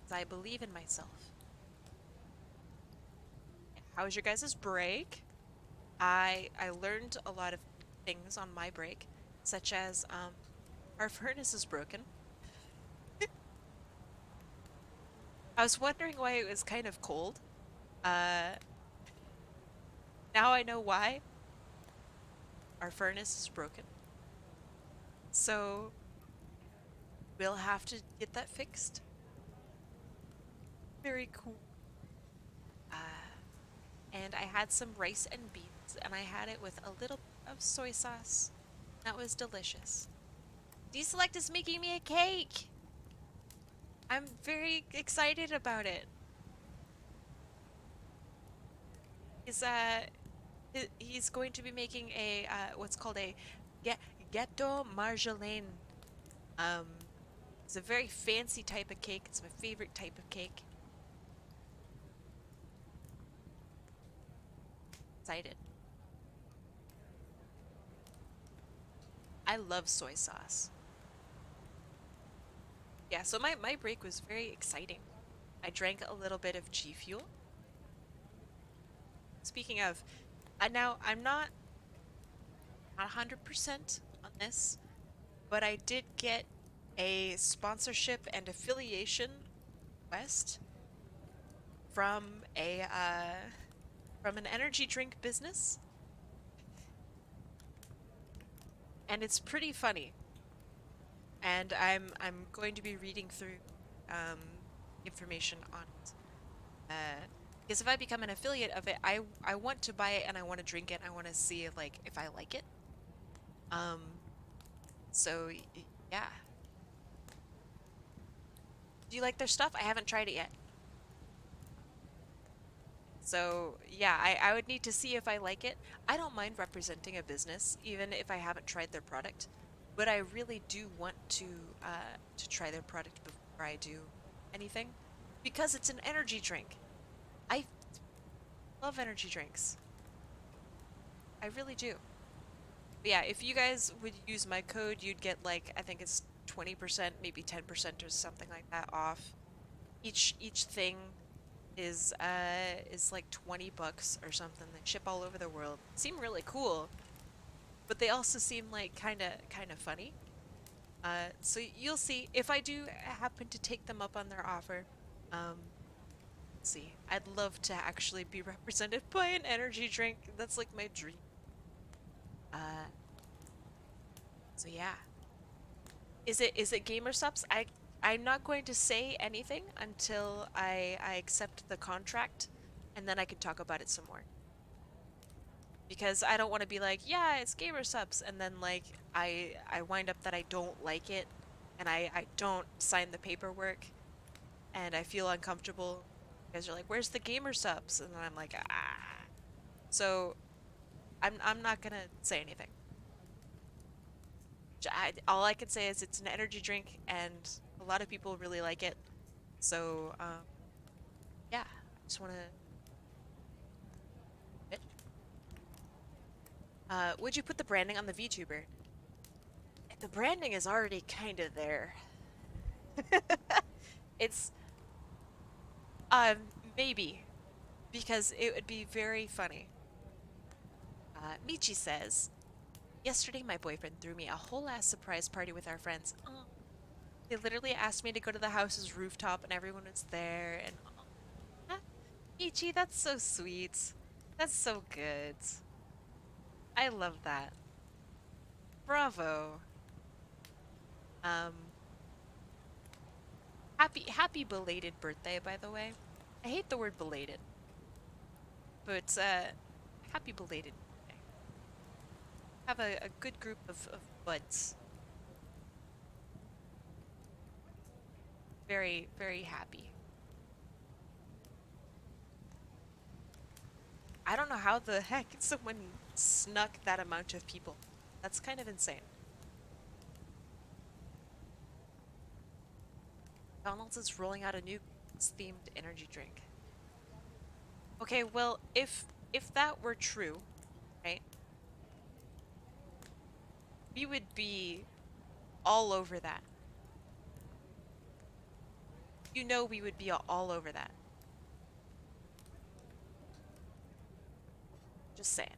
because I believe in myself. How was your guys' break? I learned a lot of things on my break, such as our furnace is broken. I was wondering why it was kind of cold. Now I know why. Our furnace is broken. So we'll have to get that fixed. Very cool. And I had some rice and beans, and I had it with a little of soy sauce. That was delicious. Deselect is making me a cake! I'm very excited about it. He's going to be making a what's called a gâteau marjolaine. It's a very fancy type of cake. It's my favorite type of cake. Excited. I love soy sauce. Yeah, so my break was very exciting. I drank a little bit of G Fuel. Speaking of, now I'm not 100% on this, but I did get a sponsorship and affiliation request from a from an energy drink business, and it's pretty funny. And I'm going to be reading through information on it. Because if I become an affiliate of it, I want to buy it and I want to drink it. And I want to see like if I like it. So yeah. Do you like their stuff? I haven't tried it yet. So yeah, I would need to see if I like it. I don't mind representing a business, even if I haven't tried their product. But I really do want to try their product before I do anything. because it's an energy drink. I love energy drinks. I really do. But yeah, if you guys would use my code, you'd get like, I think it's 20%, maybe 10% or something like that off. Each thing is like 20 bucks or something. They ship all over the world. Seem really cool, but they also seem like kind of funny. So you'll see if I do happen to take them up on their offer. Let's see. I'd love to actually be represented by an energy drink. That's like my dream. Uh, so yeah. Is it gamer subs? I'm not going to say anything until I accept the contract, and then I can talk about it some more. Because I don't want to be like, yeah, it's gamer subs, and then like I wind up that I don't like it, and I don't sign the paperwork, and I feel uncomfortable. You guys are like, where's the gamer subs? And then I'm like, ah. So I'm not gonna say anything. All I can say is it's an energy drink, and a lot of people really like it. So, yeah, I just want to. Would you put the branding on the VTuber? The branding is already kind of there. It's, um, maybe, because it would be very funny. Michi says, yesterday my boyfriend threw me a whole ass surprise party with our friends. Oh, they literally asked me to go to the house's rooftop and everyone was there and oh, Michi, that's so sweet. That's so good. I love that. Bravo. Um, happy belated birthday, by the way. I hate the word belated, but happy belated birthday. Have a good group of buds. Very, very happy. I don't know how the heck someone snuck that amount of people. That's kind of insane. McDonald's is rolling out a new themed energy drink. Okay, well, if that were true, right? We would be all over that. You know we would be all over that. Just saying.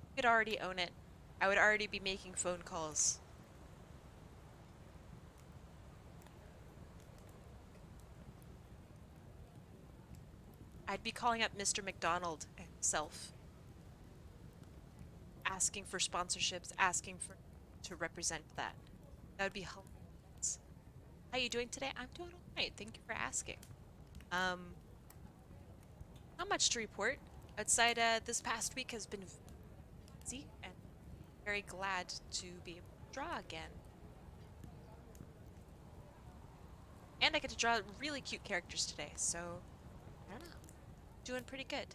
You could already own it. I would already be making phone calls. I'd be calling up Mr. McDonald himself, asking for sponsorships, asking for to represent that. That would be hilarious. How you doing today? I'm doing all right. Thank you for asking. Not much to report. Outside, this past week has been busy, and very glad to be able to draw again. And I get to draw really cute characters today, so I don't know. Doing pretty good.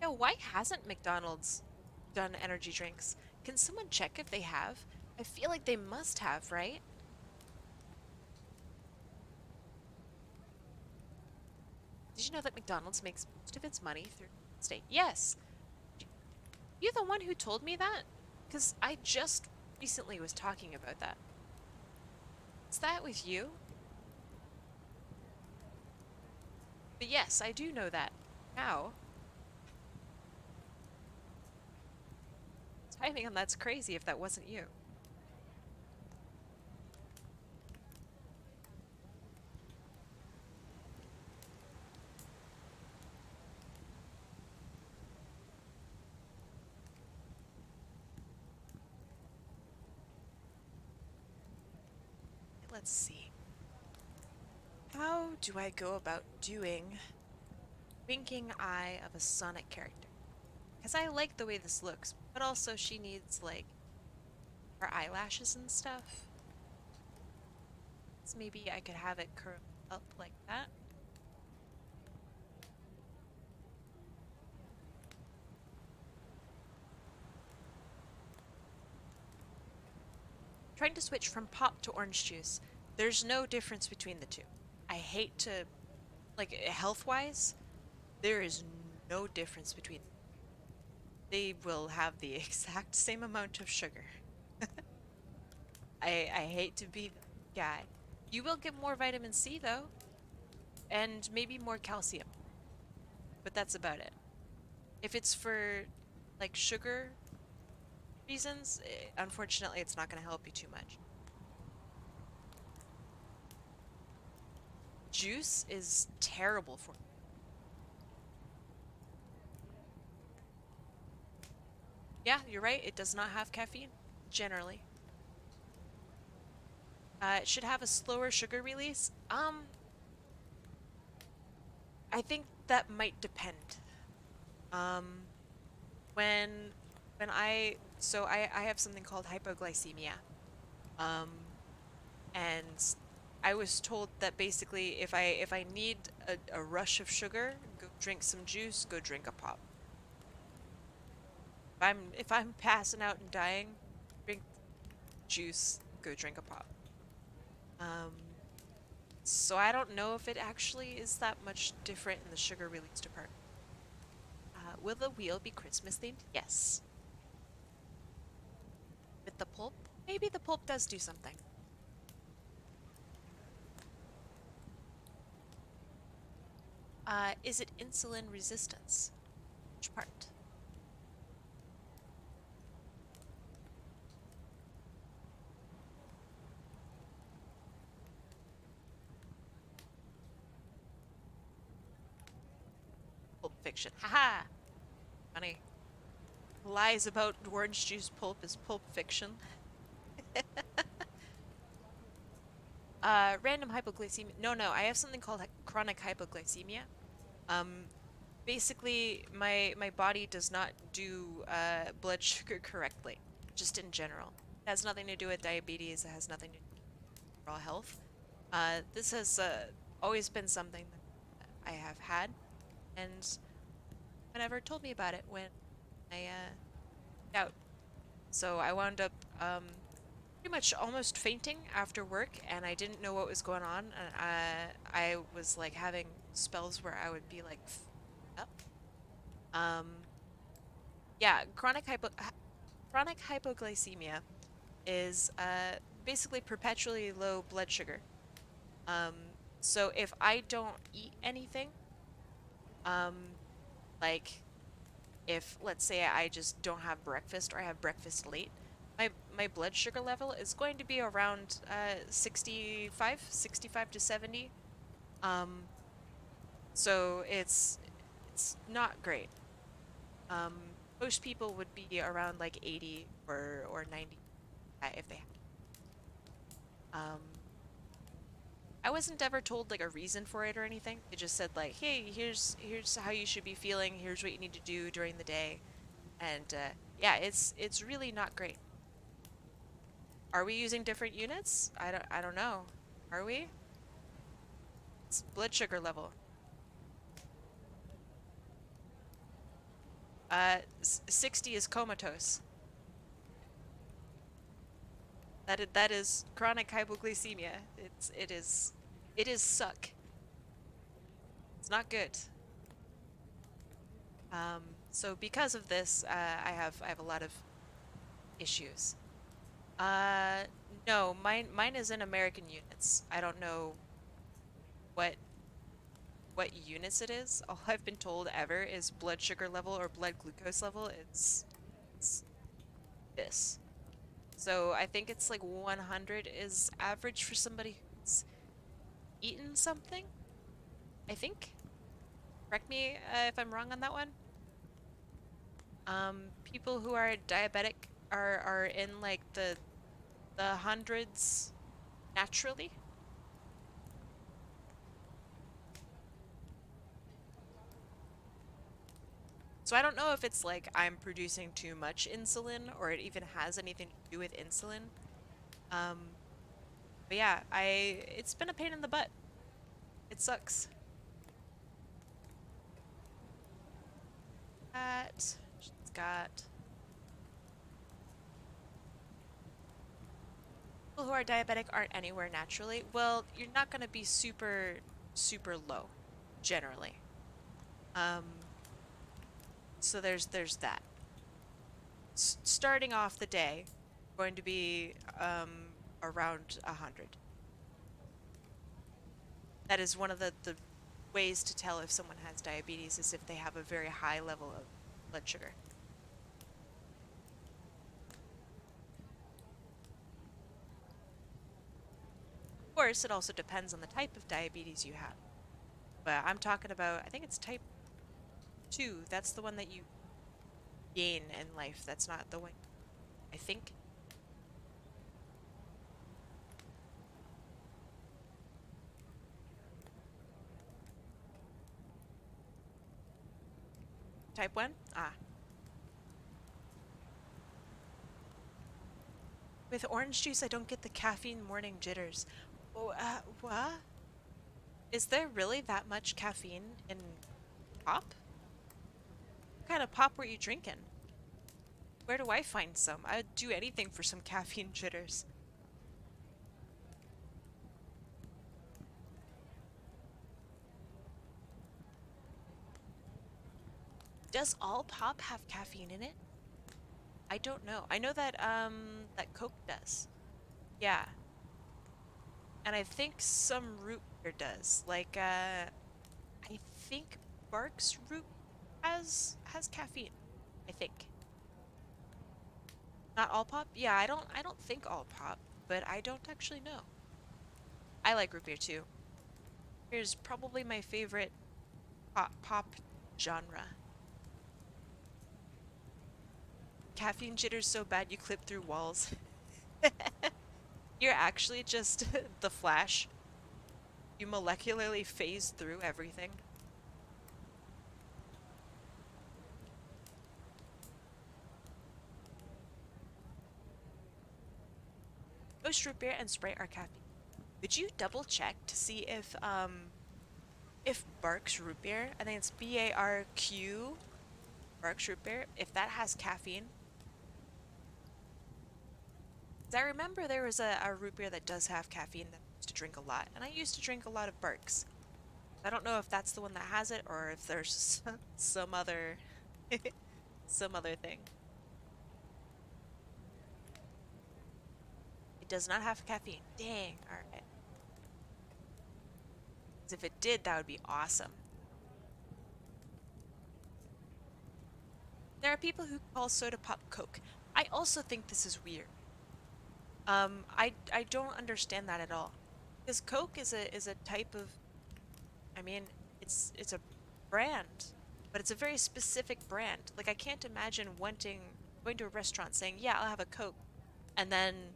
Yo, why hasn't McDonald's done energy drinks? Can someone check if they have? I feel like they must have, right? Did you know that McDonald's makes most of its money through state? Yes. You the one who told me that? Because I just recently was talking about that. Is that with you? But yes, I do know that. Now. Timing on that's crazy if that wasn't you. Let's see. How do I go about doing winking eye of a Sonic character? Because I like the way this looks, but also she needs, like, her eyelashes and stuff. So maybe I could have it curl up like that. trying to switch from pop to orange juice. There's no difference between the two. I hate to, like, health-wise, there is no difference between them. They will have the exact same amount of sugar. I hate to be the guy. You will get more vitamin C though, and maybe more calcium, but that's about it. If it's for like sugar reasons, unfortunately, it's not going to help you too much. Juice is terrible for you. Yeah, you're right. It does not have caffeine, generally. It should have a slower sugar release. I think that might depend. Um, when I have something called hypoglycemia. Um, and I was told that basically if I need a rush of sugar, go drink some juice, go drink a pop. If I'm passing out and dying, drink juice, go drink a pop. Um, so I don't know if it actually is that much different in the sugar release department. Will the wheel be Christmas themed? Yes. With the pulp? Maybe the pulp does do something. Is it insulin resistance? Which part? Pulp fiction. Haha! Funny. Lies about orange juice pulp is pulp fiction. Random hypoglycemia. No, I have something called chronic hypoglycemia. Um, basically, my body does not do blood sugar correctly, just in general. It has nothing to do with diabetes. It has nothing to do with overall health. This has always been something that I have had, and no one ever told me about it when I out. So I wound up pretty much almost fainting after work, and I didn't know what was going on. And I was like having spells where I would be like up. Yeah, chronic hypoglycemia is basically perpetually low blood sugar. Um, so if I don't eat anything, um, like if let's say I just don't have breakfast or I have breakfast late, my blood sugar level is going to be around 65 to 70. Um, so it's not great. Um, most people would be around like 80 or 90 if they um I wasn't ever told like a reason for it or anything. It just said like, "Hey, here's how you should be feeling. Here's what you need to do during the day." And yeah, it's really not great. Are we using different units? I don't know. Are we? It's blood sugar level. 60 is comatose. That is chronic hypoglycemia. It is suck. It's not good. So because of this, I have a lot of issues. Uh, no, mine is in American units. I don't know what what units it is. All I've been told ever is blood sugar level or blood glucose level. It's this. So I think it's like 100 is average for somebody who's eaten something. I think. Correct me if I'm wrong on that one. People who are diabetic are in like the hundreds naturally. So I don't know if it's like I'm producing too much insulin or it even has anything to do with insulin. Um, but yeah, it's been a pain in the butt. It sucks. She's got People who are diabetic aren't anywhere naturally. Well, you're not going to be super, super low, generally. Um, so there's that. Starting off the day, going to be around 100. That is one of the ways to tell if someone has diabetes is if they have a very high level of blood sugar. Of course, it also depends on the type of diabetes you have. But I'm talking about, I think it's type 2. That's the one that you gain in life. That's not the one, I think. Type 1? Ah. With orange juice, I don't get the caffeine morning jitters. Oh, what? Is there really that much caffeine in pop? What kind of pop were you drinking? Where do I find some? I'd do anything for some caffeine jitters. Does all pop have caffeine in it? I don't know. I know that that Coke does. Yeah. And I think some root beer does. Like I think Barks root has caffeine. I think. Not all pop? Yeah, I don't think all pop, but I don't actually know. I like root beer too. Here's probably my favorite pop genre. Caffeine jitters so bad you clip through walls. You're actually just the Flash. You molecularly phase through everything. Ghost root beer and Sprite are caffeine. Could you double check to see if Barks root beer, I think it's BARQ, Barks root beer, if that has caffeine? 'Cause I remember there was a root beer that does have caffeine that I used to drink a lot, and I used to drink a lot of Barks. I don't know if that's the one that has it or if there's some other some other thing. It does not have caffeine. Dang. All right. 'Cause if it did, that would be awesome. There are people who call soda pop Coke. I also think this is weird. I don't understand that at all. Because Coke is a type of, I mean, it's a brand, but it's a very specific brand. Like I can't imagine going to a restaurant saying, "Yeah, I'll have a Coke," and then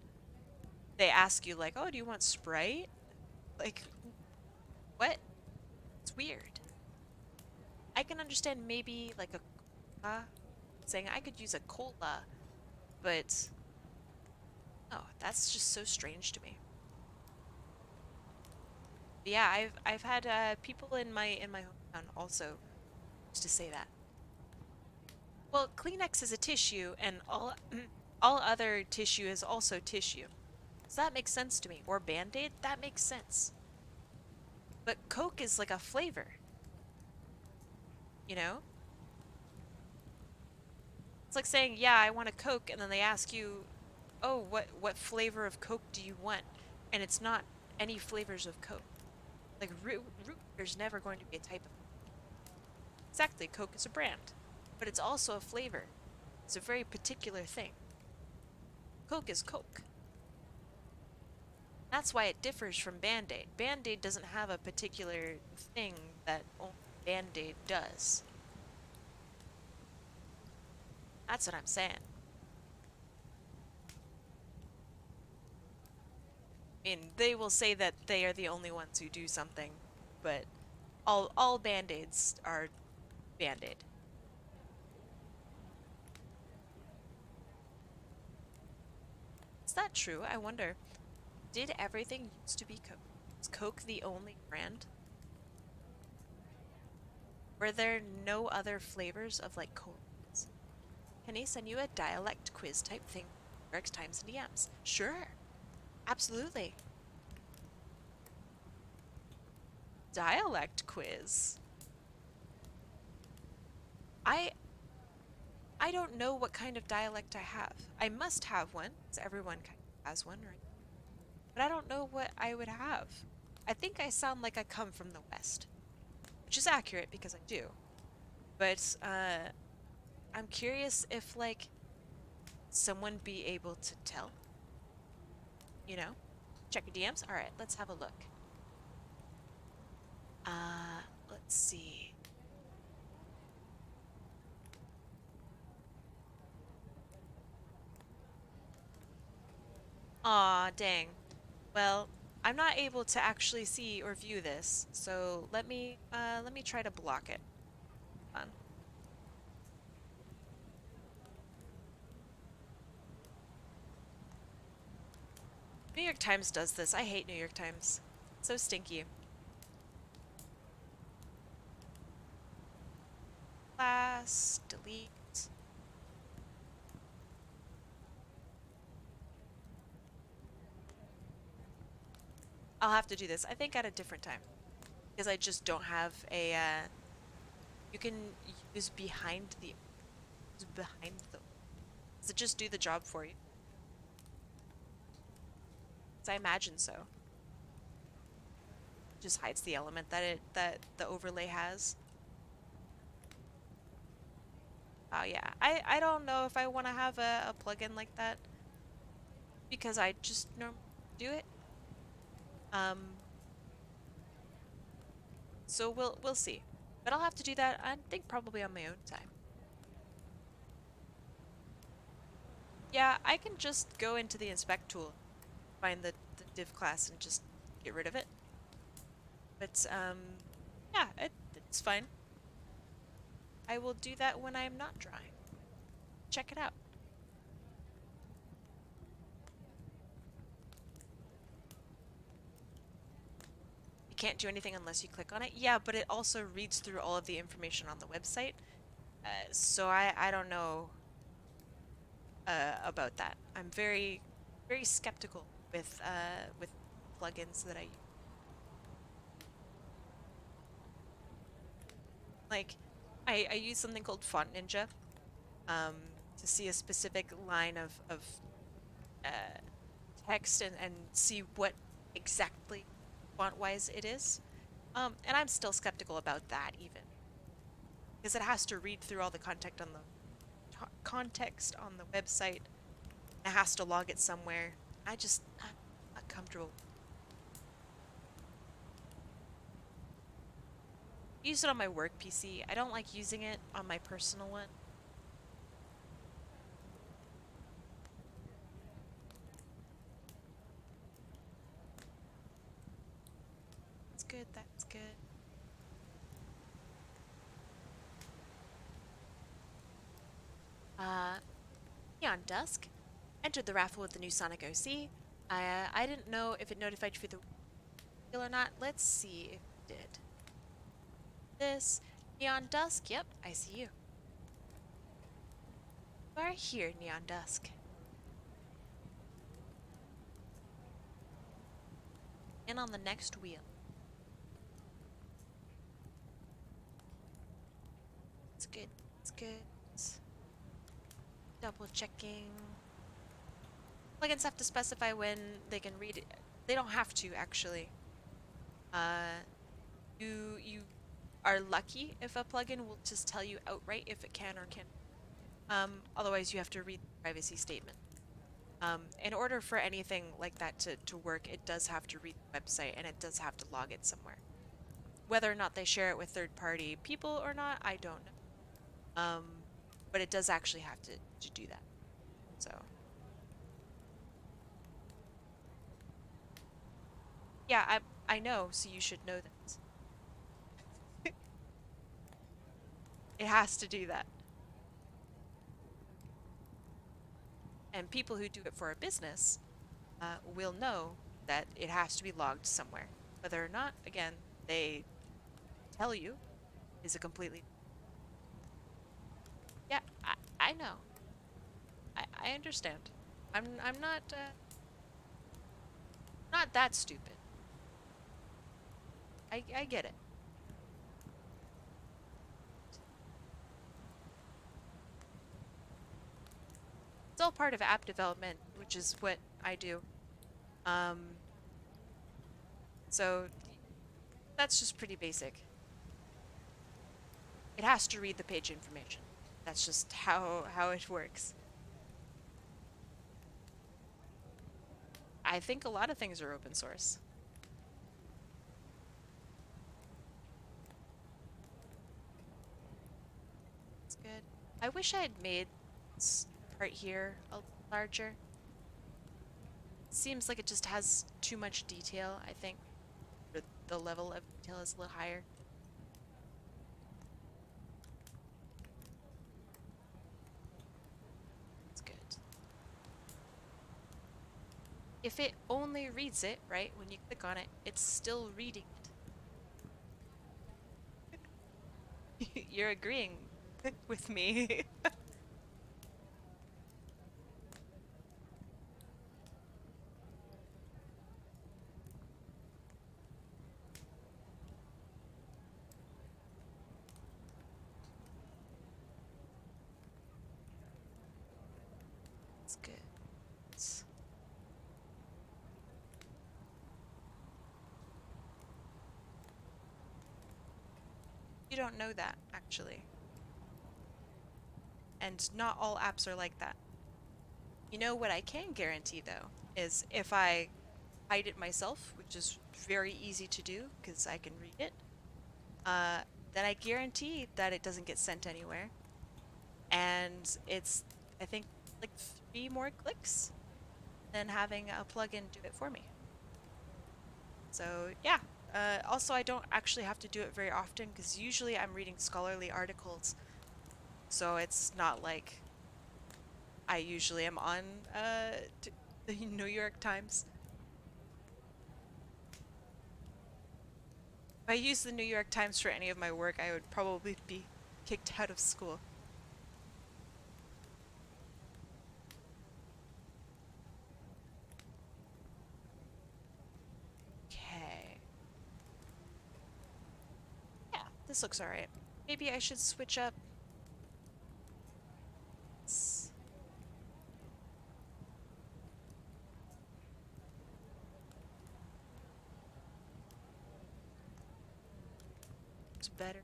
they ask you like, "Oh, do you want Sprite?" Like, what? It's weird. I can understand maybe like a saying I could use a cola, but oh, that's just so strange to me. But yeah, I've had people in my hometown also used to say that. Well, Kleenex is a tissue, and all all other tissue is also tissue. So that makes sense to me. Or Band-Aid, that makes sense. But Coke is like a flavor. You know? It's like saying, "Yeah, I want a Coke," and then they ask you, "Oh, what flavor of Coke do you want?" And it's not any flavors of Coke. Like root beer's never going to be a type of. Exactly, Coke is a brand, but it's also a flavor. It's a very particular thing. Coke is Coke. That's why it differs from Band-Aid. Band-Aid doesn't have a particular thing that only Band-Aid does. That's what I'm saying. I mean, they will say that they are the only ones who do something, but all Band-Aids are Band-Aid. Is that true? I wonder. Did everything used to be Coke? Was Coke the only brand? Were there no other flavors of like Coke? Can I send you a dialect quiz type thing? Rex times and DMs. Sure. Absolutely. Dialect quiz. I I don't know what kind of dialect I have. I must have one, because everyone kind of has one, right? But I don't know what I would have. I think I sound like I come from the West, which is accurate because I do. But I'm curious if like someone be able to tell, you know? Check your DMs. All right, let's have a look. Let's see. Aw, dang. Well, I'm not able to actually see or view this, so let me try to block it. Hold on. New York Times does this. I hate New York Times. So stinky. Class, delete. I'll have to do this, I think, at a different time. Because I just don't have a, you can use behind the, does it just do the job for you? 'Cause I imagine so. Just hides the element that the overlay has. Oh yeah, I don't know if I want to have a plugin like that because I just normally do it. So we'll see. But I'll have to do that, I think, probably on my own time. Yeah, I can just go into the inspect tool, find the div class and just get rid of it. But yeah, it's fine. I will do that when I'm not drawing. Check it out. You can't do anything unless you click on it. Yeah, but it also reads through all of the information on the website. So I don't know about that. I'm very skeptical with plugins that I use. Like I use something called Font Ninja um, to see a specific line of uh, text and see what exactly font-wise it is. And I'm still skeptical about that even because it has to read through all the context on the website. It has to log it somewhere. I'm not comfortable. I use it on my work PC. I don't like using it on my personal one. That's good, that's good. Neon Dusk entered the raffle with the new Sonic OC. I didn't know if it notified you for the wheel or not. Let's see if it did. This Neon Dusk, yep, I see you. You are here, Neon Dusk. And on the next wheel. It's good, it's good. Double checking. Plugins have to specify when they can read it. They don't have to, actually. You are lucky if a plugin will just tell you outright if it can or can't. Otherwise, you have to read the privacy statement. In order for anything like that to work, it does have to read the website and it does have to log it somewhere. Whether or not they share it with third-party people or not, I don't know. But it does actually have to do that. So yeah, I know, so you should know that. It has to do that. And people who do it for a business will know that it has to be logged somewhere. Whether or not, again, they tell you is a completely... Yeah, I know. I understand. I'm not... Not that stupid. I get it. It's all part of app development, which is what I do. Um, so that's just pretty basic. It has to read the page information. That's just how it works. I think a lot of things are open source. It's good. I wish I had made this part here a little larger. Seems like it just has too much detail, I think. The level of detail is a little higher. It's good. If it only reads it, right, when you click on it, it's still reading it. You're agreeing with me. It's good. You don't know that, actually. And not all apps are like that. You know what I can guarantee, though, is if I hide it myself, which is very easy to do because I can read it, uh, then I guarantee that it doesn't get sent anywhere. And it's, I think, like 3 more clicks than having a plugin do it for me. So yeah. Also, I don't actually have to do it very often because usually I'm reading scholarly articles, so it's not like I usually am on the New York Times. If I use the New York Times for any of my work, I would probably be kicked out of school. Okay. Yeah, this looks alright. Maybe I should switch up. It's better.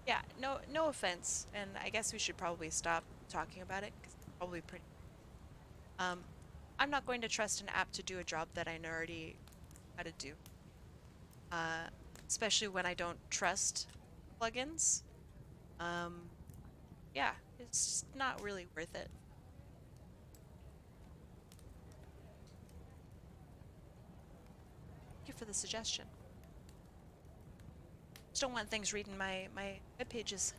Yeah, no offense, and I guess we should probably stop talking about it because it's probably pretty. Um, I'm not going to trust an app to do a job that I know already how to do. Uh, Especially when I don't trust plugins. Um, yeah, it's just not really worth it. Thank you for the suggestion. Just don't want things reading my web pages.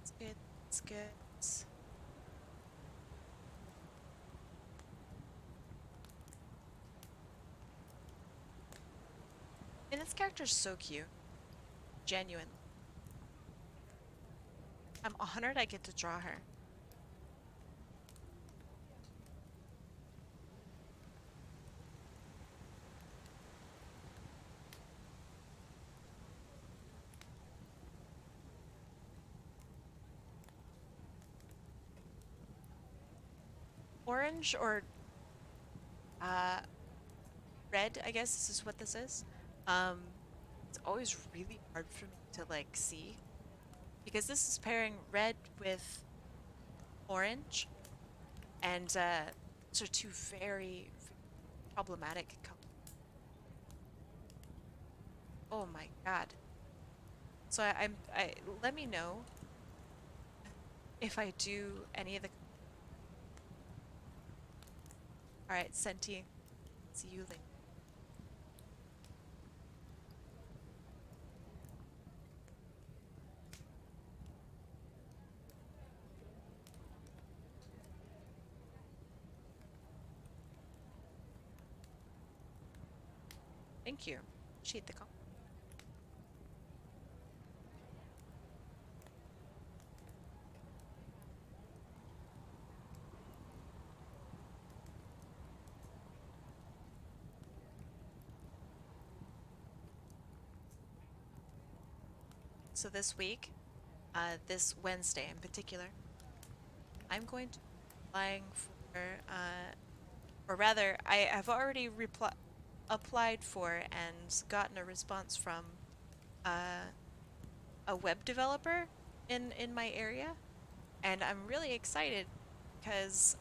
It's good. It's good. And this character's so cute. Genuine. I'm honored I get to draw her. Orange or uh red, I guess this is what this is. Um, it's always really hard for me to like see because this is pairing red with orange, and those are two very problematic colors. Oh my God. So I let me know if I do any of the. All right, Senti. See you later. Thank you. Appreciate the call. So this week, this Wednesday in particular, I'm going to be applying for, or rather, I have already applied for and gotten a response from uh, a web developer in my area, and I'm really excited because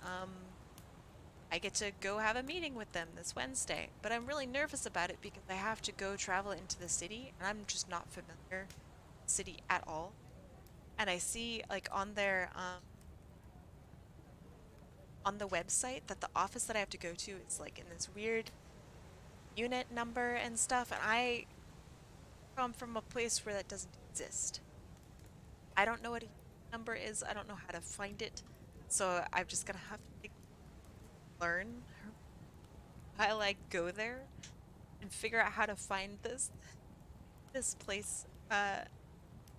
I get to go have a meeting with them this Wednesday. But I'm really nervous about it because I have to go travel into the city, and I'm just not familiar with the city at all. And I see like on the website that the office that I have to go to is like in this weird unit number and stuff, and I come from a place where that doesn't exist. I don't know what a number is. I don't know how to find it. So I'm just gonna have to like, learn how I go there and figure out how to find this place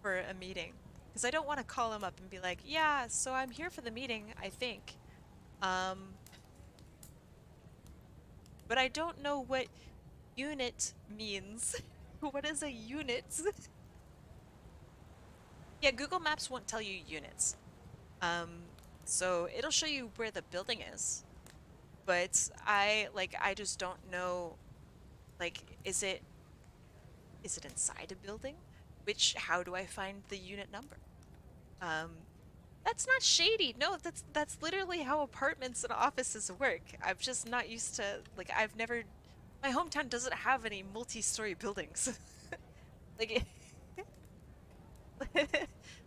for a meeting. Because I don't want to call him up and be like, yeah, so I'm here for the meeting, I think. Um, but I don't know what unit means. What is a unit? Yeah, Google Maps won't tell you units. Um, so it'll show you where the building is. But I just don't know, like, is it inside a building? How do I find the unit number? Um, that's not shady. No, that's literally how apartments and offices work. I'm just not used to, like, my hometown doesn't have any multi-story buildings. Like,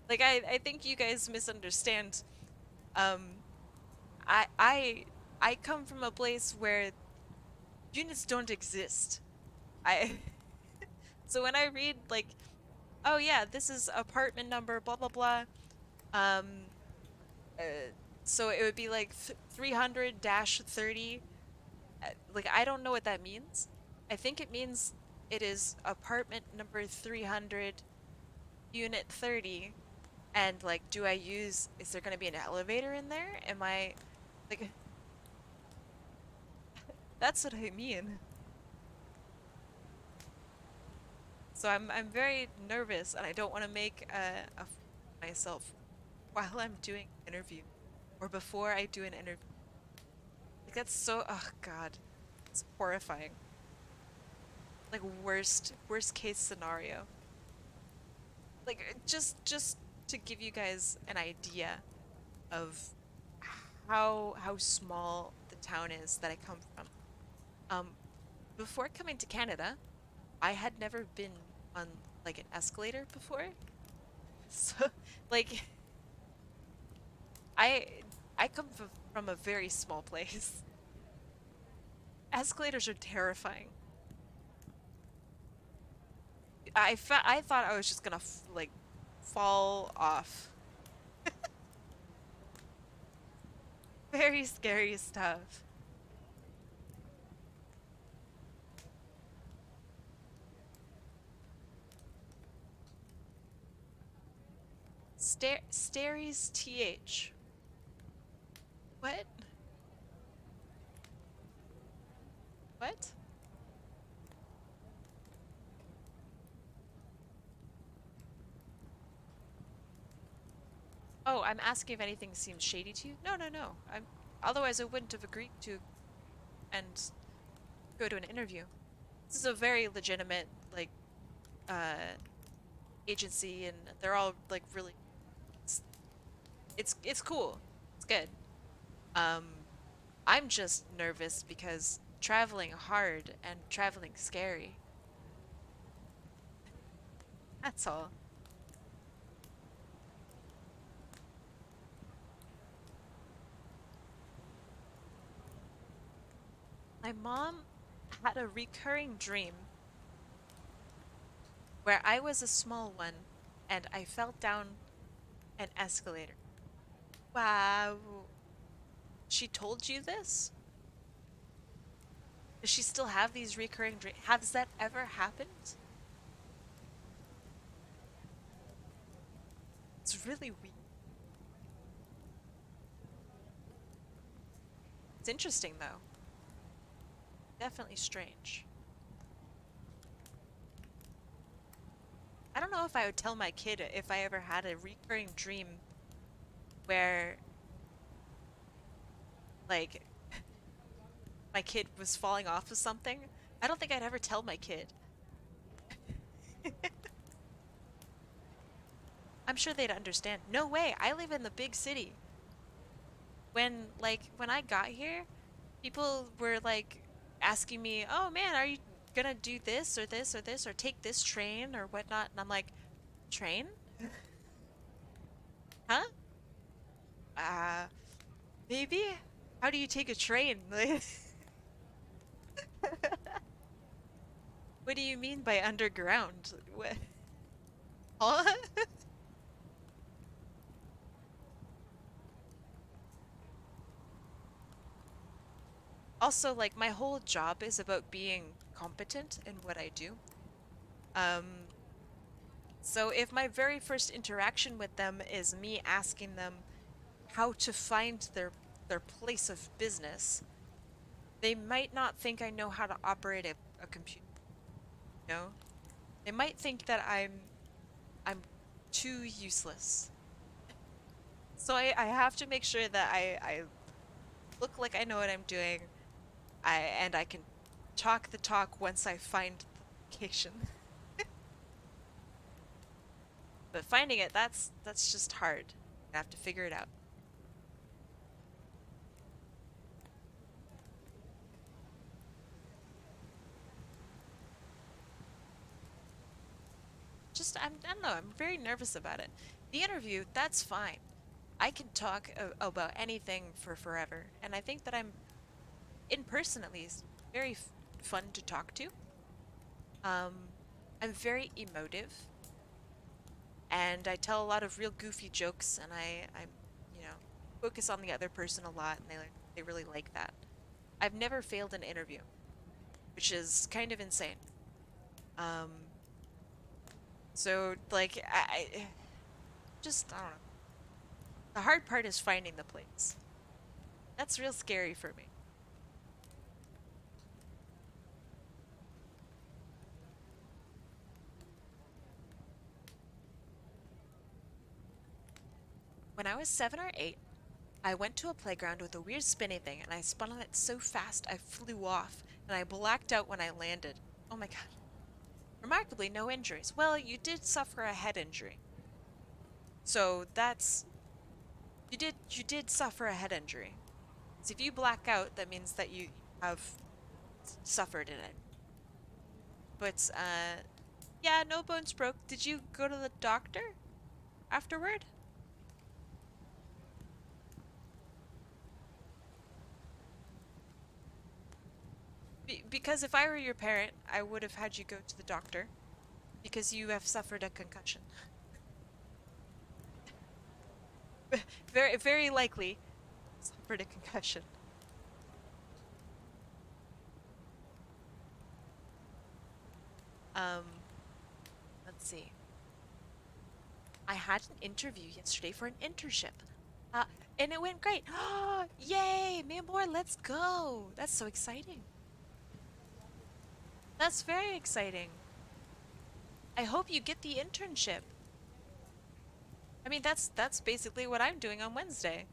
like I think you guys misunderstand. Um, I I I come from a place where units don't exist. I so when I read like, oh yeah, this is apartment number blah blah blah. Um, uh, so it would be like 300-30. Like I don't know what that means. I think it means it is apartment number 300, unit 30. And like, is there going to be an elevator in there? Am I like, that's what I mean. So I'm very nervous and I don't want to make a fool of myself while I'm doing an interview or before I do an interview. Like that's so, oh God, it's horrifying. Like worst case scenario. Like just to give you guys an idea of how small the town is that I come from. Um, before coming to Canada, I had never been on like an escalator before. So like I I come from a very small place. Escalators are terrifying. I thought I was just gonna like fall off. Very scary stuff. Staries TH. What? What? Oh, I'm asking if anything seems shady to you? No, no, no. Otherwise I wouldn't have agreed to and go to an interview. This is a very legitimate like uh agency and they're all like really it's it's cool. It's good. Um I'm just nervous because traveling hard and traveling scary. That's all. My mom had a recurring dream where I was a small one and I fell down an escalator. Wow. She told you this? Does she still have these recurring dreams? Has that ever happened? It's really weird. It's interesting though. Definitely strange. I don't know if I would tell my kid if I ever had a recurring dream where, like, my kid was falling off of something. I don't think I'd ever tell my kid. I'm sure they'd understand. No way, I live in the big city. When I got here, people were like asking me, "Oh man, are you gonna do this or this or this or take this train or whatnot?" And I'm like, "Train? Huh? Uh, maybe? How do you take a train?" What do you mean by underground? What? Huh? Also, like, my whole job is about being competent in what I do. Um, so if my very first interaction with them is me asking them how to find their place of business, they might not think I know how to operate a computer, you know? They might think that I'm too useless. So I have to make sure that I look like I know what I'm doing. And I can talk the talk once I find the location. But finding it, that's just hard. I have to figure it out. I don't know, I'm very nervous about it. The interview, that's fine. I can talk about anything for forever, and I think that I'm, in person at least, very fun to talk to. Um, I'm very emotive, and I tell a lot of real goofy jokes, and I'm, you know, focus on the other person a lot, and they really like that. I've never failed an interview, which is kind of insane. Um, so like I don't know. The hard part is finding the place. That's real scary for me. When I was 7 or 8, I went to a playground with a weird spinny thing and I spun on it so fast I flew off and I blacked out when I landed. Oh my god. Remarkably, no injuries. Well, you did suffer a head injury. So that's you did suffer a head injury. So if you black out, that means that you have suffered in it. But yeah, no bones broke. Did you go to the doctor afterward? Because if I were your parent, I would have had you go to the doctor because you have suffered a concussion. Very, very likely suffered a concussion. Um, let's see. I had an interview yesterday for an internship. Uh, and it went great. Yay! Me and more, let's go. That's so exciting. That's very exciting. I hope you get the internship. I mean, that's basically what I'm doing on Wednesday.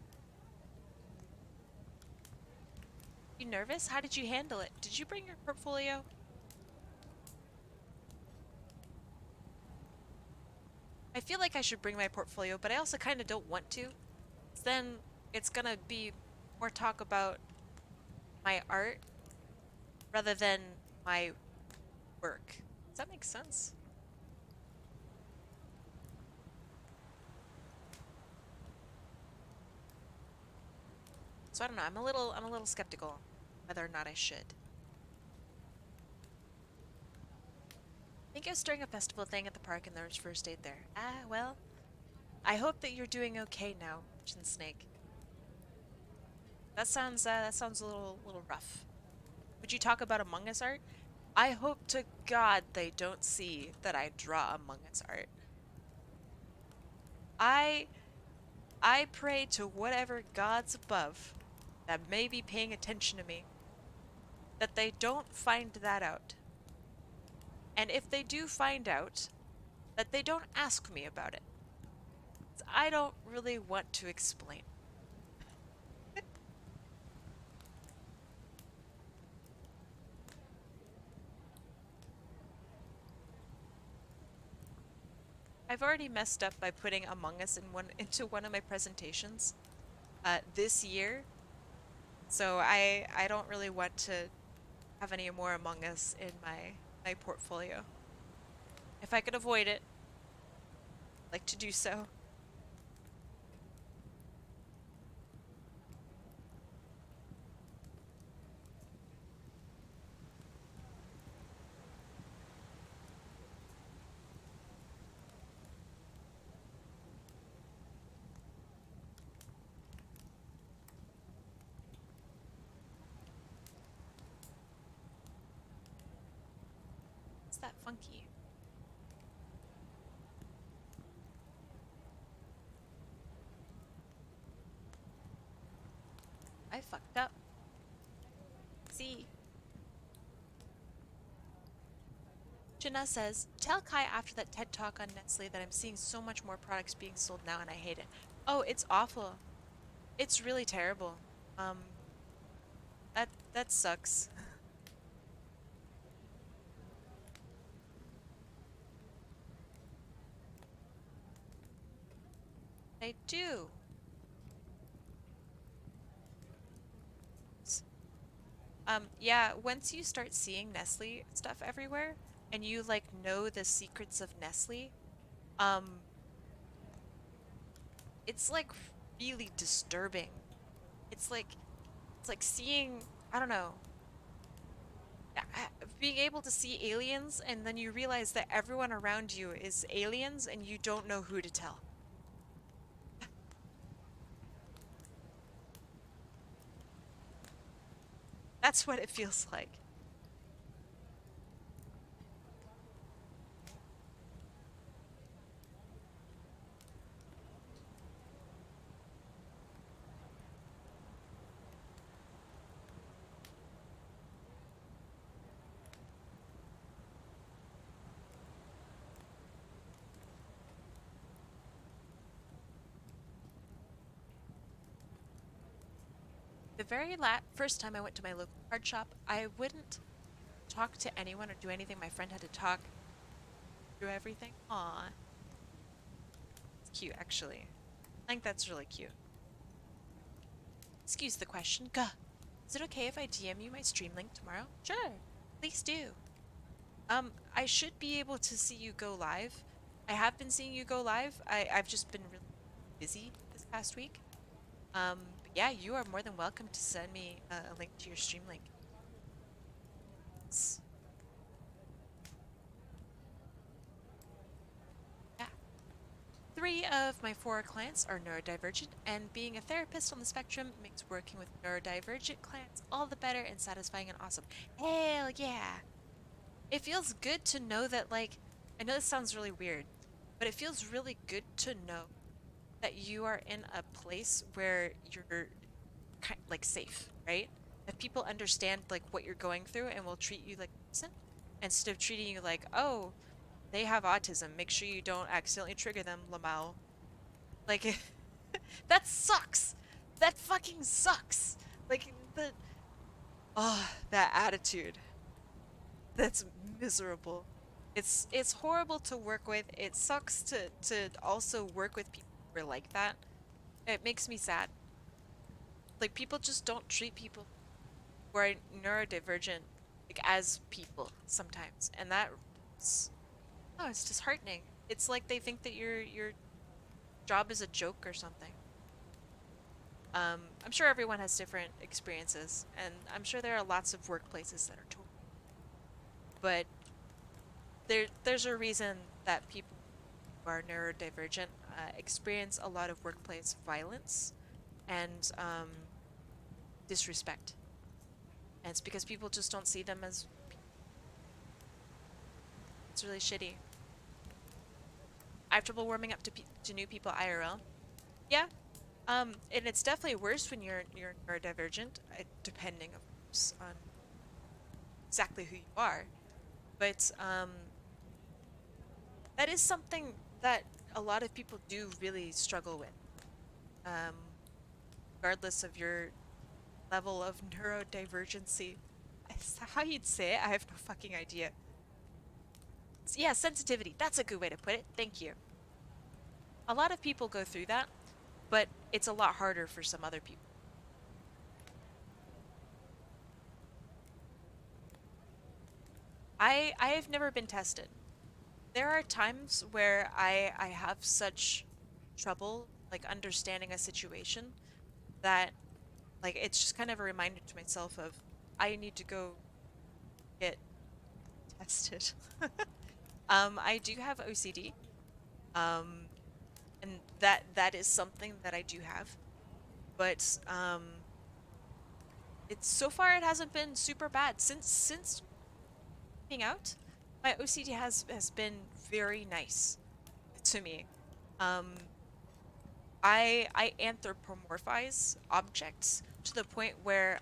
You nervous? How did you handle it? Did you bring your portfolio? I feel like I should bring my portfolio, but I also kind of don't want to. Then it's gonna be more talk about my art rather than my work. Does that make sense? So I don't know. I'm a little skeptical. whether or not I should. I think I was during a festival thing at the park and there was first aid there. Ah, well, I hope that you're doing okay now, Chin Snake. That sounds a little rough. Would you talk about Among Us art? I hope to God they don't see that I draw Among Us art. I pray to whatever gods above that may be paying attention to me that they don't find that out. And if they do find out, that they don't ask me about it. 'Cause I don't really want to explain. I've already messed up by putting Among Us into one of my presentations this year. So I don't really want to have any more Among Us in my portfolio. If I could avoid it, I'd like to do so. What's that funky? I fucked up. See. Jenna says, tell Kai after that TED talk on Nestle that I'm seeing so much more products being sold now and I hate it. Oh, it's awful. It's really terrible. Um, that sucks. They do. Yeah, once you start seeing Nestle stuff everywhere and you like know the secrets of Nestle, um, it's like really disturbing. It's like seeing, I don't know, being able to see aliens and then you realize that everyone around you is aliens and you don't know who to tell. That's what it feels like. The very first time I went to my local card shop, I wouldn't talk to anyone or do anything. My friend had to talk through everything. Aw. It's cute, actually. I think that's really cute. Excuse the question. Gah. Is it okay if I DM you my stream link tomorrow? Sure. Please do. I should be able to see you go live. I have been seeing you go live. I've just been really busy this past week. But yeah, you are more than welcome to send me a link to your stream link. Yeah. 3 of my 4 clients are neurodivergent, and being a therapist on the spectrum makes working with neurodivergent clients all the better and satisfying and awesome. Hell yeah! It feels good to know that, like, I know this sounds really weird, but it feels really good to know that you are in a place where you're like safe, right? If people understand like what you're going through and will treat you like a person instead of treating you like, oh, they have autism. Make sure you don't accidentally trigger them, Lamau. Like, that sucks. That fucking sucks. Like that attitude. That's miserable. It's horrible to work with. It sucks to also work with people who are like that. It makes me sad. Like, people just don't treat people who are neurodivergent like as people sometimes, and it's disheartening. It's like they think that your job is a joke or something. I'm sure everyone has different experiences, and I'm sure there are lots of workplaces that are totally, but there's a reason that people who are neurodivergent experience a lot of workplace violence and disrespect. And it's because people just don't see them as people. It's really shitty. I have trouble warming up to new people IRL. Yeah, and it's definitely worse when you're neurodivergent, depending, of course, on exactly who you are. But that is something that a lot of people do really struggle with, um, regardless of your level of neurodivergency. Is that how you'd say it? I have no fucking idea. Yeah, sensitivity. That's a good way to put it. Thank you. A lot of people go through that, but it's a lot harder for some other people. I have never been tested. There are times where I have such trouble like understanding a situation that like it's just kind of a reminder to myself of I need to go get tested. I do have OCD. Um, and that is something that I do have. But it's so far it hasn't been super bad since being out. My OCD has been very nice to me. Um, I anthropomorphize objects to the point where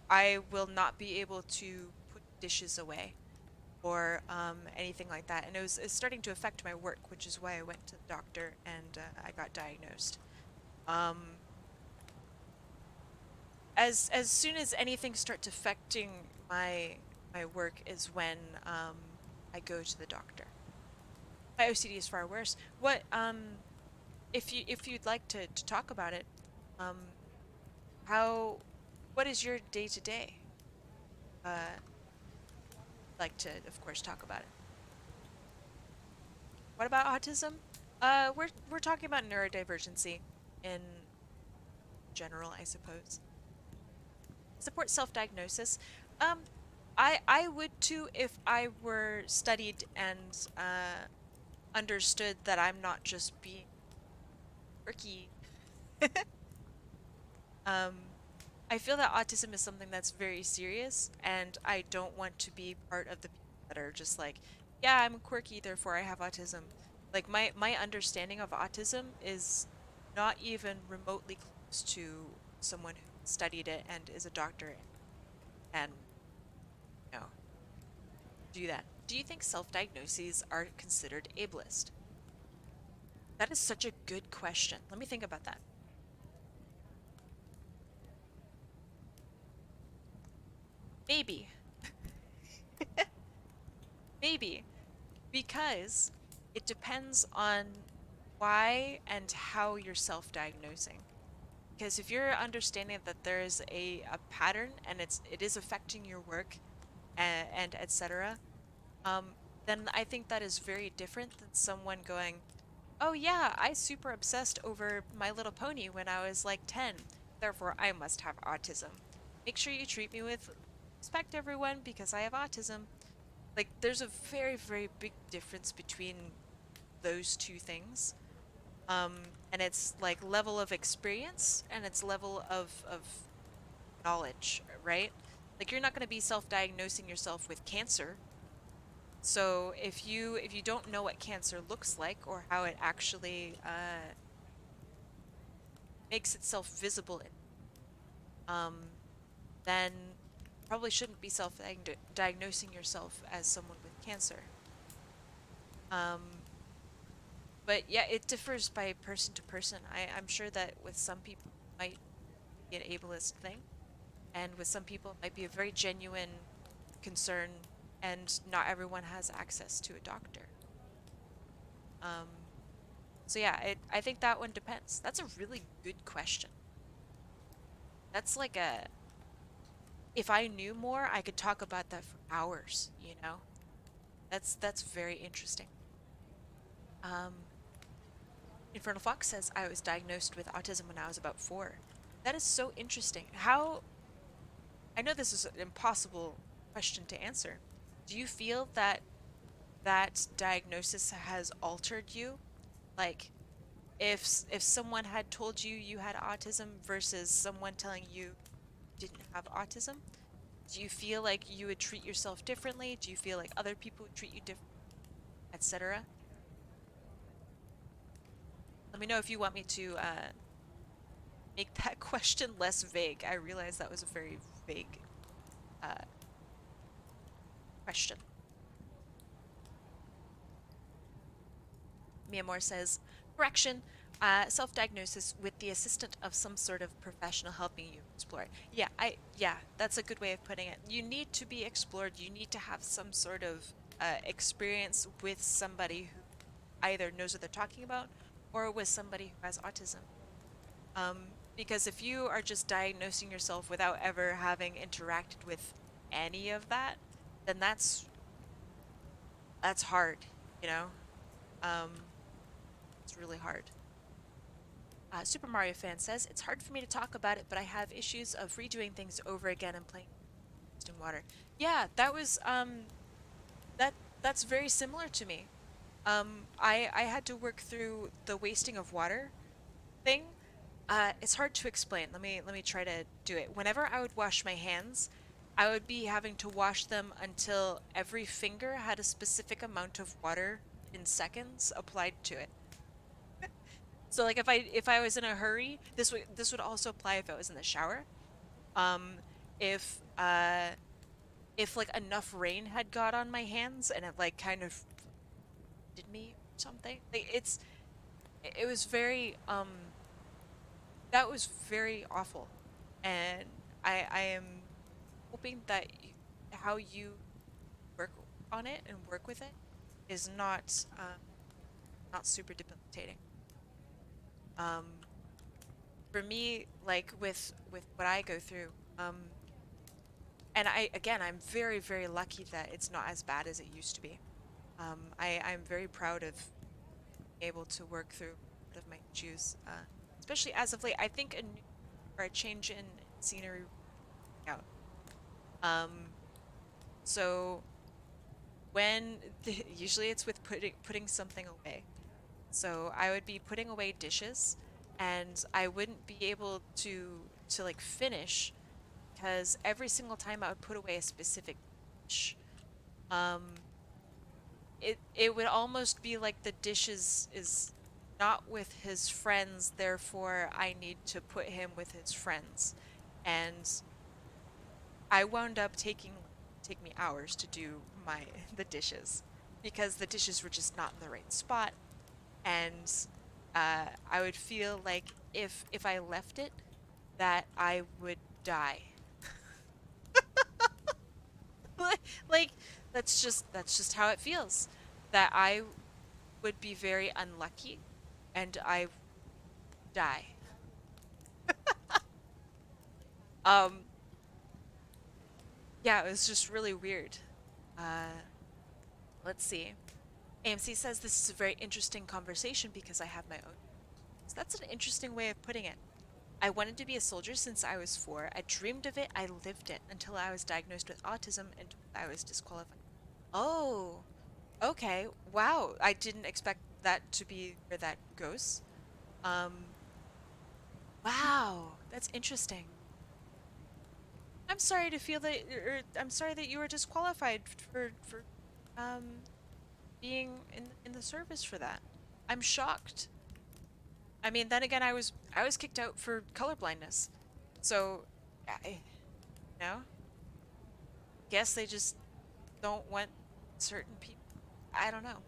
I will not be able to put dishes away or anything like that. And it's starting to affect my work, which is why I went to the doctor and I got diagnosed. Um, as soon as anything starts affecting my work is when I go to the doctor. My OCD is far worse. What if you'd like to talk about it, um how what is your day to day? Like to of course talk about it. What about autism? We're talking about neurodivergency in general, I suppose. Support self-diagnosis. Um, I would too if I were studied and understood that I'm not just being quirky. Um, I feel that autism is something that's very serious, and I don't want to be part of the people that are just like, yeah, I'm quirky, therefore I have autism. Like my understanding of autism is not even remotely close to someone who studied it and is a doctor and you know do that. Do you think self-diagnoses are considered ableist? That is such a good question. Let me think about that. Maybe. Maybe. Because it depends on why and how you're self-diagnosing. Because if you're understanding that there is a pattern and it is affecting your work and etc., um, then I think that is very different than someone going, oh yeah, I super obsessed over My Little Pony when I was like 10, therefore I must have autism. Make sure you treat me with respect, everyone, because I have autism. Like, there's a very, very big difference between those two things. Um, and it's like level of experience and it's level of knowledge, right? Like you're not going to be self-diagnosing yourself with cancer. So if you don't know what cancer looks like or how it actually makes itself visible, um, then probably shouldn't be self-diagnosing yourself as someone with cancer. Um, but yeah, it differs by person to person. I'm sure that with some people it might be an ableist thing, and with some people it might be a very genuine concern, and not everyone has access to a doctor. Um, so yeah, I think that one depends. That's a really good question. That's like a, if I knew more, I could talk about that for hours, you know? That's very interesting. Um, Infernal Fox says I was diagnosed with autism when I was about 4. That is so interesting. How, I know this is an impossible question to answer. Do you feel that that diagnosis has altered you? Like, if someone had told you you had autism versus someone telling you didn't have autism, do you feel like you would treat yourself differently? Do you feel like other people would treat you different, etc.? Let me know if you want me to make that question less vague. I realize that was a very vague uh, question. Mia Moore says, correction, self-diagnosis with the assistant of some sort of professional helping you explore it. Yeah, that's a good way of putting it. You need to be explored. You need to have some sort of experience with somebody who either knows what they're talking about or with somebody who has autism. Because if you are just diagnosing yourself without ever having interacted with any of that, then that's hard, you know? Um, it's really hard. Super Mario fan says, it's hard for me to talk about it, but I have issues of redoing things over again and playing in water. Yeah, that was that's very similar to me. I had to work through the wasting of water thing. It's hard to explain. Let me try to do it. Whenever I would wash my hands, I would be having to wash them until every finger had a specific amount of water in seconds applied to it. So like if I was in a hurry, this would also apply if I was in the shower. Um, if if like enough rain had got on my hands and it like kind of did me or something. Like it was very that was very awful. And I am hoping that how you work on it and work with it is not super debilitating. Um, for me, like with what I go through, and I'm very, very lucky that it's not as bad as it used to be. I'm very proud of being able to work through a lot of my issues, especially as of late. I think a new or a change in scenery out. Um, so usually it's with putting something away. So I would be putting away dishes, and I wouldn't be able to like finish because every single time I would put away a specific dish, um, it would almost be like the dishes is not with his friends, therefore I need to put him with his friends. And I wound up take me hours to do the dishes because the dishes were just not in the right spot. And I would feel like if I left it, that I would die. Like that's just how it feels. That I would be very unlucky and I die. Um yeah, it was just really weird. Uh let's see. AMC says this is a very interesting conversation because I have my own. So that's an interesting way of putting it. I wanted to be a soldier since I was 4. I dreamed of it, I lived it until I was diagnosed with autism and I was disqualified. Oh, okay. Wow. I didn't expect that to be where that goes. Um, wow. That's interesting. I'm sorry to feel that, or I'm sorry that you were disqualified for um being in the service for that. I'm shocked. I mean, then again, I was kicked out for color blindness. So, no. Guess they just don't want certain people. I don't know.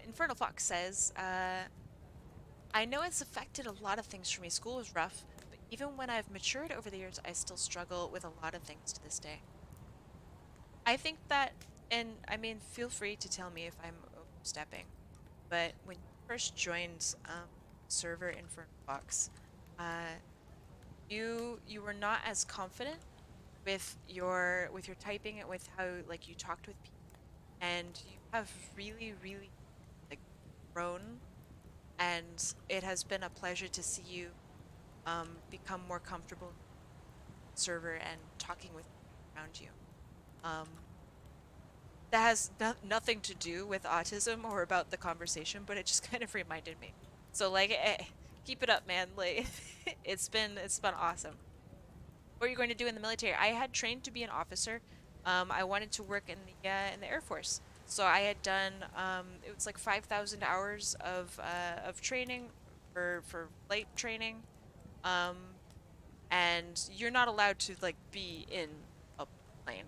Infernal Fox says, I know it's affected a lot of things for me. School was rough, but even when I've matured over the years, I still struggle with a lot of things to this day. I think that, and I mean, feel free to tell me if I'm overstepping, but when you first joined server Infernal Fox, uh, you were not as confident with your typing and with how like you talked with people, and you have really like grown, and it has been a pleasure to see you become more comfortable server and talking with around you. Um, that has nothing to do with autism or about the conversation, but it just kind of reminded me. So like, keep it up, man. Like, it's been awesome. What are you going to do in the military? I had trained to be an officer. I wanted to work in the Air Force. So I had done it was like 5,000 hours of training for flight training. Um, and you're not allowed to like be in a plane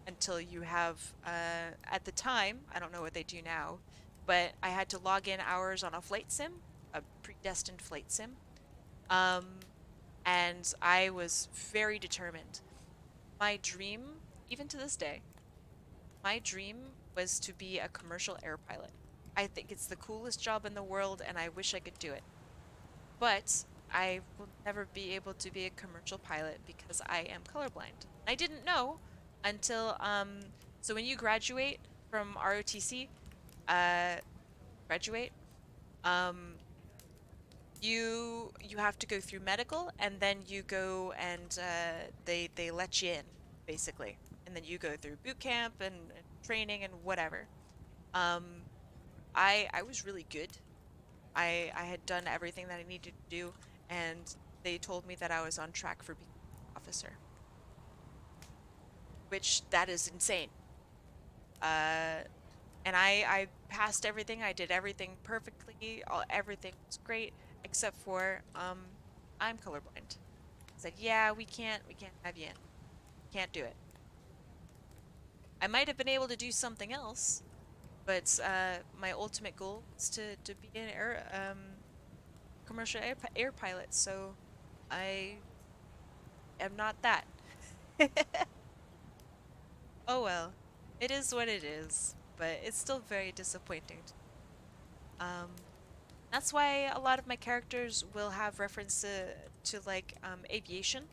until you have at the time, I don't know what they do now, but I had to log in hours on a flight sim, a predestined flight sim. Um, and I was very determined. My dream, even to this day, my dream was to be a commercial air pilot. I think it's the coolest job in the world and I wish I could do it. But I will never be able to be a commercial pilot because I am colorblind. I didn't know until so when you graduate from ROTC, uh graduate, um you have to go through medical and then you go and they let you in basically. And then you go through boot camp and training and whatever. Um I was really good. I had done everything that I needed to do, and they told me that I was on track for being an officer, which that is insane. Uh, and I passed everything. I did everything perfectly. Everything was great except for I'm colorblind. It's like, yeah, we can't have you in. Can't do it. I might have been able to do something else, but my ultimate goal was to be an commercial air pilot. So I am not that. Oh well, it is what it is, but it's still very disappointing. Um, that's why a lot of my characters will have reference to like aviation.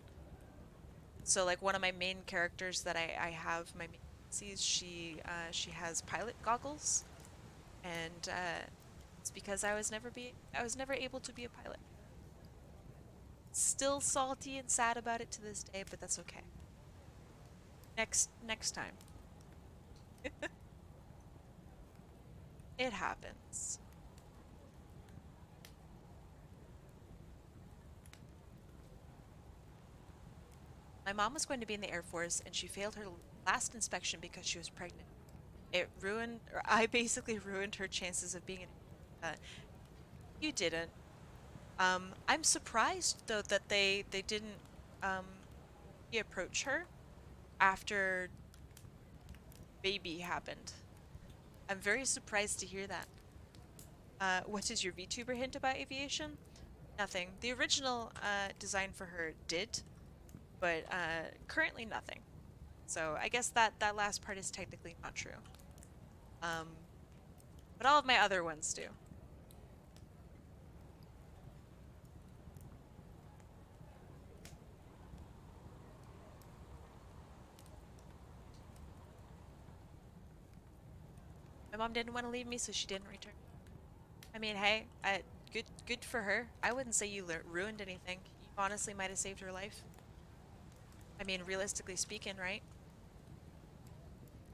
So like one of my main characters that I have, my main sees she has pilot goggles, and it's because I was never able to be a pilot. Still salty and sad about it to this day, but that's okay. Next time. It happens. My mom was going to be in the Air Force and she failed her last inspection because she was pregnant. It ruined, or I basically ruined her chances of being in. You didn't. I'm surprised though that they didn't um approach her after baby happened. I'm very surprised to hear that. What is your VTuber hint about aviation? Nothing. The original design for her did, but currently nothing. So I guess that last part is technically not true. Um, but all of my other ones do. My mom didn't want to leave me, so she didn't return. I mean, hey, good for her. I wouldn't say you ruined anything. You honestly might have saved her life. I mean, realistically speaking, right?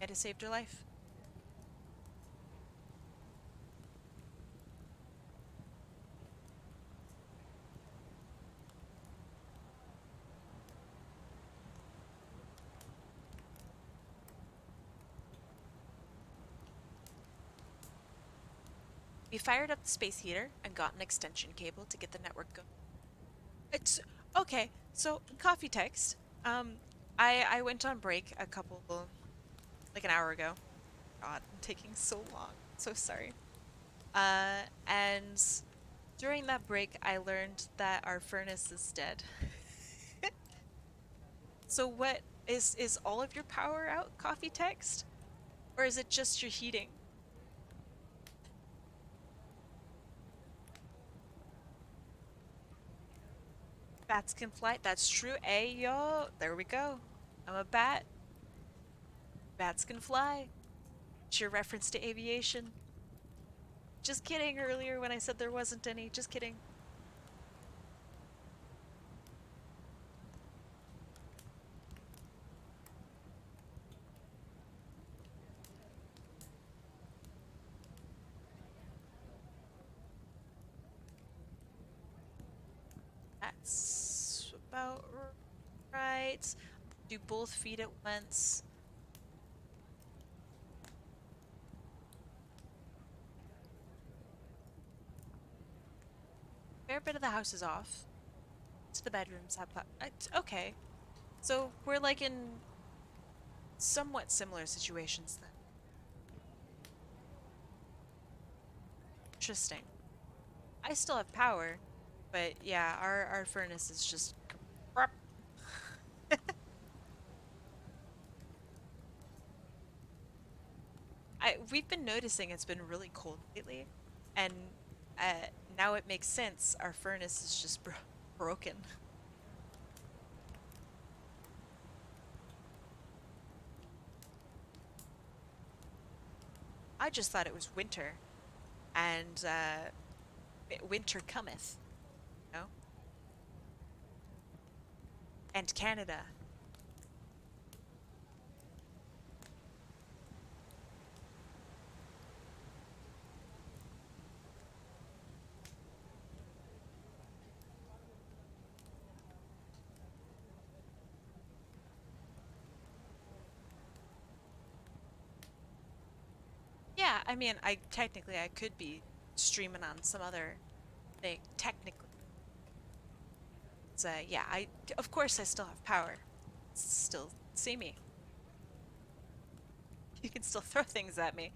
Might have saved her life. We fired up the space heater and got an extension cable to get the network going. It's okay. So coffee text. I went on break a couple like an hour ago. God, I'm taking so long. So sorry. And during that break, I learned that our furnace is dead. So what is all of your power out, coffee text? Or is it just your heating? Bats can fly. That's true. Hey, yo. There we go. I'm a bat. Bats can fly. It's your reference to aviation. Just kidding earlier when I said there wasn't any. Just kidding. about right. Do both feet at once. Fair bit of the house is off. To the bedrooms have okay. So we're like in somewhat similar situations then. Interesting. I still have power, but yeah, our furnace is just we've been noticing it's been really cold lately, and now it makes sense. Our furnace is just broken. I just thought it was winter, and winter cometh, you know? And Canada. Yeah, I mean, I could be streaming on some other thing technically. So yeah, I of course I still have power. Still see me. You can still throw things at me.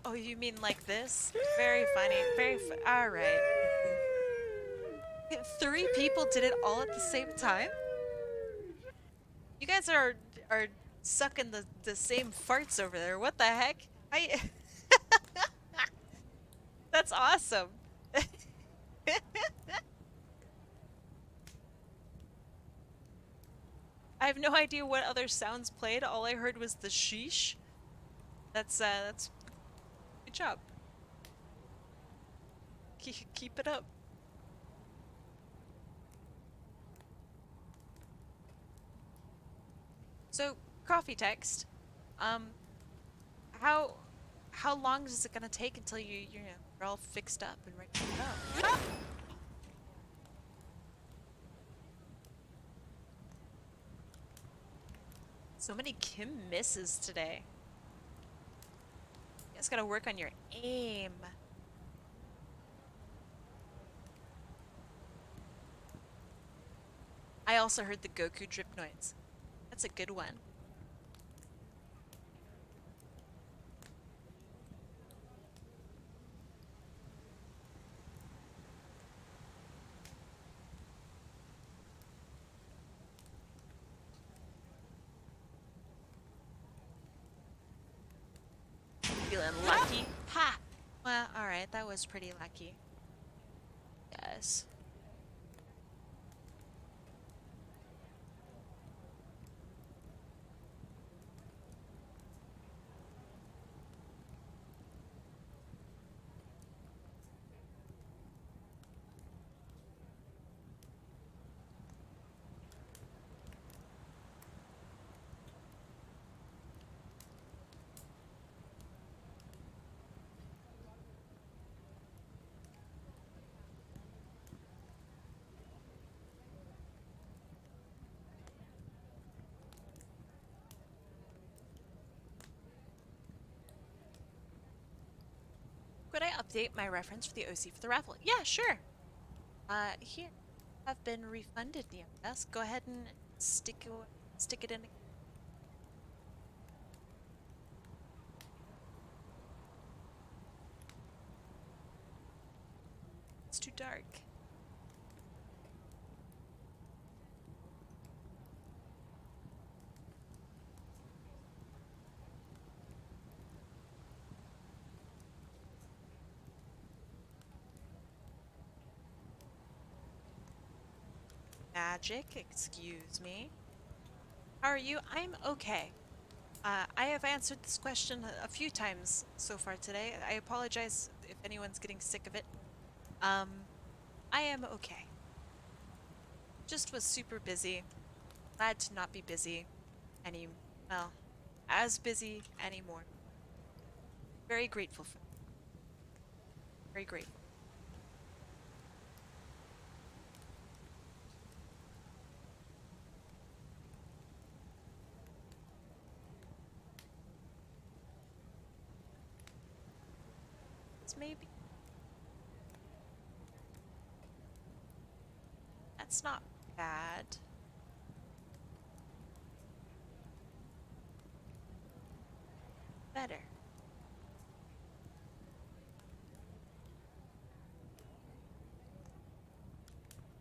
Oh, you mean like this? Very funny. All right. 3 people did it all at the same time? You guys are sucking the same farts over there. What the heck? I That's awesome. I have no idea what other sounds played. All I heard was the sheesh. That's good job. Keep it up. So, coffee text. Um, how how long is it gonna take until you're you're all fixed up and ready to go? Ah! So many Kim misses today. You guys gotta work on your aim. I also heard the Goku drip noise. That's a good one. Feeling lucky? Ha! Well, alright, that was pretty lucky. Yes. Could I update my reference for the OC for the raffle? Yeah, sure. Here. Have been refunded, Neodas. Go ahead and stick it in. It's too dark. Magic, excuse me. How are you? I'm okay. I have answered this question a few times so far today. I apologize if anyone's getting sick of it. Um, I am okay. Just was super busy. Glad to not be busy any, well, as busy anymore. Very grateful for that. Very grateful. It's maybe that's not bad. Better.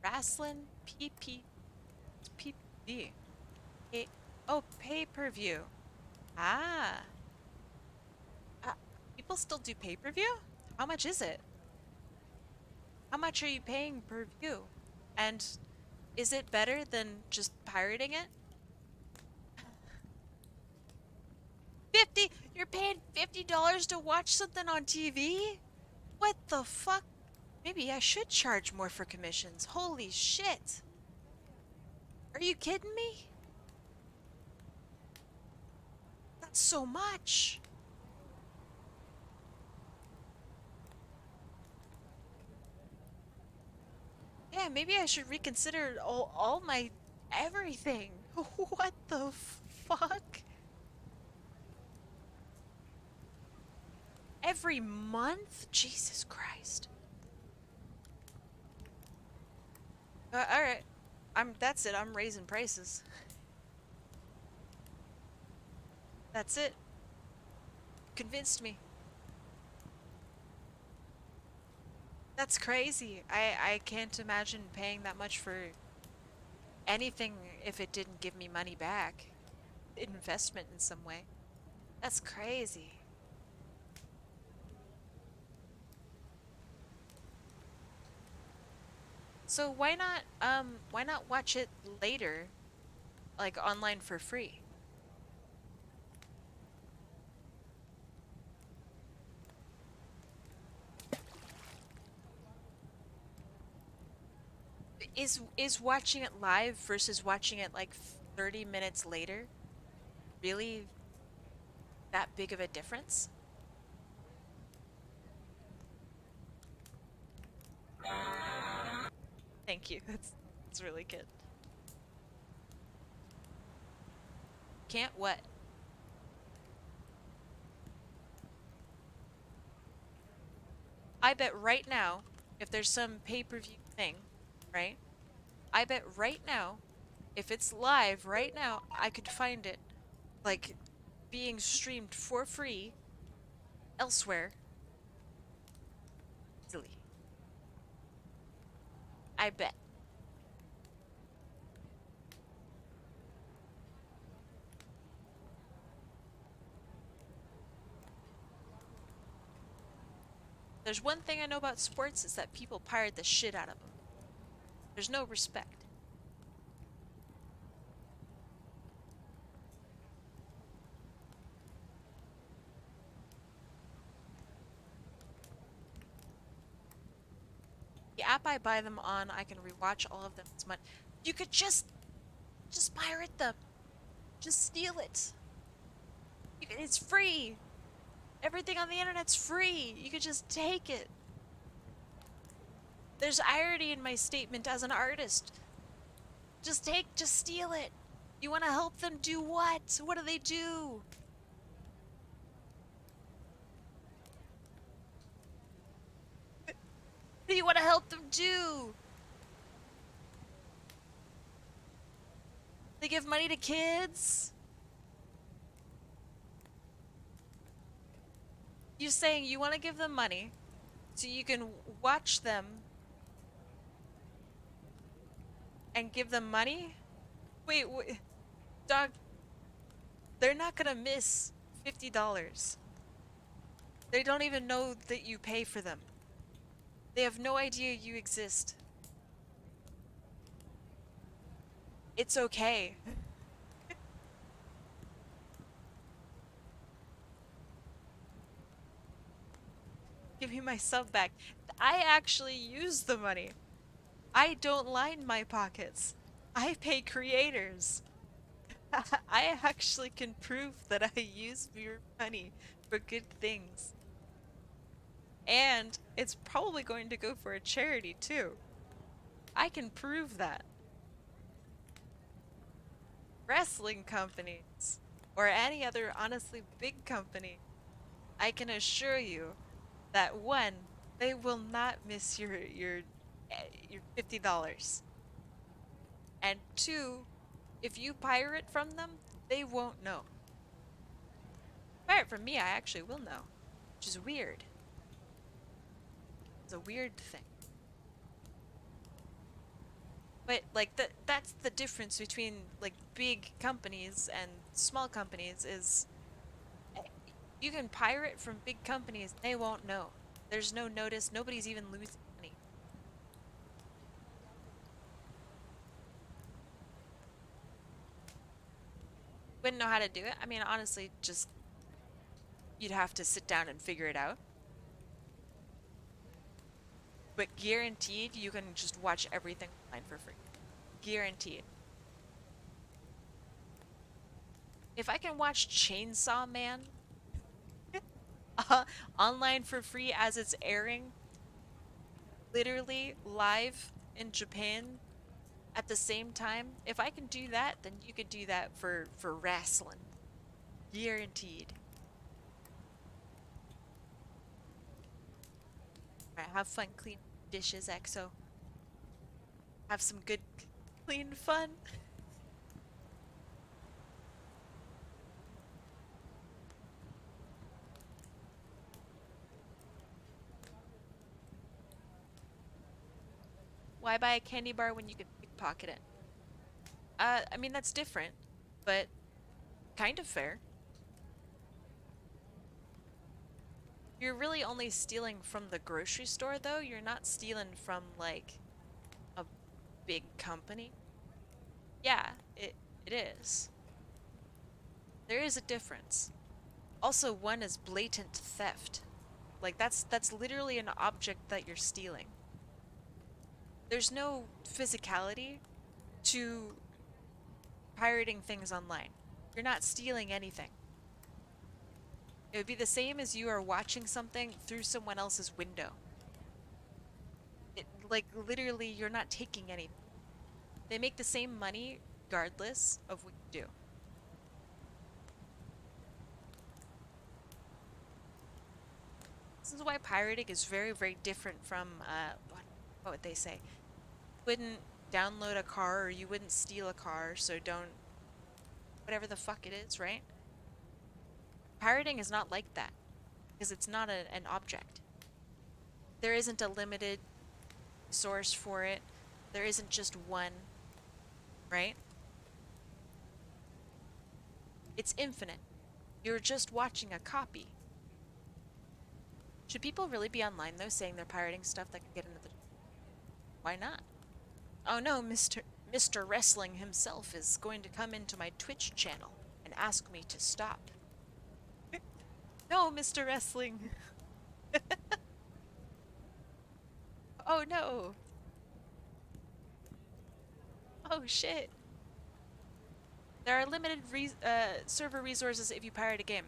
Wrestling PPV. Oh, pay-per-view. Ah. Uh, People still do pay-per-view? How much is it? How much are you paying per view? And is it better than just pirating it? 50? You're paying $50 to watch something on TV? What the fuck? Maybe I should charge more for commissions. Holy shit. Are you kidding me? That's so much. Yeah, maybe I should reconsider all my everything. What the fuck? Every month? Jesus Christ. Alright. That's it. I'm raising prices. That's it. Convinced me. That's crazy. I can't imagine paying that much for anything if it didn't give me money back. Investment in some way. That's crazy. So why not watch it later, like online for free? Is watching it live versus watching it like 30 minutes later really that big of a difference? Thank you. That's really good. Can't what? I bet right now, if there's some pay-per-view thing, right? I bet right now, if it's live right now, I could find it, like, being streamed for free elsewhere. Easily. I bet. There's one thing I know about sports is that people pirate the shit out of them. There's no respect. The app I buy them on, I can rewatch all of them as much. You could just pirate them. Just steal it. It's free. Everything on the internet's free. You could just take it. There's irony in my statement as an artist. Just steal it. You want to help them do what? What do they do? What do you want to help them do? They give money to kids? You're saying you want to give them money so you can watch them and give them money? Wait, dog, they're not gonna miss $50. They don't even know that you pay for them. They have no idea you exist. It's okay. Give me my sub back. I actually use the money. I don't line my pockets. I pay creators. I actually can prove that I use your money for good things. And it's probably going to go for a charity too. I can prove that. Wrestling companies, or any other honestly big company, I can assure you that one, they will not miss your $50. And two, if you pirate from them, they won't know. Pirate from me, I actually will know, which is weird. It's a weird thing. But like that's the difference between like big companies and small companies is you can pirate from big companies, they won't know. There's no notice, nobody's even losing money. Wouldn't know how to do it. I mean, honestly, just you'd have to sit down and figure it out. But guaranteed you can just watch everything online for free. Guaranteed. If I can watch Chainsaw Man online for free as it's airing, literally live in Japan at the same time, if I can do that, then you could do that for wrestling. Guaranteed. Alright, have fun clean dishes, EXO. Have some good clean fun. Why buy a candy bar when you could pickpocket it? I mean, that's different, but kind of fair. You're really only stealing from the grocery store, though. You're not stealing from, like, a big company. Yeah, it is. There is a difference. Also, one is blatant theft. Like, that's literally an object that you're stealing. There's no physicality to pirating things online. You're not stealing anything. It would be the same as you are watching something through someone else's window. Like, literally, you're not taking anything. They make the same money regardless of what you do. This is why pirating is very, very different from, what would they say? You wouldn't download a car or you wouldn't steal a car, so don't, whatever the fuck it is, right? Pirating is not like that, because it's not an object. There isn't a limited source for it. There isn't just one, right? It's infinite. You're just watching a copy. Should people really be online, though, saying they're pirating stuff that could get into the... Why not? Oh no, Mr. Wrestling himself is going to come into my Twitch channel and ask me to stop. No, Mr. Wrestling. Oh no. Oh shit. There are limited server resources if you pirate a game.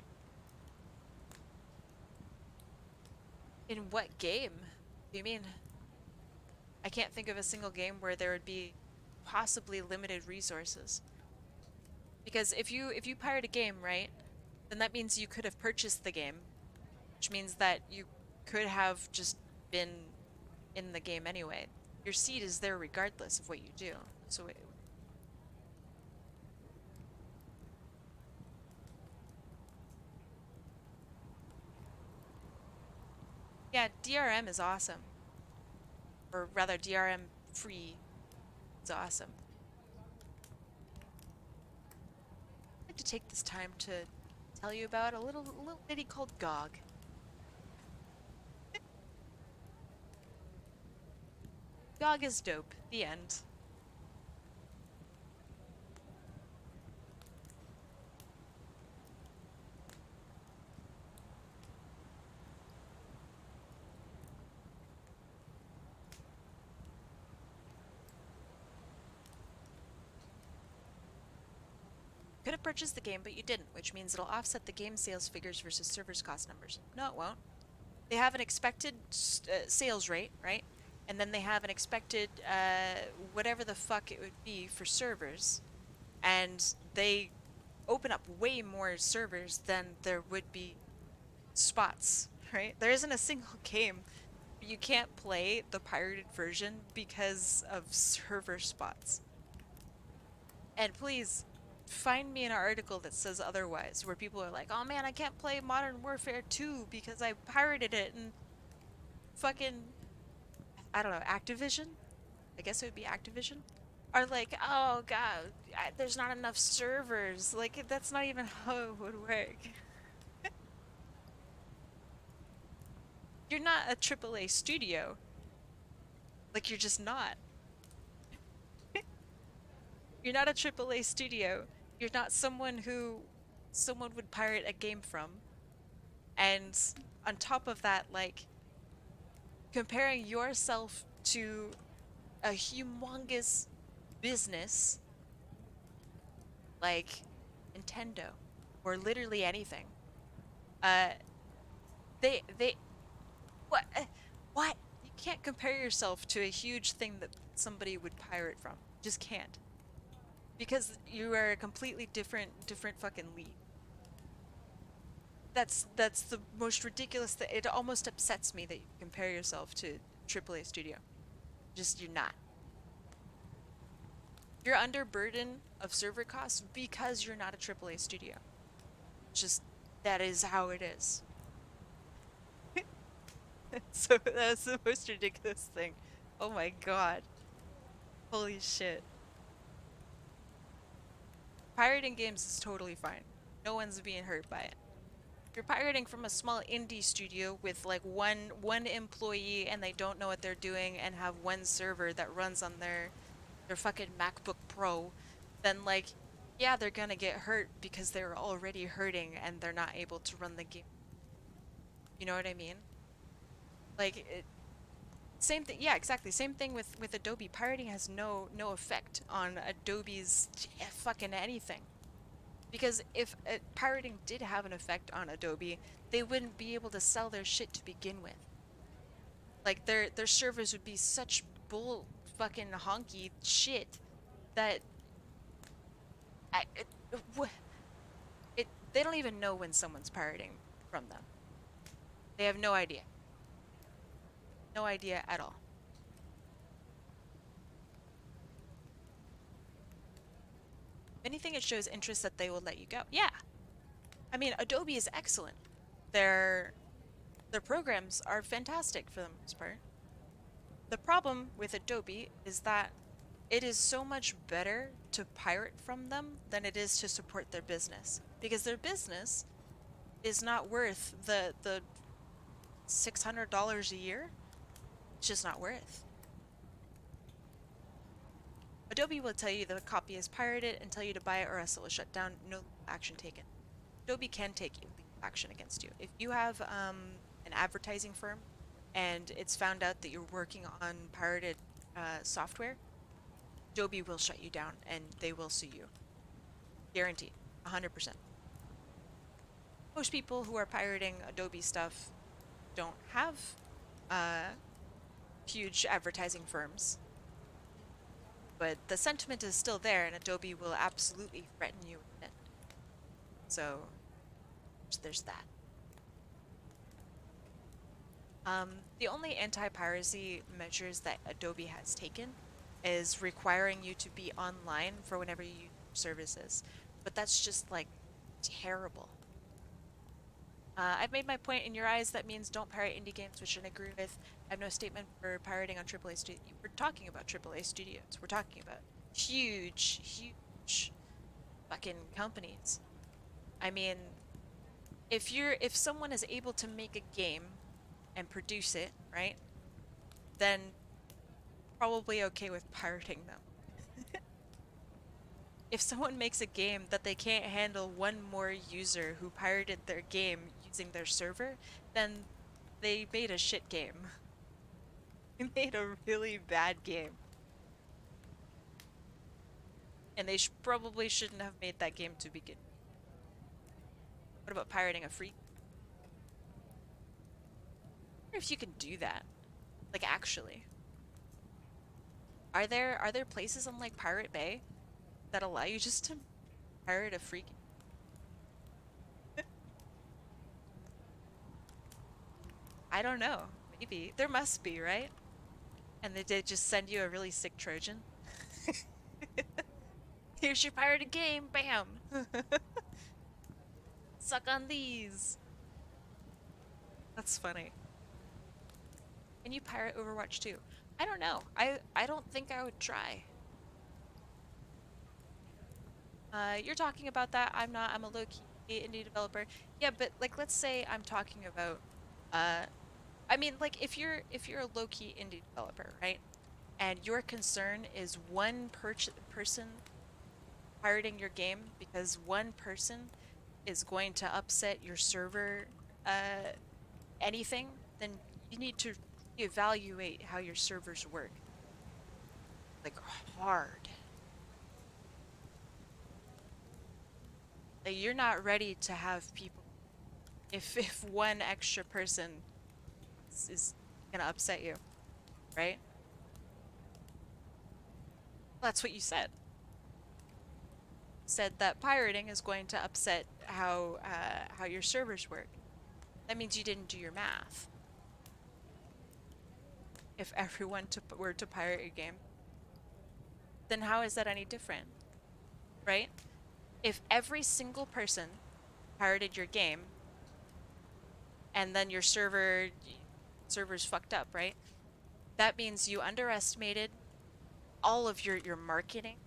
In what game? Do you mean? I can't think of a single game where there would be possibly limited resources. Because if you pirate a game, right, then that means you could have purchased the game, which means that you could have just been in the game anyway. Your seed is there regardless of what you do. So yeah, DRM is awesome. Or rather, DRM free is awesome. I'd like to take this time to tell you about a little ditty called GOG. GOG is dope. The end. could have purchased the game, but you didn't, which means it'll offset the game sales figures versus servers cost numbers. No, it won't. They have an expected sales rate, right? And then they have an expected whatever the fuck it would be for servers. And they open up way more servers than there would be spots, right? There isn't a single game you can't play the pirated version because of server spots. And please find me an article that says otherwise, where people are like, oh man, I can't play Modern Warfare 2 because I pirated it, and fucking, I don't know, Activision? I guess it would be Activision? Are like, oh god, there's not enough servers. Like, that's not even how it would work. You're not a AAA studio. Like, you're just not. You're not a AAA studio. You're not someone who someone would pirate a game from. And on top of that, like, comparing yourself to a humongous business like Nintendo or literally anything. Uh, they what what? You can't compare yourself to a huge thing that somebody would pirate from. You just can't. Because you are a completely different fucking league. That's the most ridiculous thing. It almost upsets me that you compare yourself to AAA studio. Just, you're not. You're under burden of server costs because you're not a AAA studio. Just, that is how it is. So that's the most ridiculous thing. Oh my god. Holy shit. Pirating games is totally fine. No one's being hurt by it. If you're pirating from a small indie studio with like one employee and they don't know what they're doing and have one server that runs on their fucking MacBook Pro, then like, yeah, they're gonna get hurt because they're already hurting and they're not able to run the game. You know what I mean? Like, same thing. Yeah, exactly. Same thing with Adobe. Pirating has no effect on Adobe's fucking anything. Because if pirating did have an effect on Adobe, they wouldn't be able to sell their shit to begin with. Like, their servers would be such bull fucking honky shit that they don't even know when someone's pirating from them. They have no idea. No idea at all. If anything, it shows interest that they will let you go. Yeah. I mean, Adobe is excellent. Their programs are fantastic for the most part. The problem with Adobe is that it is so much better to pirate from them than it is to support their business. Because their business is not worth the $600 a year. It's just not worth. Adobe will tell you the copy is pirated and tell you to buy it or else it will shut down. No action taken. Adobe can take legal action against you. If you have an advertising firm and it's found out that you're working on pirated software, Adobe will shut you down and they will sue you. Guaranteed. 100%. Most people who are pirating Adobe stuff don't have huge advertising firms. But the sentiment is still there and Adobe will absolutely threaten you with it. So there's that. The only anti-piracy measures that Adobe has taken is requiring you to be online for whenever you use services. But that's just like terrible. I've made my point. In your eyes, that means don't pirate indie games, which I agree with. I have no statement for pirating on AAA studios. We're talking about AAA studios. We're talking about huge fucking companies. I mean, if someone is able to make a game and produce it, right, then probably okay with pirating them. If someone makes a game that they can't handle one more user who pirated their game using their server, then they made a shit game. They made a really bad game. And they probably shouldn't have made that game to begin. What about pirating a free? I wonder if you can do that. Like actually. Are there places on like Pirate Bay that allow you just to pirate a free game? I don't know. Maybe. There must be, right? And they did just send you a really sick Trojan. Here's your pirated game, bam! Suck on these. That's funny. Can you pirate Overwatch 2? I don't know. I don't think I would try. You're talking about that. I'm not. I'm a low-key indie developer. Yeah, but like let's say I'm talking about I mean like if you're a low-key indie developer, right? And your concern is one person pirating your game because one person is going to upset your server anything, then you need to evaluate how your servers work. Like hard. Like, you're not ready to have people if one extra person is gonna upset you, right? That's what you said. Said that pirating is going to upset how your servers work. That means you didn't do your math. If everyone were to pirate your game, then how is that any different, right? If every single person pirated your game, and then your server's fucked up, right? That means you underestimated all of your marketing.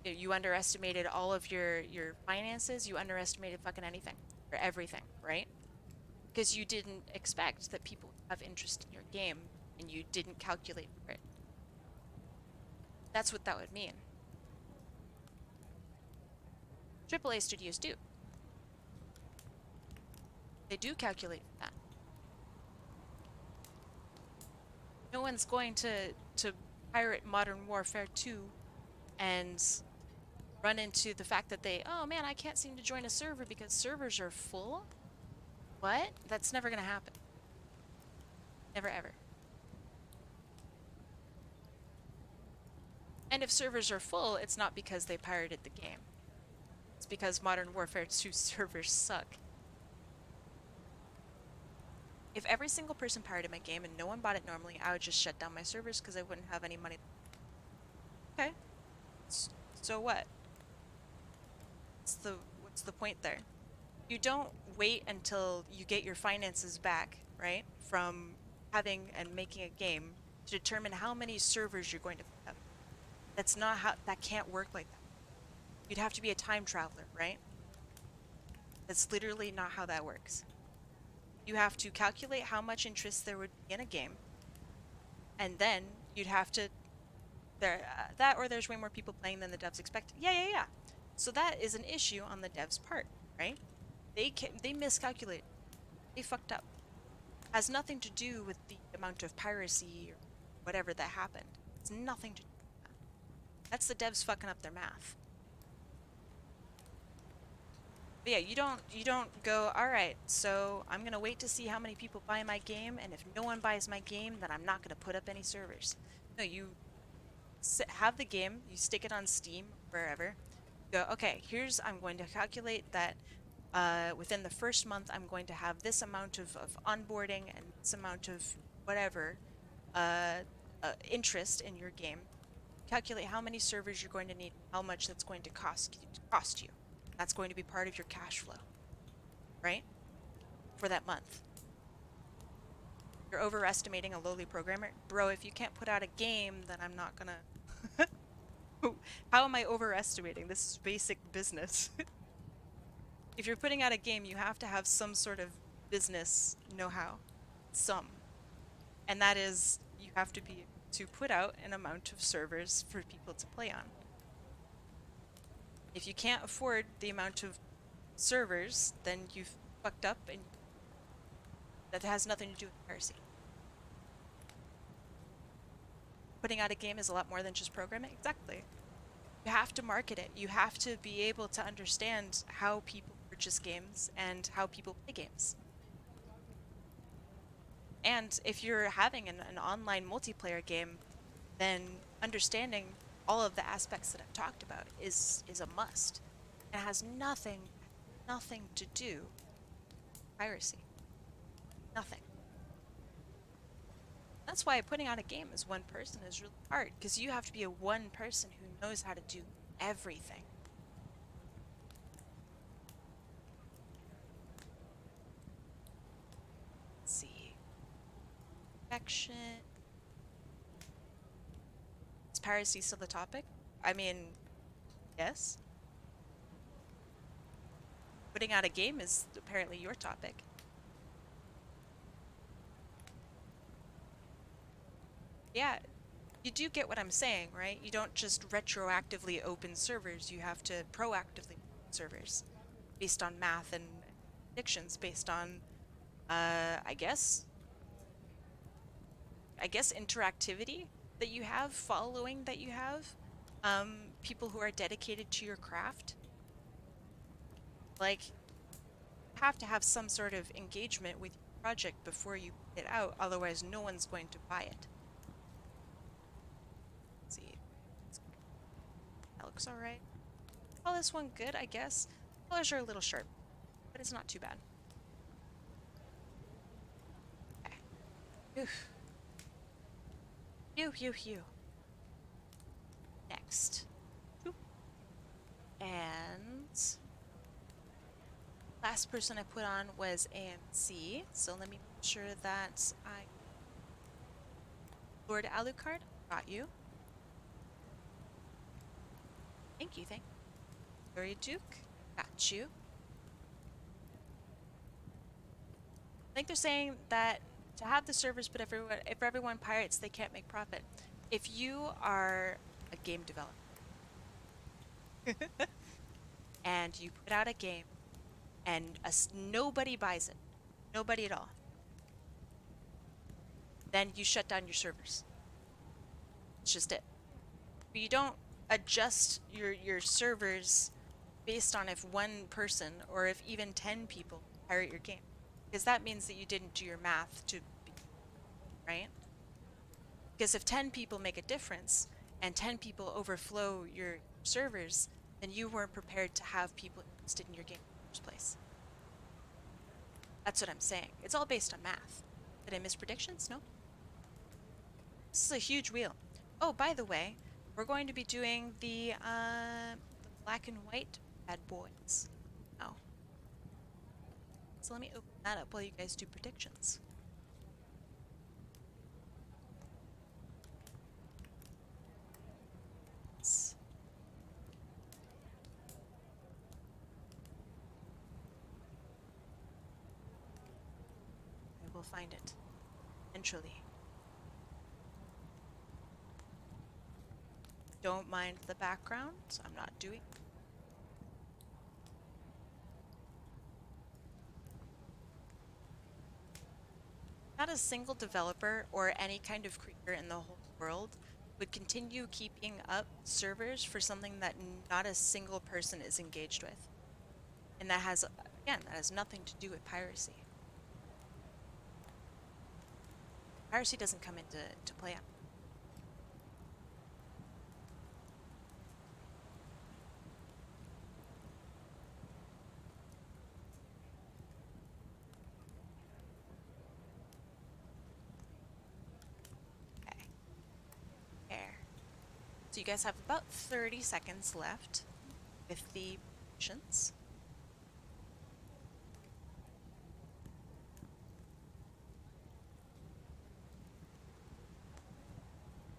You underestimated all of your finances. You underestimated fucking anything or everything, right? Because you didn't expect that people would have interest in your game and you didn't calculate for it. That's what that would mean. AAA studios do. They do calculate for that. No one's going to pirate Modern Warfare 2 and run into the fact that oh man, I can't seem to join a server because servers are full? What? That's never gonna happen. Never ever. And if servers are full, it's not because they pirated the game. It's because Modern Warfare 2 servers suck. If every single person pirated my game and no one bought it normally, I would just shut down my servers because I wouldn't have any money. Okay. So what? What's the point there? You don't wait until you get your finances back, right? From having and making a game to determine how many servers you're going to put up. That's not how, that can't work like that. You'd have to be a time traveler, right? That's literally not how that works. You have to calculate how much interest there would be in a game, and then you'd have to that or there's way more people playing than the devs expected. Yeah. So that is an issue on the devs' part, right? They miscalculated. They fucked up. Has nothing to do with the amount of piracy or whatever that happened. It's nothing to do with that. That's the devs fucking up their math. But yeah, you don't go, all right, so I'm gonna wait to see how many people buy my game, and if no one buys my game, then I'm not gonna put up any servers. No, you have the game, you stick it on Steam, wherever. Go, okay, I'm going to calculate that within the first month, I'm going to have this amount of onboarding and this amount of whatever interest in your game. Calculate how many servers you're going to need, how much that's going to cost you. That's going to be part of your cash flow, right? For that month. You're overestimating a lowly programmer. Bro, if you can't put out a game, then I'm not gonna... How am I overestimating? This is basic business. If you're putting out a game, you have to have some sort of business know-how. Some. And that is, you have to put out an amount of servers for people to play on. If you can't afford the amount of servers, then you've fucked up, and that has nothing to do with piracy. Putting out a game is a lot more than just programming. Exactly. You have to market it. You have to be able to understand how people purchase games and how people play games. And if you're having an online multiplayer game, then understanding all of the aspects that I've talked about is a must. It has nothing to do with piracy. Nothing. That's why putting out a game as one person is really hard, because you have to be a one person who knows how to do everything. Let's see. Perfection. Is piracy still the topic? I mean, yes. Putting out a game is apparently your topic. Yeah, you do get what I'm saying, right? You don't just retroactively open servers, you have to proactively open servers based on math and predictions, based on, I guess interactivity that you have, following that you have, people who are dedicated to your craft. Like, you have to have some sort of engagement with your project before you put it out, otherwise no one's going to buy it. Let's see. That looks alright. Call this one good, I guess. Colors are a little sharp, but it's not too bad. Okay. Oof. Phew. Next. Oop. And last person I put on was AMC, so let me make sure that I... Lord Alucard, got you. Thank you. Glory Duke, got you. I think they're saying that to have the servers, but if everyone pirates, they can't make profit. If you are a game developer and you put out a game and nobody buys it, nobody at all, then you shut down your servers. It's just it. But you don't adjust your servers based on if one person or if even 10 people pirate your game, because that means that you didn't do your math to be, right? Because if 10 people make a difference and 10 people overflow your servers, then you weren't prepared to have people interested in your game in the first place. That's what I'm saying. It's all based on math. Did I miss predictions? No? This is a huge wheel. Oh, by the way, we're going to be doing the black and white bad boys. Oh. So let me open that up while you guys do predictions. I will find it eventually. Don't mind the background. I'm not doing. Not a single developer or any kind of creator in the whole world would continue keeping up servers for something that not a single person is engaged with. And that has, again, that has nothing to do with piracy. Piracy doesn't come into play. Okay. There. So you guys have about 30 seconds left with the predictions.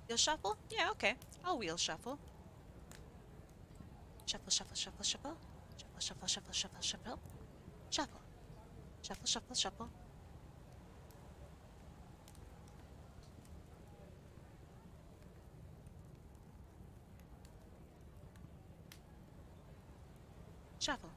Wheel shuffle? Yeah, okay. I'll wheel shuffle. Shuffle. Shuffle. Shuffle.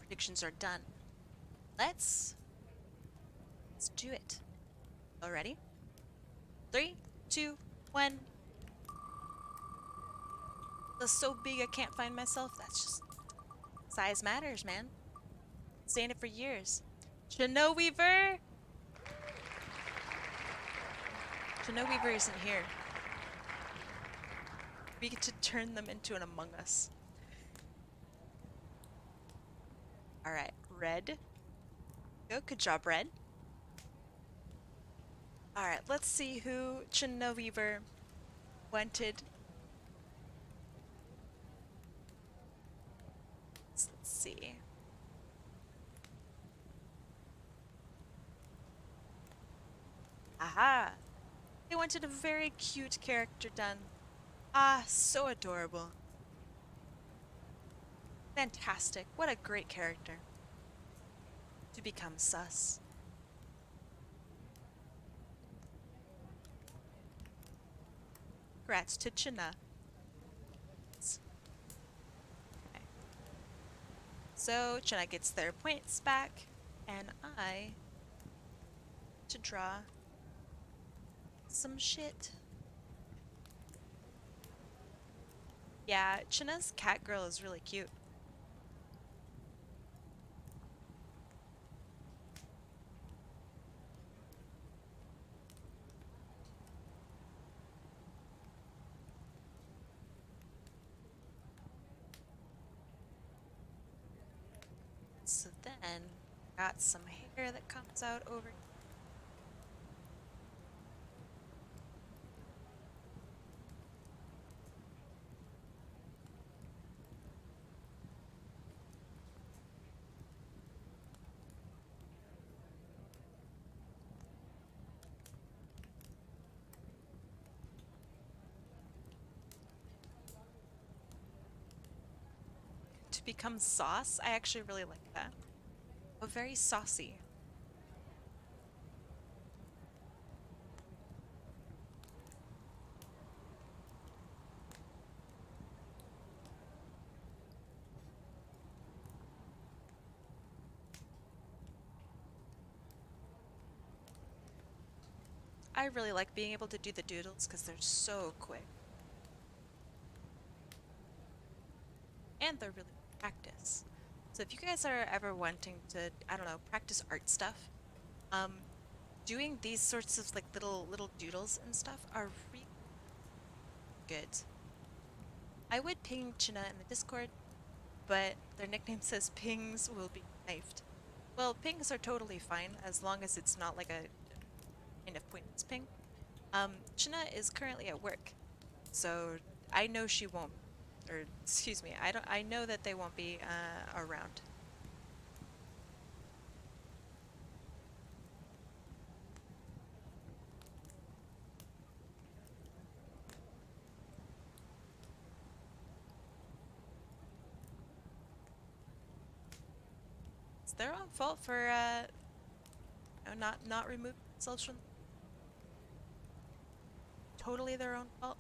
predictions are done. Let's do it. Already? 3, 2, 1. That's so big I can't find myself. That's just size matters, man. Saying it for years. Weaver. Weaver isn't here. We get to turn them into an Among Us. Alright, Red. Good job, Red. Alright, let's see who Weaver wanted. Let's see. Aha! They wanted a very cute character done. Ah, so adorable. Fantastic. What a great character. To become sus. Congrats to China. Okay. So China gets their points back, and I to draw some shit. Yeah, China's cat girl is really cute. So then, got some hair that comes out over. To become sauce, I actually really like that. Oh, very saucy. I really like being able to do the doodles because they're so quick. And they're really practice. So if you guys are ever wanting to, I don't know, practice art stuff, doing these sorts of like little doodles and stuff are really good. I would ping China in the Discord, but their nickname says pings will be knifed. Well, pings are totally fine as long as it's not like a kind of pointless ping. China is currently at work, so I know she won't, or excuse me, I know that they won't be around. It's their own fault for not removing themselves from. Totally their own fault.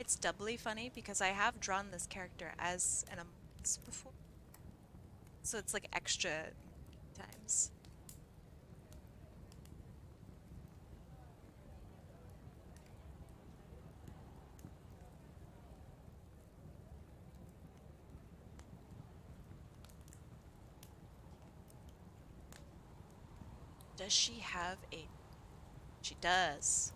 It's doubly funny because I have drawn this character as an Among before, so it's like extra times. Does she have a... She does.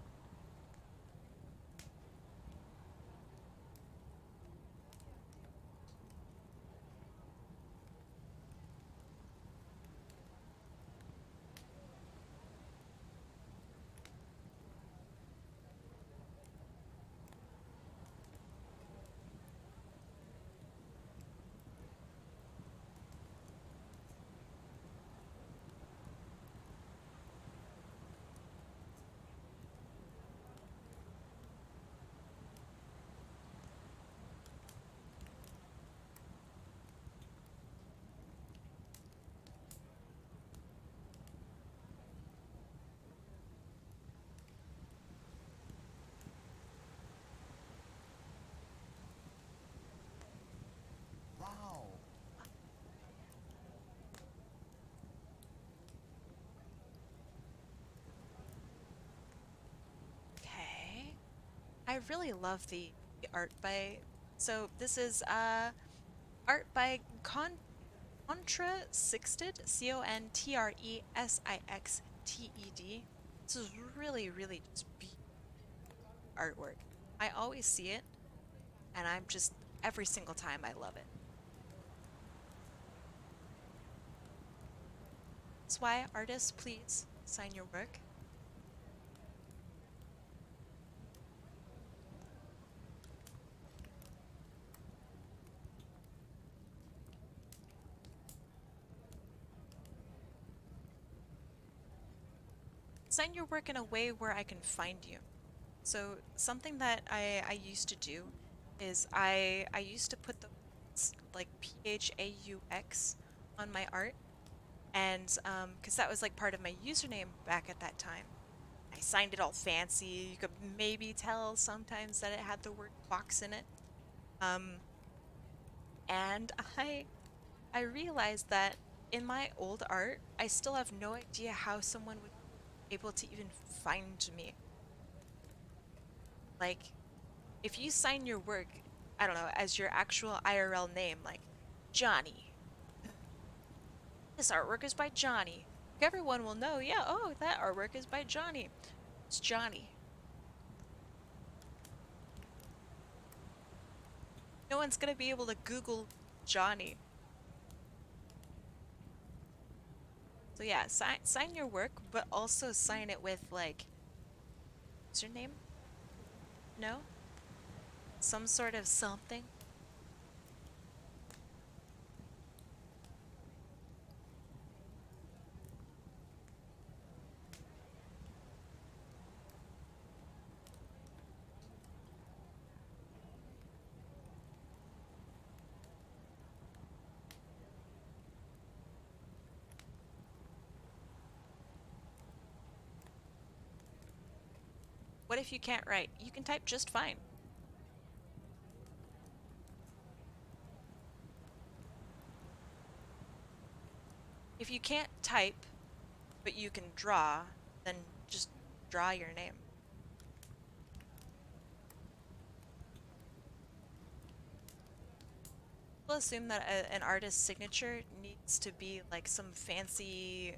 I really love the art by. So this is art by Contra Sixted, Contresixted. This is really, really just beautiful artwork. I always see it, and I'm just every single time I love it. That's why artists, please sign your work. Sign your work in a way where I can find you. So something that I used to do is I used to put the like PHAUX on my art, and because that was like part of my username back at that time. I signed it all fancy. You could maybe tell sometimes that it had the word box in it. Um, and I realized that in my old art, I still have no idea how someone would be able to even find me. Like, if you sign your work, I don't know, as your actual IRL name, like Johnny. This artwork is by Johnny. Everyone will know, yeah, oh, that artwork is by Johnny. It's Johnny. No one's gonna be able to Google Johnny. So yeah, sign your work, but also sign it with like, what's your name? No? Some sort of something? What if you can't write? You can type just fine. If you can't type, but you can draw, then just draw your name. We'll assume that an artist's signature needs to be like some fancy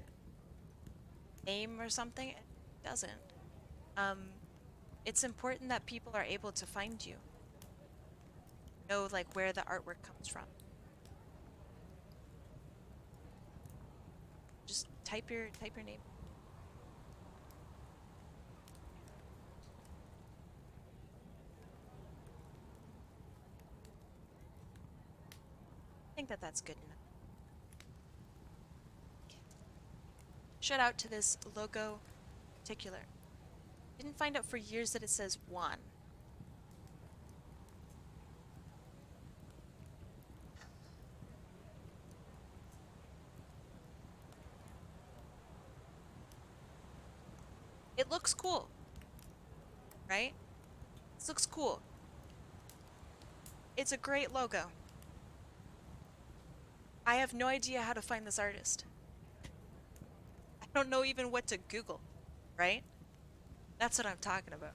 name or something. It doesn't. Um, it's important that people are able to find you. Know like where the artwork comes from. Just type your name. I think that that's good enough. Shout out to this logo in particular. Didn't find out for years that it says Juan. It looks cool, right? This looks cool. It's a great logo. I have no idea how to find this artist. I don't know even what to Google, right? That's what I'm talking about.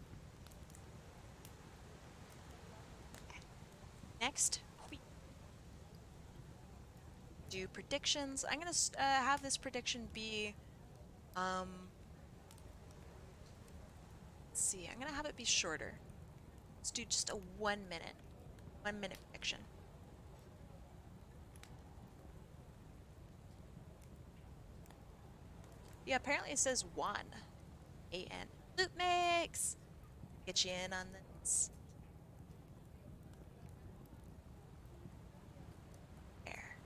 Next, do predictions. I'm gonna have this prediction be, let's see, I'm gonna have it be shorter. Let's do just a 1 minute prediction. Yeah, apparently it says Juan. A-N. Loot mix! Get you in on this. There.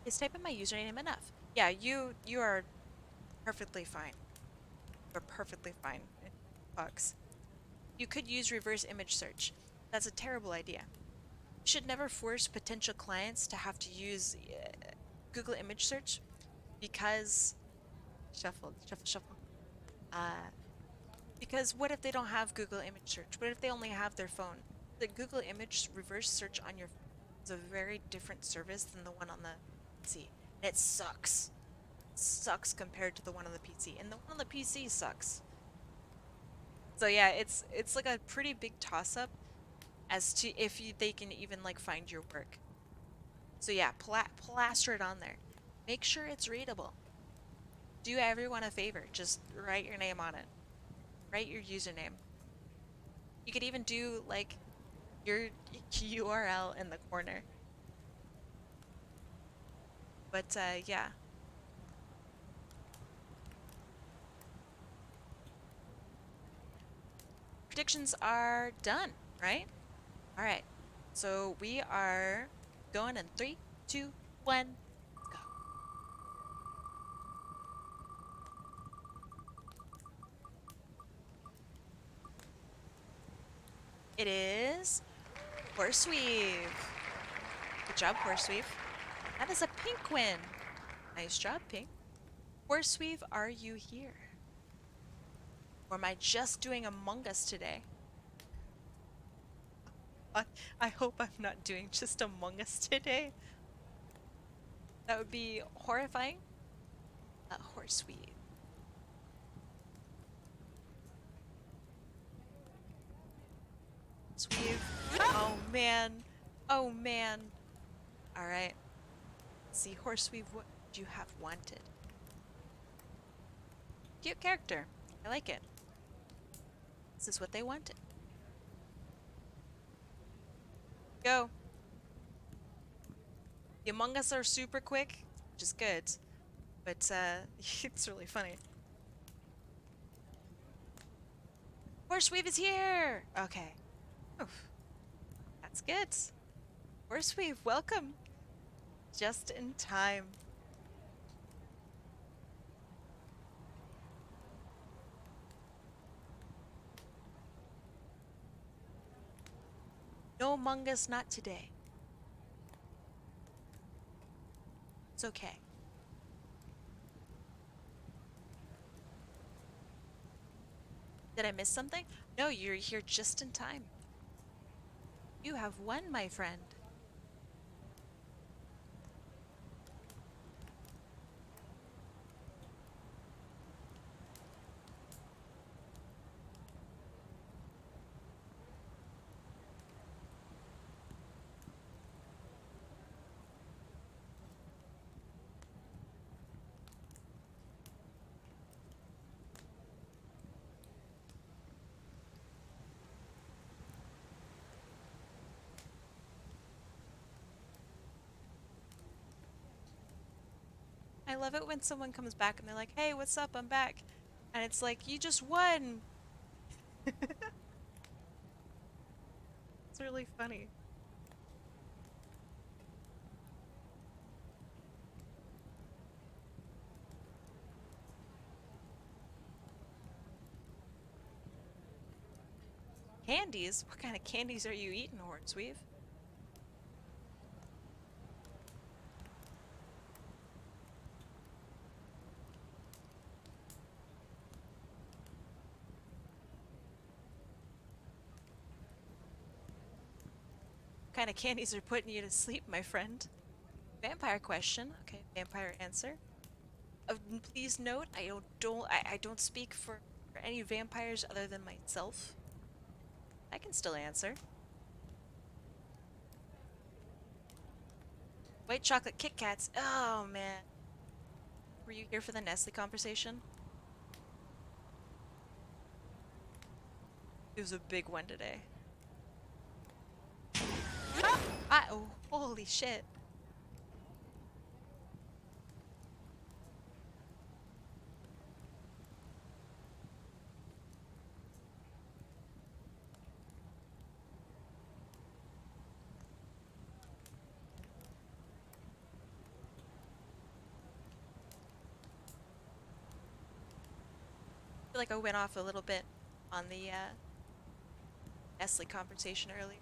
Is typing my username enough? Yeah, you are perfectly fine. You're perfectly fine. It bugs. You could use reverse image search. That's a terrible idea. You should never force potential clients to have to use Google image search because shuffle. Because what if they don't have Google image search? What if they only have their phone? The Google image reverse search on your phone is a very different service than the one on the PC. And it sucks. It sucks compared to the one on the PC. And the one on the PC sucks. So yeah, it's like a pretty big toss-up as to if they can even like find your work. So yeah, plaster it on there. Make sure it's readable. Do everyone a favor. Just write your name on it. Write your username. You could even do like your URL in the corner. But yeah. Predictions are done, right? All right. So we are going in 3, 2, 1, go. It is horseweave. Good job, horseweave. That is a pink win. Nice job, pink. Horseweave, are you here? Or am I just doing Among Us today? I hope I'm not doing just Among Us today. That would be horrifying. Horseweave. Horseweave. Oh man. Oh man. Alright. See, horseweave, what would you have wanted? Cute character. I like it. This is what they wanted. Go. The Among Us are super quick, which is good. But it's really funny. Horseweave is here! Okay. Oof. That's good. Horseweave, welcome. Just in time. No Among Us, not today. It's okay. Did I miss something? No, you're here just in time. You have won, my friend. I love it when someone comes back and they're like, hey, what's up? I'm back. And it's like, you just won. It's really funny. Candies? What kind of candies are you eating, Hornsweave? What kind of candies are putting you to sleep, my friend? Vampire question. Okay, vampire answer. Please note, I don't speak for any vampires other than myself. I can still answer. White chocolate Kit Kats. Oh man. Were you here for the Nestle conversation? It was a big one today. Ah, oh, holy shit. I feel like I went off a little bit on the Nestle conversation earlier.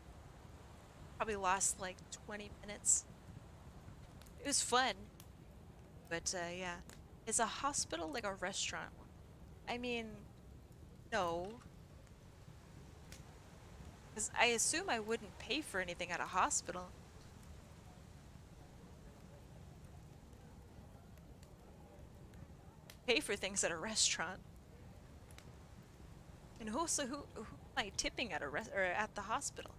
Probably lost like 20 minutes. It was fun, but yeah. Is a hospital like a restaurant? I mean, no. Because I assume I wouldn't pay for anything at a hospital. Pay for things at a restaurant. And also, who am I tipping at or at the hospital?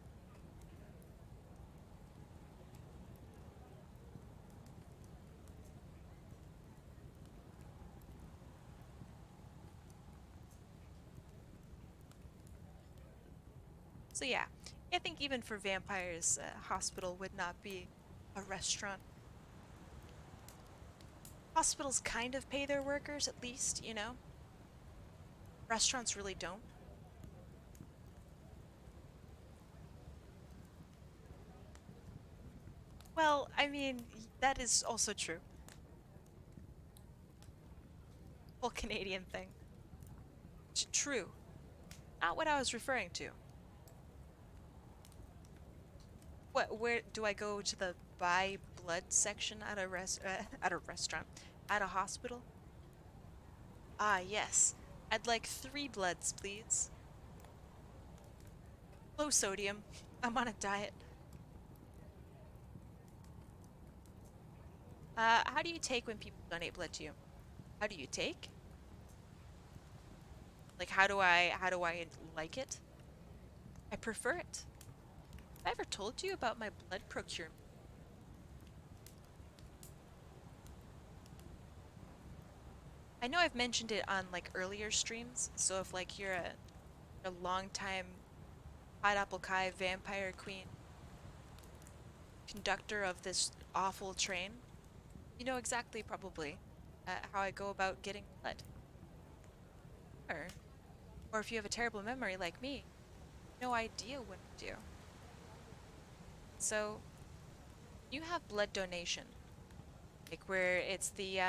So yeah, I think even for vampires, a hospital would not be a restaurant. Hospitals kind of pay their workers, at least, you know? Restaurants really don't. Well, I mean, that is also true. Whole Canadian thing. True. Not what I was referring to. Where do I go to the buy blood section at a at a restaurant? At a hospital? Ah, yes. I'd like 3 bloods, please. Low sodium. I'm on a diet. How do you take when people donate blood to you? How do you take? Like, how do I like it? I prefer it. Have I ever told you about my blood procurement? I know I've mentioned it on like earlier streams, so if like you're a long time HotAppleKai vampire queen conductor of this awful train, you know exactly probably how I go about getting blood. Or, or if you have a terrible memory like me, no idea what to do. So you have blood donation, like where it's the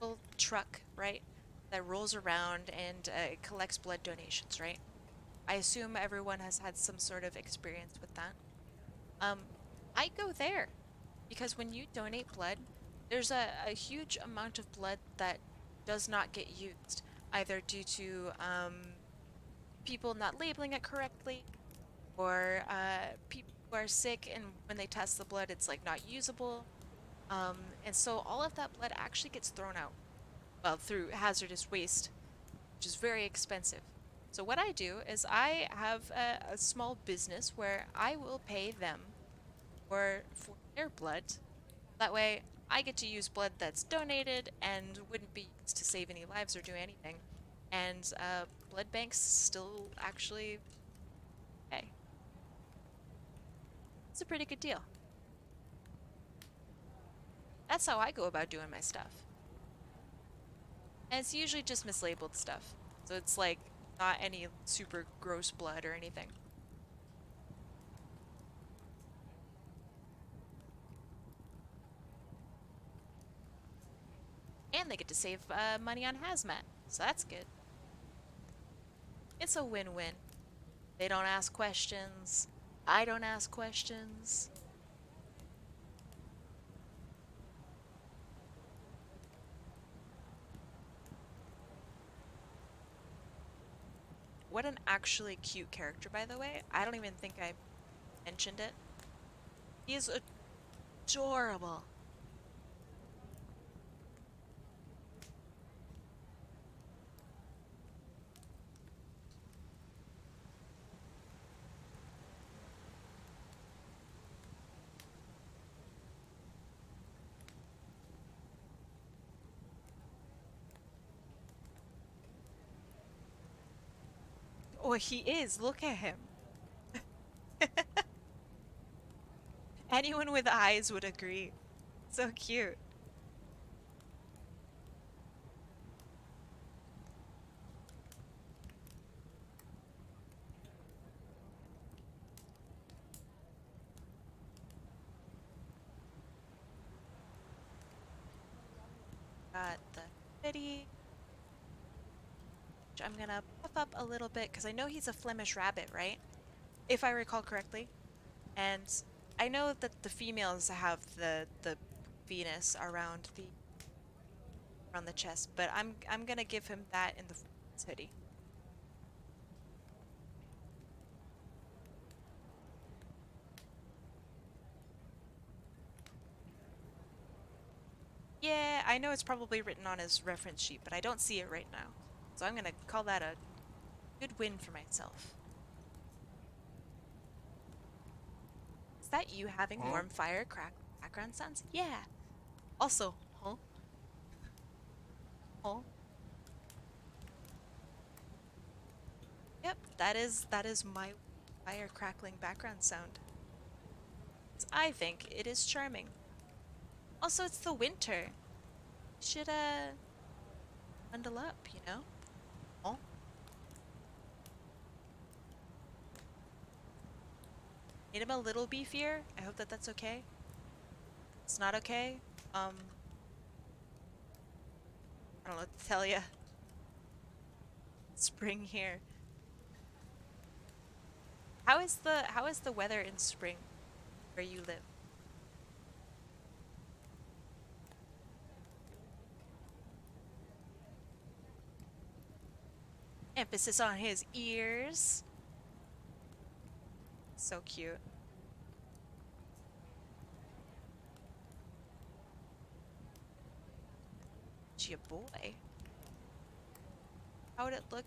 little truck, right, that rolls around and collects blood donations, right? I assume everyone has had some sort of experience with that. Um, I go there because when you donate blood, there's a huge amount of blood that does not get used, either due to people not labeling it correctly, or people who are sick and when they test the blood, it's like not usable. And so all of that blood actually gets thrown out, well, through hazardous waste, which is very expensive. So what I do is I have a small business where I will pay them for their blood. That way, I get to use blood that's donated and wouldn't be used to save any lives or do anything. And blood banks still actually pay. It's a pretty good deal. That's how I go about doing my stuff. And it's usually just mislabeled stuff. So it's like not any super gross blood or anything. And they get to save money on hazmat. So that's good. It's a win-win. They don't ask questions. I don't ask questions. What an actually cute character, by the way. I don't even think I mentioned it. He is adorable. Oh, he is. Look at him. Anyone with eyes would agree. So cute. Got the hoodie, which I'm gonna puff up a little bit because I know he's a Flemish rabbit, right? If I recall correctly. And I know that the females have the Venus around the chest, but I'm gonna give him that in the hoodie. Yeah, I know it's probably written on his reference sheet, but I don't see it right now. So I'm gonna call that a Good win for myself. Is that you having warm fire crack background sounds? Yeah. Also, huh? Huh? Yep, that is my fire crackling background sound. I think it is charming. Also, it's the winter. Should bundle up, you know? Oh. Made him a little beefier. I hope that that's okay. It's not okay. I don't know what to tell ya. Spring here. How is the weather in spring where you live? Emphasis on his ears. So cute. Gee, boy. How would it look?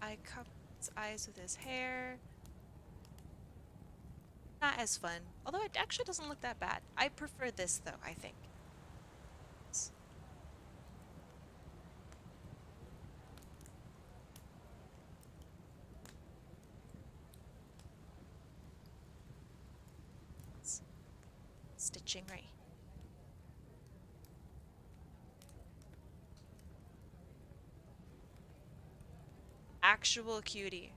I cover his eyes with his hair. Not as fun. Although it actually doesn't look that bad. I prefer this though, I think. Stitching right. Actual cutie.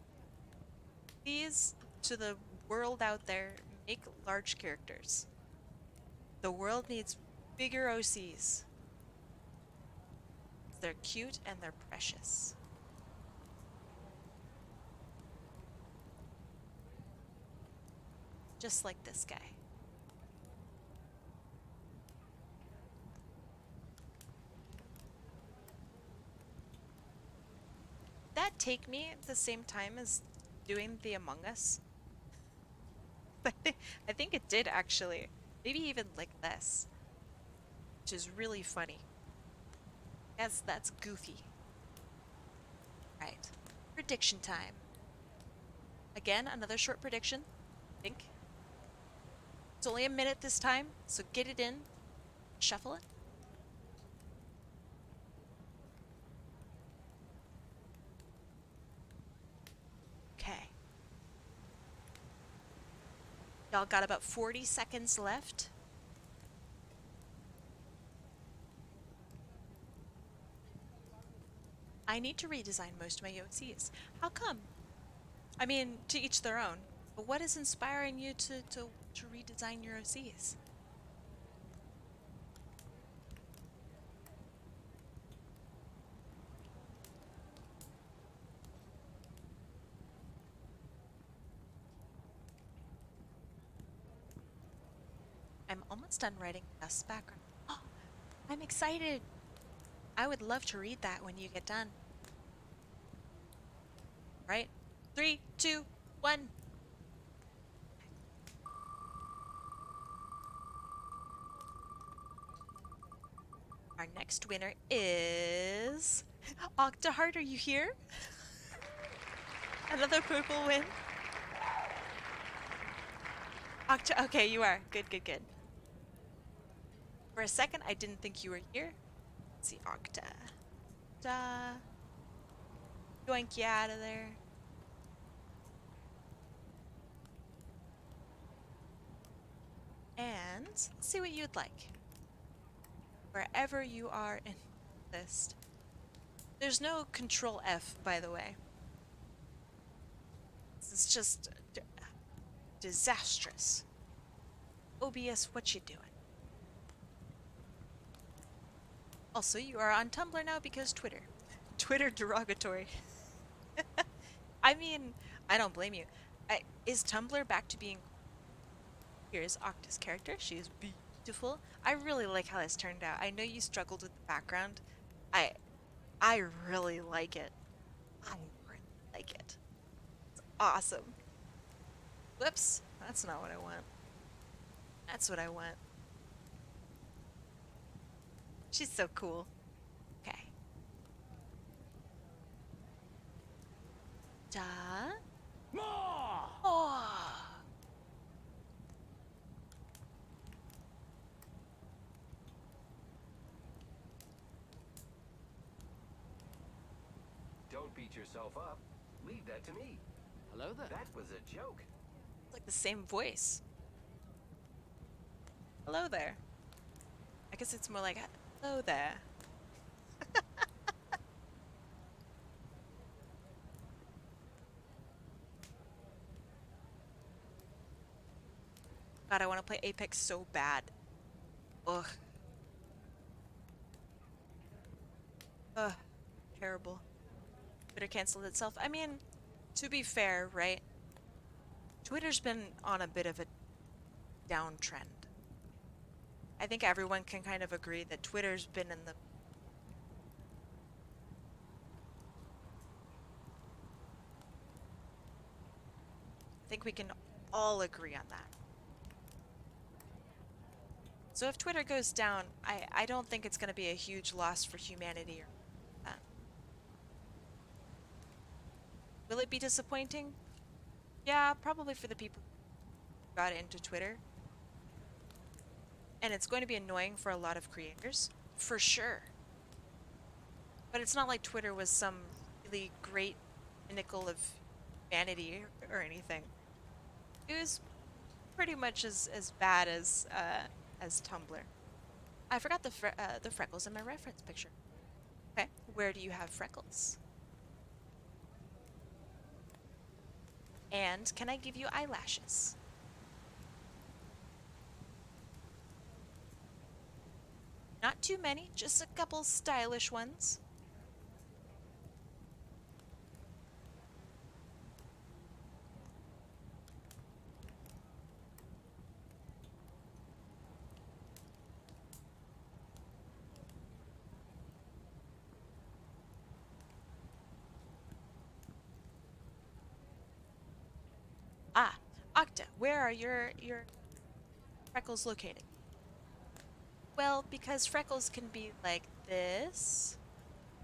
Please, to the world out there, make large characters. The world needs bigger OCs. They're cute and they're precious. Just like this guy. That take me at the same time as doing the Among Us? I think it did actually. Maybe even like this. Which is really funny. Yes, that's goofy. Right. Prediction time. Again, another short prediction. I think. It's only a minute this time, so get it in. Shuffle it. Okay. Y'all got about 40 seconds left. I need to redesign most of my OCs. How come? I mean, to each their own. But what is inspiring you to redesign your OCs? I'm almost done writing Dust's background. Oh, I'm excited! I would love to read that when you get done. Right? 3, 2, 1. Our next winner is Octaheart. Are you here? Another purple win. Okay, you are. Good, good, good. For a second, I didn't think you were here. Let's see, Octa. Da. Yoink you out of there. And let's see what you'd like. Wherever you are in the list. There's no Control F, by the way. This is just disastrous. OBS, what you doing? Also, you are on Tumblr now because Twitter. Twitter derogatory. I mean, I don't blame you. Is Tumblr back to being... Here's Octa's character. She is beautiful. I really like how this turned out. I know you struggled with the background. I really like it. I really like it. It's awesome. Whoops. That's not what I want. That's what I want. She's so cool. Okay. Octa. More! Oh. Don't beat yourself up. Leave that to me. Hello there. That was a joke. It's like the same voice. Hello there. I guess it's more like hello there. God, I want to play Apex so bad. Ugh. Ugh. Terrible. Twitter canceled itself. I mean, to be fair, right? Twitter's been on a bit of a downtrend. I think everyone can kind of agree that Twitter's been in the... I think we can all agree on that. So if Twitter goes down, I don't think it's going to be a huge loss for humanity or that. Will it be disappointing? Yeah, probably for the people who got into Twitter. And it's going to be annoying for a lot of creators, for sure. But it's not like Twitter was some really great pinnacle of humanity or anything. It was pretty much as bad as Tumblr. I forgot the freckles in my reference picture. Okay, where do you have freckles? And can I give you eyelashes? Not too many, just a couple stylish ones. Ah, Octa, where are your freckles located? Well, because freckles can be like this,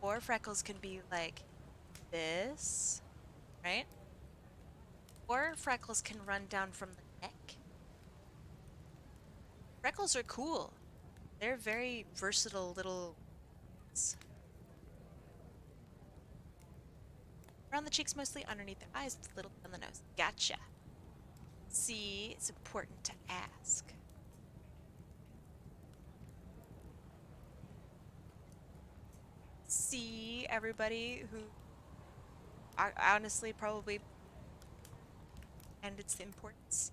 or freckles can be like this, right? Or freckles can run down from the neck. Freckles are cool. They're very versatile little... Around the cheeks mostly, underneath the eyes, a little on the nose. Gotcha. See, it's important to ask. See, everybody who honestly probably... And it's the importance.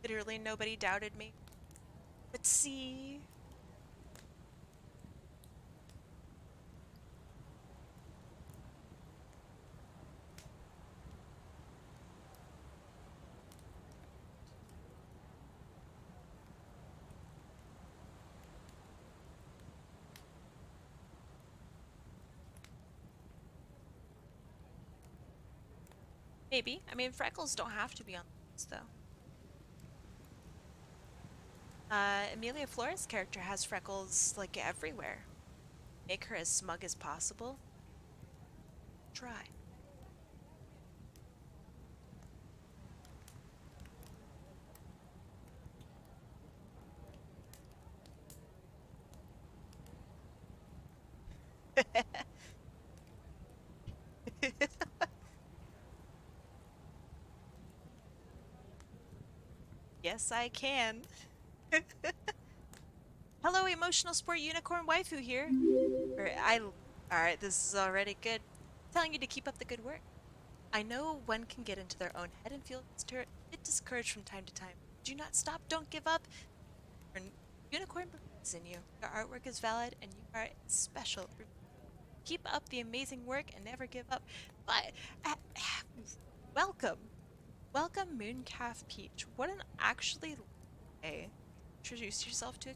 Literally nobody doubted me. But see... Maybe. I mean, freckles don't have to be on the nose, though. Emilia Flores' character has freckles, like, everywhere. Make her as smug as possible. Try. Yes, I can. Hello, emotional sport unicorn waifu here. Alright, this is already good. Telling you to keep up the good work. I know one can get into their own head and feel a bit discouraged from time to time. Do not stop, don't give up. Unicorn believes in you. Your artwork is valid and you are special. Keep up the amazing work and never give up. But, welcome. Welcome, Mooncalf Peach. What an actually way to introduce yourself to a...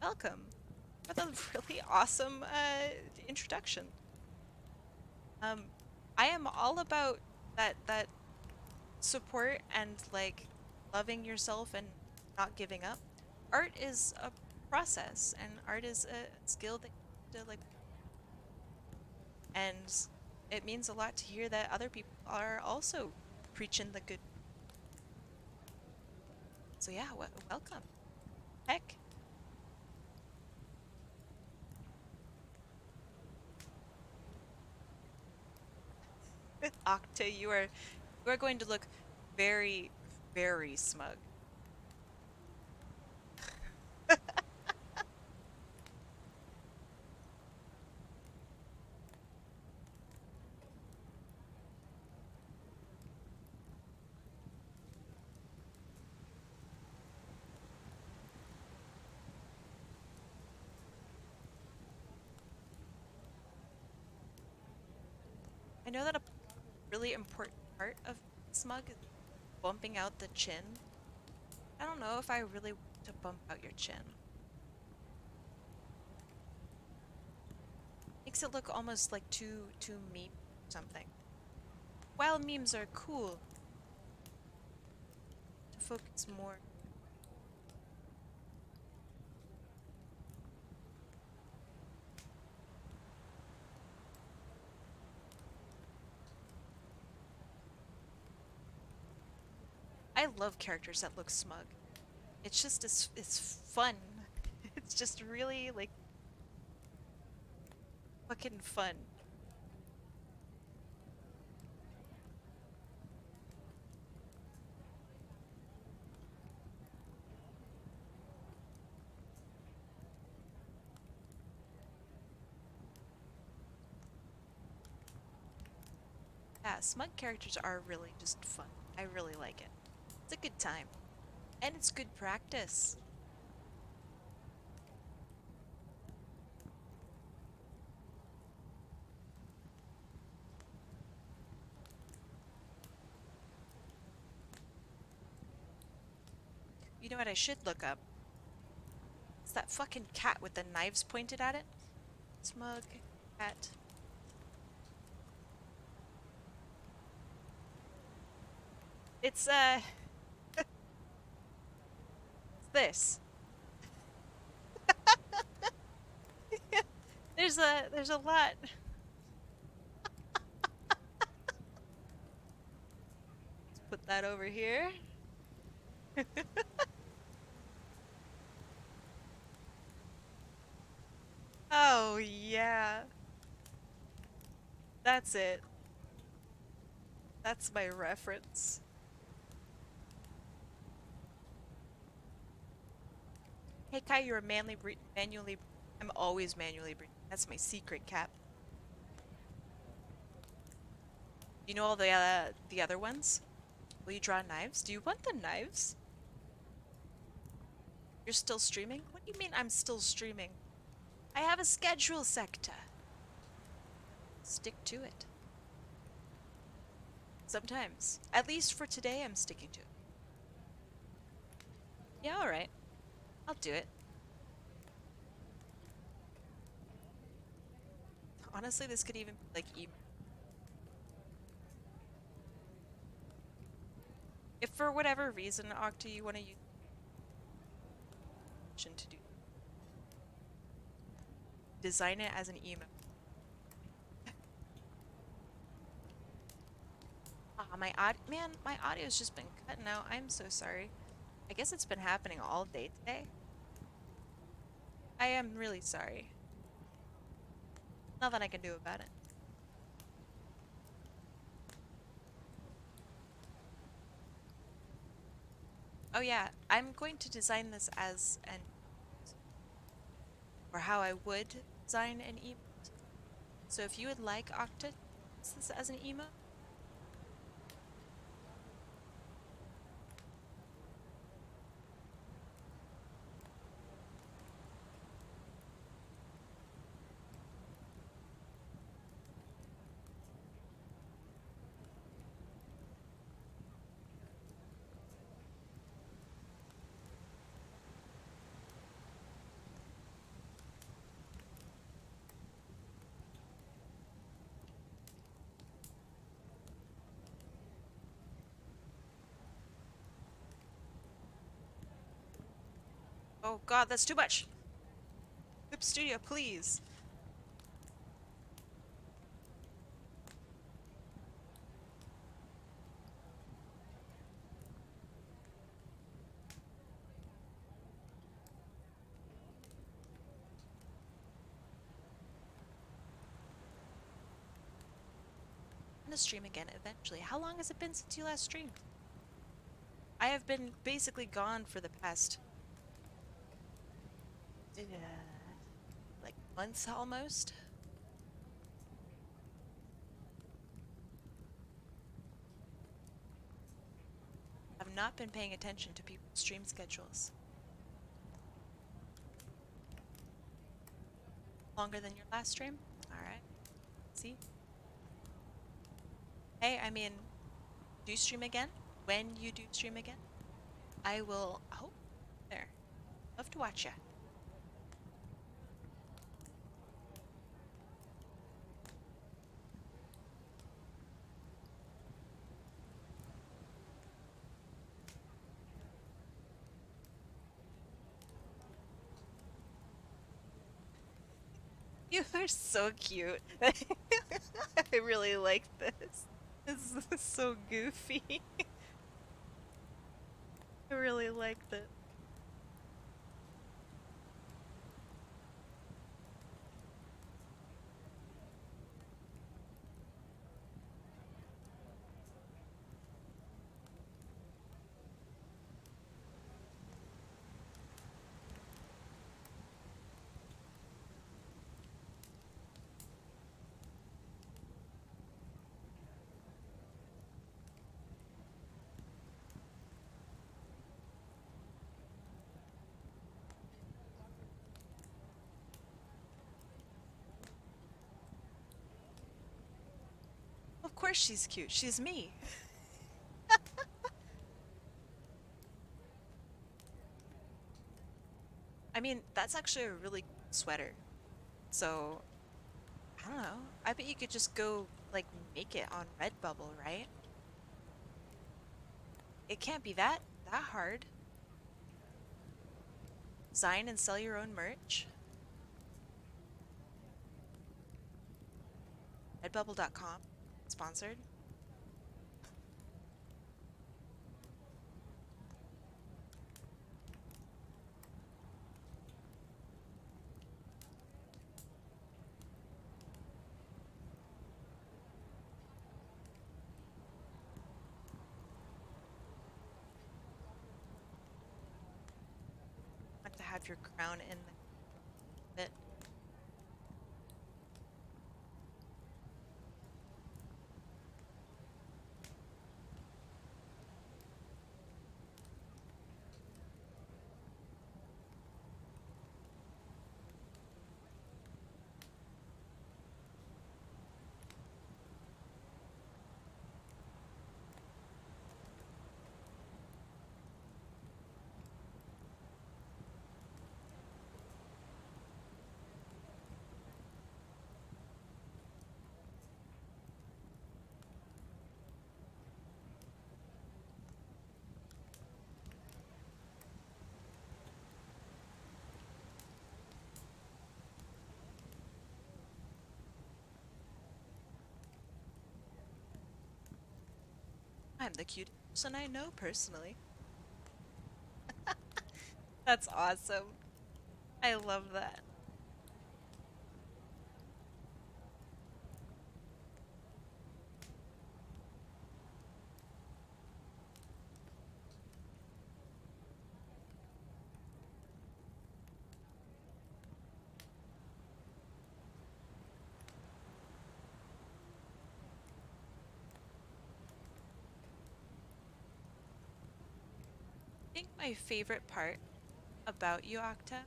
Welcome. For the really awesome introduction. I am all about that support and like loving yourself and not giving up. Art is a process, and art is a skill that you have to like, and it means a lot to hear that other people are also preaching the good. So yeah, welcome. Heck, Octa, you are going to look very, very smug. I know that a really important part of smug is bumping out the chin. I don't know if I really want to bump out your chin. Makes it look almost like too meme or something. While memes are cool, to focus more. I love characters that look smug. It's just it's fun. It's just really like fucking fun. Yeah, smug characters are really just fun. I really like it. It's a good time. And it's good practice. You know what I should look up? It's that fucking cat with the knives pointed at it. Smug cat. It's it's this. There's a lot. Let's put that over here. Oh yeah. That's it. That's my reference. Hey Kai, you're manually. I'm always manually breathing. That's my secret, Cap. You know all the other ones? Will you draw knives? Do you want the knives? You're still streaming? What do you mean I'm still streaming? I have a schedule, Secta. Stick to it. Sometimes. At least for today, I'm sticking to it. Yeah, alright. I'll do it. Honestly, this could even be like if for whatever reason, Octa, you want to use to do design it as an emo. Ah, my audio's just been cutting out. I'm so sorry. I guess it's been happening all day today. I am really sorry. Nothing I can do about it. Oh yeah, I'm going to design this as an or how I would design an emote. So if you would like Octa to use this as an emote, Oh god, that's too much. Hoop Studio, please. I'm gonna stream again eventually. How long has it been since you last streamed? I have been basically gone for the past like months almost. I've not been paying attention to people's stream schedules. Longer than your last stream? Alright. See? Hey, I mean, do stream again? When you do stream again, I will. Oh, there. Love to watch ya. You are so cute. I really like this. This is so goofy. I really like this. Of course she's cute. She's me. I mean, that's actually a really cool sweater. So, I don't know. I bet you could just go, like, make it on Redbubble, right? It can't be that hard. Design and sell your own merch. Redbubble.com. Sponsored. Want to have your crown in the bit. I'm the cutest person I know personally. That's awesome. I love that. I think my favorite part about you, Octa,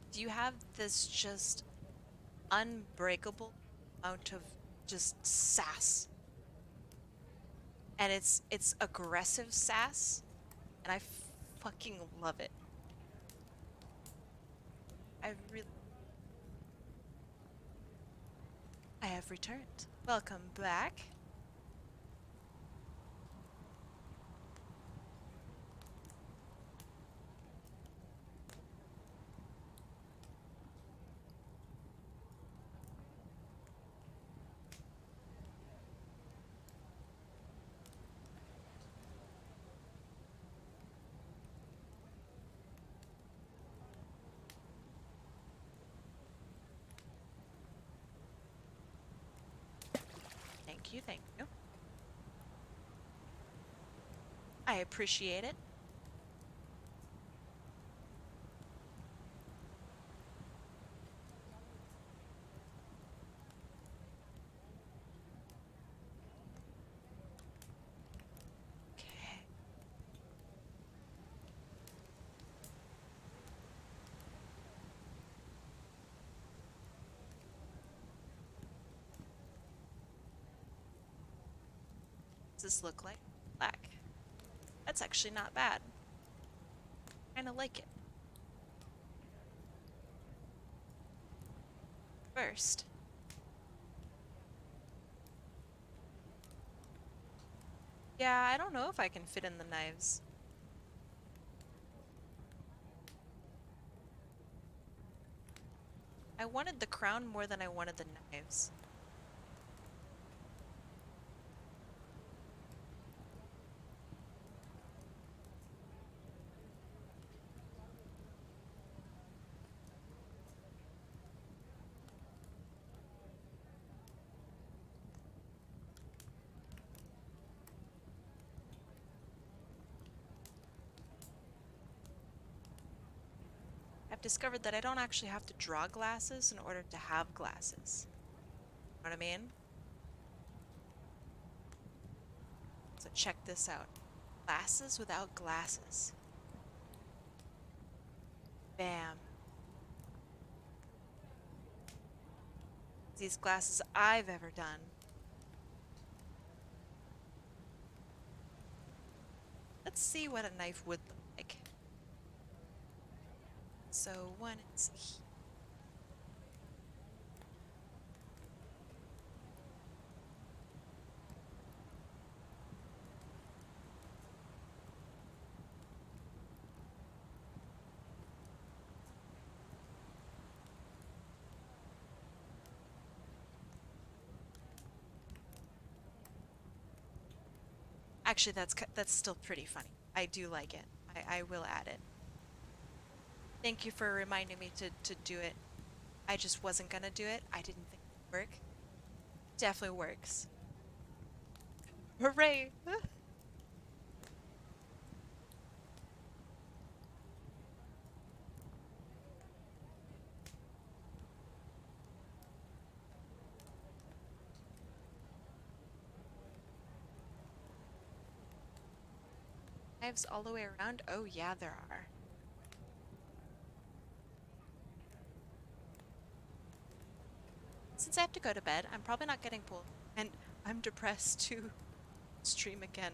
is you have this just unbreakable amount of just sass. And it's aggressive sass, and I fucking love it. I really I have returned. Welcome back. you, thank you. I appreciate it. Okay. Does this look like? Black. That's actually not bad. Kinda like it. First. Yeah, I don't know if I can fit in the knives. I wanted the crown more than I wanted the knives. I've discovered that I don't actually have to draw glasses in order to have glasses. Know what I mean? So check this out. Glasses without glasses. Bam. These glasses I've ever done. Let's see what a knife would look like. So one is here. Actually, that's still pretty funny. I do like it. I will add it. Thank you for reminding me to do it. I just wasn't gonna do it. I didn't think it would work. Definitely works. Hooray! Knives all the way around? Oh yeah, there are. Since I have to go to bed, I'm probably not getting pulled. And I'm depressed to stream again.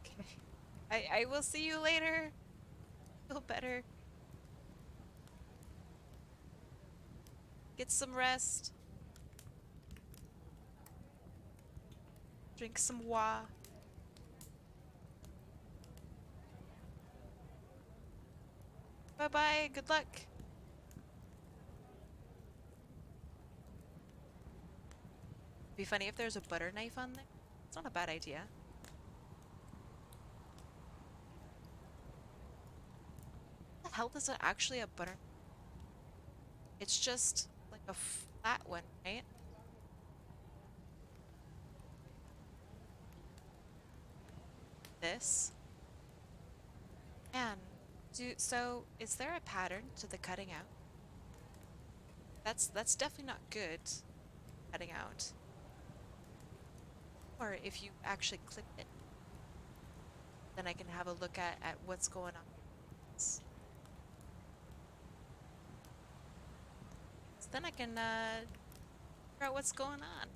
Okay. I will see you later. Feel better. Get some rest. Drink some water. Bye bye. Good luck. Be funny if there's a butter knife on there. It's not a bad idea. What the hell is it actually a butter? It's just like a flat one, right? This. And so is there a pattern to the cutting out? That's definitely not good. Cutting out. Or if you actually clip it, then I can have a look at what's going on. So then I can figure out what's going on.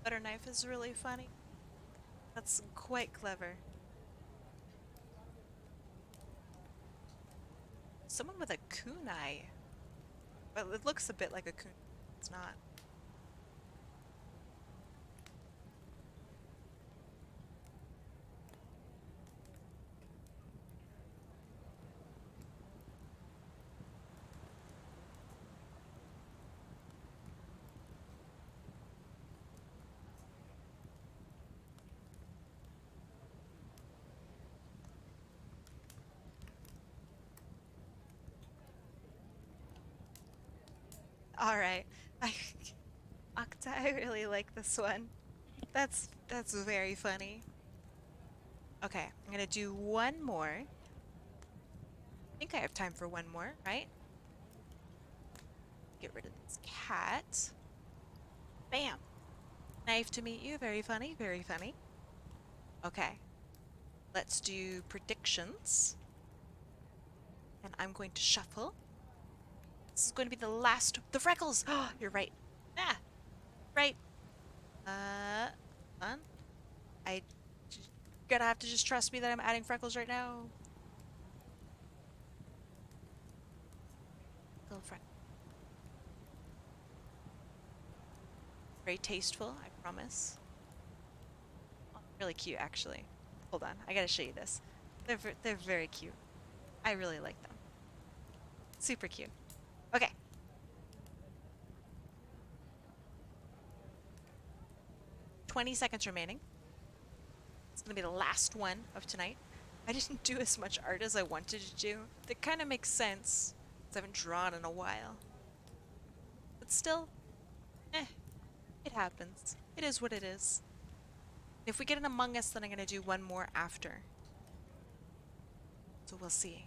Butter knife is really funny. That's quite clever. Someone with a kunai. Well, it looks a bit like a kunai. It's not. All right. I, Octa, I really like this one. That's very funny. Okay, I'm gonna do one more. I think I have time for one more, right? Get rid of this cat. Bam! Nice to meet you. Very funny, very funny. Okay, let's do predictions. And I'm going to shuffle. This is going to be the last. The freckles! Oh, you're right. Ah! Right. On. Gonna have to just trust me that I'm adding freckles right now. Little freckle. Very tasteful, I promise. Oh, really cute, actually. Hold on, I gotta show you this. They're very cute. I really like them. Super cute. Okay. "20 seconds remaining. It's gonna be the last one of tonight. I didn't do as much art as I wanted to do. That kind of makes sense, because I haven't drawn in a while. But still, it happens. It is what it is. If we get an Among Us, then I'm gonna do one more after. So we'll see.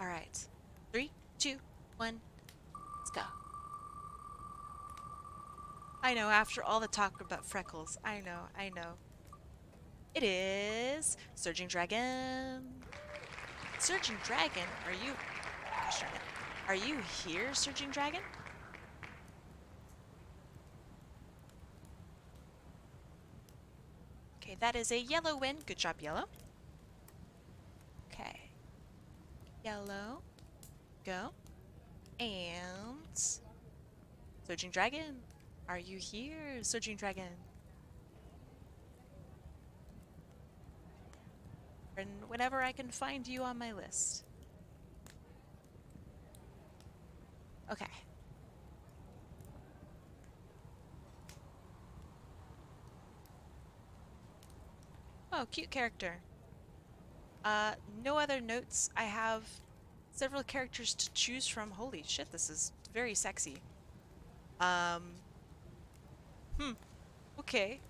Alright. 3, 2, 1, let's go. I know, after all the talk about freckles. I know, I know. It is Surging Dragon. Surging Dragon, are you... Gosh darn it. Are you here, Surging Dragon? Okay, that is a yellow win. Good job, yellow. Okay. Yellow. Go. And... Surging Dragon, are you here, Surging Dragon? And whenever I can find you on my list. Okay. Oh, cute character. No other notes. I have several characters to choose from. Holy shit, this is very sexy. Okay.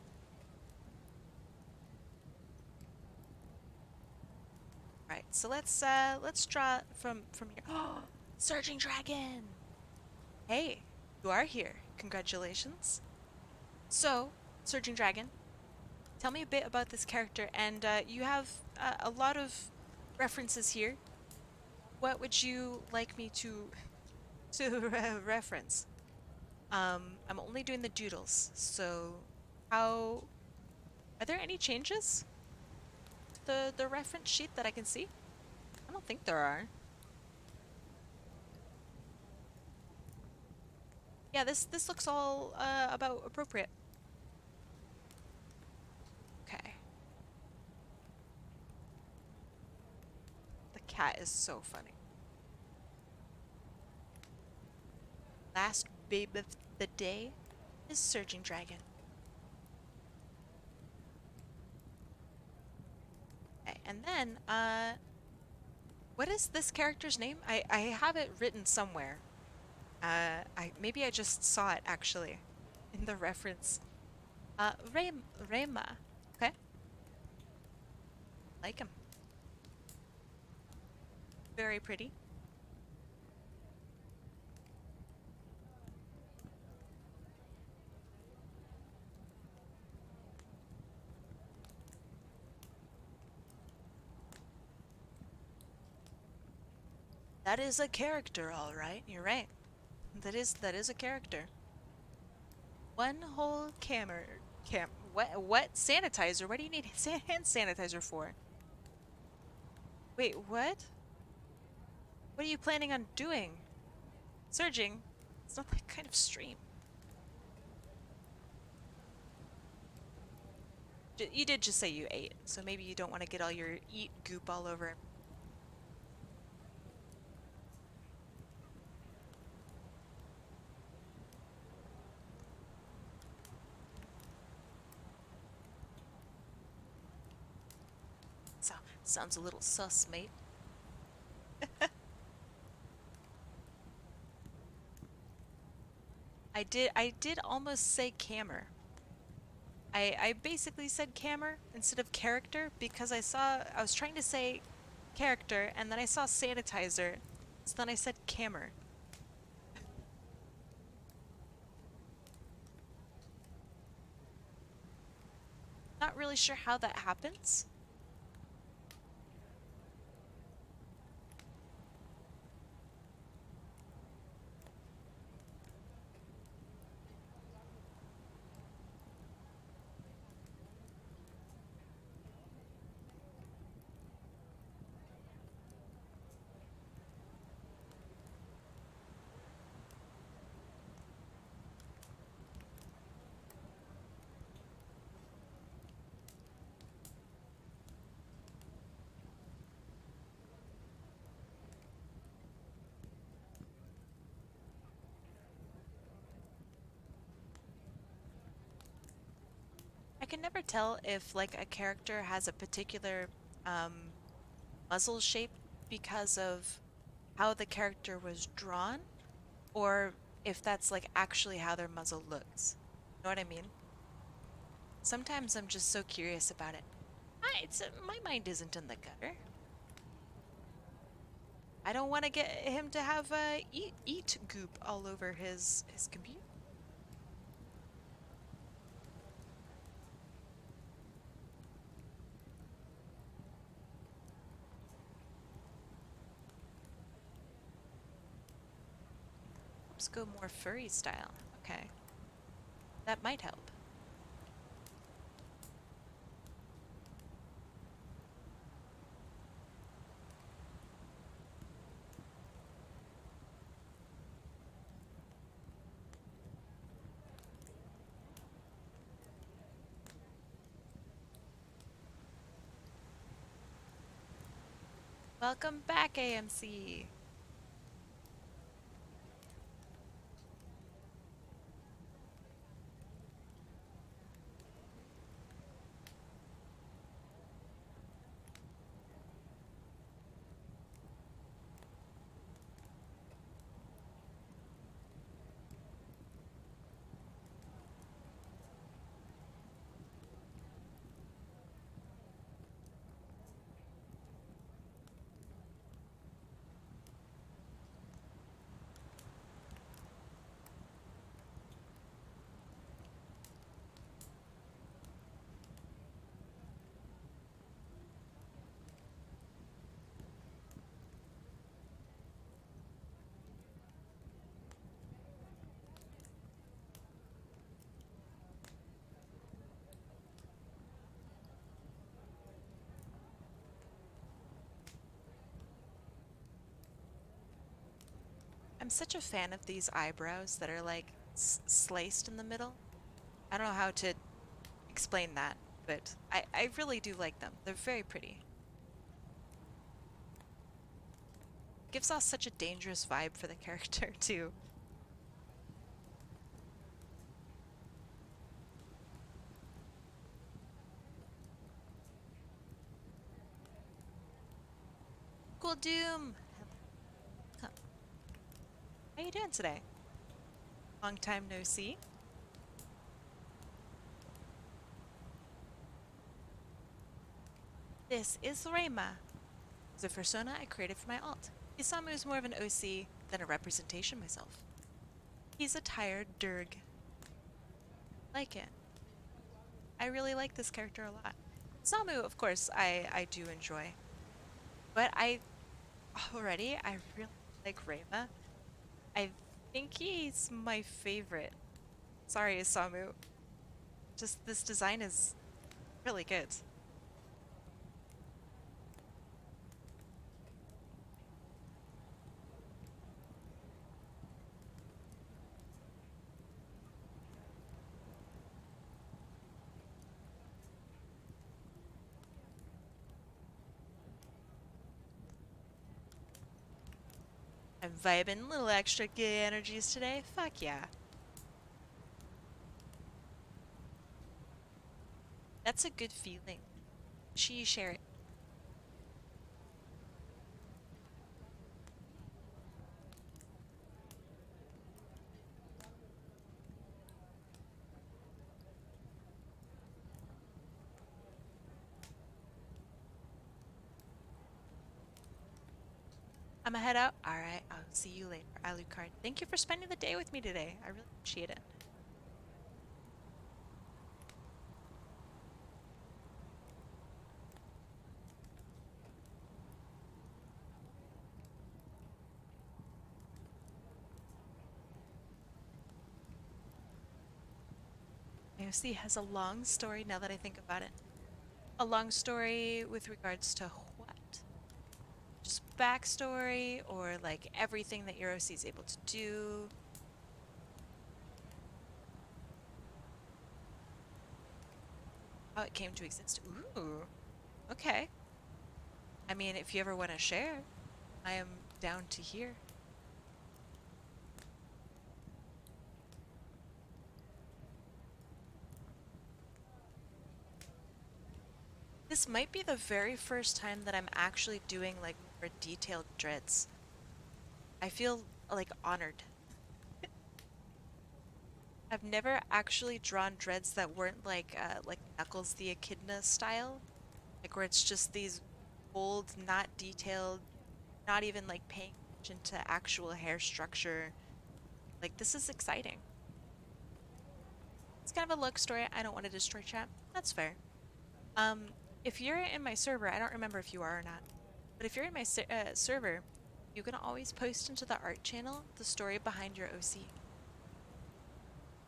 Right, so let's draw from here. Oh, Surging Dragon! Hey, you are here. Congratulations. So, Surging Dragon, tell me a bit about this character, and you have a lot of references here. What would you like me to reference? I'm only doing the doodles, so how... Are there any changes? The reference sheet that I can see? I don't think there are. Yeah, this looks all about appropriate. Okay. The cat is so funny. Last babe of the day is Surging Dragon. Okay, and then, what is this character's name? I have it written somewhere. Maybe I just saw it, actually, in the reference. Rema. Okay. Like him. Very pretty. That is a character, all right. You're right. That is a character. One whole what sanitizer? What do you need hand sanitizer for? Wait, what? What are you planning on doing? Surging? It's not that kind of stream. You did just say you ate, so maybe you don't want to get all your eat goop all over. Sounds a little sus, mate. I did almost say cammer. I basically said cammer instead of character because I was trying to say character and then I saw sanitizer, so then I said cammer. Not really sure how that happens. I can never tell if like a character has a particular um, muzzle shape because of how the character was drawn or if that's like actually how their muzzle looks. Know what I mean? Sometimes I'm just so curious about it. My mind isn't in the gutter. I don't want to get him to have eat goop all over his computer. Let's go more furry style. Okay, that might help. Welcome back, AMC. I'm such a fan of these eyebrows that are like sliced in the middle. I don't know how to explain that, but I really do like them. They're very pretty. Gives off such a dangerous vibe for the character too. Cool Doom. Huh. How you doing today? Long time no see. This is Rayma, the persona I created for my alt. Isamu is more of an OC than a representation myself. He's a tired derg. Like it. I really like this character a lot. Samu, of course, I do enjoy. But I really like Rayma. I think he's my favorite. Sorry, Isamu. Just this design is really good. I'm vibing, little extra gay energies today. Fuck yeah. That's a good feeling. She share it. I'ma head out. Alright, I'll see you later, Alucard. Thank you for spending the day with me today. I really appreciate it. AOC has a long story now that I think about it. A long story with regards to what? Just backstory or like everything that your OC is able to do? How it came to exist. Ooh, okay. I mean, if you ever want to share, I am down to hear. This might be the very first time that I'm actually doing like more detailed dreads. I feel like honored. I've never actually drawn dreads that weren't like Knuckles the Echidna style, like where it's just these bold, not detailed, not even like paying attention to actual hair structure. Like this is exciting. It's kind of a look story. I don't want to destroy chat. That's fair. If you're in my server, I don't remember if you are or not, but if you're in my server, you can always post into the art channel the story behind your OC.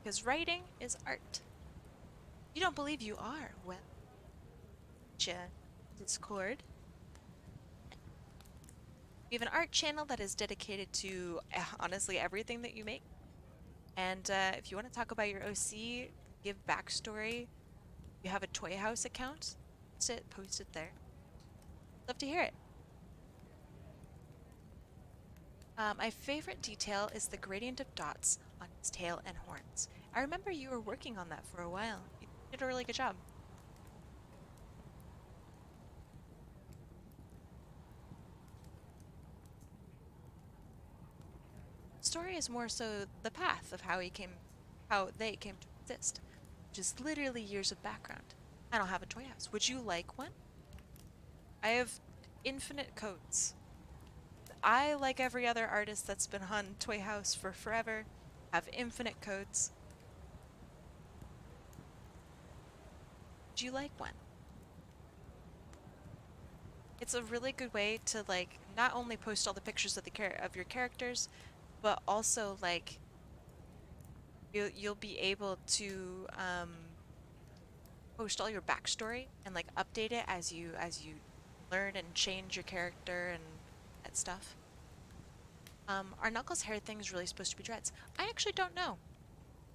Because writing is art. You don't believe you are? Well, Discord. We have an art channel that is dedicated to honestly everything that you make. And if you want to talk about your OC, give backstory, you have a Toy House account, post it there. Love to hear it. My favorite detail is the gradient of dots on his tail and horns. I remember you were working on that for a while. You did a really good job. Story is more so the path of how they came to exist, which is literally years of background. I don't have a toy house. Would you like one? I have infinite codes. I, like every other artist that's been on Toy House for forever, have infinite codes. Would you like one? It's a really good way to like not only post all the pictures of your characters, but also like you'll be able to post all your backstory and like update it as you learn and change your character and that stuff. Are Knuckles' hair things really supposed to be dreads? I actually don't know,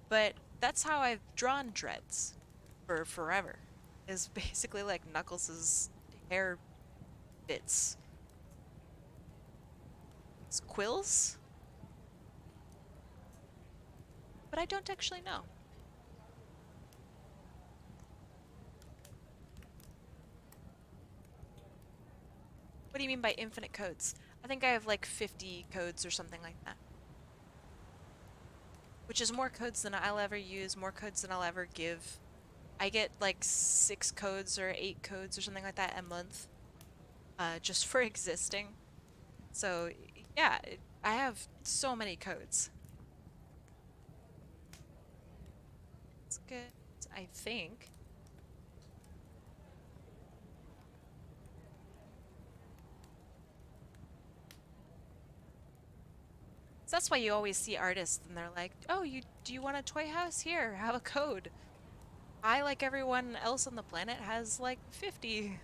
but that's how I've drawn dreads for forever. Is basically like Knuckles' hair bits. It's quills? But I don't actually know. What do you mean by infinite codes? I think I have like 50 codes or something like that. Which is more codes than I'll ever use, more codes than I'll ever give. I get like 6 codes or 8 codes or something like that a month. Just for existing. So yeah, I have so many codes. It's good, I think. So that's why you always see artists and they're like, oh, do you want a toy house? Here, have a code. I, like everyone else on the planet, has like 50.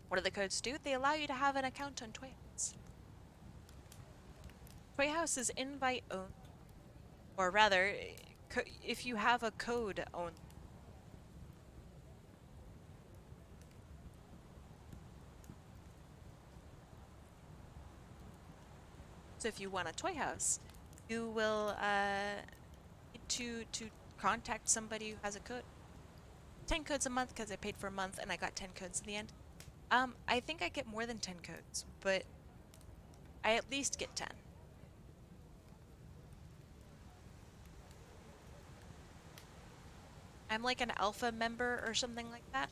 What do the codes do? They allow you to have an account on Toy House. Toy House is invite only. Or rather, if you have a code only. So if you want a Toy House, you will need to contact somebody who has a code. 10 codes a month because I paid for a month and I got 10 codes in the end. I think I get more than 10 codes, but I at least get 10. I'm like an alpha member or something like that.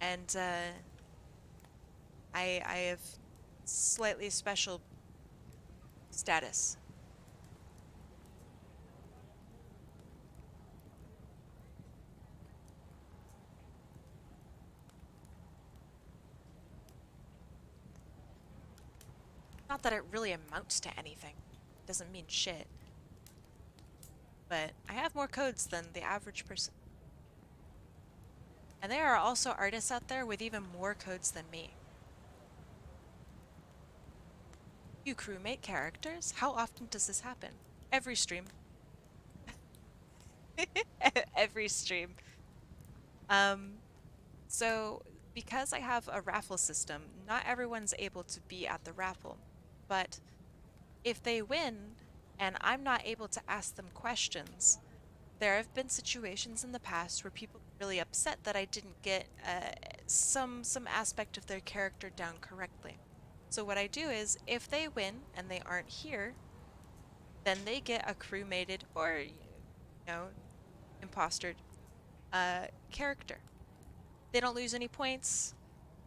And I have slightly special status. Not that it really amounts to anything. Doesn't mean shit. But I have more codes than the average person. And there are also artists out there with even more codes than me. You crewmate characters? How often does this happen? Every stream. Every stream. Um, so because I have a raffle system, not everyone's able to be at the raffle. But if they win and I'm not able to ask them questions, there have been situations in the past where people are really upset that I didn't get some aspect of their character down correctly. So what I do is, if they win and they aren't here, then they get a crewmated or, impostered character. They don't lose any points.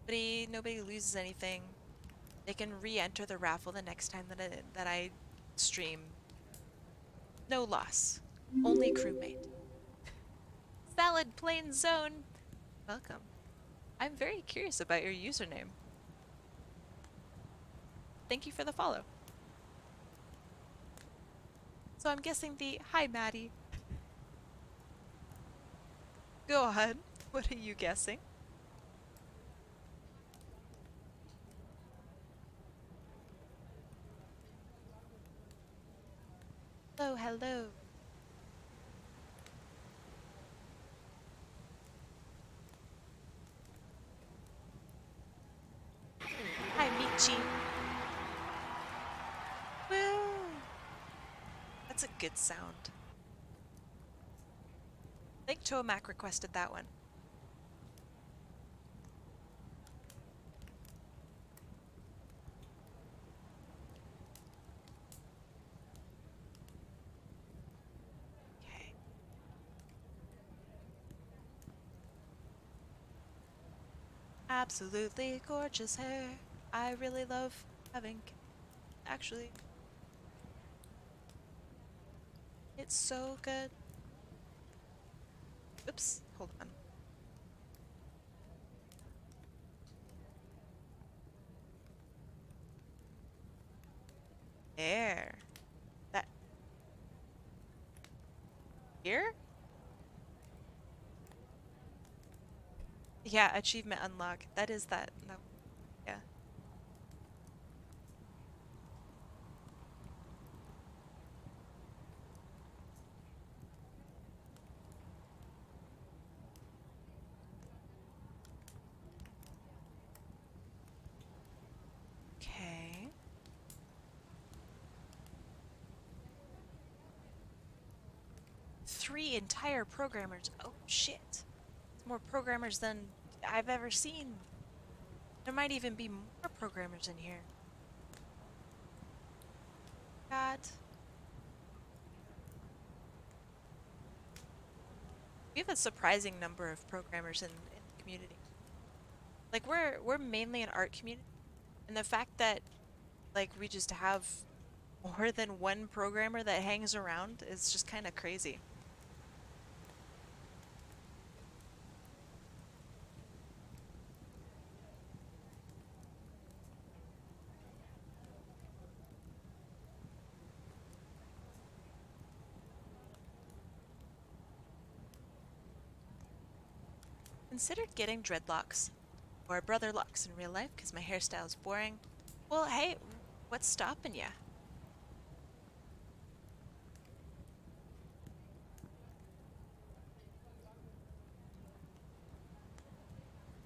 Nobody loses anything. They can re-enter the raffle the next time that I stream. No loss. Only crewmate. Salad Plain Zone. Welcome. I'm very curious about your username. Thank you for the follow. So I'm guessing the hi Maddie. Go on. What are you guessing? Hello, hello. Hi, Michi. Woo! That's a good sound. I think Tomac requested that one. Okay. Absolutely gorgeous hair. I really love having, actually. It's so good. Oops, hold on. There. That. Here? Yeah, achievement unlock. That is that. No. Yeah. Okay. Three entire programmers. Oh, shit. It's more programmers than I've ever seen. There might even be more programmers in here. God. We have a surprising number of programmers in the community. Like we're mainly an art community, and the fact that like we just have more than one programmer that hangs around is just kind of crazy. Considered getting dreadlocks or brother locks in real life because my hairstyle is boring. Well, hey, what's stopping ya?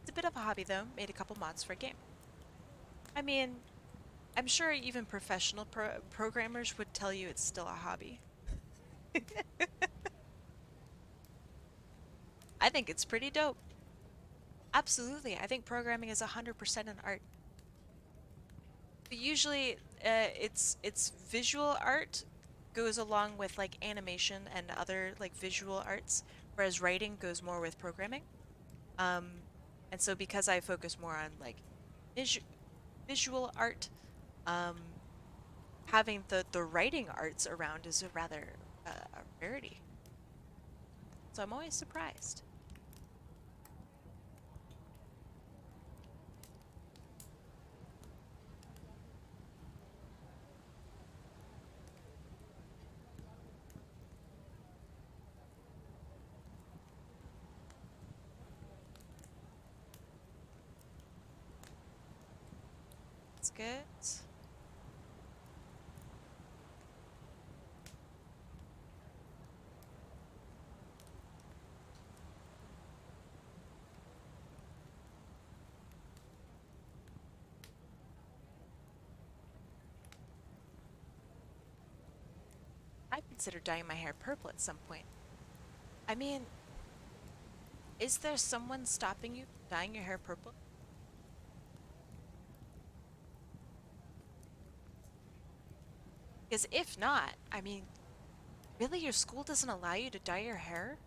It's a bit of a hobby though. Made a couple mods for a game. I mean, I'm sure even professional programmers would tell you it's still a hobby. I think it's pretty dope. Absolutely, I think programming is 100% an art. But usually, it's visual art goes along with like animation and other like visual arts, whereas writing goes more with programming. Um, and so because I focus more on like visu visual art, um, having the writing arts around is a rather a rarity. So I'm always surprised. It's good. I consider dyeing my hair purple at some point. I mean, is there someone stopping you from dyeing your hair purple? Because if not, I mean, really your school doesn't allow you to dye your hair?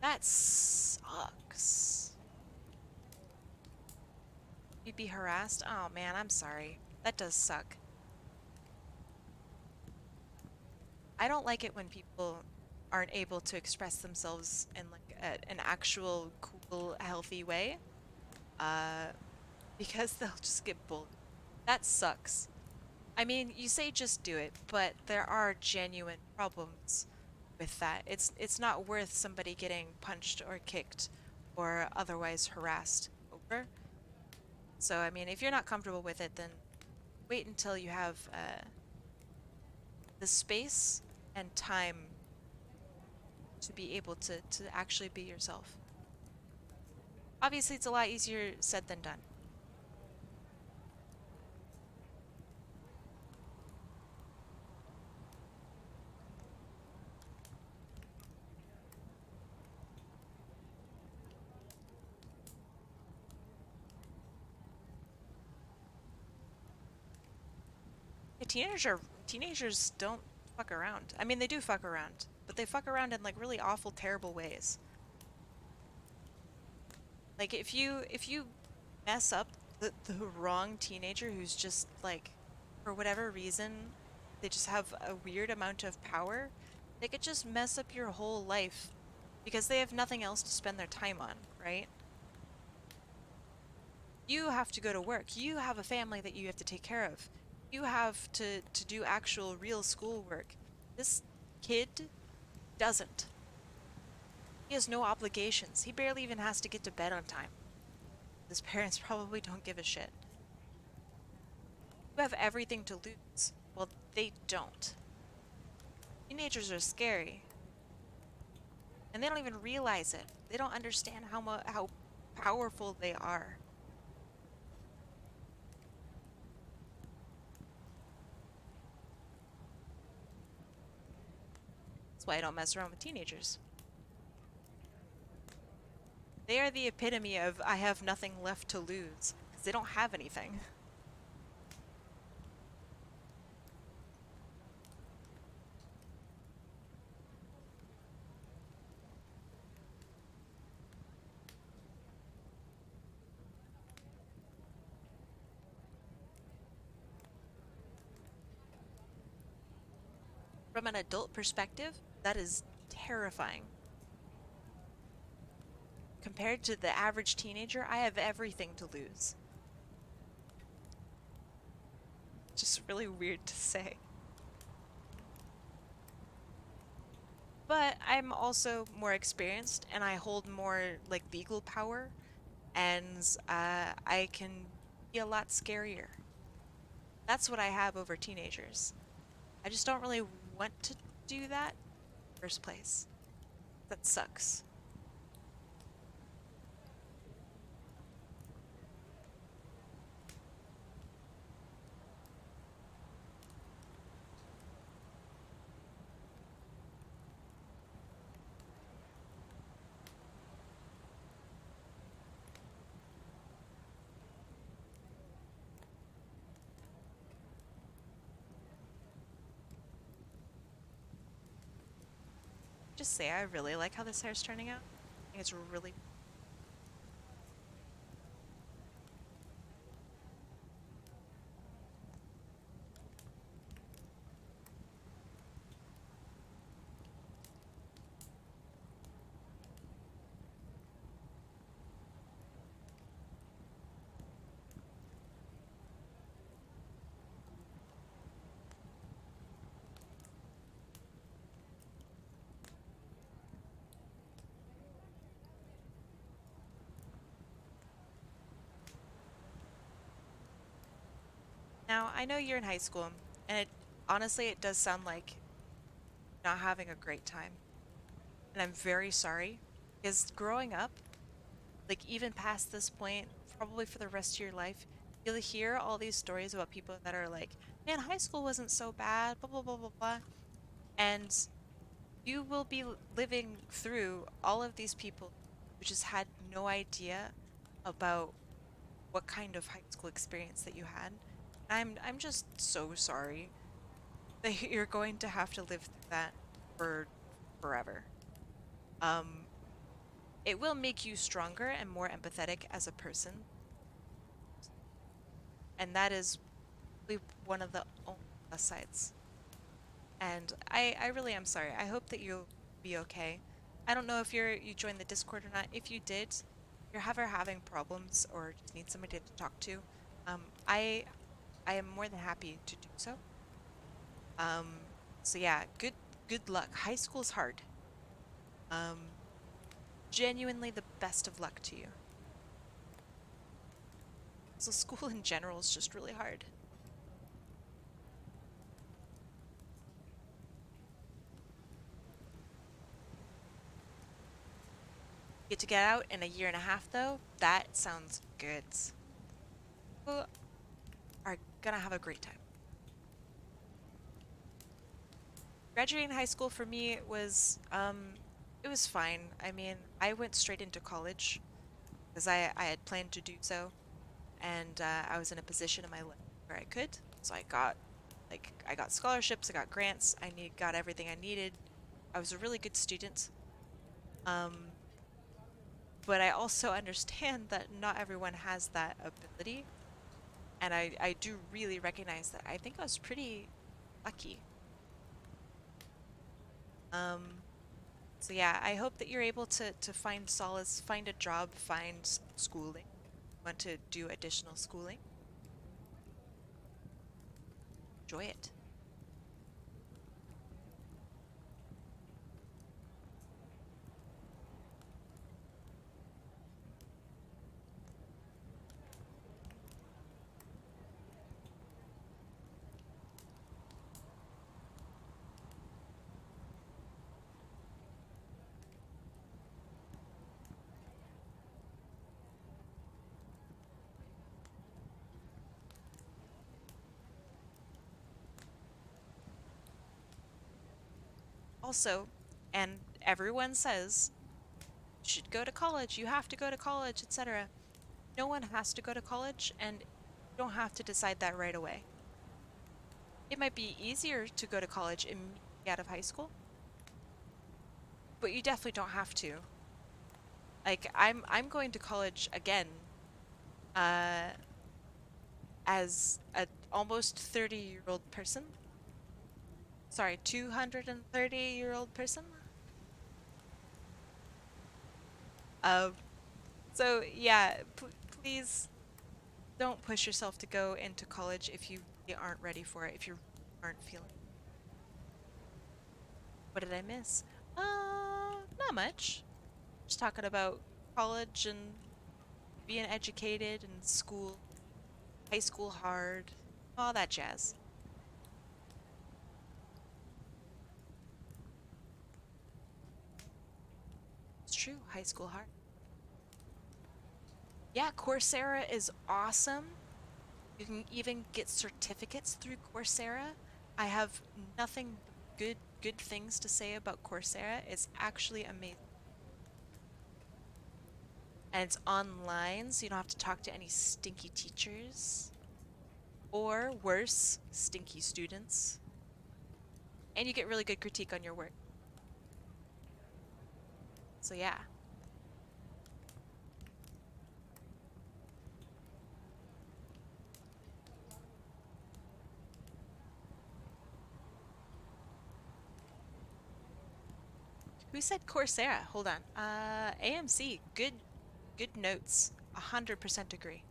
That sucks. You'd be harassed? Oh man, I'm sorry. That does suck. I don't like it when people aren't able to express themselves in like an actual cool, healthy way. Uh, because they'll just get bullied. That sucks. I mean, you say just do it, but there are genuine problems with that. It's not worth somebody getting punched or kicked or otherwise harassed over. So, I mean, if you're not comfortable with it, then wait until you have the space and time to be able to actually be yourself. Obviously, it's a lot easier said than done. Yeah, teenagers don't fuck around. I mean, they do fuck around, but they fuck around in like really awful, terrible ways. Like if you mess up the wrong teenager who's just like, for whatever reason, they just have a weird amount of power, they could just mess up your whole life because they have nothing else to spend their time on, right? You have to go to work. You have a family that you have to take care of. You have to do actual real school work. This kid doesn't. He has no obligations. He barely even has to get to bed on time. His parents probably don't give a shit. You have everything to lose. Well, they don't. Teenagers are scary. And they don't even realize it. They don't understand how powerful they are. That's why I don't mess around with teenagers. They are the epitome of I have nothing left to lose, because they don't have anything. From an adult perspective, that is terrifying. Compared to the average teenager, I have everything to lose. Just really weird to say. But I'm also more experienced and I hold more like legal power, and I can be a lot scarier. That's what I have over teenagers. I just don't really want to do that in the first place. That sucks. just say I really like how this hair's turning out. I think it's really. Now, I know you're in high school, and honestly, it does sound like not having a great time. And I'm very sorry, because growing up, like even past this point, probably for the rest of your life, you'll hear all these stories about people that are like, man, high school wasn't so bad, blah, blah, blah, blah, blah. And you will be living through all of these people who just had no idea about what kind of high school experience that you had. I'm just so sorry that you're going to have to live through that for forever. Um, it will make you stronger and more empathetic as a person, and that is really one of the only plus sides. And I really am sorry. I hope that you'll be okay. I don't know if you joined the Discord or not. If you did, you're ever having problems or just need somebody to talk to, um, I I am more than happy to do so. Um, so yeah, good luck. High school's hard. Um, Genuinely the best of luck to you. So school in general is just really hard. Get to get out in a year and a half though. That sounds good. You are gonna have a great time. Graduating high school for me was it was fine. I mean, I went straight into college because I had planned to do so, and I was in a position in my life where I could. So I got scholarships, I got grants, got everything I needed. I was a really good student. Um, but I also understand that not everyone has that ability, and I do really recognize that. I think I was pretty lucky. Um, so yeah, I hope that you're able to find solace, find a job, find schooling. Want to do additional schooling? Enjoy it. Also, and everyone says you should go to college, you have to go to college, etc. No one has to go to college, and you don't have to decide that right away. It might be easier to go to college immediately out of high school, but you definitely don't have to. Like I'm going to college again, uh, as a almost 30-year-old person. Sorry, 230-year-old person. Um, so yeah, please don't push yourself to go into college if you really aren't ready for it, if you aren't feeling. What did I miss? Not much. Just talking about college and being educated and school, high school hard, all that jazz. It's true, high school hard. Yeah, Coursera is awesome. You can even get certificates through Coursera. I have nothing but good things to say about Coursera. It's actually amazing. And it's online, so you don't have to talk to any stinky teachers. Or worse, stinky students. And you get really good critique on your work. So yeah. Who said Coursera? Hold on. AMC. Good notes. 100% agree.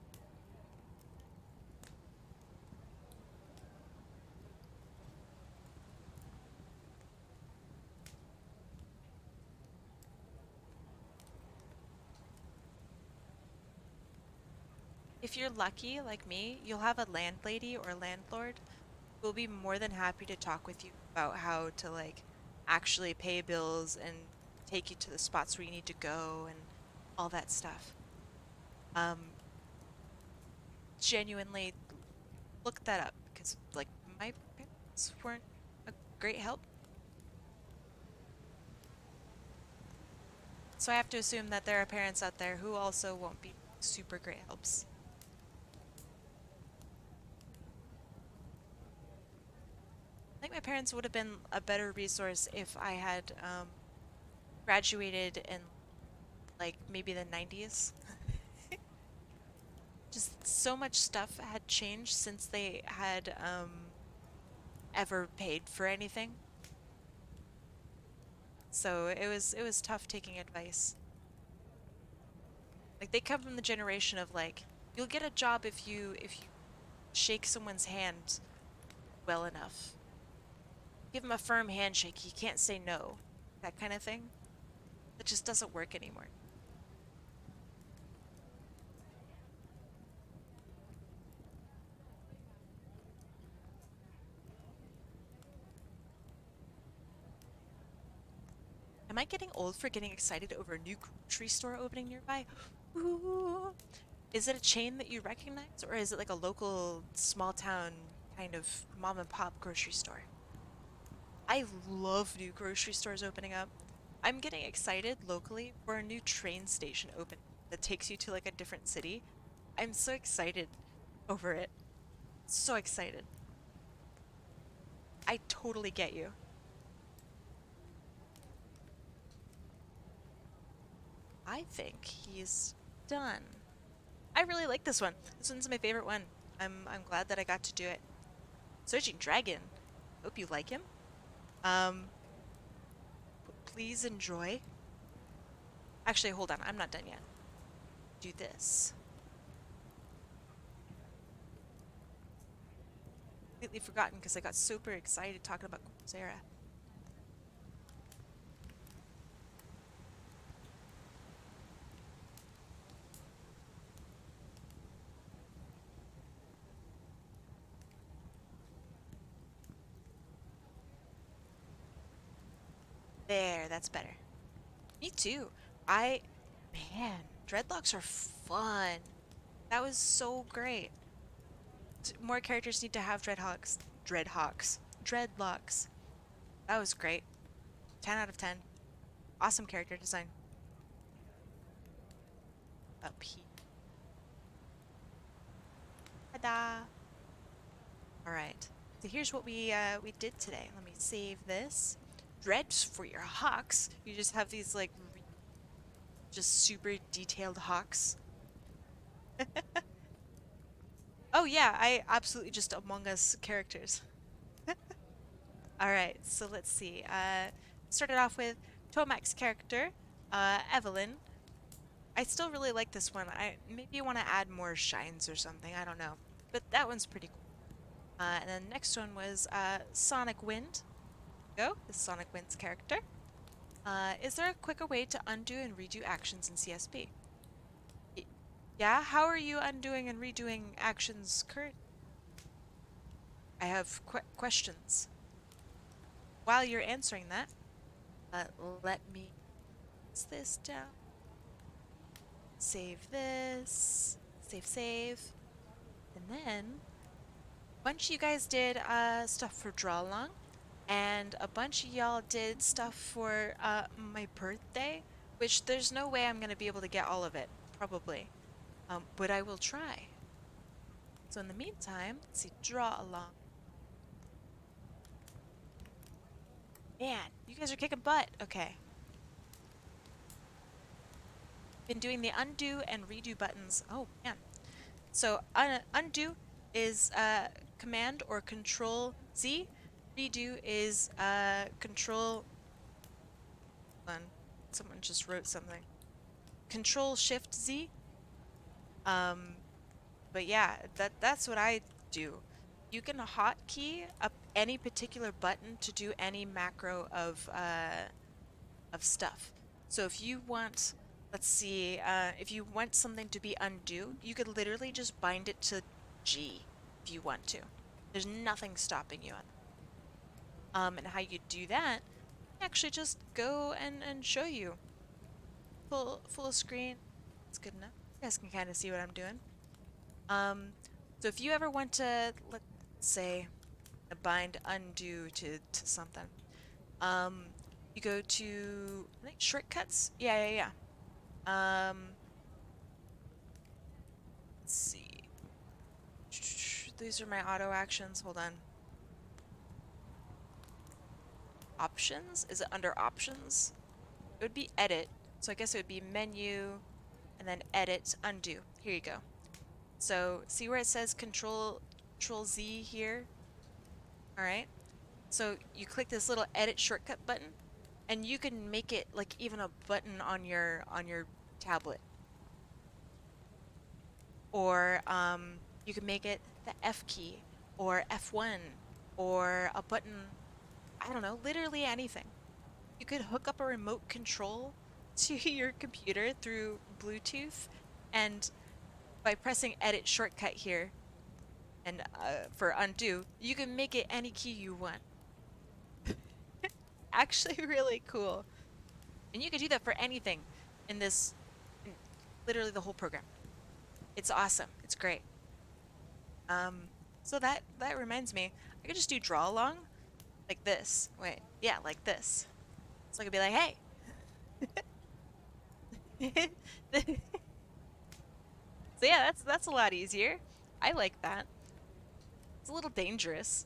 If you're lucky, like me, you'll have a landlady or landlord who will be more than happy to talk with you about how to like actually pay bills and take you to the spots where you need to go and all that stuff. Um, Genuinely look that up because like my parents weren't a great help. So I have to assume that there are parents out there who also won't be super great helps. I think my parents would have been a better resource if I had graduated in like maybe the 90s. Just so much stuff had changed since they had ever paid for anything. So it was tough taking advice. Like they come from the generation of like you'll get a job if you shake someone's hand well enough. Give him a firm handshake, he can't say no. That kind of thing. That just doesn't work anymore. Am I getting old for getting excited over a new grocery store opening nearby? Ooh. Is it a chain that you recognize, or is it like a local small town kind of mom and pop grocery store? I love new grocery stores opening up. I'm getting excited locally for a new train station open that takes you to like a different city. I'm so excited over it. So excited. I totally get you. I think he's done. I really like this one. This one's my favorite one. I'm glad that I got to do it. Searching Dragon. Hope you like him. Um, please enjoy. Actually, hold on. I'm not done yet. Do this. Completely forgotten because I got super excited talking about Coursera. There, that's better. Me too. Man, dreadlocks are fun. That was so great. More characters need to have dreadlocks. That was great. 10 out of 10. Awesome character design. Up here. Ta-da! All right. So here's what we did today. Let me save this. Dreads for your hawks. You just have these like just super detailed hawks. Oh yeah, I absolutely just Among Us characters. All right, so let's see. Started off with Tomac's character, Evelyn. I still really like this one. I maybe you want to add more shines or something. I don't know, but that one's pretty cool. And then next one was Sonic Wind. Go, this is Sonic Wind's character. Is there a quicker way to undo and redo actions in CSP? Yeah, how are you undoing and redoing actions current? I have questions. While you're answering that, let me put this down. Save this. Save. And then a bunch of you guys did stuff for Draw Along, and a bunch of y'all did stuff for my birthday, which there's no way I'm gonna be able to get all of it, probably. But I will try. So in the meantime, let's see, Draw Along. Man, you guys are kicking butt. Okay. been doing the undo and redo buttons. Oh man. So undo is Command or Control Z. Redo is Control. Hold on, someone just wrote something. Control Shift Z. But yeah, that's what I do. You can hotkey up any particular button to do any macro of stuff. So if you want, let's see, if you want something to be undo, you could literally just bind it to G if you want to. There's nothing stopping you on that. And how you do that, actually just go and show you. Full screen, it's good enough. You guys can kind of see what I'm doing. So if you ever want to, let's say, bind undo to something, you go to, I think, shortcuts. Yeah. Let's see. These are my auto actions. Hold on. Options? Is it under options? It would be edit. So I guess it would be menu and then edit, undo. Here you go. So see where it says Control Z here? All right. So you click this little edit shortcut button, and you can make it like even a button on your tablet. Or you can make it the F key or F1 or a button, I don't know, literally anything. You could hook up a remote control to your computer through Bluetooth, and by pressing edit shortcut here and for undo, you can make it any key you want. Actually really cool. And you can do that for anything in this, literally the whole program. It's awesome. It's great. So that reminds me, I could just do draw along like this. Wait, yeah, like this. So I could be like, hey. So yeah, that's a lot easier. I like that. It's a little dangerous.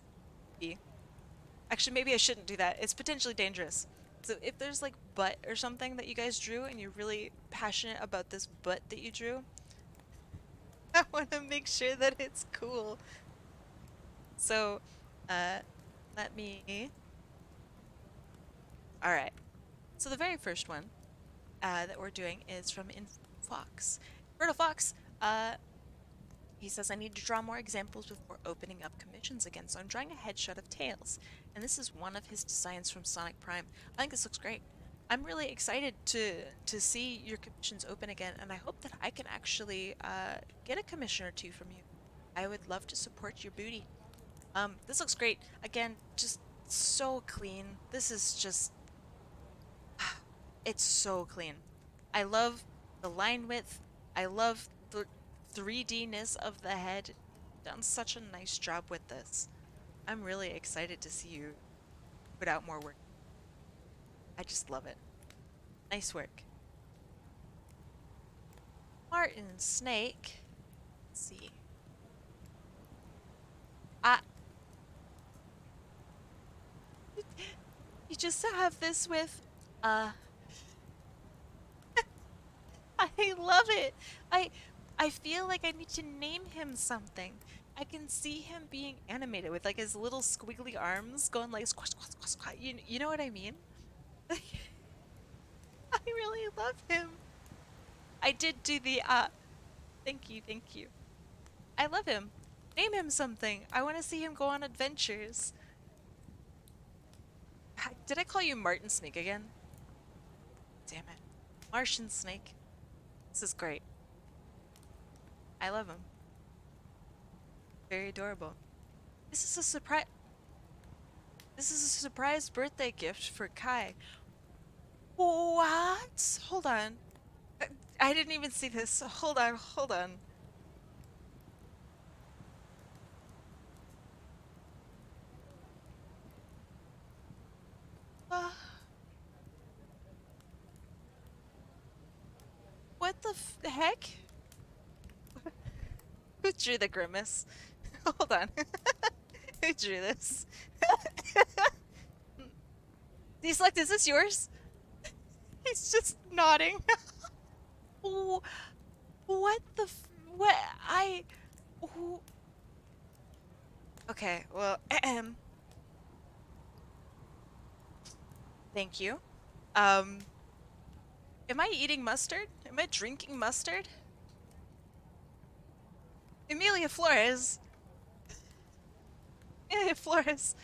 Actually, maybe I shouldn't do that. It's potentially dangerous. So if there's like butt or something that you guys drew and you're really passionate about this butt that you drew, I want to make sure that it's cool. So, let me... Alright. So the very first one that we're doing is from Fox. Roberto Fox, he says, I need to draw more examples before opening up commissions again, so I'm drawing a headshot of Tails. And this is one of his designs from Sonic Prime. I think this looks great. I'm really excited to see your commissions open again, and I hope that I can actually get a commission or two from you. I would love to support your booty. This looks great. Again, just so clean. This is just... it's so clean. I love the line width. I love the 3D-ness of the head. Done such a nice job with this. I'm really excited to see you put out more work. I just love it. Nice work. Martin Snake. Let's see. You just have this with, I love it. I feel like I need to name him something. I can see him being animated with like his little squiggly arms going like squash, squash, squash, squash. You know what I mean? I really love him. I did do the thank you. I love him. Name him something. I want to see him go on adventures. Did I call you Martin Snake again? Damn it. Martian Snake. This is great. I love him. Very adorable. This is a surprise. This is a surprise birthday gift for Kai. What? Hold on. I didn't even see this. Hold on. What the heck? Who drew the grimace? Hold on. Who drew this? Deselect, is this yours? He's just nodding. Oh, what the what I oh, okay, well, thank you. Um, am I eating mustard? Am I drinking mustard? Emilia Flores. Emilia Flores.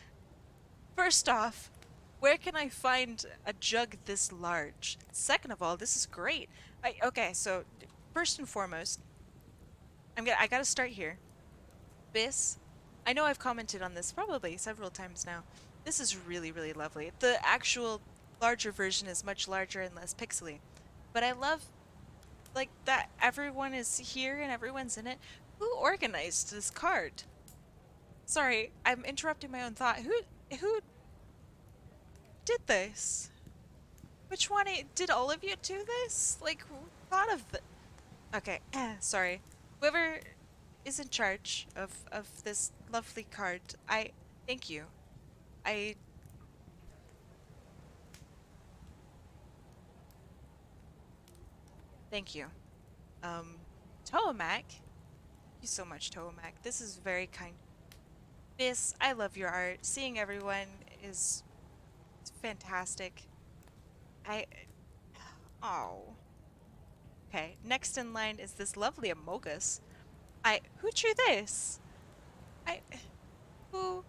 First off, where can I find a jug this large? Second of all, this is great. Okay, so first and foremost, I gotta start here. This, I know I've commented on this probably several times now. This is really, really lovely. The actual larger version is much larger and less pixely. But I love like that everyone is here and everyone's in it. Who organized this card? Sorry, I'm interrupting my own thought. Who did this? Which one did all of you do this? Like who thought of the Okay, sorry. Whoever is in charge of this lovely card, I thank you. I thank you. Um Tomac. Thank you so much, Tomac. This is very kind. Miss, I love your art. Seeing everyone is fantastic. I oh. Okay, next in line is this lovely Amogus. Who drew this? I who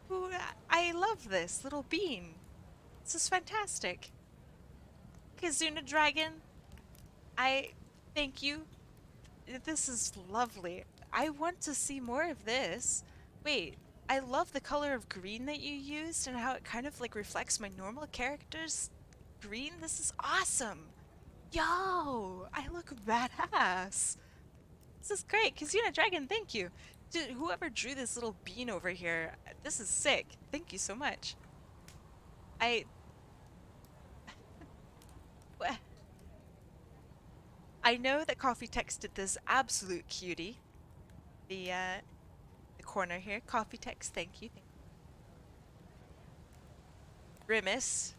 who I love this little bean. This is fantastic. Kizuna Dragon, I thank you. This is lovely. I want to see more of this. Wait, I love the color of green that you used and how it kind of like reflects my normal character's green. This is awesome. Yo, I look badass. This is great. Kizuna Dragon, thank you. Dude, whoever drew this little bean over here, this is sick. Thank you so much. I I know that Coffee texted this absolute cutie. The corner here. Coffee text, thank you. Grimace.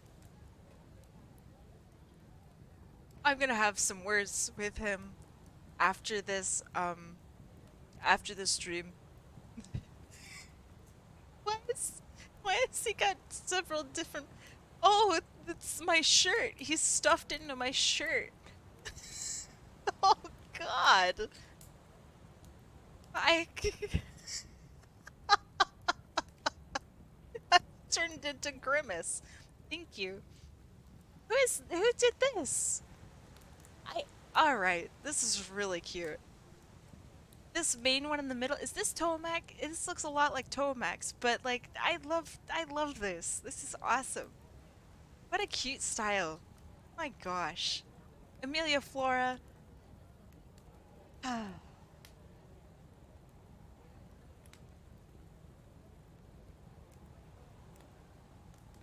I'm gonna have some words with him after this stream. Why has he got several different Oh, it's my shirt. He's stuffed into my shirt. Oh god. I turned into Grimace. Thank you. Who did this? Alright, this is really cute. This main one in the middle, is this Tomac? This looks a lot like Tomac's, but like I love this. This is awesome. What a cute style. My gosh. Amelia Flora.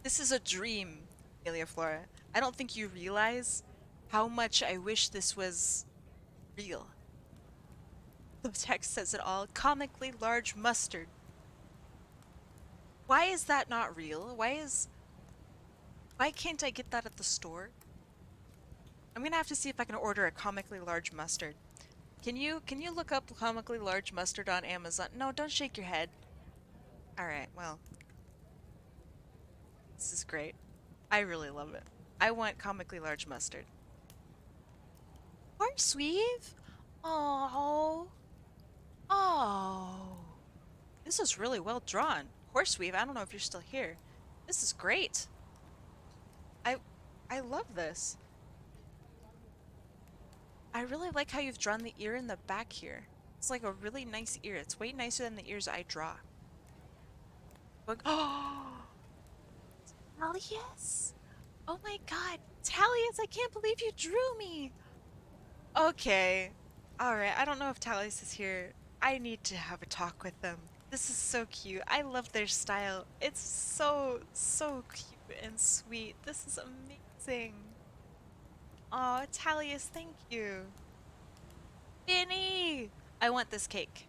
This is a dream, Amelia Flora. I don't think you realize how much I wish this was real. The text says it all. Comically large mustard. Why is that not real? Why can't I get that at the store? I'm gonna have to see if I can order a comically large mustard. Can you look up comically large mustard on Amazon? No, don't shake your head. Alright, well. This is great. I really love it. I want comically large mustard. Horseweave? Oh. Oh. This is really well drawn. Horseweave, I don't know if you're still here. This is great. I love this. I really like how you've drawn the ear in the back here. It's like a really nice ear. It's way nicer than the ears I draw. Oh! Talius? Oh my god. Talius, I can't believe you drew me! Okay. Alright, I don't know if Talius is here. I need to have a talk with them. This is so cute. I love their style. It's so cute and sweet. This is amazing. Aw, Talius, thank you. Vinny! I want this cake.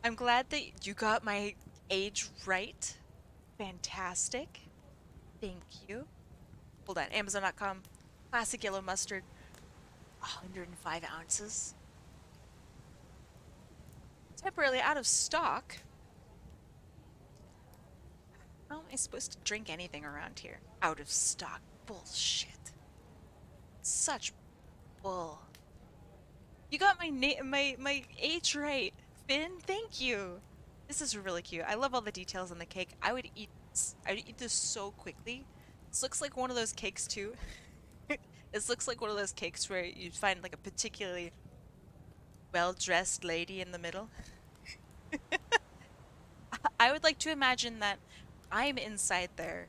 I'm glad that you got my age right. Fantastic. Thank you. Hold on, Amazon.com. Classic yellow mustard. 105 ounces. Temporarily out of stock. How am I supposed to drink anything around here? Out of stock. Bullshit. Such bull. You got my age right, Finn. Thank you. This is really cute. I love all the details on the cake. I would eat this. I would eat this so quickly. This looks like one of those cakes too. This looks like one of those cakes where you find like a particularly well-dressed lady in the middle. I would like to imagine that I'm inside there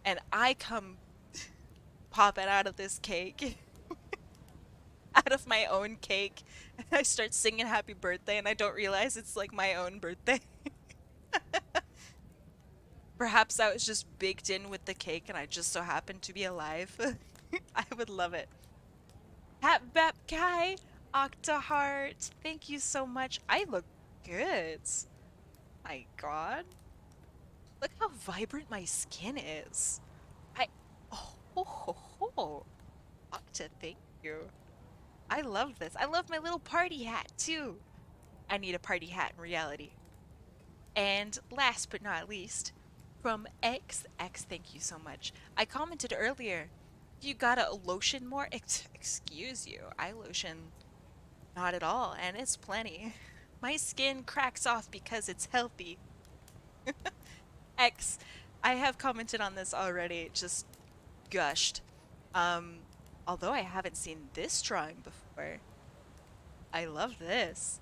and I come popping out of this cake. Out of my own cake, and I start singing happy birthday and I don't realize it's like my own birthday. Perhaps I was just baked in with the cake and I just so happened to be alive. I would love it. HotAppleKai, octaheart, thank you so much. I look good. My god. Look how vibrant my skin is. Oh, ho, ho, ho. Octa, thank you. I love this. I love my little party hat too. I need a party hat in reality. And last but not least, from X, thank you so much. I commented earlier, you gotta lotion more? Excuse you, I lotion not at all, and it's plenty. My skin cracks off because it's healthy. X, I have commented on this already, it just gushed. Although I haven't seen this drawing before. I love this.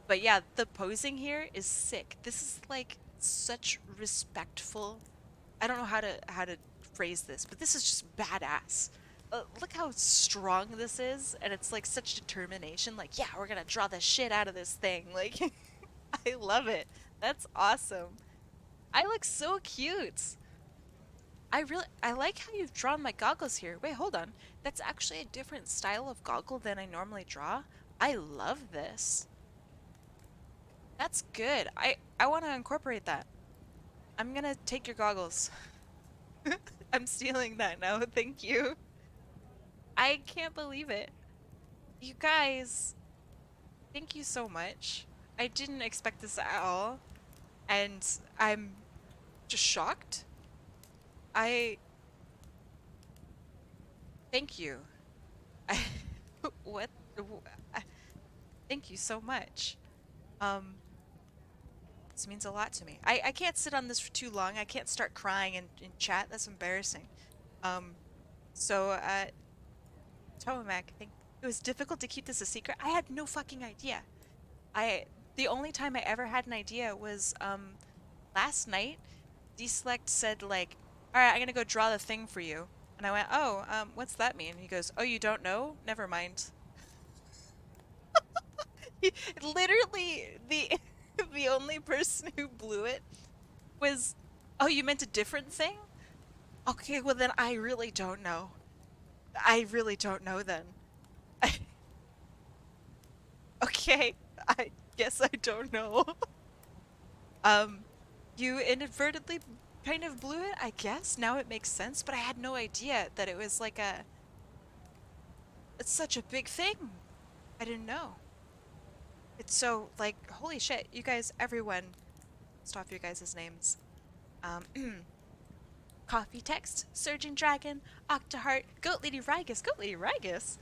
But yeah, the posing here is sick. This is like such respectful. I don't know how to phrase this, but this is just badass. Look how strong this is, and it's like such determination. Like, yeah, we're gonna draw the shit out of this thing. Like, I love it. That's awesome. I look so cute. I like how you've drawn my goggles here. Wait, hold on. That's actually a different style of goggle than I normally draw. I love this. That's good. I want to incorporate that. I'm gonna take your goggles. I'm stealing that now. Thank you. I can't believe it. You guys, thank you so much. I didn't expect this at all. And I'm just shocked. Thank you. What? Thank you so much. This means a lot to me. I can't sit on this for too long. I can't start crying in chat. That's embarrassing. Tomac, I think it was difficult to keep this a secret. I had no fucking idea. The only time I ever had an idea was, last night, Deselect said, like, alright, I'm gonna go draw the thing for you. And I went, oh, what's that mean? He goes, oh, you don't know? Never mind. Literally, the only person who blew it was, oh, you meant a different thing? Okay, well then I really don't know. I really don't know then. Okay, I guess I don't know. You inadvertently kind of blew it, I guess. Now it makes sense, but I had no idea that it was like it's such a big thing. I didn't know. It's so, like, holy shit, you guys, everyone, stop your guys' names. Coffee Text, Surgeon Dragon, Octaheart, Goat Lady Rygus,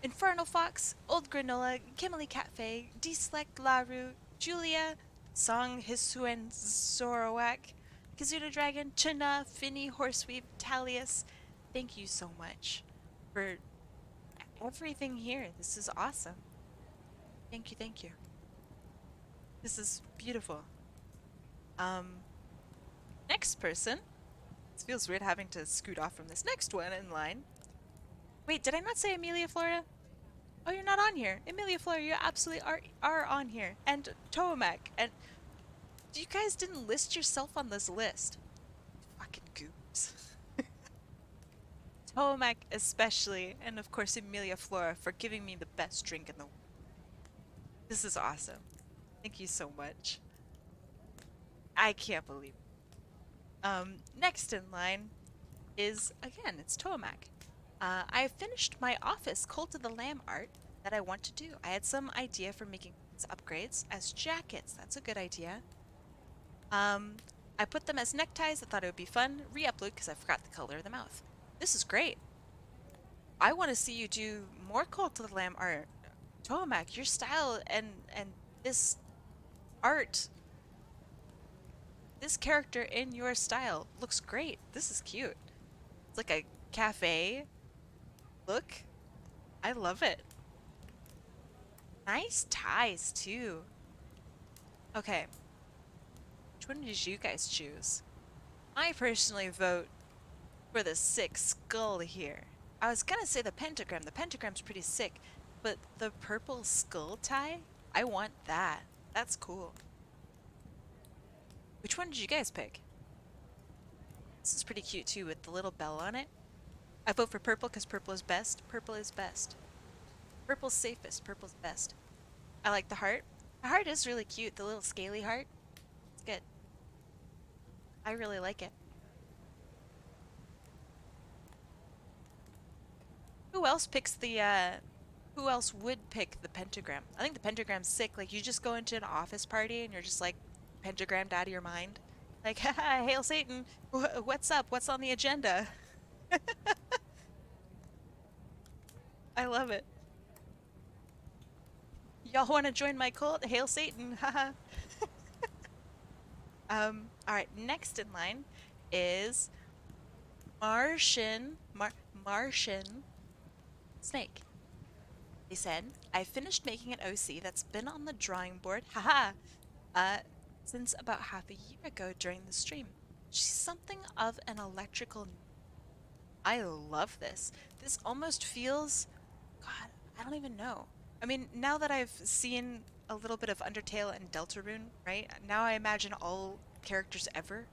Infernal Fox, Old Granola, Kimberly Catfay, Deselect Laru, Julia, Song Hisuen Zoroak, Kazuda Dragon, Chuna, Finny, Horseweave, Talius. Thank you so much for everything here. This is awesome. Thank you, thank you. This is beautiful. Next person. It feels weird having to scoot off from this next one in line. Wait, did I not say Amelia Florida? Oh, you're not on here. Amelia Florida, you absolutely are on here. And Tomac. And you guys didn't list yourself on this list. Fucking goobs. Tomac especially, and of course Amelia Flora for giving me the best drink in the world. This is awesome. Thank you so much. I can't believe it. Next in line is, again, it's Tomac. I finished my office Cult of the Lamb art that I want to do. I had some idea for making these upgrades as jackets. That's a good idea. I put them as neckties. I thought it would be fun. Re-upload because I forgot the color of the mouth. This is great. I want to see you do more Cult of the Lamb art. Tomac, your style and this art, this character in your style looks great. This is cute. It's like a cafe look. I love it. Nice ties too. Okay. Which one did you guys choose? I personally vote for the sick skull here. I was gonna say the pentagram. The pentagram's pretty sick, but the purple skull tie? I want that. That's cool. Which one did you guys pick? This is pretty cute too with the little bell on it. I vote for purple because purple is best. Purple is best. Purple's safest. Purple's best. I like the heart. The heart is really cute. The little scaly heart. It's good. I really like it. Who else picks the, who else would pick the pentagram? I think the pentagram's sick. Like, you just go into an office party and you're just, like, pentagrammed out of your mind. Like, haha, hail Satan. What's up? What's on the agenda? I love it. Y'all want to join my cult? Hail Satan. Haha. Alright, next in line is Martian Snake. He said, I finished making an OC that's been on the drawing board, haha, since about half a year ago during the stream. She's something of an electrical. I love this. This almost feels, God, I don't even know. I mean, now that I've seen a little bit of Undertale and Deltarune, right? Now I imagine all characters ever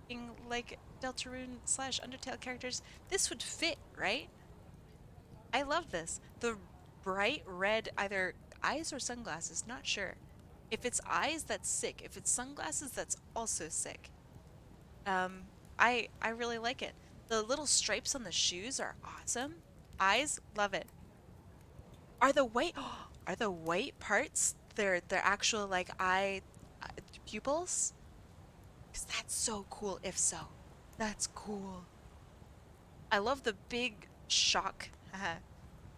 being like Deltarune / Undertale characters. This would fit, right? I love this. The bright red, either eyes or sunglasses, not sure. If it's eyes, that's sick. If it's sunglasses, that's also sick. I really like it. The little stripes on the shoes are awesome. Eyes, love it. Are the white parts their actual like eye pupils? 'Cause that's so cool if so. That's cool. I love the big shock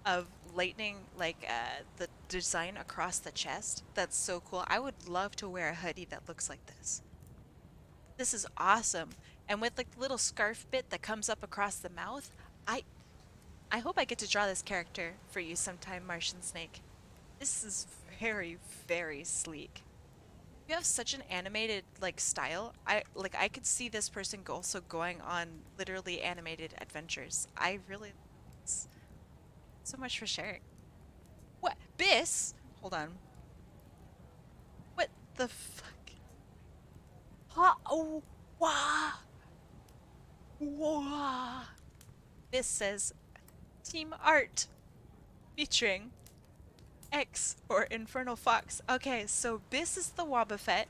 of lightning, like the design across the chest. That's so cool. I would love to wear a hoodie that looks like this. This is awesome. And with like the little scarf bit that comes up across the mouth, I hope I get to draw this character for you sometime, Martian Snake. This is very, very sleek. You have such an animated like style. I could see this person also going on literally animated adventures. I really so much for sharing. What? Biss? Hold on. What the fuck? Ha! Oh! Wah! Wah! This says Team Art featuring X or Infernal Fox. Okay, so Biss is the Wobbuffet.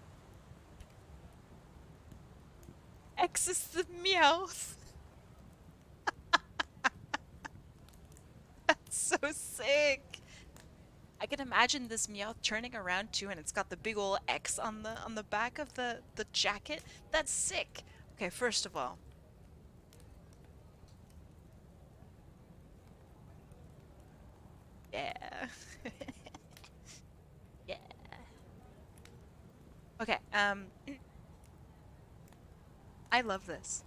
X is the Meowth. That's so sick. I can imagine this Meowth turning around too, and it's got the big ol' X on the back of the jacket. That's sick. Okay, first of all, yeah. Yeah. Okay, I love this.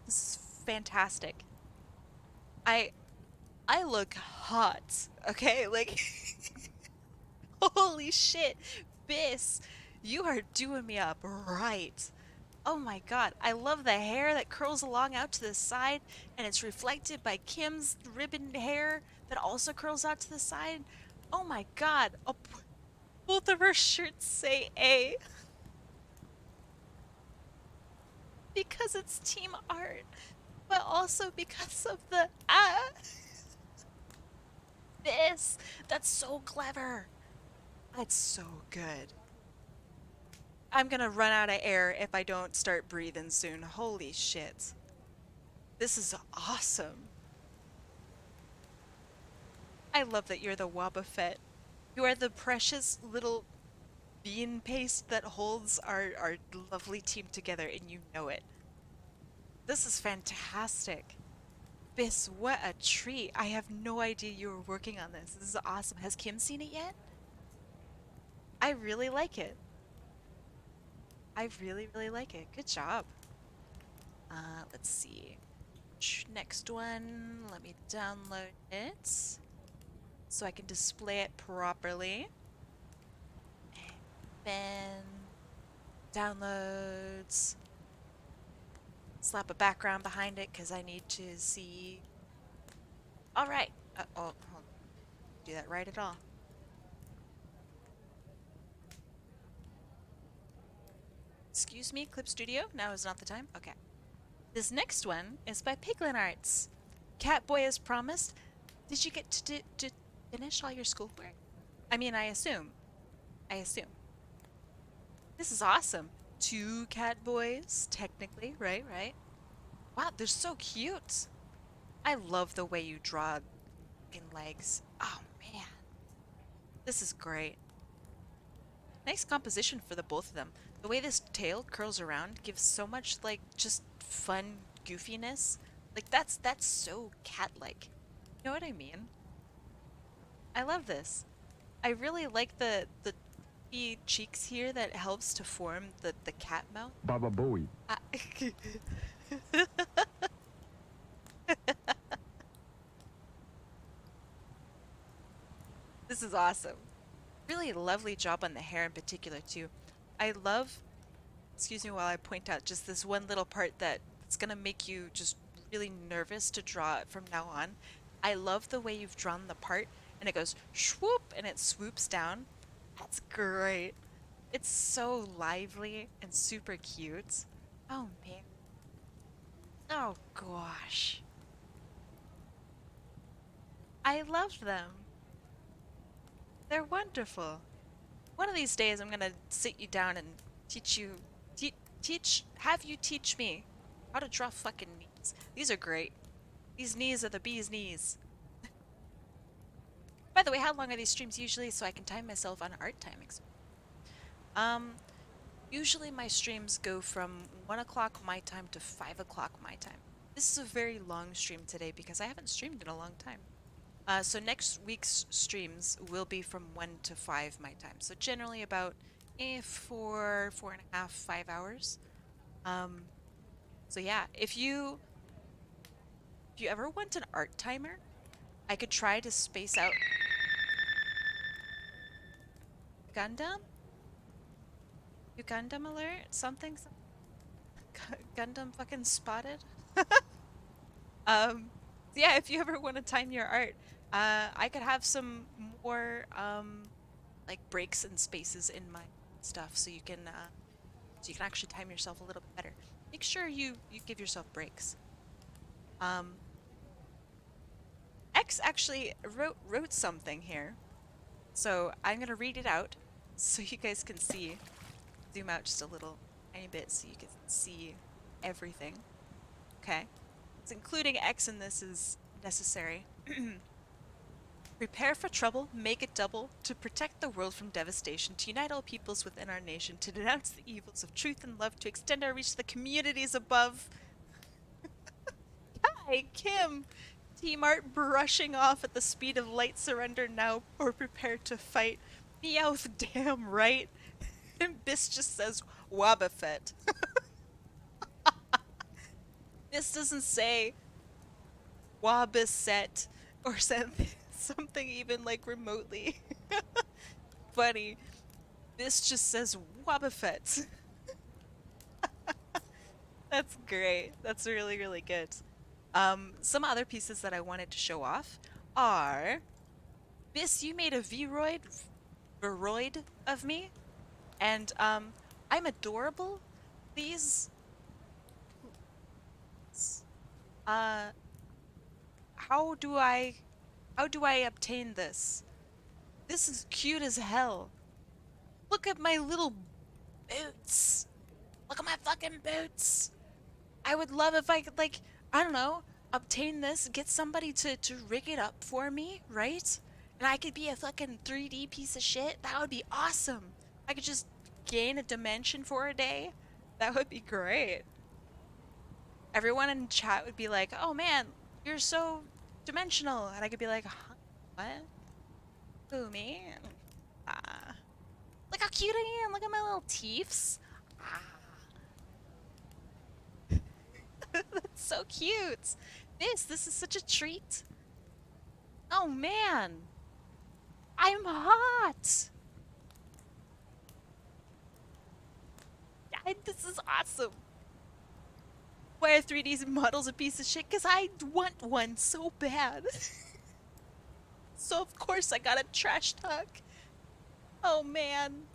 This is fantastic. I look hot, okay? Like, holy shit. Biss, you are doing me up right. Oh my god, I love the hair that curls along out to the side, and it's reflected by Kim's ribbon hair that also curls out to the side. Oh my god, oh, both of her shirts say A. Because it's Team Art, but also because of the this. That's so clever. That's so good. I'm gonna run out of air if I don't start breathing soon. Holy shit. This is awesome. I love that you're the Wobbuffet. You are the precious little bean paste that holds our lovely team together, and you know it. This is fantastic. Biss, what a treat. I have no idea you were working on this. This is awesome. Has Kim seen it yet? I really like it. I really, really like it. Good job. Let's see. Next one. Let me download it so I can display it properly. Then downloads. Slap a background behind it because I need to see. All right. Oh, hold on. Do that right at all. Excuse me, Clip Studio. Now is not the time. Okay. This next one is by Piglin Arts. Catboy as promised. Did you get to finish all your schoolwork? I mean, I assume. This is awesome. 2 cat boys, technically, right? Wow, they're so cute. I love the way you draw in legs. Oh, man. This is great. Nice composition for the both of them. The way this tail curls around gives so much, like, just fun goofiness. Like, that's so cat-like. You know what I mean? I love this. I really like the cheeks here that helps to form the cat mouth. Baba Booey. This is awesome. Really lovely job on the hair in particular too. I love, excuse me while I point out just this one little part that's gonna make you just really nervous to draw it from now on. I love the way you've drawn the part and it goes swoop and it swoops down. That's great. It's so lively and super cute. Oh man. Oh gosh. I love them. They're wonderful. One of these days I'm gonna sit you down and teach you, have you teach me how to draw fucking knees. These are great. These knees are the bee's knees. By the way, how long are these streams usually so I can time myself on art timings? Usually my streams go from 1 o'clock my time to 5 o'clock my time. This is a very long stream today because I haven't streamed in a long time. So next week's streams will be from 1 to 5 my time. So generally about 4.5, 5 hours. So yeah, if you ever want an art timer, I could try to space out Gundam? Gundam alert? Something? Gundam fucking spotted? Yeah, if you ever want to time your art, I could have some more, like breaks and spaces in my stuff so you can actually time yourself a little bit better. Make sure you give yourself breaks. X actually wrote something here, so I'm gonna read it out so you guys can see. Zoom out just a little tiny bit so you can see everything. Okay, it's including X in this is necessary. Prepare for trouble, make it double, to protect the world from devastation, to unite all peoples within our nation, to denounce the evils of truth and love, to extend our reach to the communities above. Hi, Kim! Team Art brushing off at the speed of light, surrender now, or prepare to fight. Meowth, damn right. And Biss just says, Wobbuffet. This doesn't say Wobbuffet or something even like remotely funny. This just says Wobbuffet. That's great. That's really, really good. Some other pieces that I wanted to show off are Biss, you made a Vroid of me, and I'm adorable. Please, how do I obtain this? This is cute as hell. Look at my little boots. Look at my fucking boots. I would love if I could, like, I don't know, obtain this, get somebody to rig it up for me, right? and I could be a fucking 3D piece of shit, that would be awesome. I could just gain a dimension for a day. That would be great. Everyone in chat would be like, "Oh man, you're so dimensional," and I could be like, huh, "What? Who, me? Ah, look how cute I am. Look at my little teeths. Ah, that's so cute. This is such a treat. Oh man, I'm hot. This is awesome. Why are 3D models a piece of shit? Because I want one so bad. So of course I gotta trash talk. Oh man,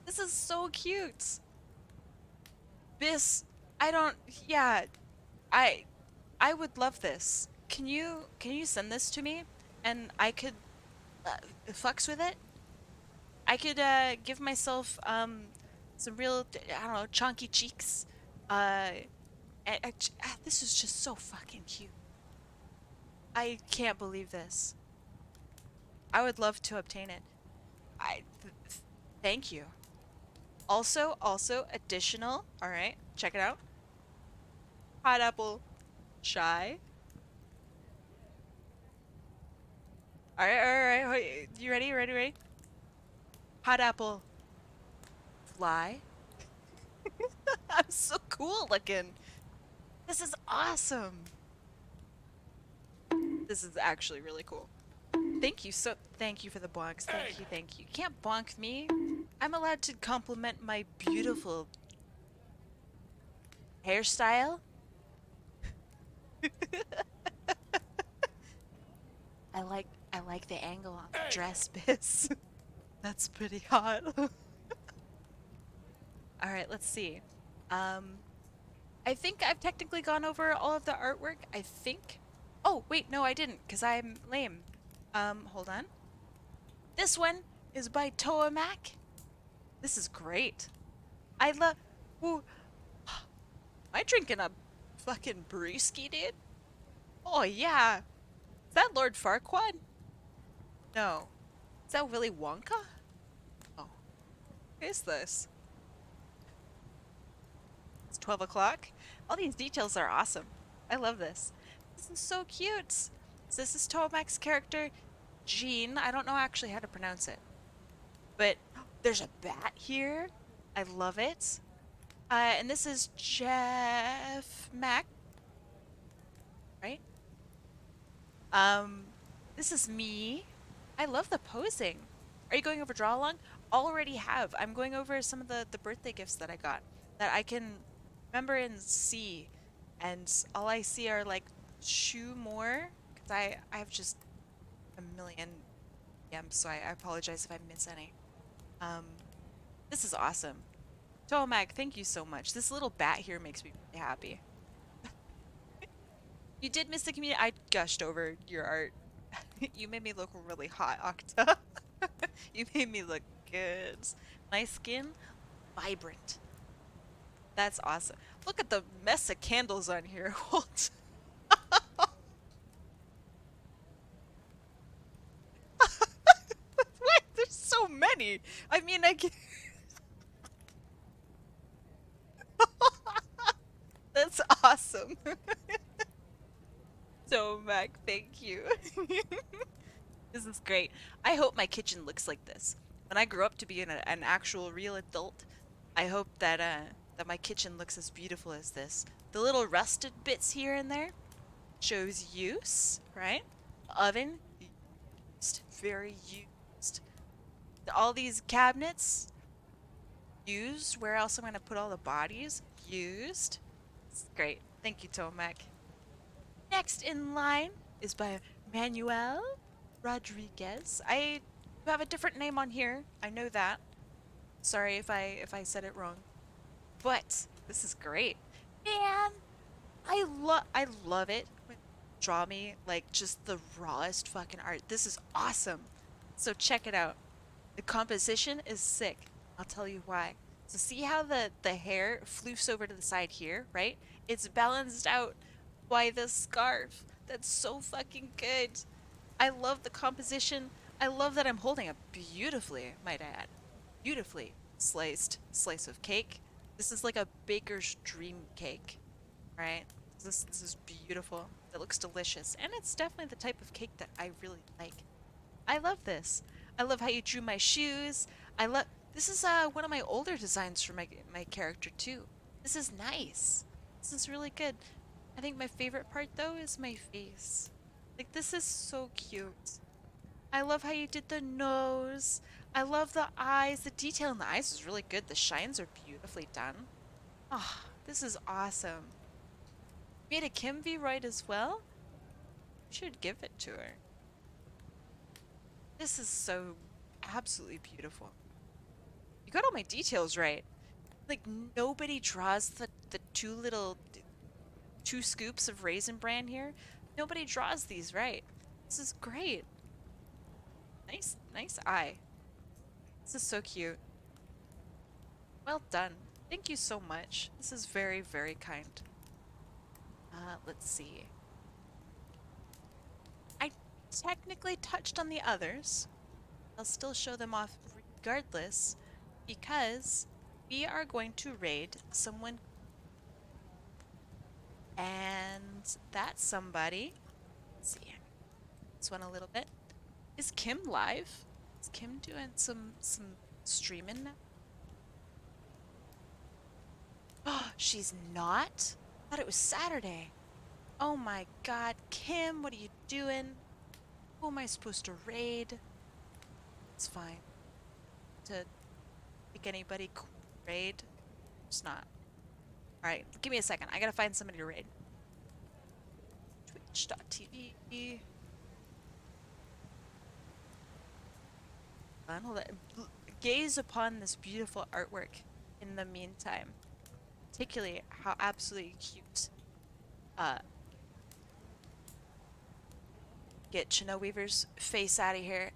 this is so cute. This, I don't, yeah, I, I would love this. Can you send this to me, and I could fucks with it? I could give myself some real, I don't know, chonky cheeks. This is just so fucking cute. I can't believe this. I would love to obtain it. Thank you. Also, additional. All right, check it out. Hot apple, shy. All right. You ready? Ready? Hot apple, fly. I'm so cool looking. This is awesome. This is actually really cool. Thank you for the bonks. Thank you. You can't bonk me. I'm allowed to compliment my beautiful hairstyle. I like the angle on the dress, Biz. That's pretty hot. All right, let's see. I think I've technically gone over all of the artwork. I think. Oh, wait, no, I didn't, because I'm lame. Hold on. This one is by Toamak. This is great. I love. Ooh. Am I drinking a fucking brewski, dude? Oh, yeah. Is that Lord Farquaad? No. Is that Willy Wonka? Oh. What is this? It's 12 o'clock. All these details are awesome. I love this. This is so cute. So this is Tomak's character, Jean. I don't know actually how to pronounce it. But there's a bat here. I love it. And this is Jeff Mack. Right? This is me. I love the posing. Are you going over draw along? Already have. I'm going over some of the birthday gifts that I got that I can remember and see. And all I see are like 2 more. Because I have just a million DMs, so I apologize if I miss any. This is awesome. Tomac, thank you so much. This little bat here makes me really happy. You did miss the community. I gushed over your art. You made me look really hot, Octa. You made me look good. Nice skin, vibrant. That's awesome. Look at the mess of candles on here. What? What? There's so many. I mean, I can... That's awesome. So, Mac, thank you. This is great. I hope my kitchen looks like this. When I grow up to be an actual real adult, I hope that that my kitchen looks as beautiful as this. The little rusted bits here and there shows use, right? Oven, used, very used. All these cabinets, used. Where else am I gonna put all the bodies? Used. It's great. Thank you, Tomac. Next in line is by Manuel Rodriguez. I have a different name on here. I know that. Sorry if I said it wrong. But this is great. Man, I love it when you draw me like just the rawest fucking art. This is awesome. So check it out. The composition is sick. I'll tell you why. So see how the hair floofs over to the side here, right? It's balanced out by the scarf. That's so fucking good. I love the composition. I love that I'm holding a beautifully, might I add, beautifully sliced slice of cake. This is like a baker's dream cake, right? This is beautiful. It looks delicious, and it's definitely the type of cake that I really like. I love this. I love how you drew my shoes. I love this is one of my older designs for my character too. This is nice. This is really good. I think my favorite part though is my face. Like this is so cute. I love how you did the nose. I love the eyes. The detail in the eyes is really good. The shines are beautifully done. Ah, this is awesome. Made a Kim V right as well? Should give it to her. This is so absolutely beautiful. You got all my details right. Like nobody draws the two scoops of raisin bran here. Nobody draws these right. This is great. Nice eye. This is so cute. Well done. Thank you so much. This is very, very kind. Let's see. I technically touched on the others. I'll still show them off regardless because we are going to raid someone. And that somebody, let's see this one a little bit. Is Kim live? Is Kim doing some streaming now? Oh, she's not? I thought it was Saturday. Oh my god, Kim, what are you doing? Who am I supposed to raid? It's fine. To pick anybody raid? It's not. Alright, give me a second. I gotta find somebody to raid. Twitch.tv. Hold on. Gaze upon this beautiful artwork in the meantime. Particularly how absolutely cute. Get Chinoweaver's face out of here.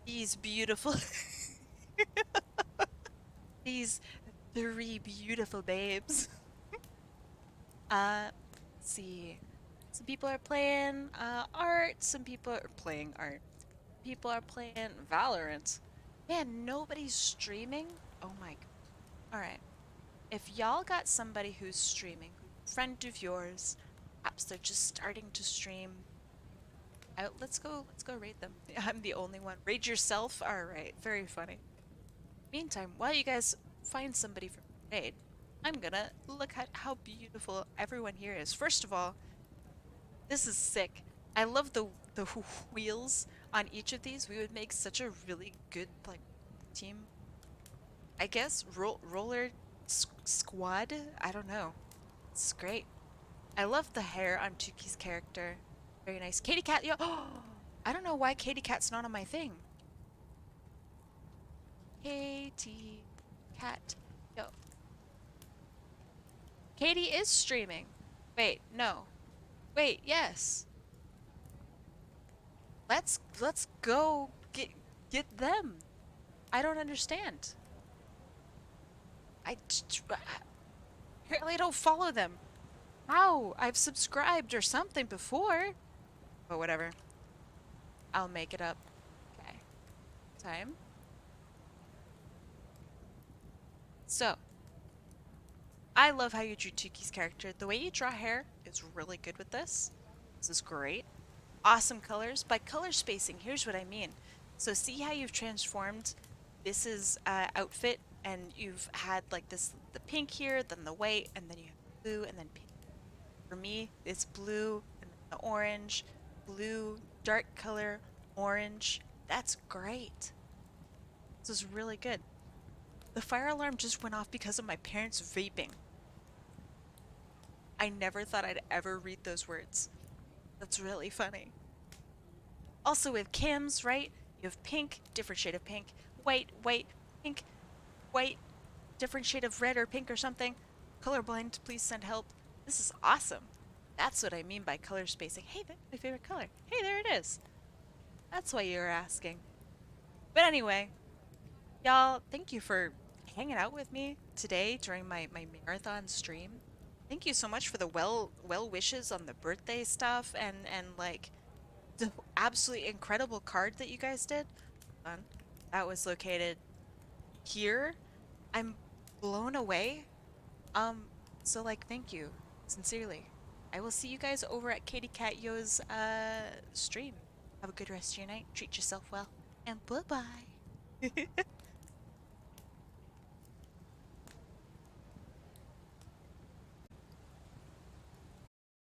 He's beautiful. These three beautiful babes. Let's see. Some people are playing art. Some people are playing art. People are playing Valorant. Man, nobody's streaming? Oh my god. Alright. If y'all got somebody who's streaming, friend of yours, perhaps they're just starting to stream. Let's go raid them. I'm the only one. Raid yourself? Alright, very funny. Meantime, while you guys find somebody for raid, I'm gonna look at how beautiful everyone here is. First of all, this is sick. I love the wheels on each of these. We would make such a really good like team. I guess roller squad. I don't know. It's great. I love the hair on Tuki's character. Very nice. Katie Cat. Yo. Oh, I don't know why Katie Cat's not on my thing. Katie Cat. Yo. Katie is streaming. Wait, no. Wait, yes. Let's go get them. I don't understand. I apparently don't follow them. How? I've subscribed or something before. But whatever. I'll make it up. Okay. Time. So. I love how you drew Tuki's character. The way you draw hair is really good with this. This is great. Awesome colors. By color spacing, here's what I mean. So see how you've transformed this is outfit and you've had like this, the pink here, then the white, and then you have blue, and then pink. For me, it's blue, and then the orange, blue, dark color, orange. That's great. This is really good. The fire alarm just went off because of my parents vaping. I never thought I'd ever read those words. That's really funny. Also with Kim's, right? You have pink, different shade of pink, white, pink, white, different shade of red or pink or something. Colorblind, please send help. This is awesome. That's what I mean by color spacing. Hey, that's my favorite color. Hey, there it is. That's why you were asking. But anyway, y'all, thank you for hanging out with me today during my marathon stream. Thank you so much for the well wishes on the birthday stuff and like the absolutely incredible card that you guys did. Hold on. That was located here. I'm blown away. So like, thank you, sincerely. I will see you guys over at Katie Cat Yo's stream. Have a good rest of your night. Treat yourself well, and bye bye.